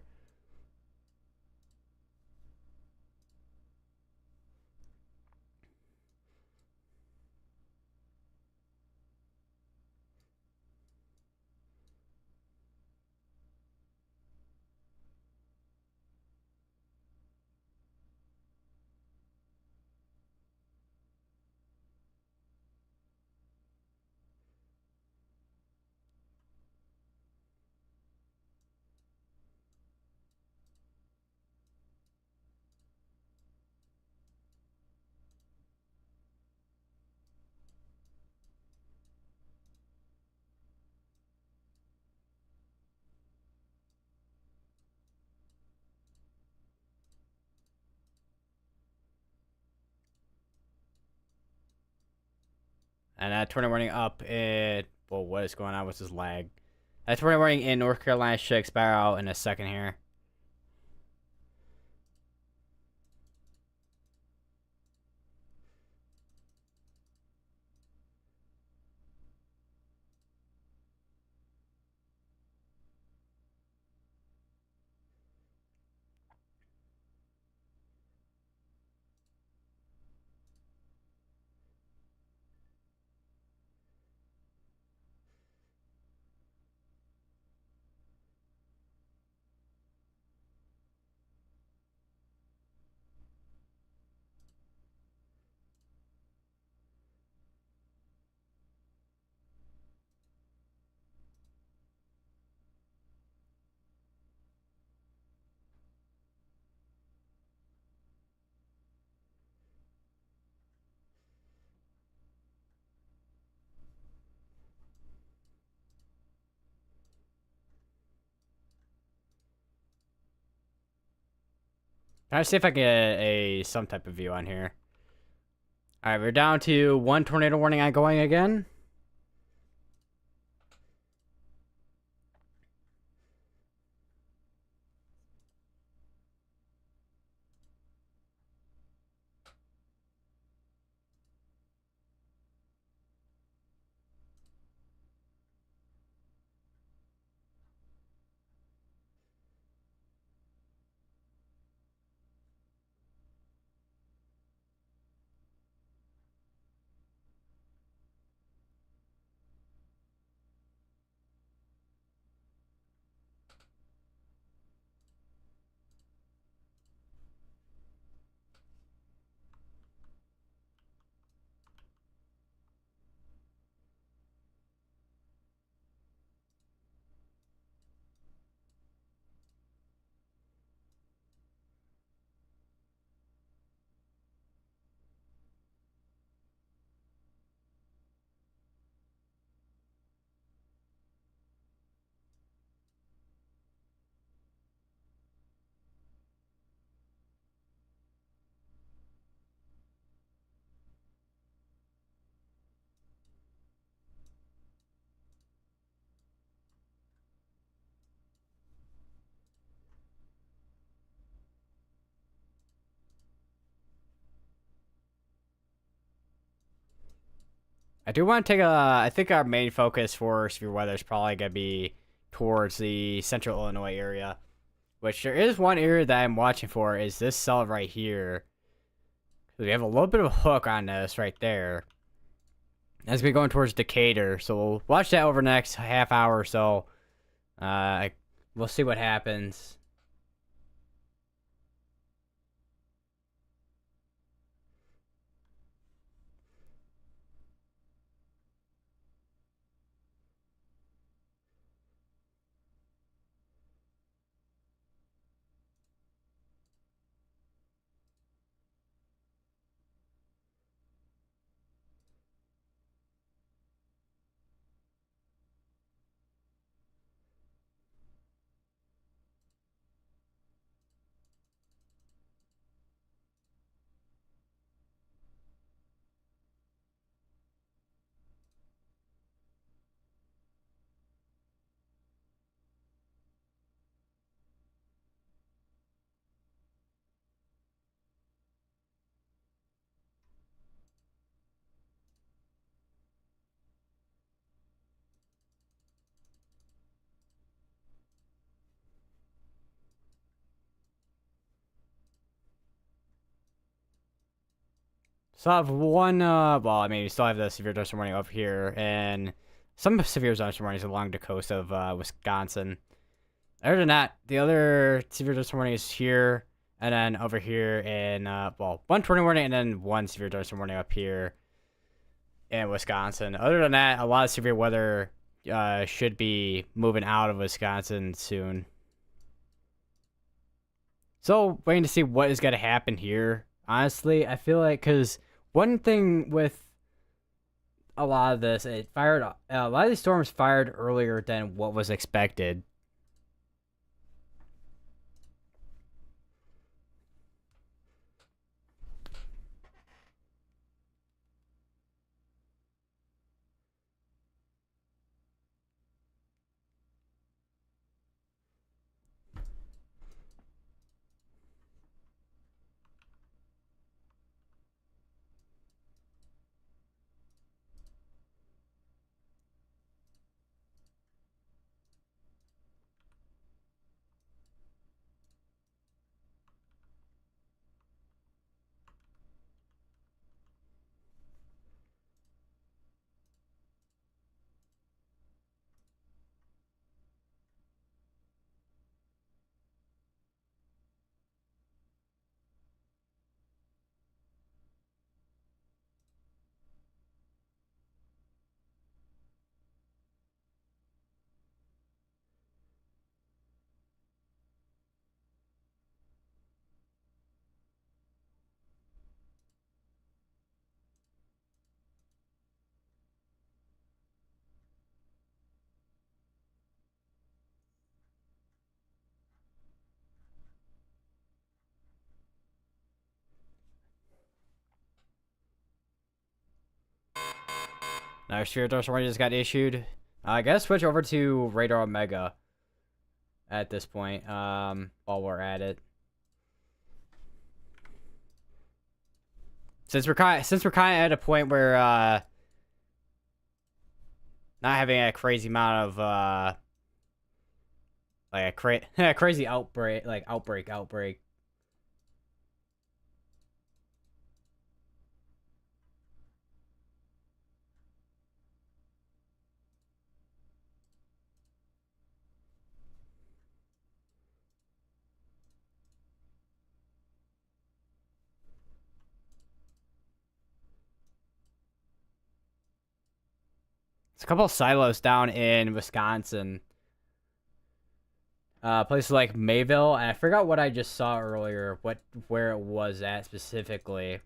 Speaker 1: And that tornado warning up in well, what is going on with this lag? That tornado warning in North Carolina should expire out in a second here. Trying to see if I can get some type of view on here. All right, we're down to one tornado warning going again. I do want to take a. I think our main focus for severe weather is probably gonna be towards the central Illinois area, which there is one area that I'm watching for. Is this cell right here? We have a little bit of a hook on this right there. As we going towards Decatur, so we'll watch that over the next half hour or so. We'll see what happens. So I have one. Well, I mean, we still have the severe thunderstorm warning up here, and some severe thunderstorm warnings along the coast of Wisconsin. Other than that, the other severe thunderstorm warning is here, and then over here in well, one tornado warning, and then one severe thunderstorm warning up here in Wisconsin. Other than that, a lot of severe weather should be moving out of Wisconsin soon. So waiting to see what is going to happen here. Honestly, I feel like because one thing with a lot of this, it fired a lot of these storms fired earlier than what was expected. Another Sphere Dorsal warning just got issued. I gotta switch over to Radar Omega at this point, while we're at it. Since we're kind of at a point where not having a crazy amount of like a crazy outbreak, like outbreak. It's a couple of silos down in Wisconsin. Places like Mayville, and I forgot what I just saw earlier, where it was at specifically.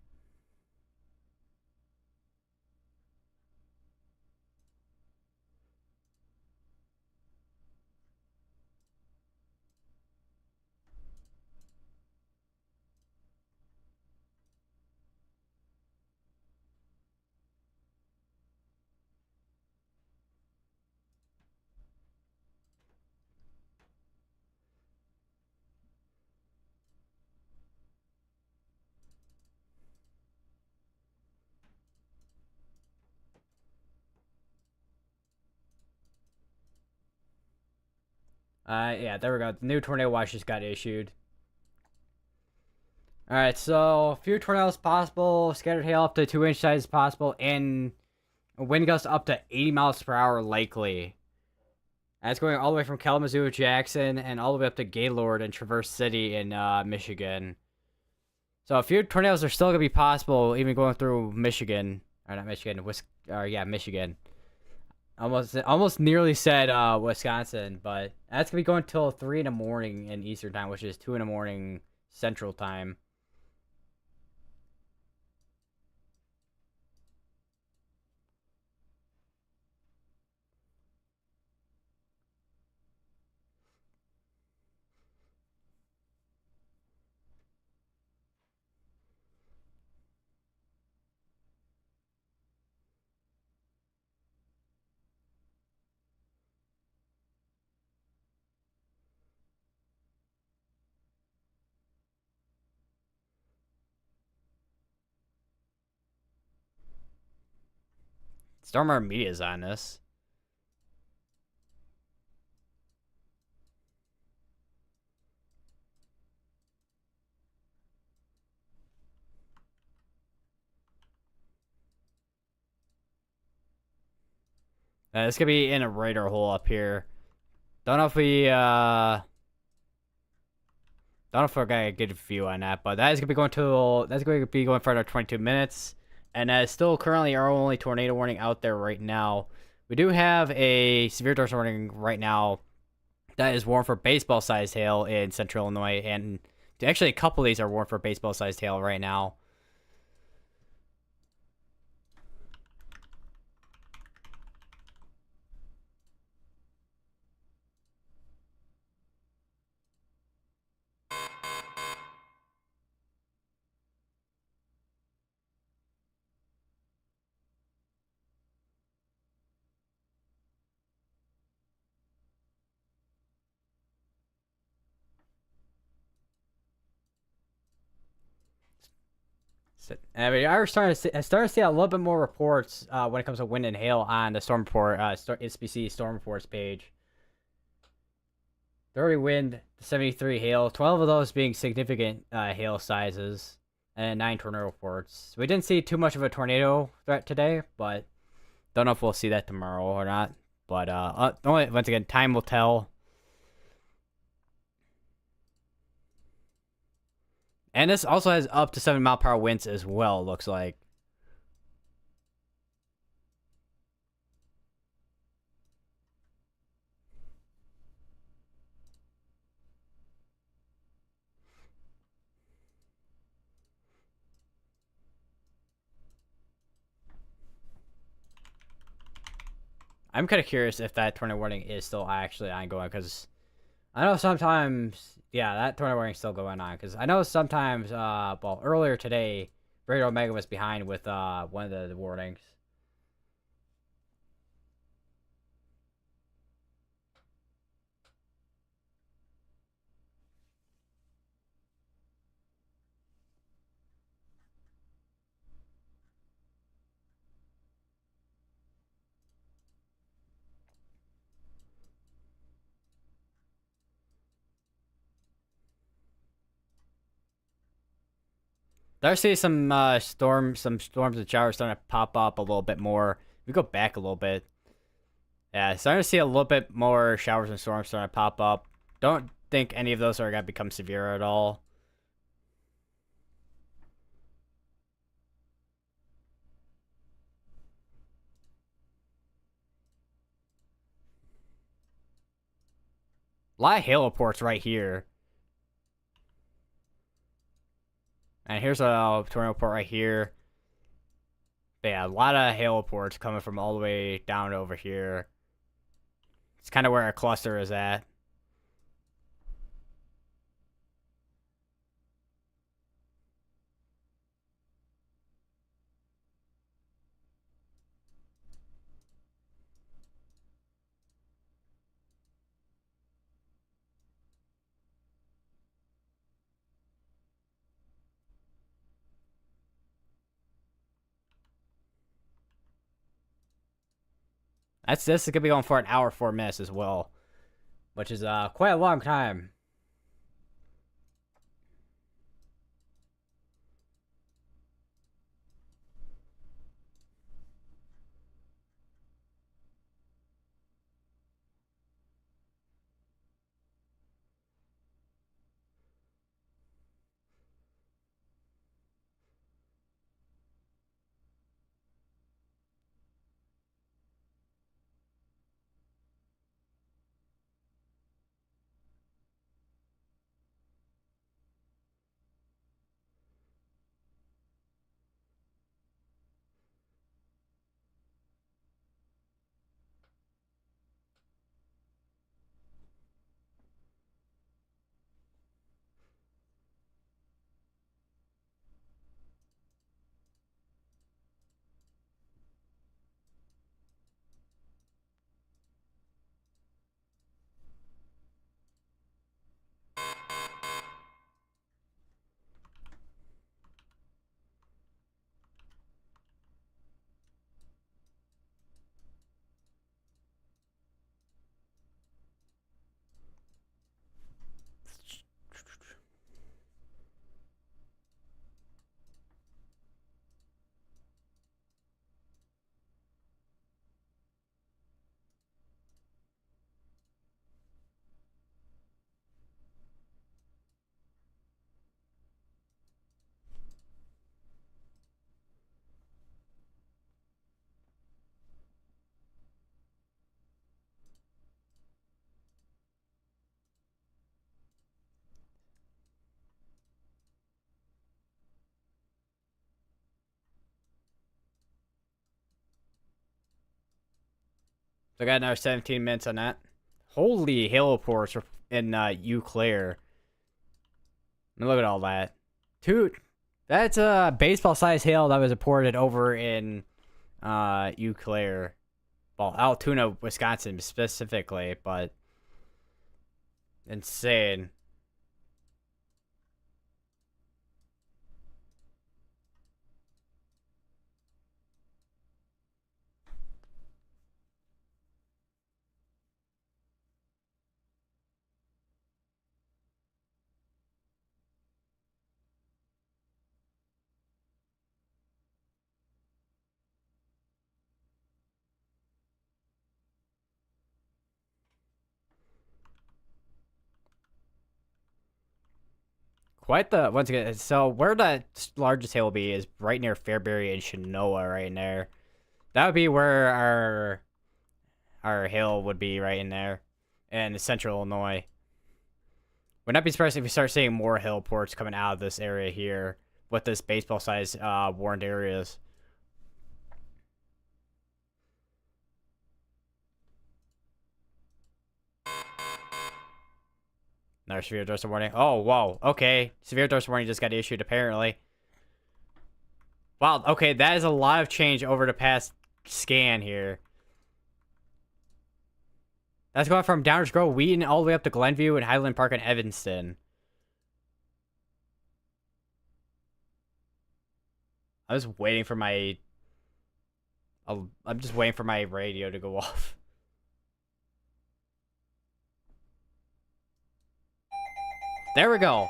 Speaker 1: Yeah, there we go. The new tornado watch just got issued. Alright, so a few tornadoes possible, scattered hail up to 2-inch size possible, and wind gusts up to 80 miles per hour likely. That's going all the way from Kalamazoo, Jackson, and all the way up to Gaylord and Traverse City in Michigan. So a few tornadoes are still going to be possible, even going through Michigan. Or not Michigan, Michigan. Almost nearly said Wisconsin, but that's going to be going till 3 in the morning in Eastern time, which is 2 in the morning Central time. Stormer Media's on this. This could be in a radar hole up here. Don't know if we're gonna get a view on that, but that's gonna be going for another 22 minutes, and that is still currently our only tornado warning out there right now. We do have a severe tornado warning right now that is warned for baseball-sized hail in Central Illinois, and actually a couple of these are warned for baseball-sized hail right now. And we are starting to see a little bit more reports when it comes to wind and hail on the storm report, SBC storm reports page. 30 wind, 73 hail, 12 of those being significant hail sizes, and 9 tornado reports. We didn't see too much of a tornado threat today, but don't know if we'll see that tomorrow or not. But once again, time will tell. And this also has up to 7-mile-per-hour winds as well, looks like. I'm kind of curious if that tornado warning is still actually ongoing, because I know sometimes, yeah, that tornado warning is still going on, because I know sometimes, well, earlier today, Radar Omega was behind with one of the warnings. There see some storms and showers starting to pop up a little bit more. We go back a little bit. Yeah, starting to see a little bit more showers and storms starting to pop up. Don't think any of those are gonna become severe at all. A lot of hail reports right here. And here's a tornado report right here. But yeah, a lot of hail reports coming from all the way down over here. It's kind of where our cluster is at. This is gonna be going for an hour 4 minutes as well, which is quite a long time. So I got another 17 minutes on that. Holy hail reports in Eau Claire. I mean, look at all that. Dude, that's a baseball sized hail that was reported over in Eau Claire. Well, Altoona, Wisconsin specifically, but insane. Quite the once again. So where the largest hail will be is right near Fairbury and Chinoa, right in there. That would be where our hail would be, right in there, in central Illinois. Would not be surprised if we start seeing more hail reports coming out of this area here with this baseball size warned areas. Another severe dose of warning. Oh, whoa. Okay. Severe dose of warning just got issued, apparently. Wow. Okay, that is a lot of change over the past scan here. That's going from Downers Grove, Wheaton, all the way up to Glenview and Highland Park and Evanston. I was waiting for my... I'm just waiting for my radio to go off. There we go.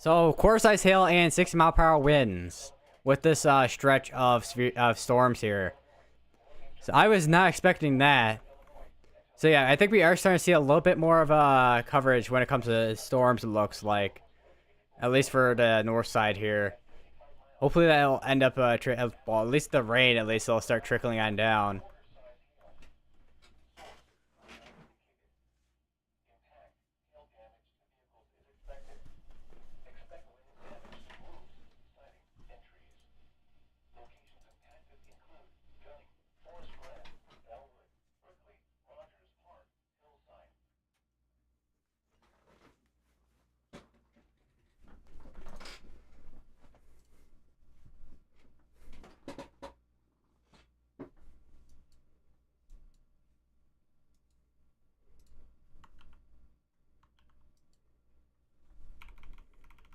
Speaker 1: So, course ice hail and 60-mile-per-hour winds with this stretch of storms here. So, I was not expecting that. So, yeah, I think we are starting to see a little bit more of coverage when it comes to storms, it looks like. At least for the north side here. Hopefully that'll end up, well, at least the rain, at least it'll start trickling on down.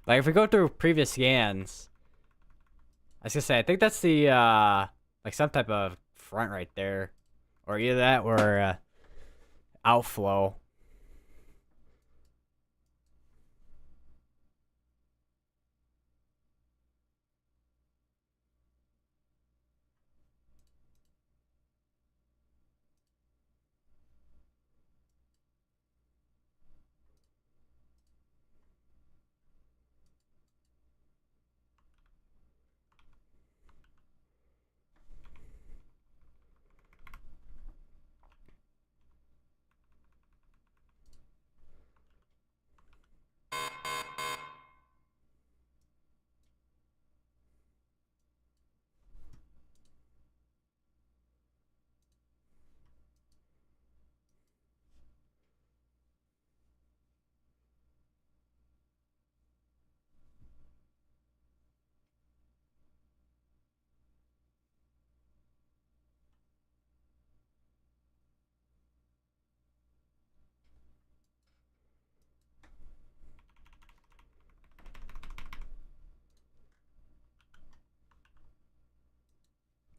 Speaker 1: Like, if we go through previous scans, I was gonna say, I think that's the, like some type of front right there. Or either that or, outflow.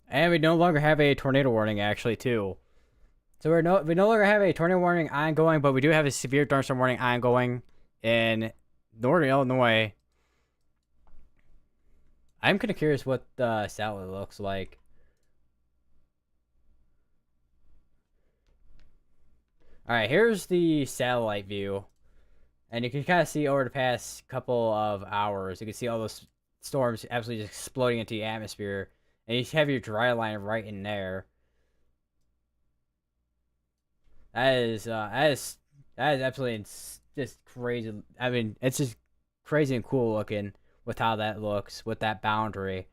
Speaker 1: And we no longer have a tornado warning, actually, too. So we no longer have a tornado warning ongoing, but we do have a severe thunderstorm warning ongoing in northern Illinois. I'm kind of curious what the satellite looks like. Alright, here's the satellite view. And you can kind of see over the past couple of hours, you can see all those storms absolutely just exploding into the atmosphere. And you have your dry line right in there. That is absolutely just crazy. I mean, it's just crazy and cool looking with how that looks with that boundary.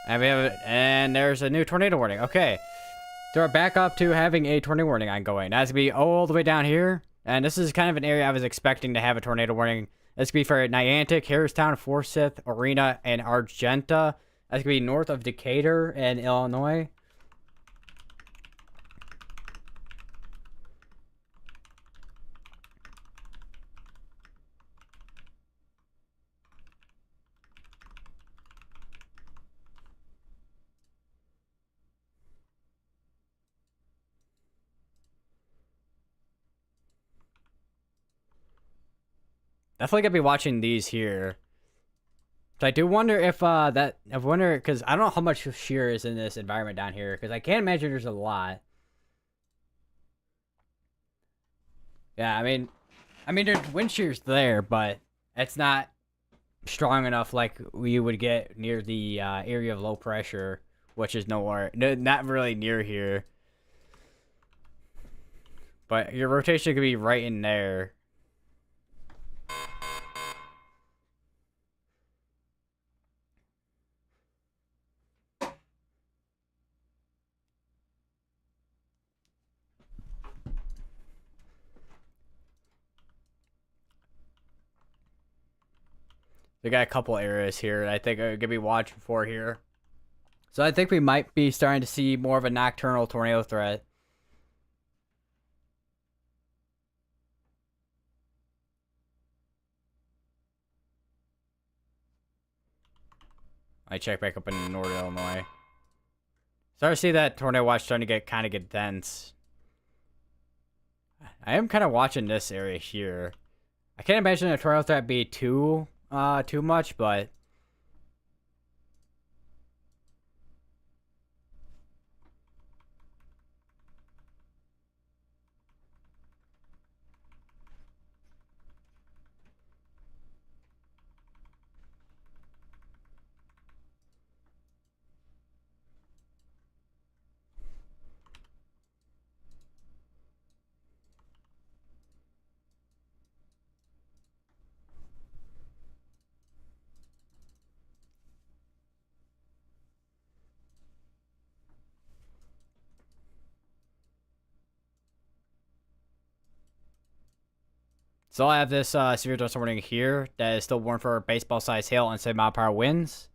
Speaker 1: And there's a new tornado warning. Okay, so we're back up to having a tornado warning ongoing. That's gonna be all the way down here, and this is kind of an area I was expecting to have a tornado warning. This could be for Niantic, Harristown, Forsyth, Arena, and Argenta. That's gonna be north of Decatur in Illinois. Definitely gonna be watching these here. So I do wonder if I wonder because I don't know how much shear is in this environment down here because I can't imagine there's a lot. Yeah, I mean there's wind shear's there, but it's not strong enough like we would get near the area of low pressure, which is nowhere, not really near here. But your rotation could be right in there. We got a couple areas here I think I'm gonna be watching for here. So I think we might be starting to see more of a nocturnal tornado threat. I check back up in Northern Illinois. Start to see that tornado watch starting to kind of get dense. I am kind of watching this area here. I can't imagine a tornado threat be too much, but so I have this severe thunderstorm warning here that is still warned for baseball-sized hail and 7-mile-per-hour winds.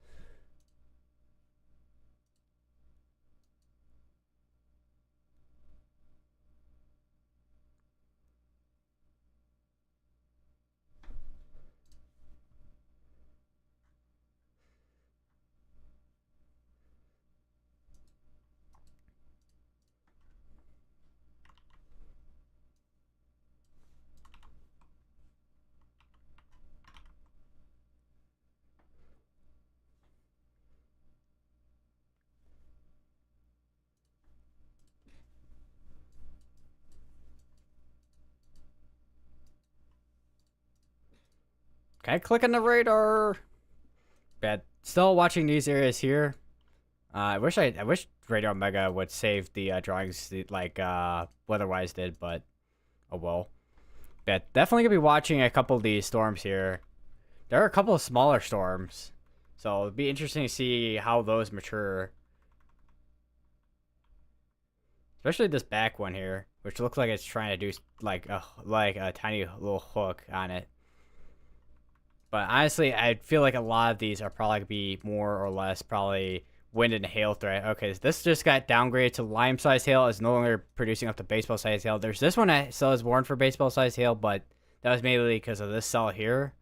Speaker 1: Can I click on the radar? Bad. Still watching these areas here. I wish Radar Omega would save the drawings like Weatherwise did, but oh well. But definitely gonna be watching a couple of these storms here. There are a couple of smaller storms, so it'd be interesting to see how those mature. Especially this back one here, which looks like it's trying to do like a tiny little hook on it. But honestly, I feel like a lot of these are probably gonna be more or less probably wind and hail threat. Okay, so this just got downgraded to lime-sized hail. It's no longer producing up to baseball-sized hail. There's this one that still is warned for baseball-sized hail, but that was mainly because of this cell here.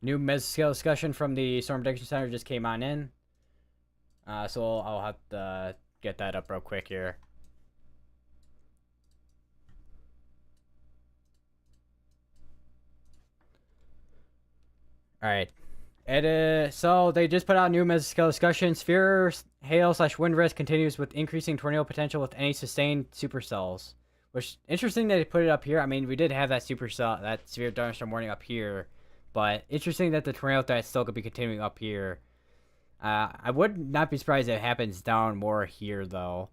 Speaker 1: New mesoscale discussion from the Storm Prediction Center just came on in. So I'll have to get that up real quick here. All right. So they just put out new mesoscale discussion. Sphere hail/wind risk continues with increasing tornado potential with any sustained supercells. Which interesting that they put it up here. I mean, we did have that supercell, that severe thunderstorm warning up here, but interesting that the tornado threat still could be continuing up here. I would not be surprised if it happens down more here though.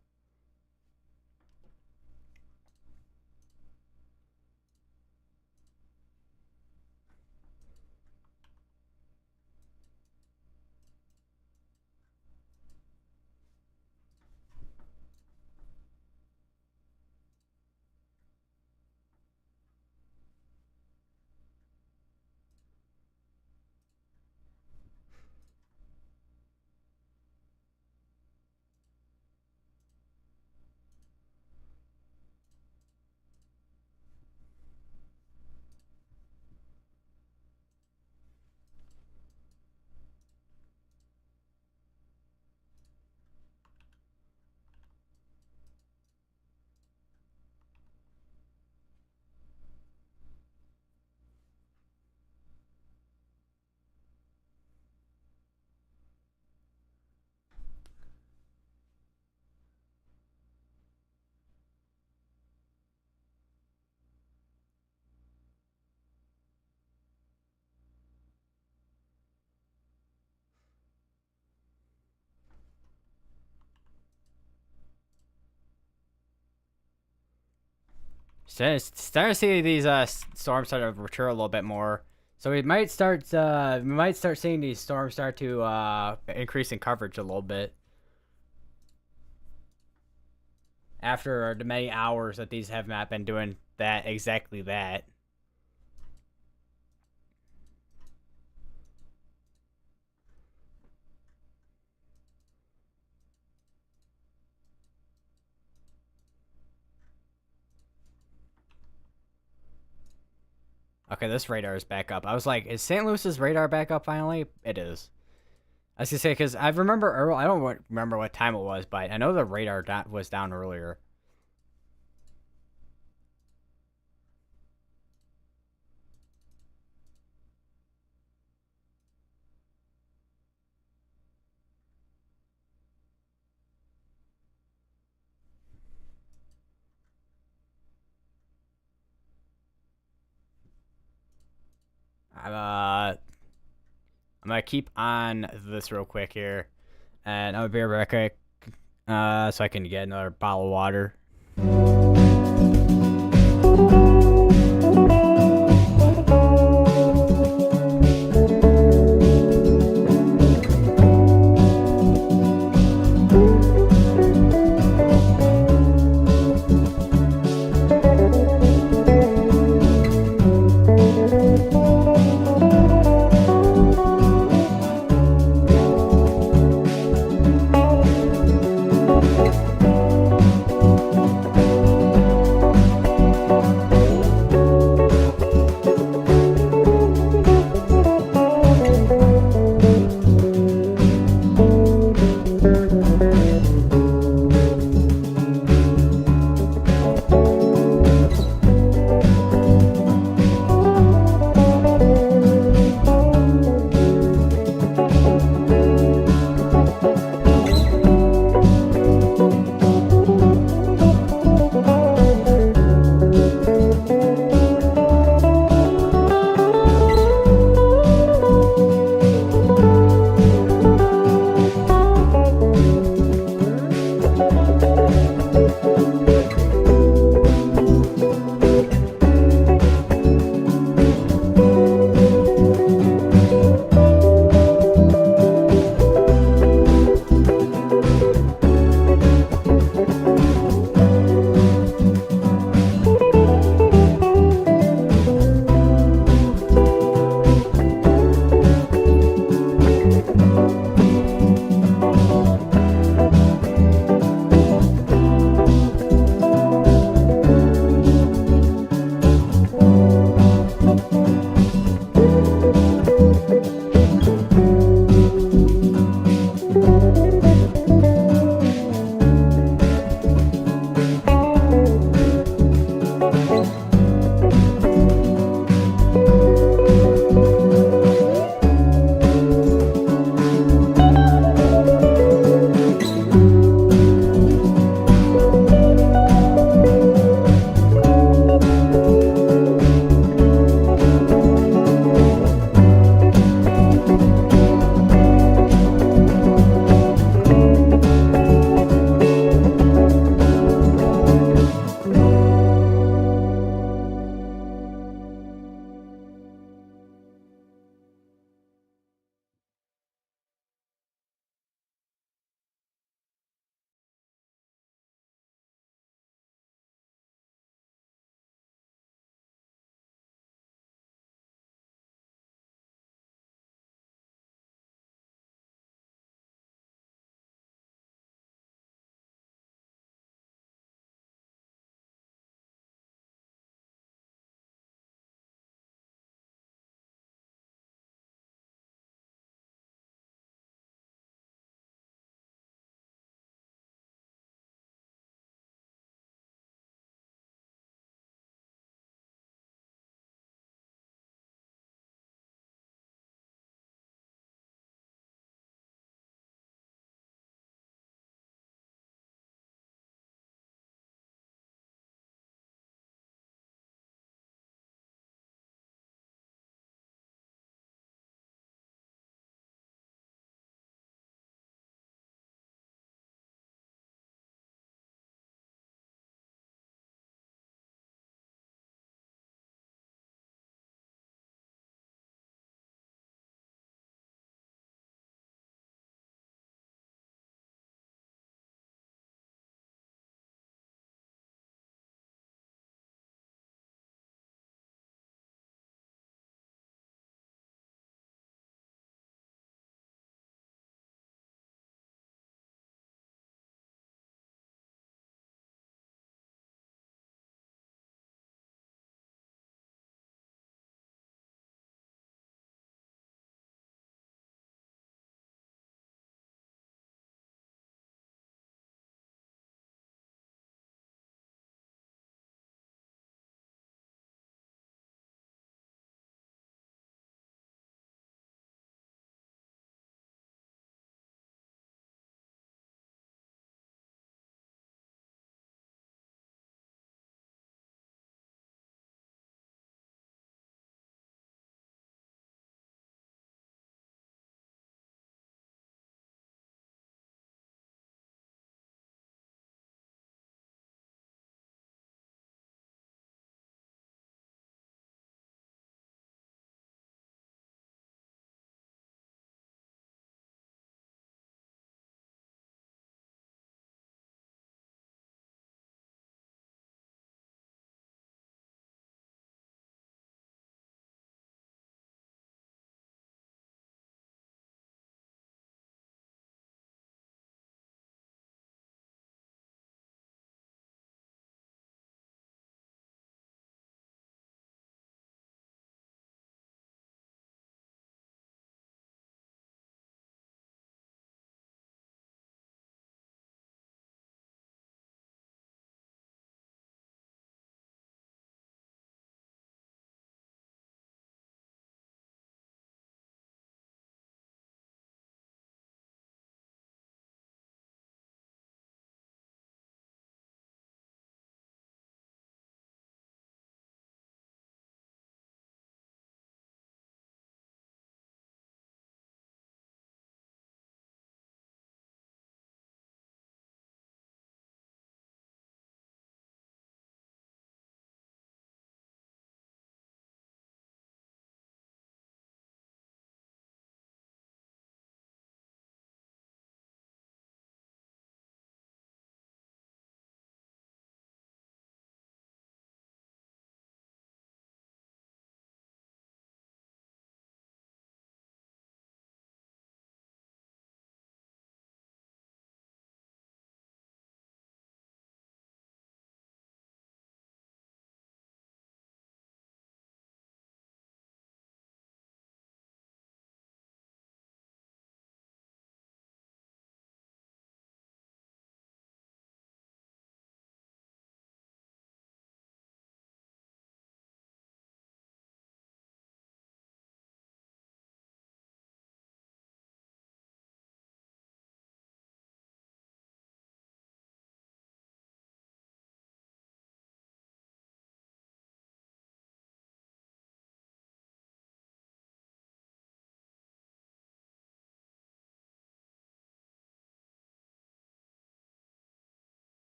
Speaker 1: Starting to see these storms start to mature a little bit more. So we might start seeing these storms start to increase in coverage a little bit after the many hours that these have not been doing exactly that. Okay, this radar is back up. I was like, is St. Louis's radar back up finally? It is. I was gonna say because I remember I don't remember what time it was, but I know the radar was down earlier. I'm gonna keep on this real quick here, and I'll be right back, so I can get another bottle of water.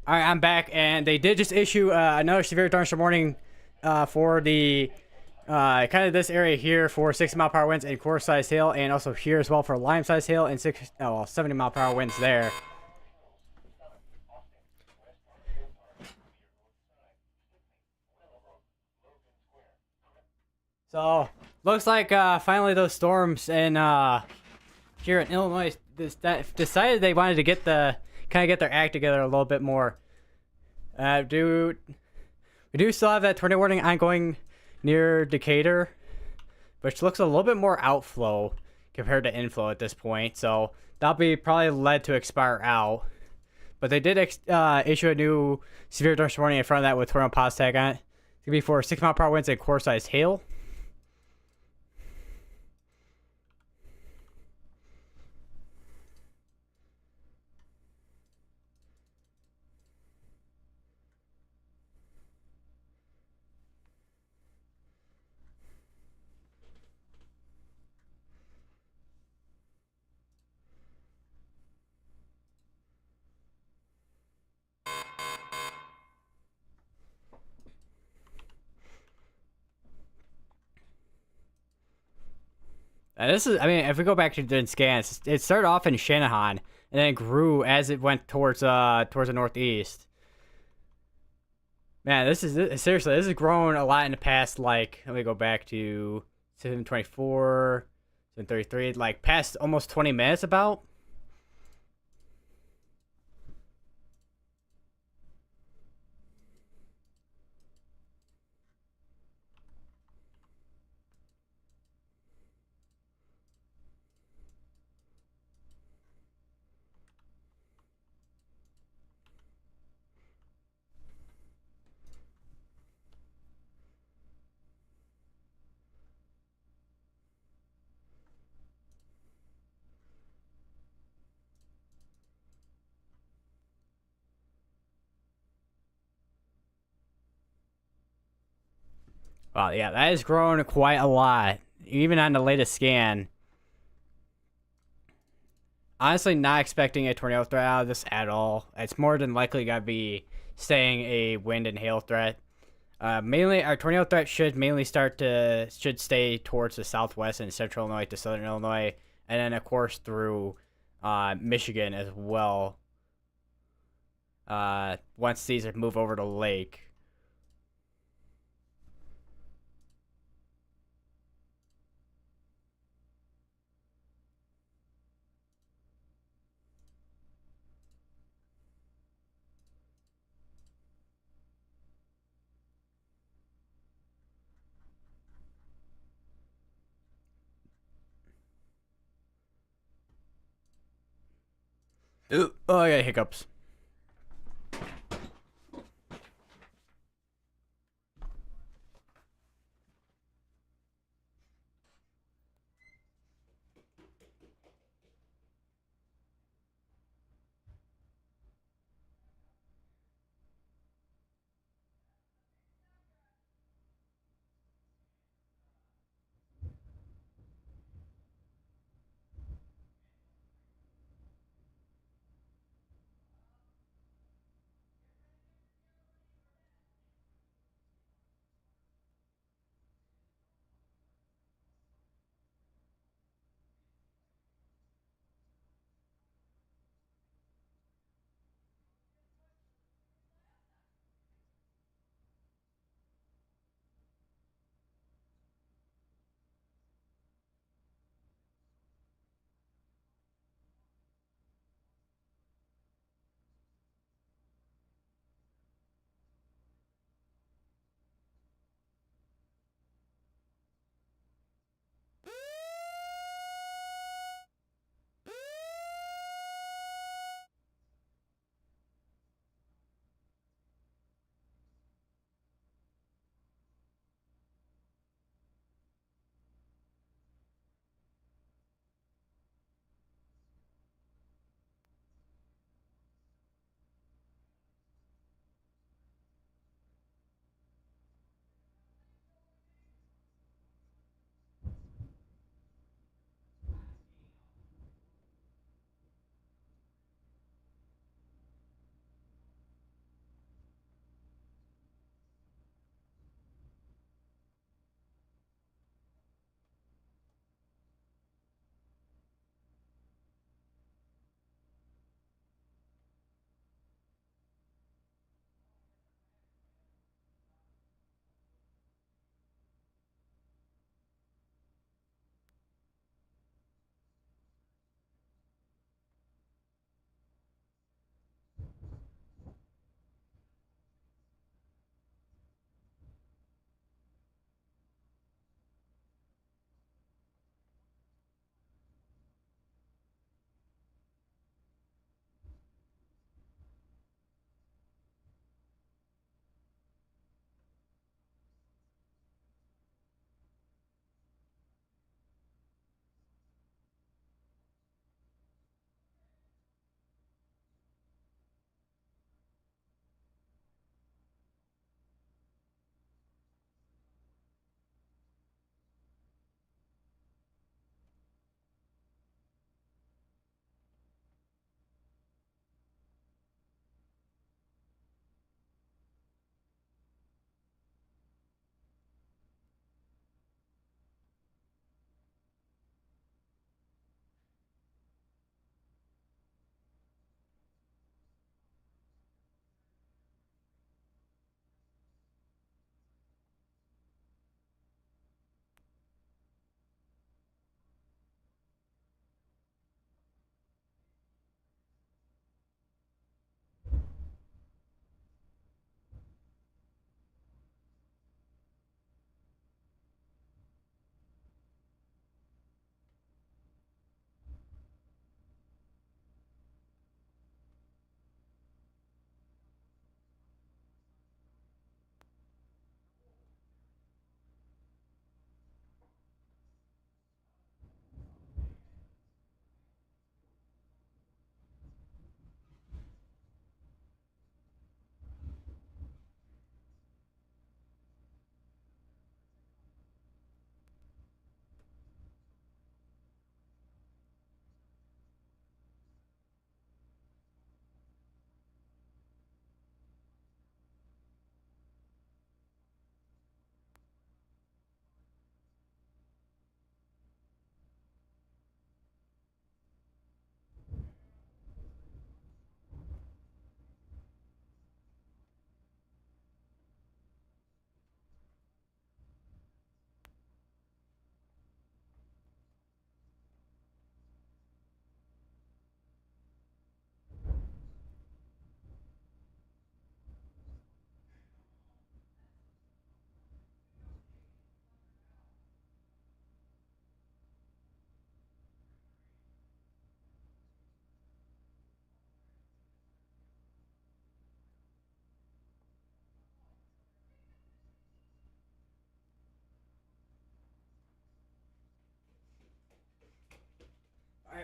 Speaker 1: All right, I'm back, and they did just issue another severe thunderstorm warning for the kind of this area here for 60-mile-per-hour winds and core-sized hail, and also here as well for lime-sized hail and 70-mile-per-hour winds there. So looks like finally those storms in here in Illinois decided they wanted to get their act together a little bit more. We do still have that tornado warning ongoing near Decatur, which looks a little bit more outflow compared to inflow at this point. So that'll be probably led to expire out. But they did issue a new severe thunderstorm warning in front of that with tornado pause tag on it. It's gonna be for 6-mile-per-hour winds and core-sized hail. This is, I mean, if we go back to the scans, it started off in Shanahan and then it grew as it went towards the northeast. Man, seriously, this has grown a lot in the past. Like, let me go back to 724, 733, like past almost 20 minutes about. Wow, yeah, that has grown quite a lot, even on the latest scan. Honestly, not expecting a tornado threat out of this at all. It's more than likely gonna be staying a wind and hail threat. Mainly, our tornado threat should stay towards the southwest and central Illinois to southern Illinois, and then of course through Michigan as well. Once these move over the lake. Ooh, oh, I got hiccups.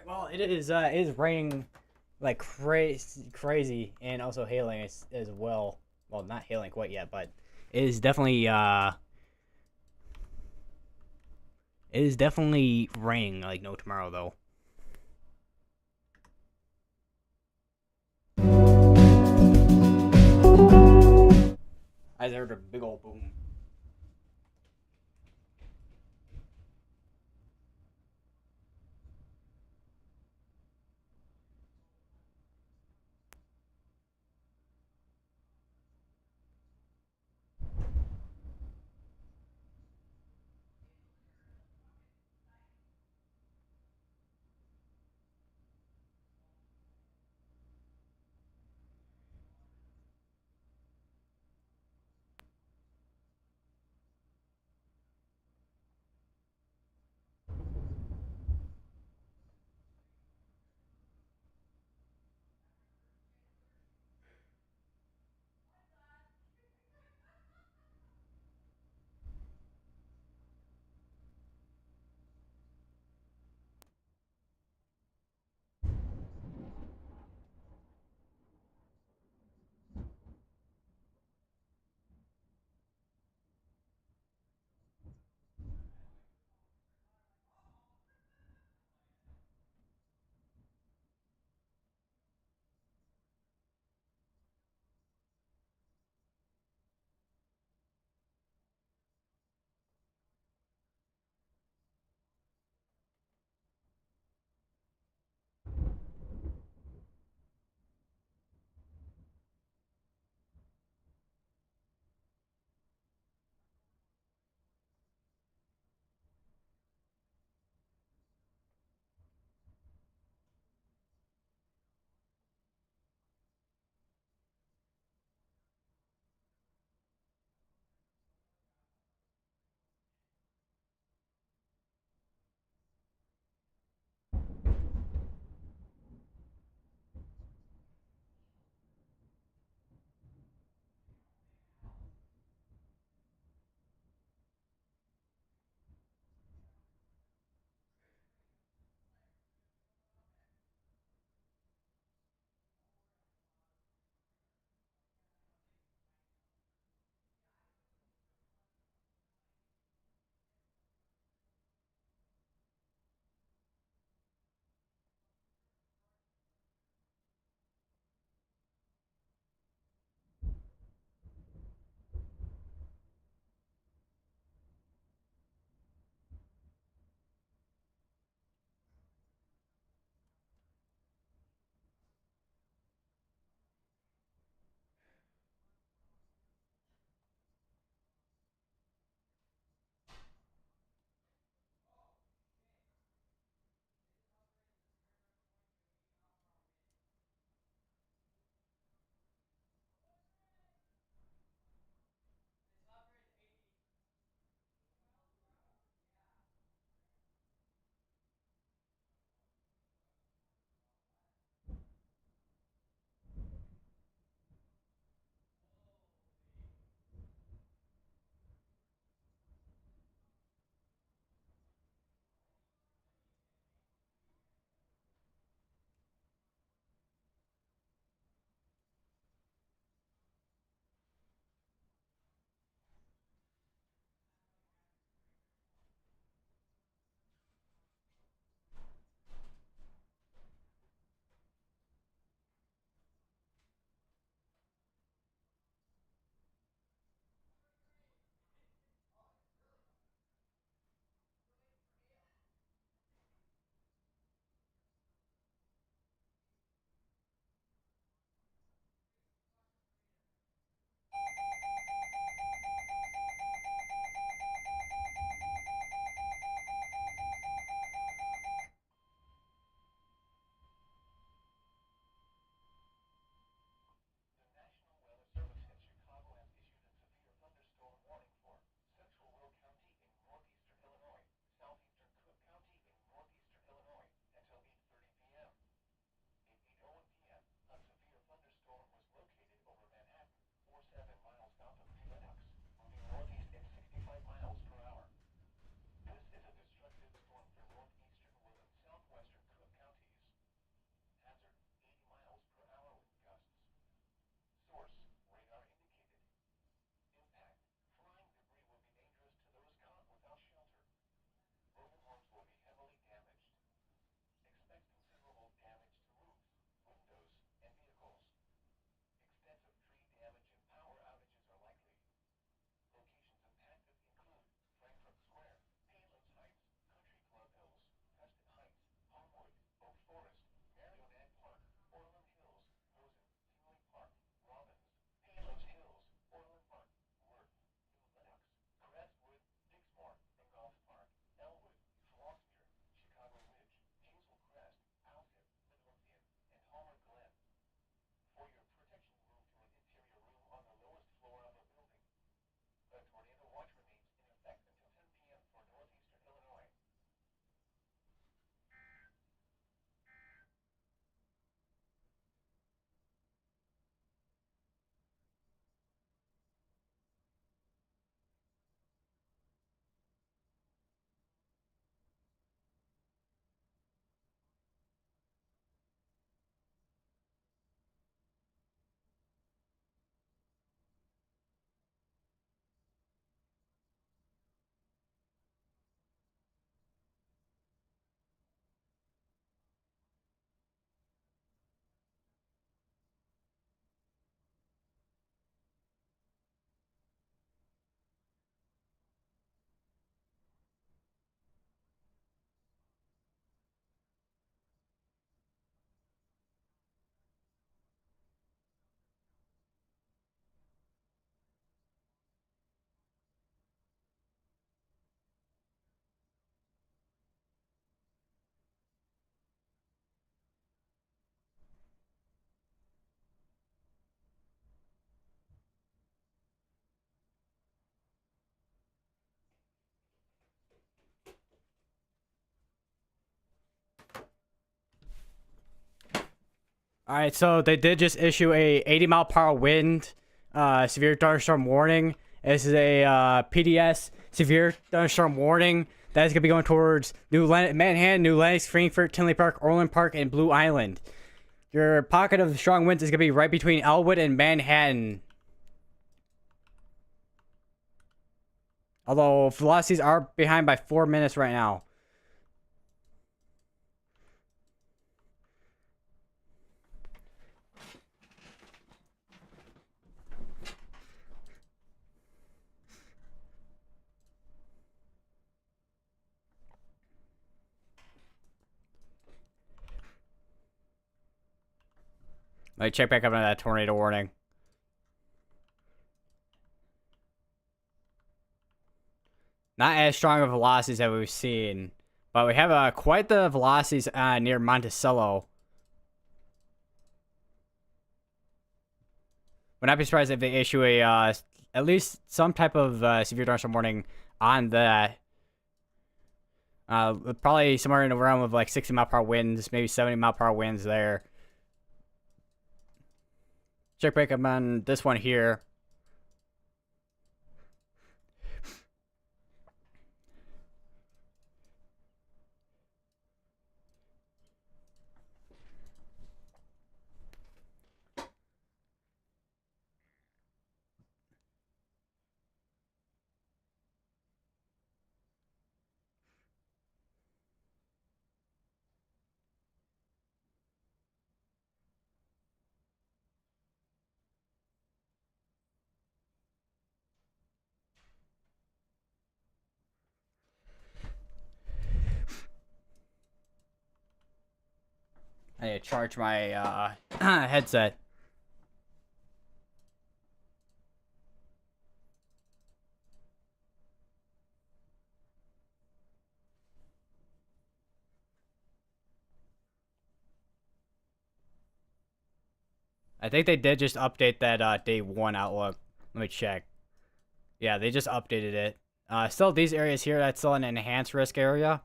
Speaker 1: Well, it is raining like crazy, and also hailing as well. Well, not hailing quite yet, but it is definitely it is definitely raining like no tomorrow though. I heard a big old boom. All right, so they did just issue a 80-mile-per-hour wind, severe thunderstorm warning. This is a PDS severe thunderstorm warning that is gonna be going towards Manhattan, New Lenox, Frankfurt, Tinley Park, Orland Park, and Blue Island. Your pocket of strong winds is gonna be right between Elwood and Manhattan. Although velocities are behind by 4 minutes right now. Let me check back up on that tornado warning. Not as strong of velocities that we've seen, but we have quite the velocities near Monticello. Would not be surprised if they issue a at least some type of severe thunderstorm warning on that. Probably somewhere in the realm of like 60-mile-per-hour winds, maybe 70-mile-per-hour winds there. Check back up on this one here. I need to charge my headset. I think they did just update that day 1 outlook. Let me check. Yeah, they just updated it. Still, these areas here, that's still an enhanced risk area.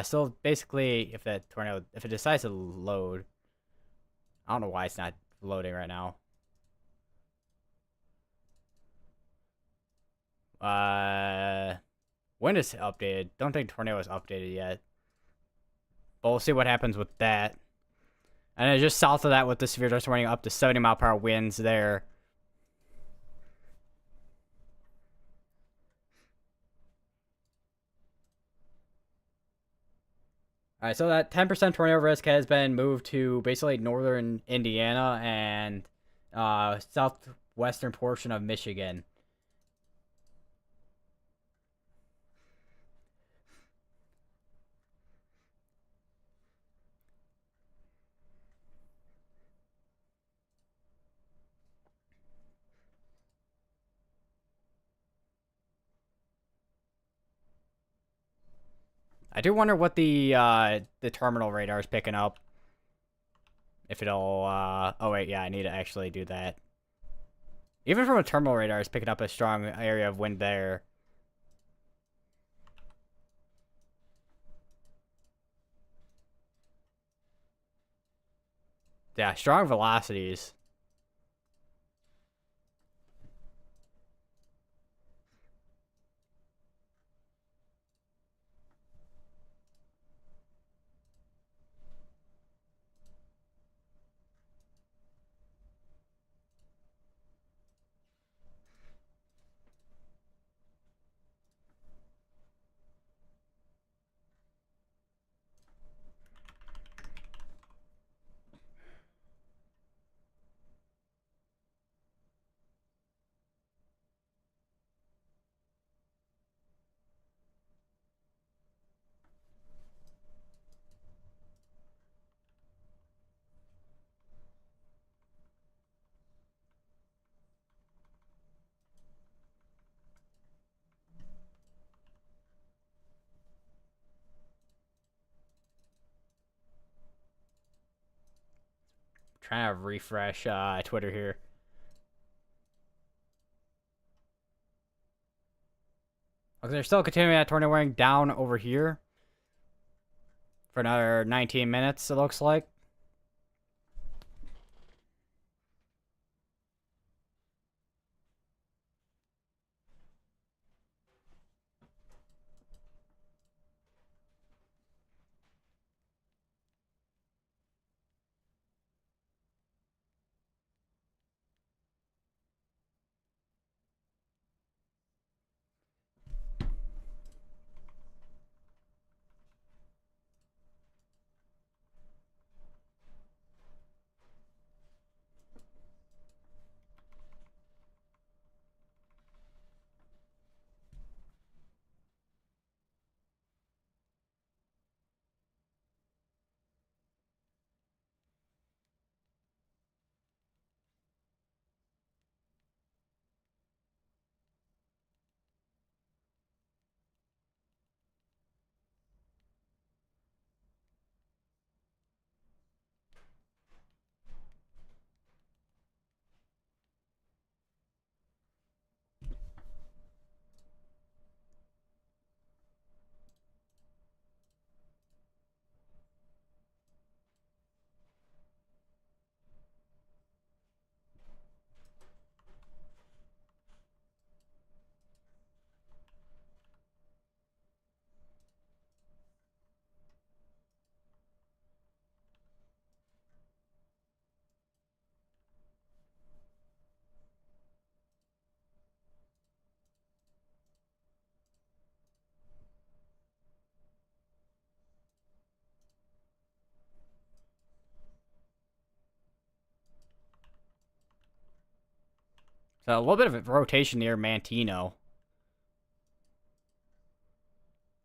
Speaker 1: Still, basically, if that tornado, if it decides to load, I don't know why it's not loading right now. When is it updated? Don't think tornado is updated yet. But we'll see what happens with that. And then just south of that with the severe thunderstorm warning up to 70-mile-per-hour winds there. All right, so that 10% tornado risk has been moved to basically northern Indiana and southwestern portion of Michigan. I do wonder what the terminal radar is picking up. If it'll oh wait, yeah, I need to actually do that. Even from a terminal radar, it's picking up a strong area of wind there. Yeah, strong velocities. Trying to refresh Twitter here. Okay, they're still continuing that tornado warning down over here for another 19 minutes, it looks like. So a little bit of a rotation near Mantino.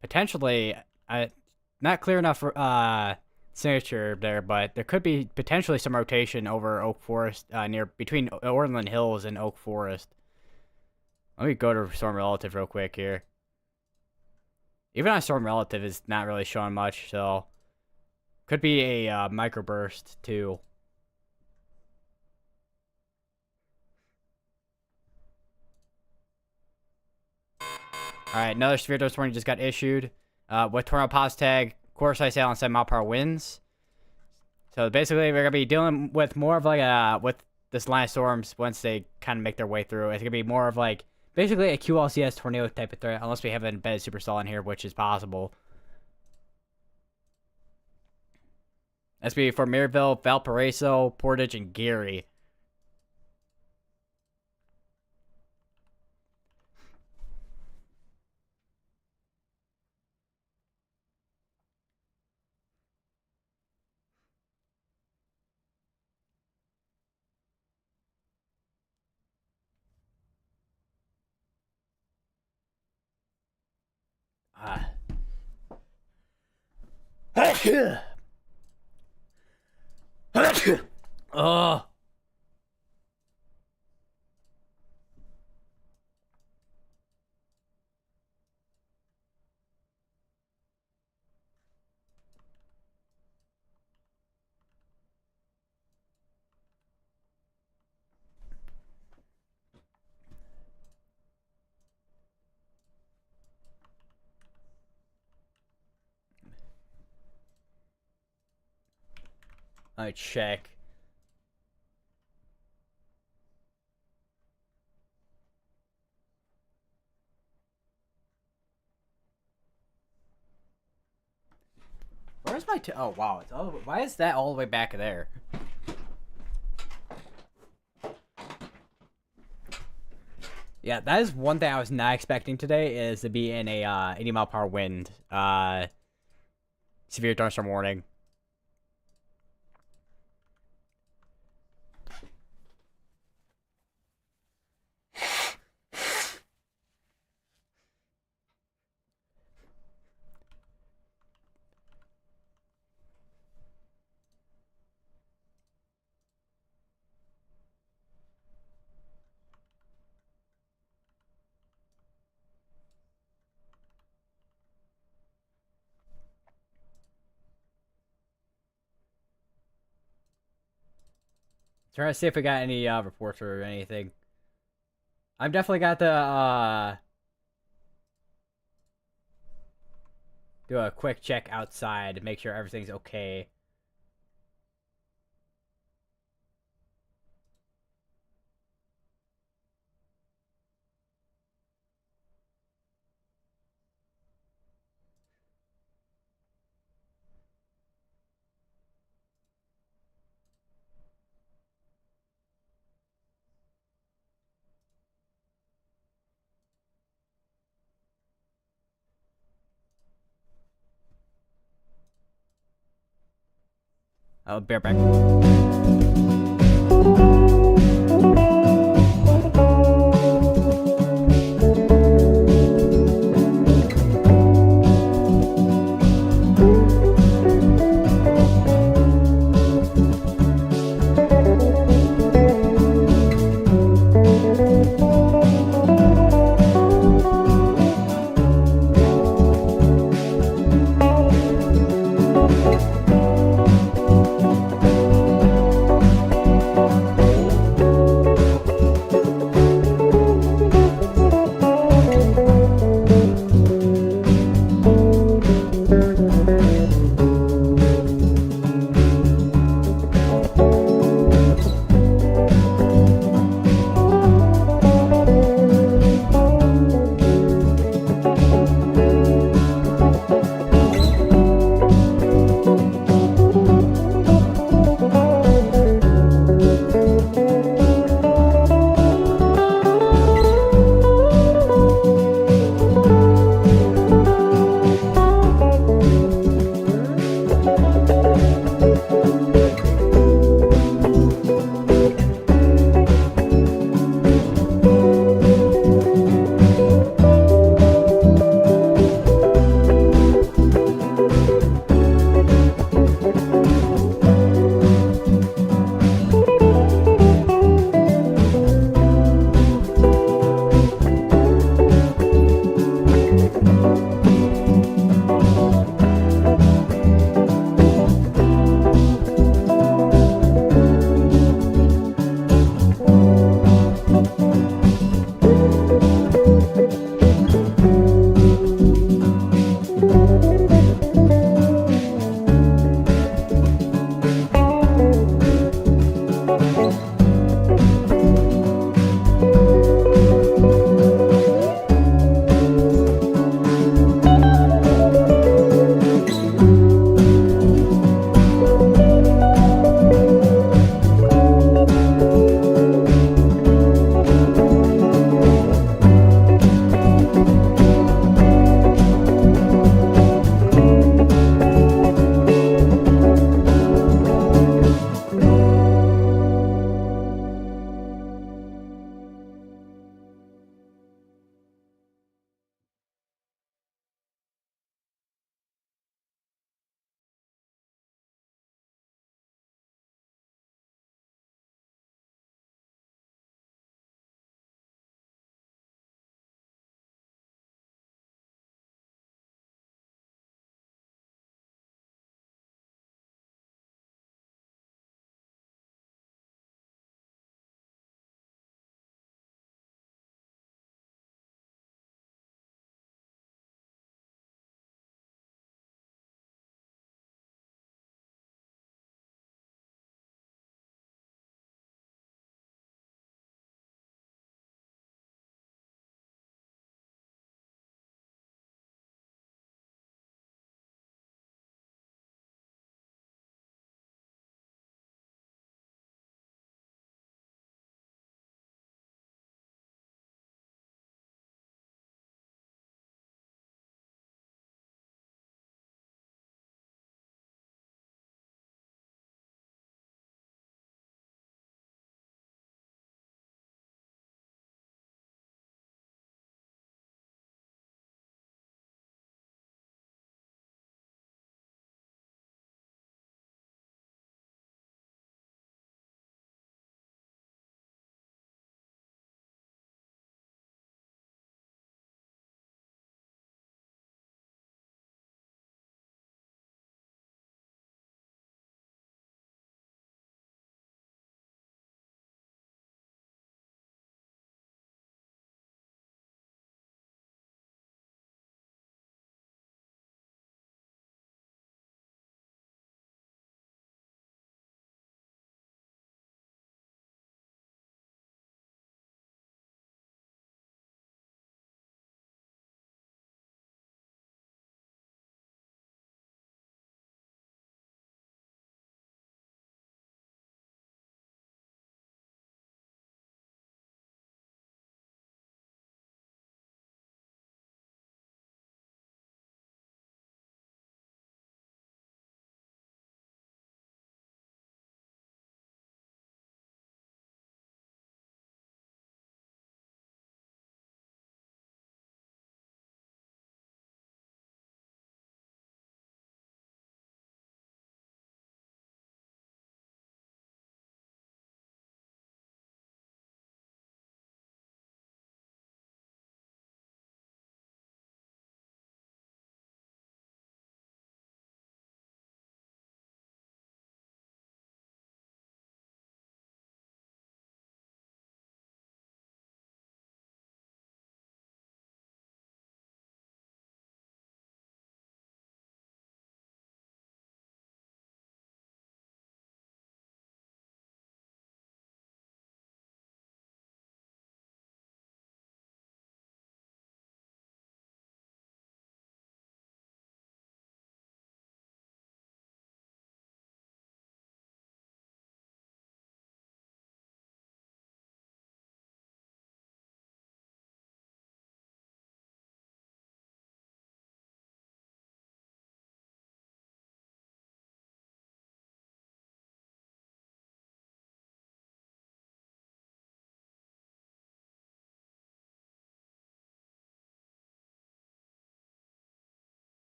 Speaker 1: Potentially, not clear enough signature there, but there could be potentially some rotation over Oak Forest near between Orland Hills and Oak Forest. Let me go to Storm Relative real quick here. Even on Storm Relative is not really showing much, so could be a microburst too. Alright, another severe dose warning just got issued. With Tornado Pause Tag, course I sail on 7 mile per hour winds. So basically, we're going to be dealing with more of like with this line of storms once they kind of make their way through. It's going to be more of like, basically a QLCS tornado type of threat, unless we have an embedded supercell in here, which is possible. That's going to be for Mirabel, Valparaiso, Portage, and Gary. Oh. I check. Where's my oh wow, it's all, why is that all the way back there? Yeah, that is one thing I was not expecting today, is to be in a 80 mile per hour wind severe thunderstorm warning. Trying to see if we got any reports or anything. I've definitely got to do a quick check outside to make sure everything's okay. I'll be right back.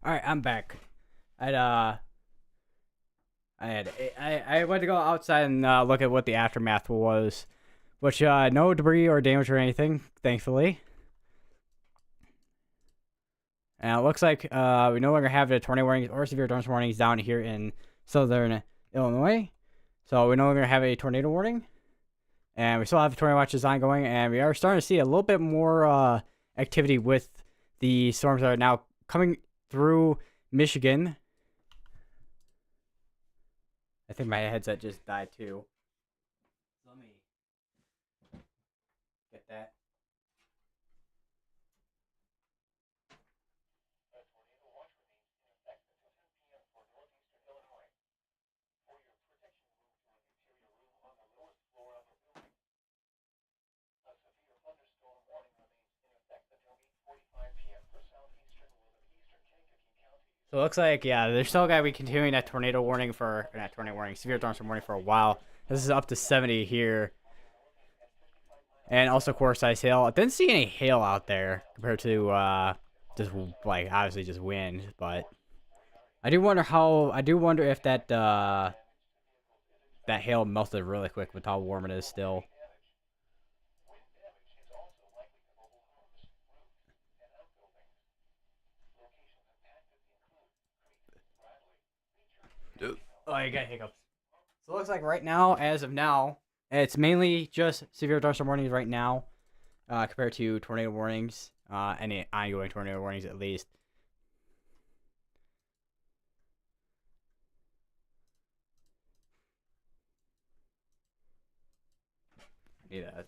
Speaker 1: All right, I'm back. I'd I went to go outside and look at what the aftermath was, which no debris or damage or anything, thankfully. And it looks like we no longer have the tornado warnings or severe thunderstorm warnings down here in southern Illinois. So we no longer have a tornado warning. And we still have tornado watches ongoing, and we are starting to see a little bit more activity with the storms that are now coming through Michigan. I think my headset just died too. Let me get that. So it looks like, yeah, there's still got to be continuing that tornado warning for, not tornado warning, severe thunderstorm warning for a while. This is up to 70 here. And also core size hail. I didn't see any hail out there compared to just, like, obviously just wind. But I do wonder if that, that hail melted really quick with how warm it is still. Oh, I got hiccups. So it looks like right now, as of now, it's mainly just severe thunderstorm warnings right now, compared to tornado warnings, any ongoing tornado warnings at least.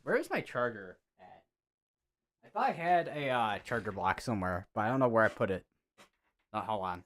Speaker 1: Where's my charger at? I thought I had a charger block somewhere, but I don't know where I put it. Oh, hold on.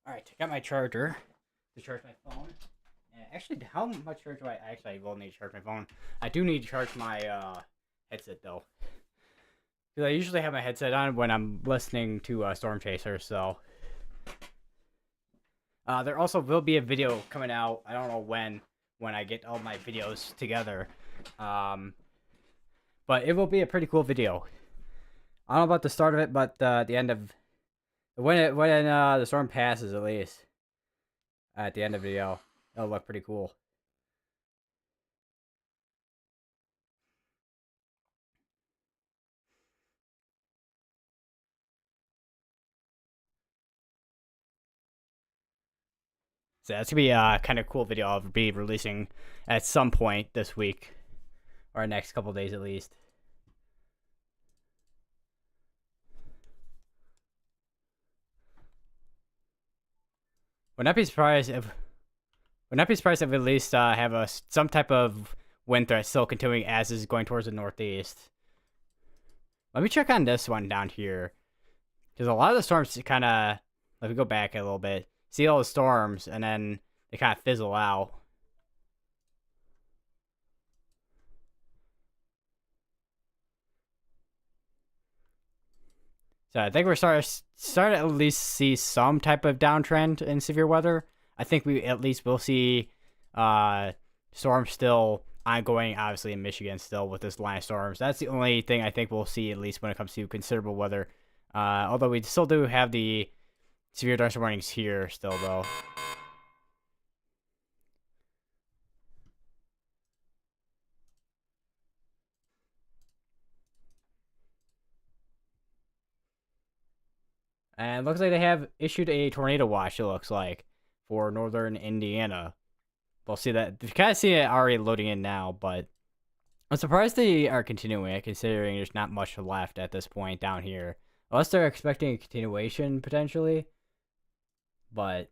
Speaker 1: Alright, I got my charger to charge my phone. And actually, how much charge do I actually will need to charge my phone? I do need to charge my headset though. Because I usually have my headset on when I'm listening to Storm Chaser, so. There also will be a video coming out, I don't know when I get all my videos together. But it will be a pretty cool video. I don't know about the start of it, but the end of when the storm passes, at least at the end of the video, it'll look pretty cool. So that's gonna be a kind of cool video I'll be releasing at some point this week, or next couple days at least. Would not be surprised if at least have some type of wind threat still continuing as is going towards the northeast. Let me check on this one down here, because a lot of the storms kind of, let me go back a little bit, see all the storms and then they kind of fizzle out. So I think we're starting to at least see some type of downtrend in severe weather. I think we at least will see storms still ongoing, obviously in Michigan still with this line of storms. That's the only thing I think we'll see at least when it comes to considerable weather. Although we still do have the severe thunderstorm warnings here still though. And it looks like they have issued a tornado watch, it looks like, for northern Indiana. We'll see that. You kind of see it already loading in now, but I'm surprised they are continuing it, considering there's not much left at this point down here. Unless they're expecting a continuation, potentially. But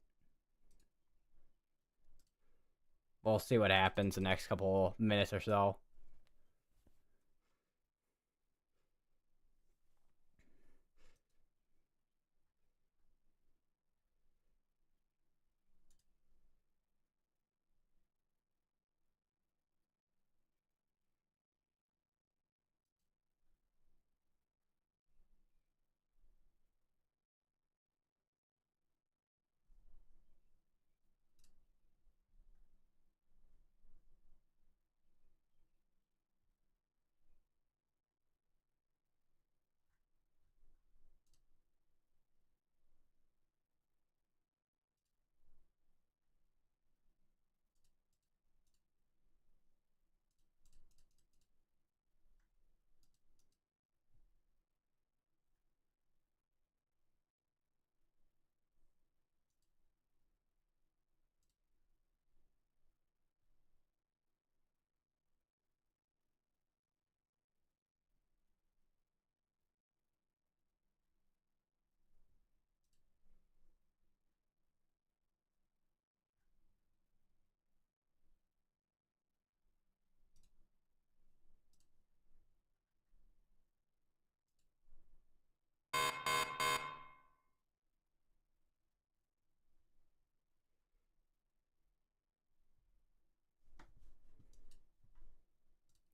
Speaker 1: we'll see what happens the next couple minutes or so.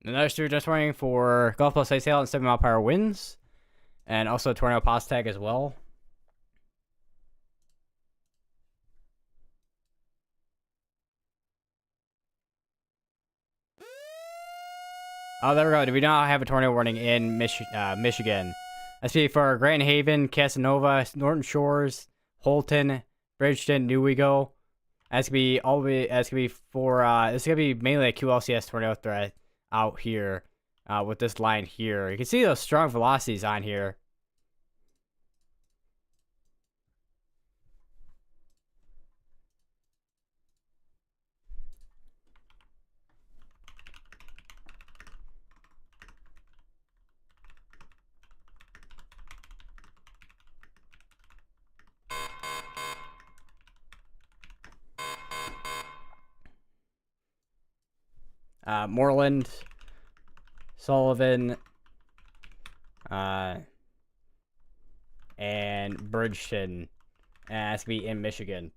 Speaker 1: The next two just running for Golf Plus Sail and 7 mile per hour winds. And also Tornado Pos Tag as well. Oh, there we go. Do we now have a tornado warning in Michigan? That's be for Grand Haven, Casanova, Norton Shores, Holton, Bridgeton, Newego. That's gonna be all the way. That's gonna be for. This is gonna be mainly a QLCS tornado threat out here, with this line here. You can see those strong velocities on here. Moreland, Sullivan, and Bridgeton. And that's gonna be in Michigan.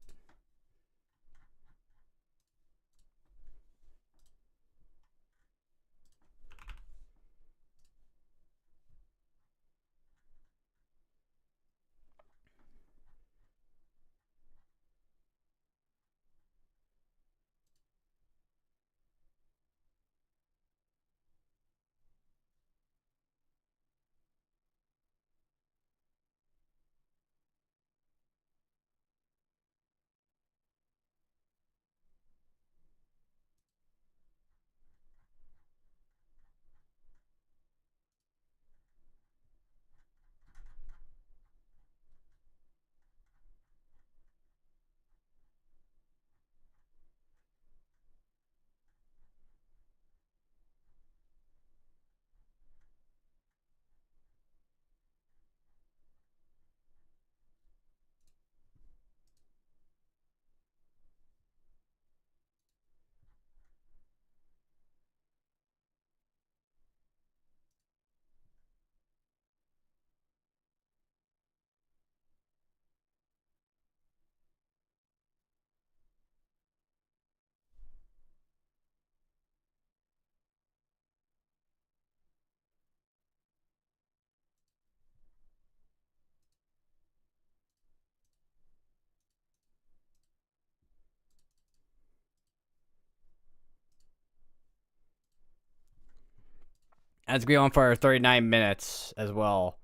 Speaker 1: That's gonna be on for 39 minutes as well.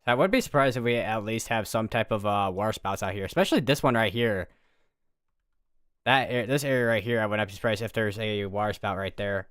Speaker 1: I would be surprised if we at least have some type of water spouts out here, especially this one right here. This area right here, I wouldn't be surprised if there's a water spout right there.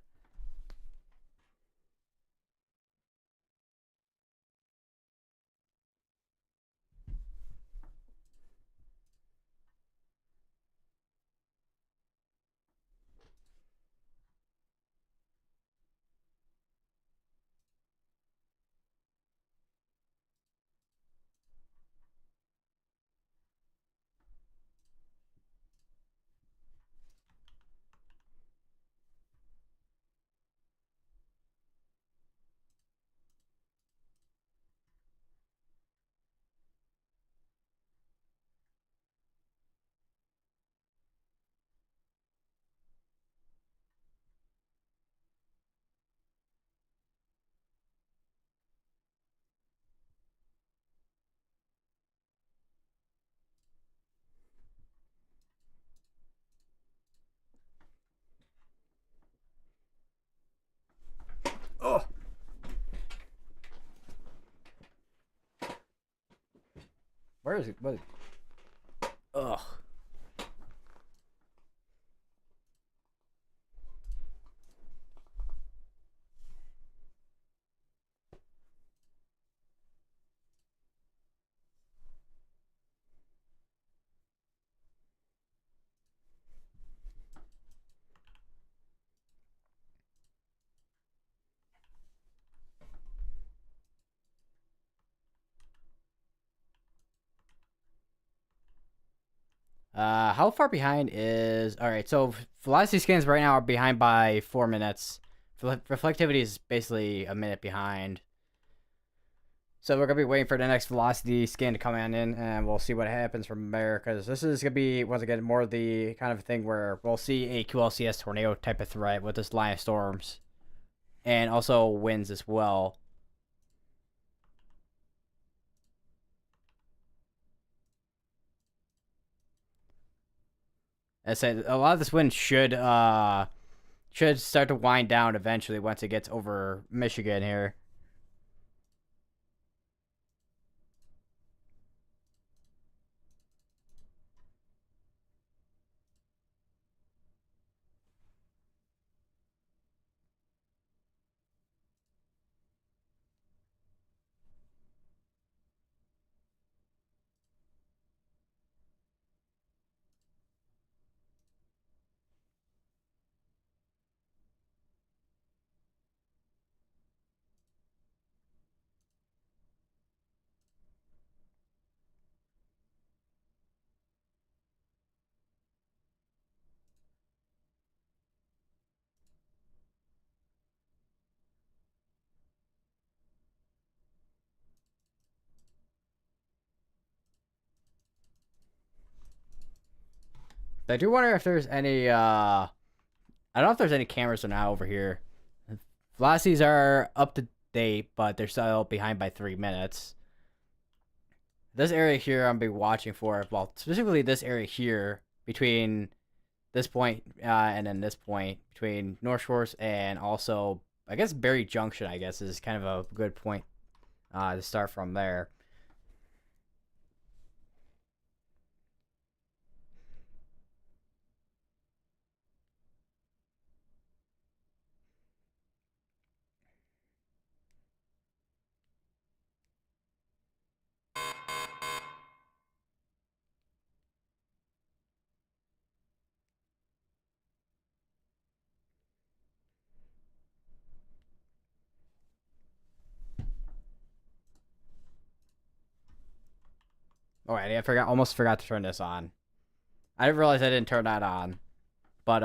Speaker 1: Where is it? What? Ugh. How far behind is... Alright, so velocity scans right now are behind by 4 minutes. Reflectivity is basically a minute behind. So we're going to be waiting for the next velocity scan to come in, and we'll see what happens from there. Because this is going to be, once again, more the kind of thing where we'll see a QLCS tornado type of threat with this line of storms. And also winds as well. As I said, a lot of this wind should start to wind down eventually once it gets over Michigan here. I do wonder if there's any I don't know if there's any cameras or not over here. Velocities are up to date, but they're still behind by 3 minutes. This area here I'm be watching for, well, specifically this area here between this point and then this point between North Shores and also I guess Berry Junction, I guess, is kind of a good point to start from there. Oh, I almost forgot to turn this on. I didn't realize I didn't turn that on. But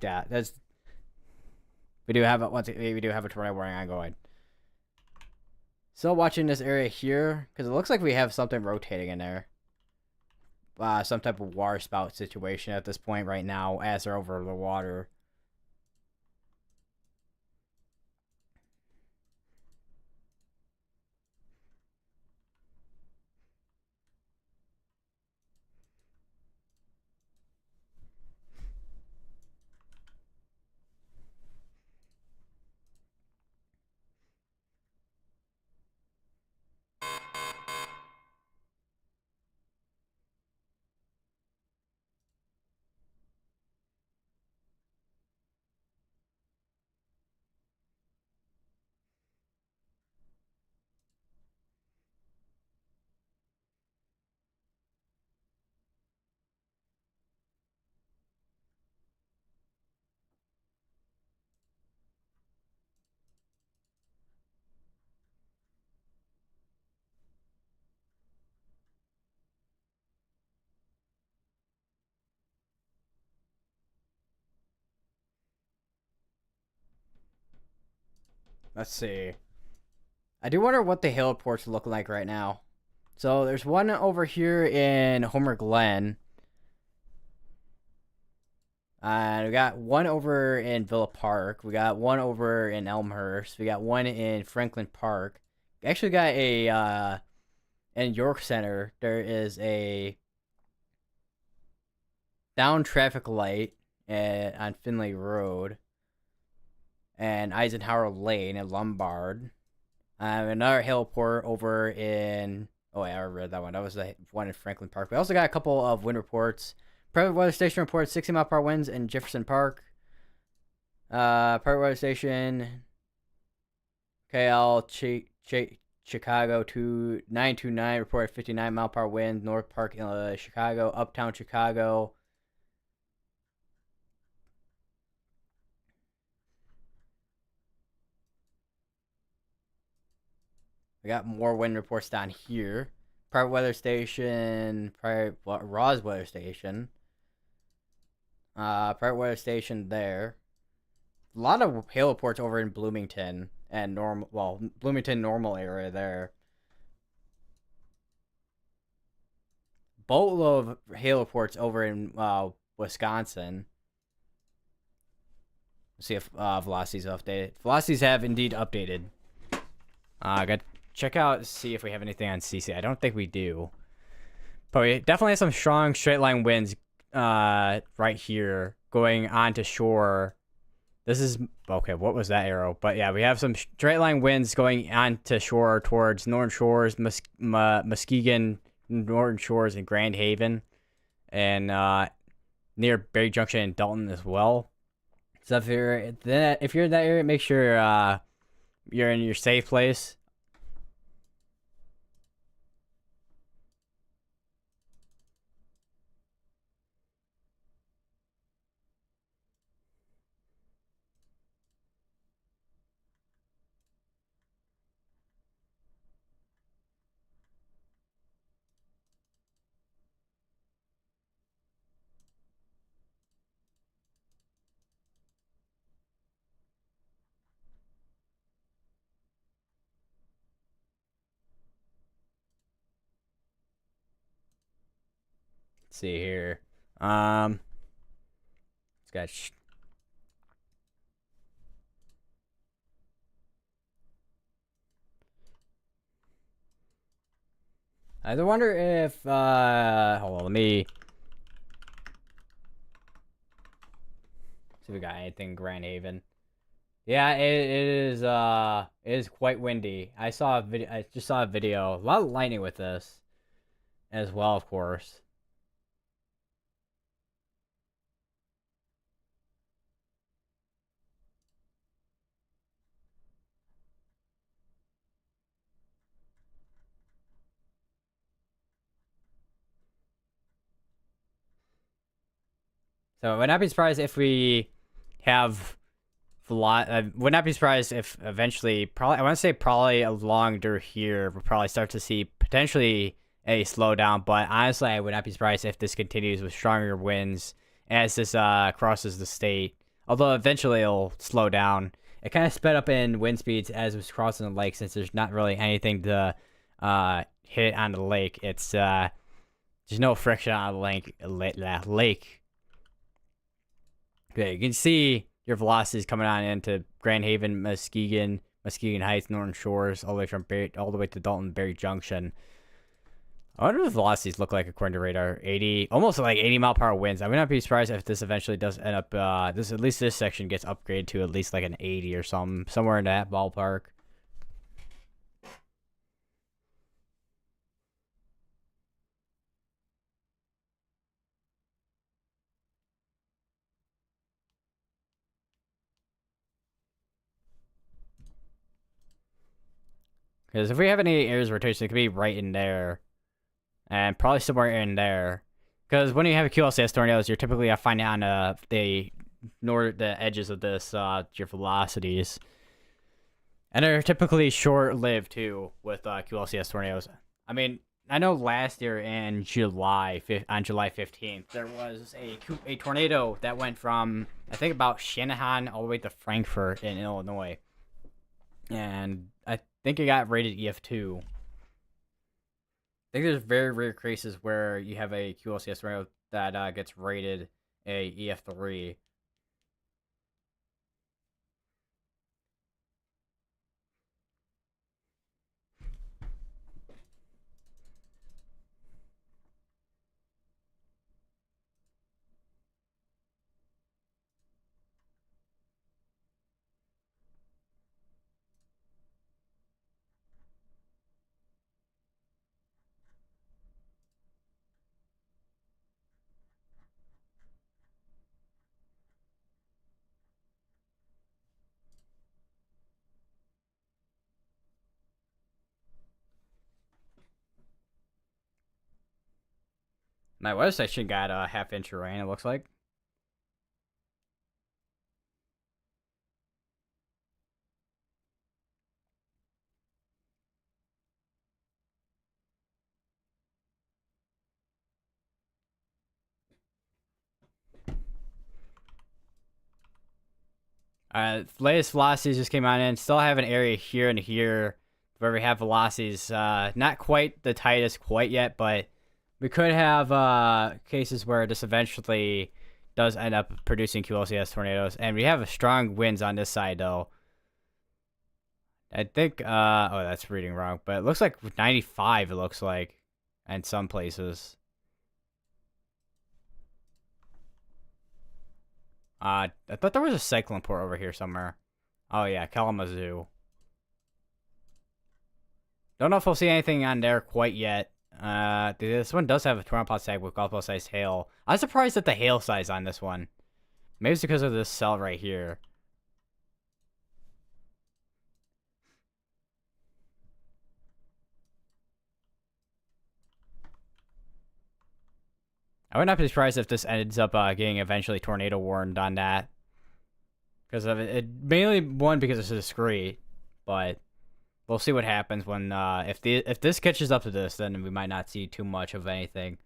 Speaker 1: yeah, we do have a tornado warning ongoing. Still watching this area here because it looks like we have something rotating in there. Some type of water spout situation at this point right now as they're over the water. Let's see. I do wonder what the heliports look like right now. So there's one over here in Homer Glen. We got one over in Villa Park. We got one over in Elmhurst. We got one in Franklin Park. We actually got a in York Center. There is a down traffic light on Finley Road and Eisenhower Lane at Lombard. Another heliport over in Oh, yeah, I read that one. That was the one in Franklin Park. We also got a couple of wind reports. Private weather station reports 60-mile-per-hour winds in Jefferson Park. Private weather station KL Chicago 2929 reported 59-mile-per-hour wind. North Park, Chicago. Uptown Chicago. We got more wind reports down here. Private weather station, Ross weather station. Private weather station there. A lot of hail reports over in Bloomington and Bloomington normal area there. Boatload of hail reports over in Wisconsin. Let's see if velocities updated. Velocities have indeed updated. I got check out, see if we have anything on CC. I don't think we do. But we definitely have some strong straight line winds right here going on to shore. This is, okay, what was that arrow? But yeah, we have some straight line winds going on to shore towards Northern Shores, Muskegon, Northern Shores, and Grand Haven. And near Berry Junction and Dalton as well. So if you're in that area, make sure you're in your safe place. Let's see here. It's got. I wonder if hold on, let me see if we got anything in Grand Haven. Yeah, it is quite windy. I just saw a video. A lot of lightning with this as well, of course. So I would not be surprised if we have a lot. I would not be surprised if eventually, probably, I want to say probably along through here, we'll probably start to see potentially a slowdown. But honestly, I would not be surprised if this continues with stronger winds as this crosses the state. Although eventually it'll slow down. It kind of sped up in wind speeds as it was crossing the lake, since there's not really anything to hit on the lake. It's there's no friction on the lake. Okay, you can see your velocities coming on into Grand Haven, Muskegon Heights, Northern Shores, all the way from all the way to Dalton Berry Junction. I wonder what the velocities look like according to radar. 80, almost like 80-mile-per-hour winds. I would not be surprised if this eventually does end up. At least this section gets upgraded to at least like an 80 or somewhere in that ballpark. Because if we have any areas of rotation, it could be right in there. And probably somewhere in there. Because when you have QLCS tornadoes, you're typically finding on the edges of this your velocities. And they're typically short-lived, too, with QLCS tornadoes. I mean, I know last year in on July 15th, there was a tornado that went from, I think, about Shanahan all the way to Frankfort in Illinois. And I think it got rated EF2. I think there's very rare cases where you have a QLCS tornado that gets rated a EF3. My weather section got a half-inch of rain, it looks like. Latest velocities just came on in. Still have an area here and here where we have velocities. Not quite the tightest quite yet, but we could have cases where this eventually does end up producing QLCS tornadoes. And we have strong winds on this side, though. I think, oh, that's reading wrong, but it looks like 95, it looks like, in some places. I thought there was a cyclone port over here somewhere. Oh, yeah, Kalamazoo. Don't know if we'll see anything on there quite yet. This one does have a tornado pot tag with golf ball sized hail. I'm surprised at the hail size on this one. Maybe it's because of this cell right here. I would not be surprised if this ends up getting eventually tornado warned on that. Because of it, mainly one because it's discreet, but we'll see what happens when if this catches up to this, then we might not see too much of anything.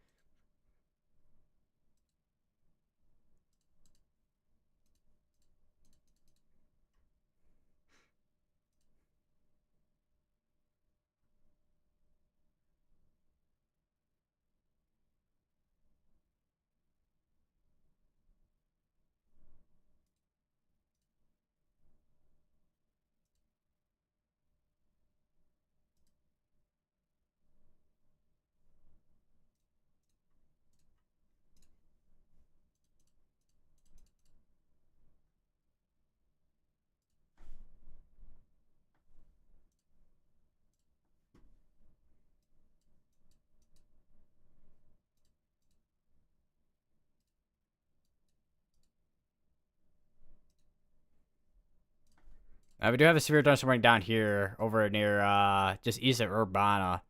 Speaker 1: We do have a severe thunderstorm down here over near just east of Urbana.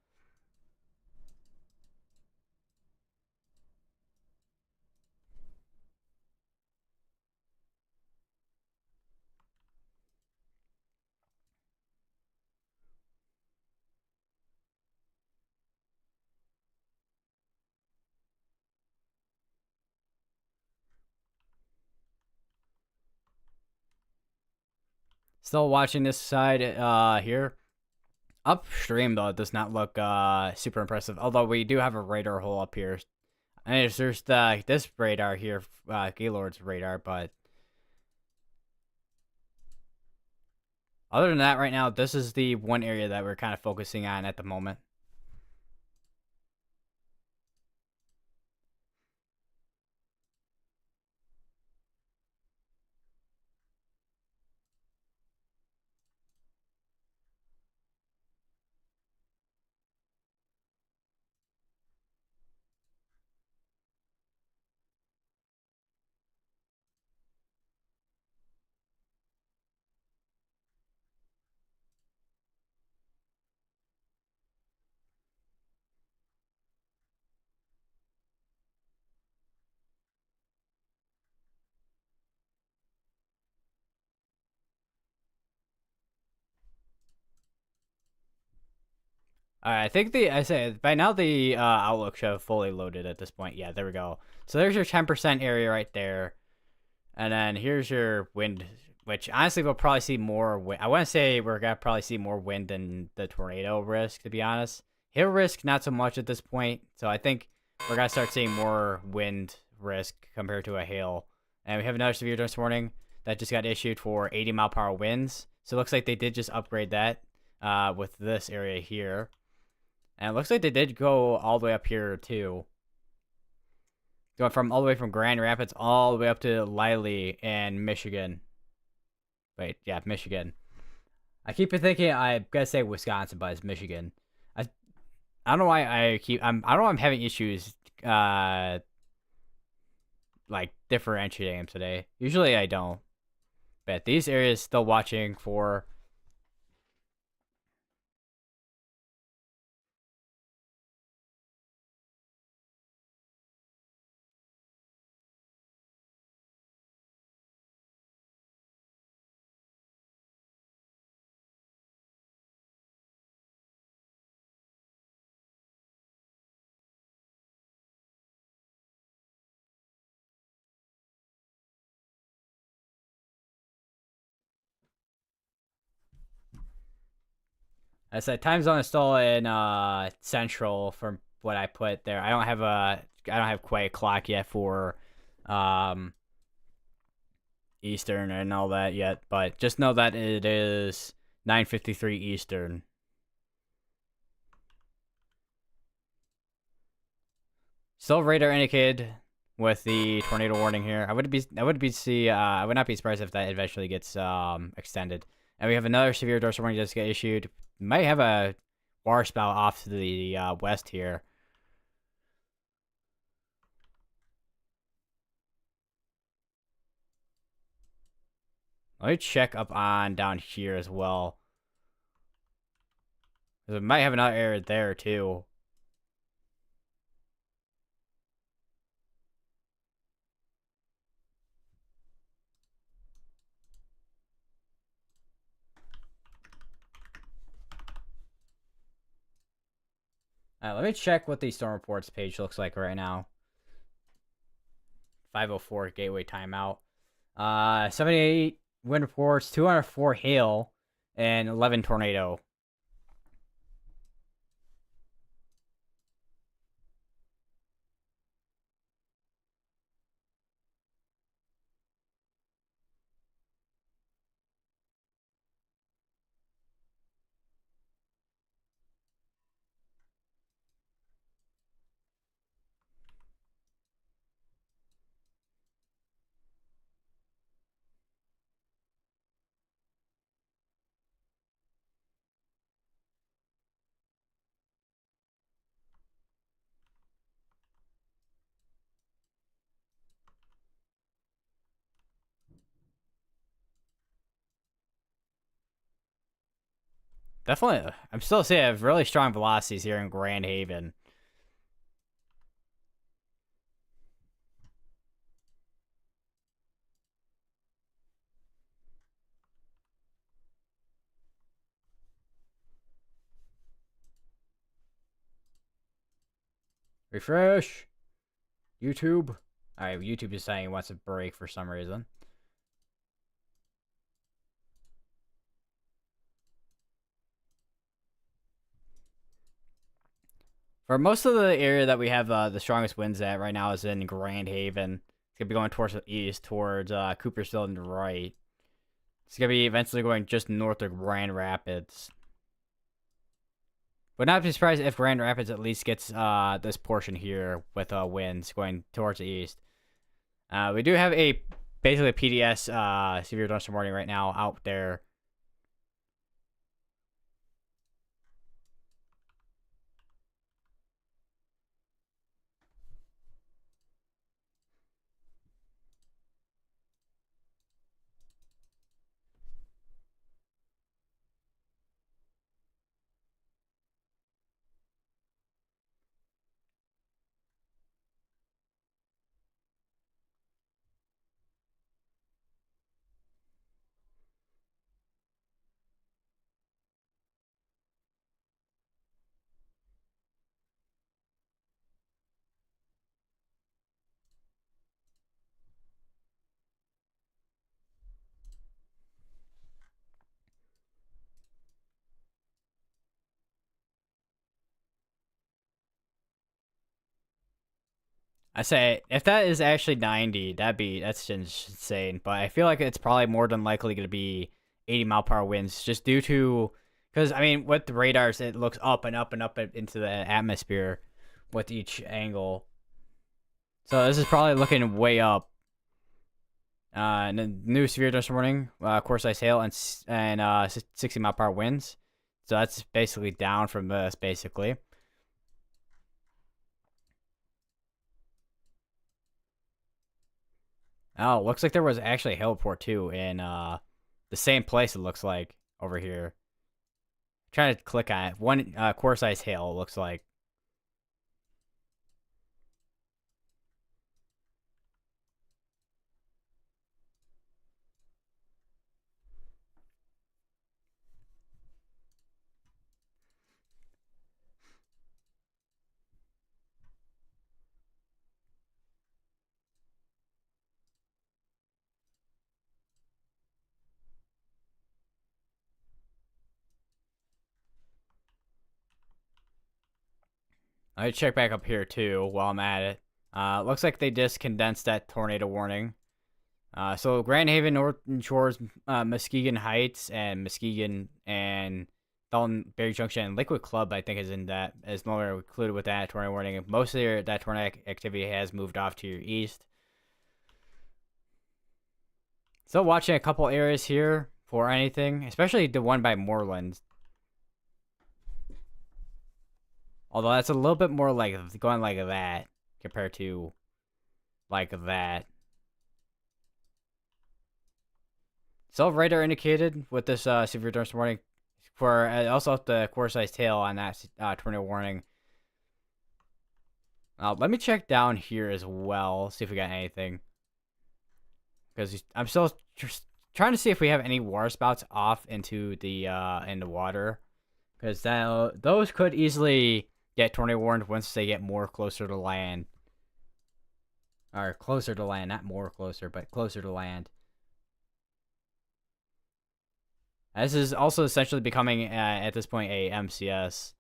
Speaker 1: Still watching this side here. Upstream though, it does not look super impressive. Although we do have a radar hole up here. And there's this radar here, Gaylord's radar, but other than that, right now, this is the one area that we're kind of focusing on at the moment. I think I say by now the Outlook should have fully loaded at this point. Yeah, there we go. So there's your 10% area right there. And then here's your wind, which honestly we'll probably see more wind. I want to say we're going to probably see more wind than the tornado risk, to be honest. Hail risk, not so much at this point. So I think we're going to start seeing more wind risk compared to a hail. And we have another severe this morning that just got issued for 80-mile-per-hour winds. So it looks like they did just upgrade that with this area here. And it looks like they did go all the way up here, too. Going from all the way from Grand Rapids all the way up to Liley in Michigan. Wait, yeah, Michigan. I keep thinking I gotta say Wisconsin, but it's Michigan. I don't know why I don't know why I'm having issues like differentiating them today. Usually I don't. But these areas still watching for I said time zone is still in central from what I put there. I don't have quite a clock yet for um Eastern and all that yet, but just know that it is 9:53 Eastern. Still radar indicated with the tornado warning here. I would not be surprised if that eventually gets extended. And we have another severe dorsal warning just get issued. Might have a water spout off to the west here. Let me check up on down here as well. We might have another area there too. Let me check what the storm reports page looks like right now. 504 gateway timeout. 78 wind reports, 204 hail, and 11 tornado. Definitely, I'm still seeing I have really strong velocities here in Grand Haven. Refresh. YouTube. All right, YouTube is saying it wants a break for some reason. For most of the area that we have the strongest winds at right now is in Grand Haven. It's gonna be going towards the east, towards Coopersville and the right. It's gonna be eventually going just north of Grand Rapids. Would not be surprised if Grand Rapids at least gets this portion here with winds going towards the east. We do have a basically a PDS severe thunderstorm warning right now out there. I say if that is actually 90, that's insane. But I feel like it's probably more than likely going to be 80-mile-per-hour winds, just due to because I mean with the radars it looks up and up and up into the atmosphere with each angle. So this is probably looking way up. And the new severe thunderstorm warning, core size hail and 60-mile-per-hour winds. So that's basically down from this basically. Oh, looks like there was actually a hail report too in the same place. It looks like over here. Trying to click on it. One core size hail. It looks like. I check back up here too while I'm at it. Looks like they just condensed that tornado warning. So Grand Haven, Norton Shores, Muskegon Heights, and Muskegon and Dalton Berry Junction and Liquid Club, I think, is no longer included with that tornado warning. Most of that tornado activity has moved off to your east. Still watching a couple areas here for anything, especially the one by Moreland. Although that's a little bit more like going like that compared to like that. Still radar indicated with this severe thunderstorm warning for also the core size tail on that tornado warning. Let me check down here as well, see if we got anything. Because I'm still just trying to see if we have any water spouts off into the water. Because those could easily get tornado warned once they get more closer to land. Or closer to land, not more closer, but closer to land. This is also essentially becoming, at this point, a MCS.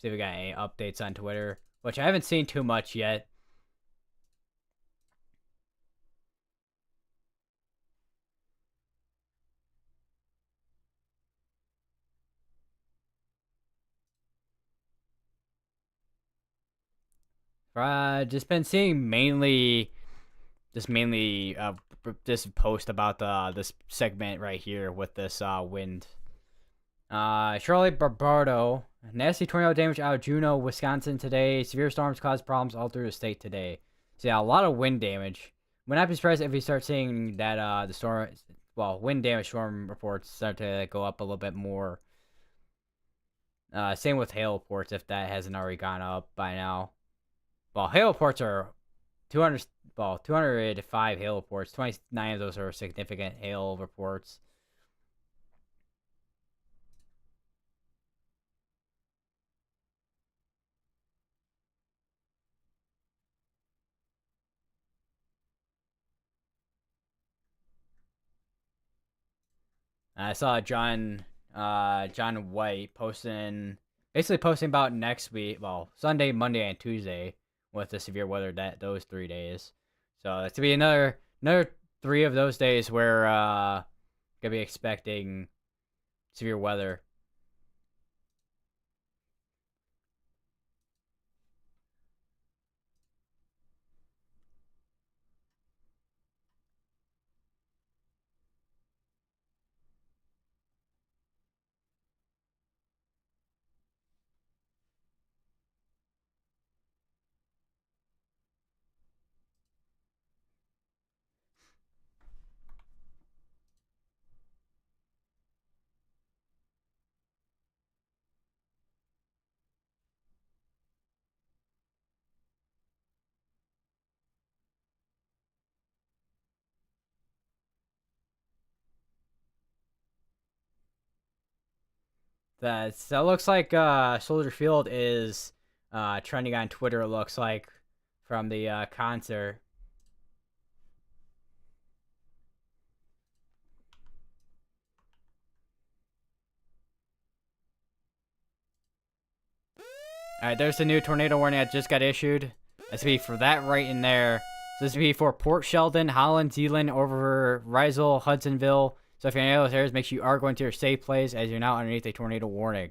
Speaker 1: See if we got any updates on Twitter, which I haven't seen too much yet. Just been seeing mainly this post about this segment right here with this wind. Charlotte Barbardo, nasty tornado damage out of Juneau, Wisconsin today. Severe storms caused problems all through the state today. So yeah, a lot of wind damage. Would not be surprised if we start seeing that the storm, wind damage storm reports start to go up a little bit more. Same with hail reports if that hasn't already gone up by now. Well, hail reports are 205 hail reports. 29 of those are significant hail reports. I saw John White basically posting about next week, Sunday, Monday, and Tuesday with the severe weather those 3 days. So it's to be another 3 of those days where gonna be expecting severe weather. That looks like Soldier Field is trending on Twitter. It looks like from the concert. All right, there's the new tornado warning that just got issued. That's be for that right in there. So this would be for Port Sheldon, Holland, Zeeland, over Rysel, Hudsonville. So if you're in any of those areas, make sure you are going to your safe place as you're now underneath a tornado warning.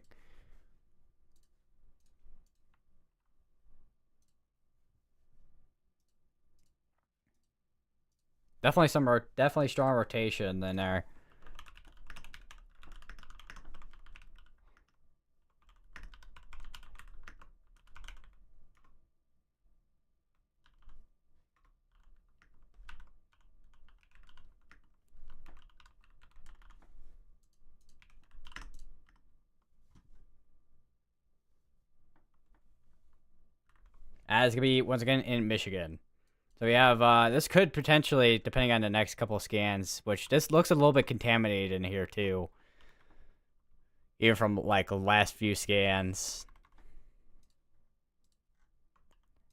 Speaker 1: Definitely strong rotation in there. That is gonna be once again in Michigan. So we have this could potentially, depending on the next couple of scans, which this looks a little bit contaminated in here too, even from like the last few scans.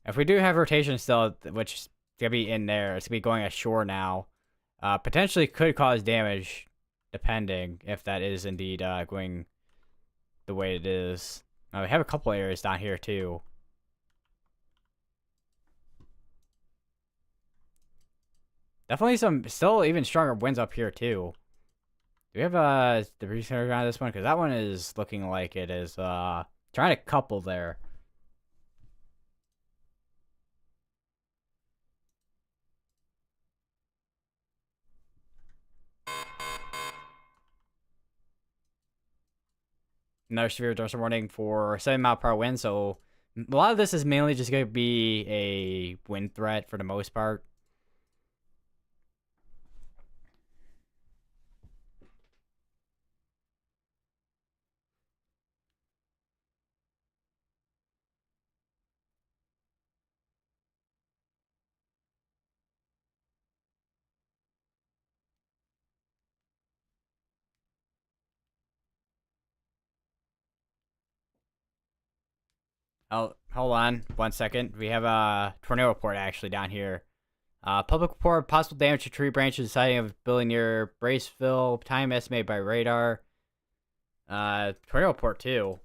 Speaker 1: If we do have rotation still, which is gonna be in there, it's gonna be going ashore now. Potentially could cause damage, depending if that is indeed going the way it is. We have a couple areas down here too. Definitely some still even stronger winds up here too. Do we have the research on this one? Because that one is looking like it is trying to couple there. Another severe thunderstorm warning for 7-mile-per-hour wind. So a lot of this is mainly just going to be a wind threat for the most part. Oh, hold on 1 second. We have a tornado report actually down here. Public report possible damage to tree branches, sighting of building near Braceville. Time estimated by radar. Tornado report too.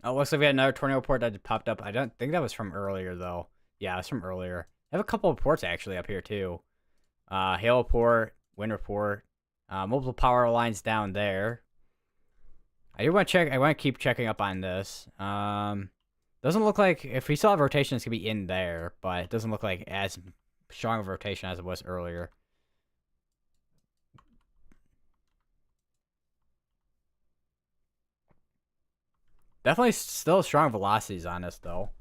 Speaker 1: Oh, looks like we had another tornado report that just popped up. I don't think that was from earlier though. Yeah, it's from earlier. I have a couple of reports actually up here too. Hail report, wind report, multiple power lines down there. I do want to check. I want to keep checking up on this. Doesn't look like if we still have rotation, it's gonna be in there, but it doesn't look like as strong of rotation as it was earlier. Definitely still strong velocities on this though.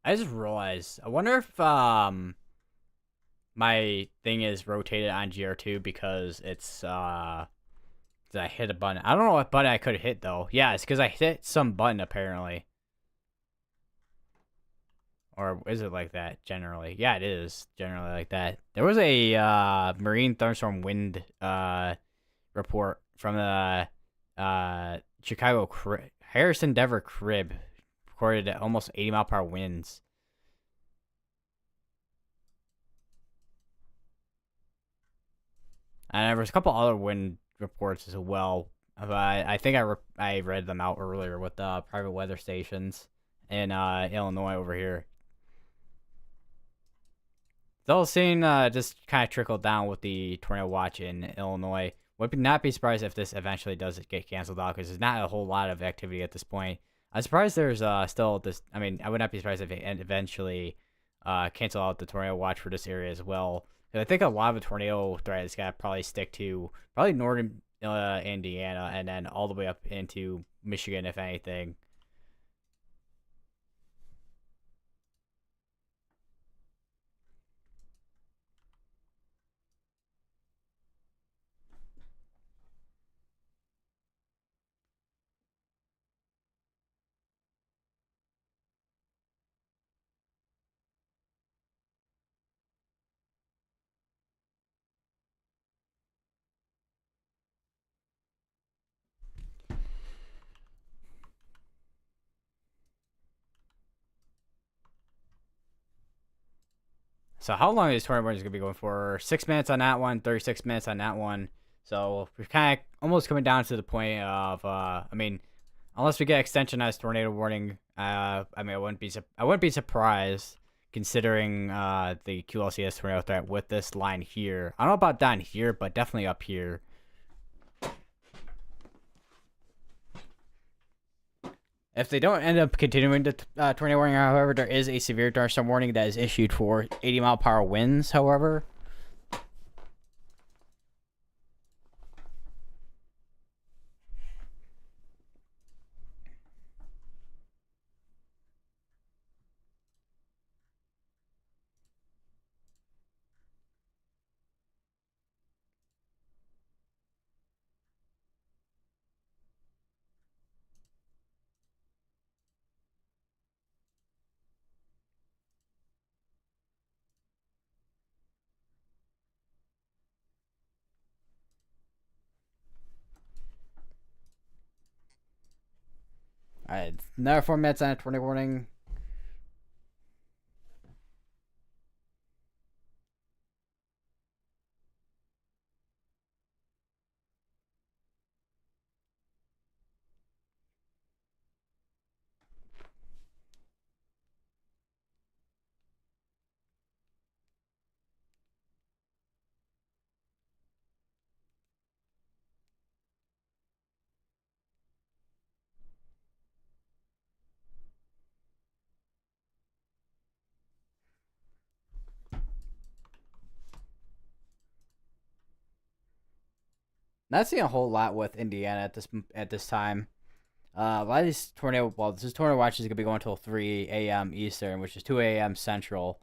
Speaker 1: I just realized. I wonder if my thing is rotated on GR2 because it's did I hit a button? I don't know what button I could hit though. Yeah, it's because I hit some button apparently. Or is it like that generally? Yeah, it is generally like that. There was a marine thunderstorm wind report from the Chicago Harrison Denver Crib recorded at almost 80-mile-per-hour winds. And there was a couple other wind reports as well. But I think I read them out earlier with the private weather stations in Illinois over here. The whole scene just kind of trickled down with the tornado watch in Illinois. Would not be surprised if this eventually does get canceled out because there's not a whole lot of activity at this point. I'm surprised there's still this. I mean, I would not be surprised if they eventually cancel out the tornado watch for this area as well. 'Cause I think a lot of the tornado threat is gonna probably stick to probably northern Indiana and then all the way up into Michigan, if anything. So how long is tornado warning going to be going for? 6 minutes on that one, 36 minutes on that one. So we're kind of almost coming down to the point of, I mean, unless we get extension as tornado warning, I mean, I wouldn't be surprised considering the QLCS tornado threat with this line here. I don't know about down here, but definitely up here. If they don't end up continuing the tornado warning, however, there is a severe thunderstorm warning that is issued for 80-mile-per-hour winds, however. All right, another 4 minutes on a tornado warning. Not seeing a whole lot with Indiana at this time. A lot of these tornado, well, this tornado watch is gonna be going until 3 a.m. Eastern, which is 2 a.m. Central.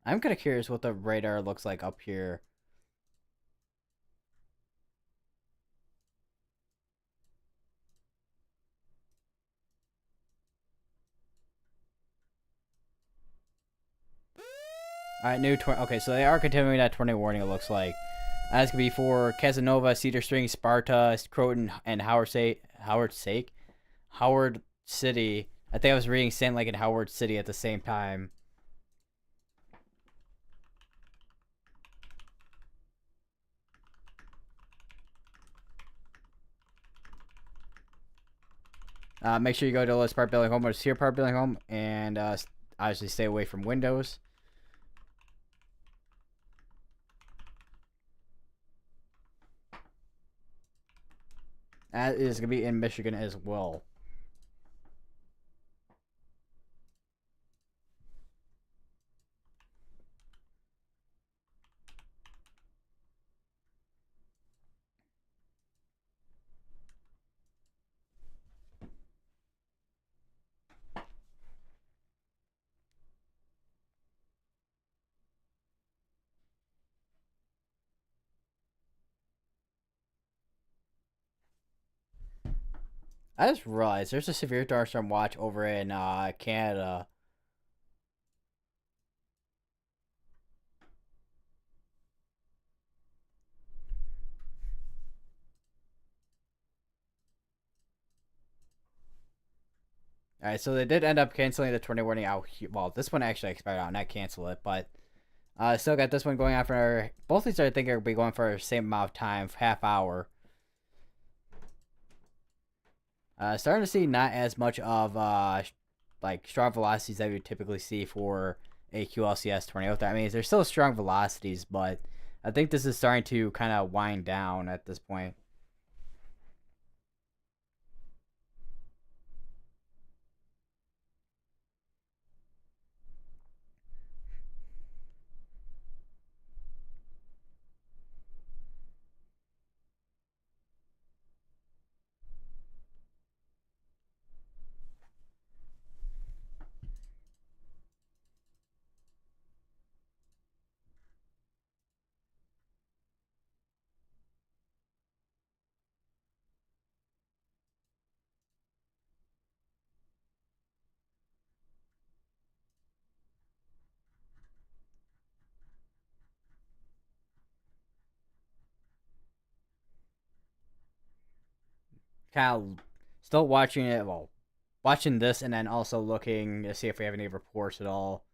Speaker 1: I'm kind of curious what the radar looks like up here. All right, new tornado. Okay, so they are continuing that tornado warning. It looks like that's gonna be for Casanova, Cedar Springs, Sparta, Croton, and Howard City. I think I was reading Sand Lake and Howard City at the same time. Make sure you go to List Park Building Home or Sear Park Building Home, and obviously stay away from windows. That is gonna be in Michigan as well. I just realized there's a severe thunderstorm watch over in Canada. All right, so they did end up canceling the tornado warning out. Well, this one actually expired out, not cancel it, but still got this one going on for both these. I think are be going for the same amount of time, half hour. Starting to see not as much of like strong velocities that you typically see for a QLCS tornado. I mean, there's still strong velocities, but I think this is starting to kind of wind down at this point. Kind of still watching it. Well, watching this and then also looking to see if we have any reports at all.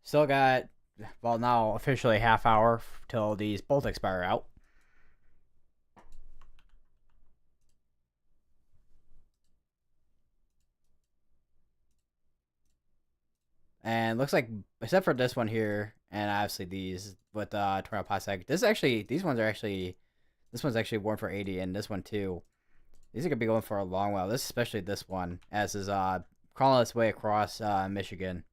Speaker 1: Still got, well, now officially half hour till these both expire out. And looks like, except for this one here, and obviously these with Tornado Plastic, this one's actually warm for 80, and this one too. These are gonna be going for a long while. This, especially this one, as is crawling its way across Michigan.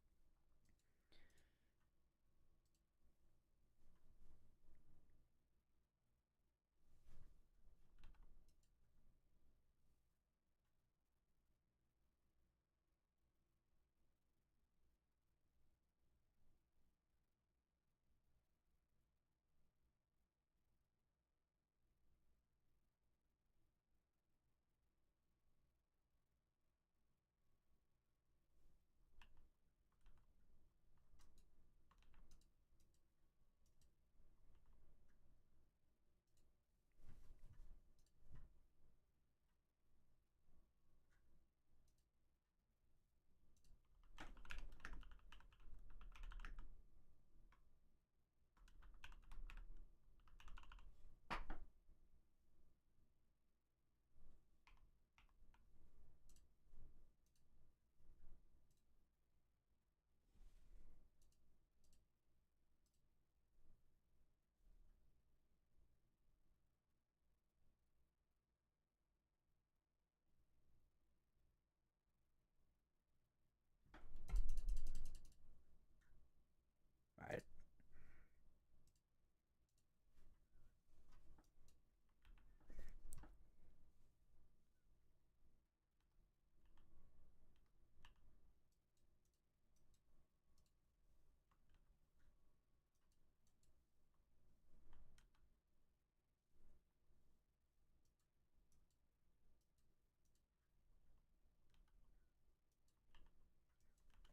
Speaker 1: Right.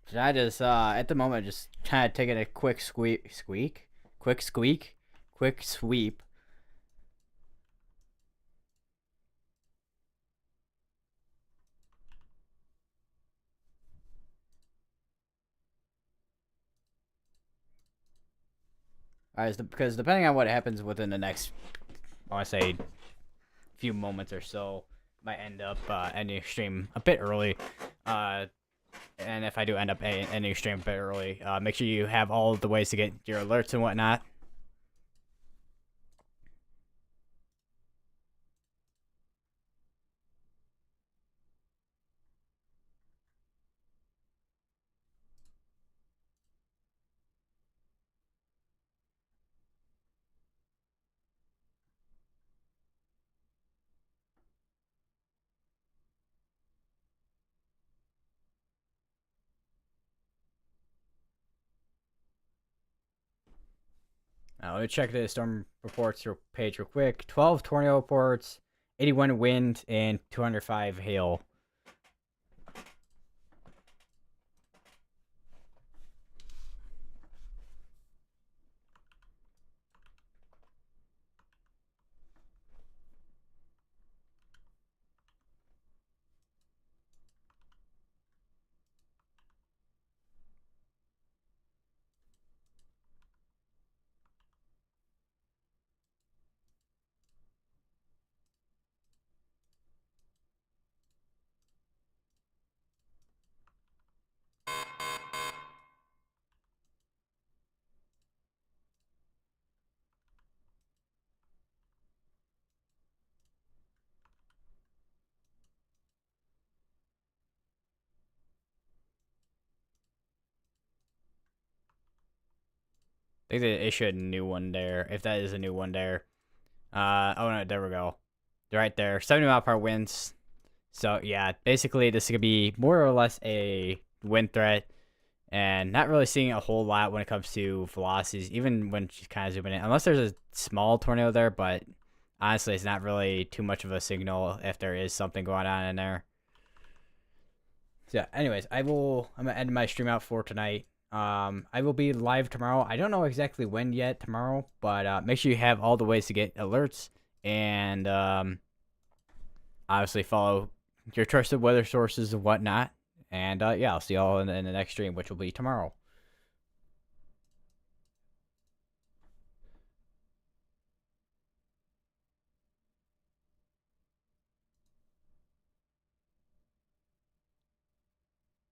Speaker 1: Should I just at the moment just kind of taking a quick quick sweep. Because depending on what happens within the next, I want to say, few moments or so, might end up ending stream a bit early. Uh, and if I do end up ending stream a bit early, make sure you have all of the ways to get your alerts and whatnot. Let me check the storm reports page real quick. 12 tornado reports, 81 wind, and 205 hail. I think they issued a new one there, if that is a new one there. Oh no, there we go. Right there, 70-mile-per-hour winds. So yeah, basically this could be more or less a wind threat, and not really seeing a whole lot when it comes to velocities, even when she's kind of zooming in, unless there's a small tornado there. But honestly, it's not really too much of a signal if there is something going on in there. So yeah, anyways, I'm gonna end my stream out for tonight. I will be live tomorrow. I don't know exactly when yet tomorrow, but make sure you have all the ways to get alerts, and obviously follow your trusted weather sources and whatnot. And yeah, I'll see y'all in the next stream, which will be tomorrow.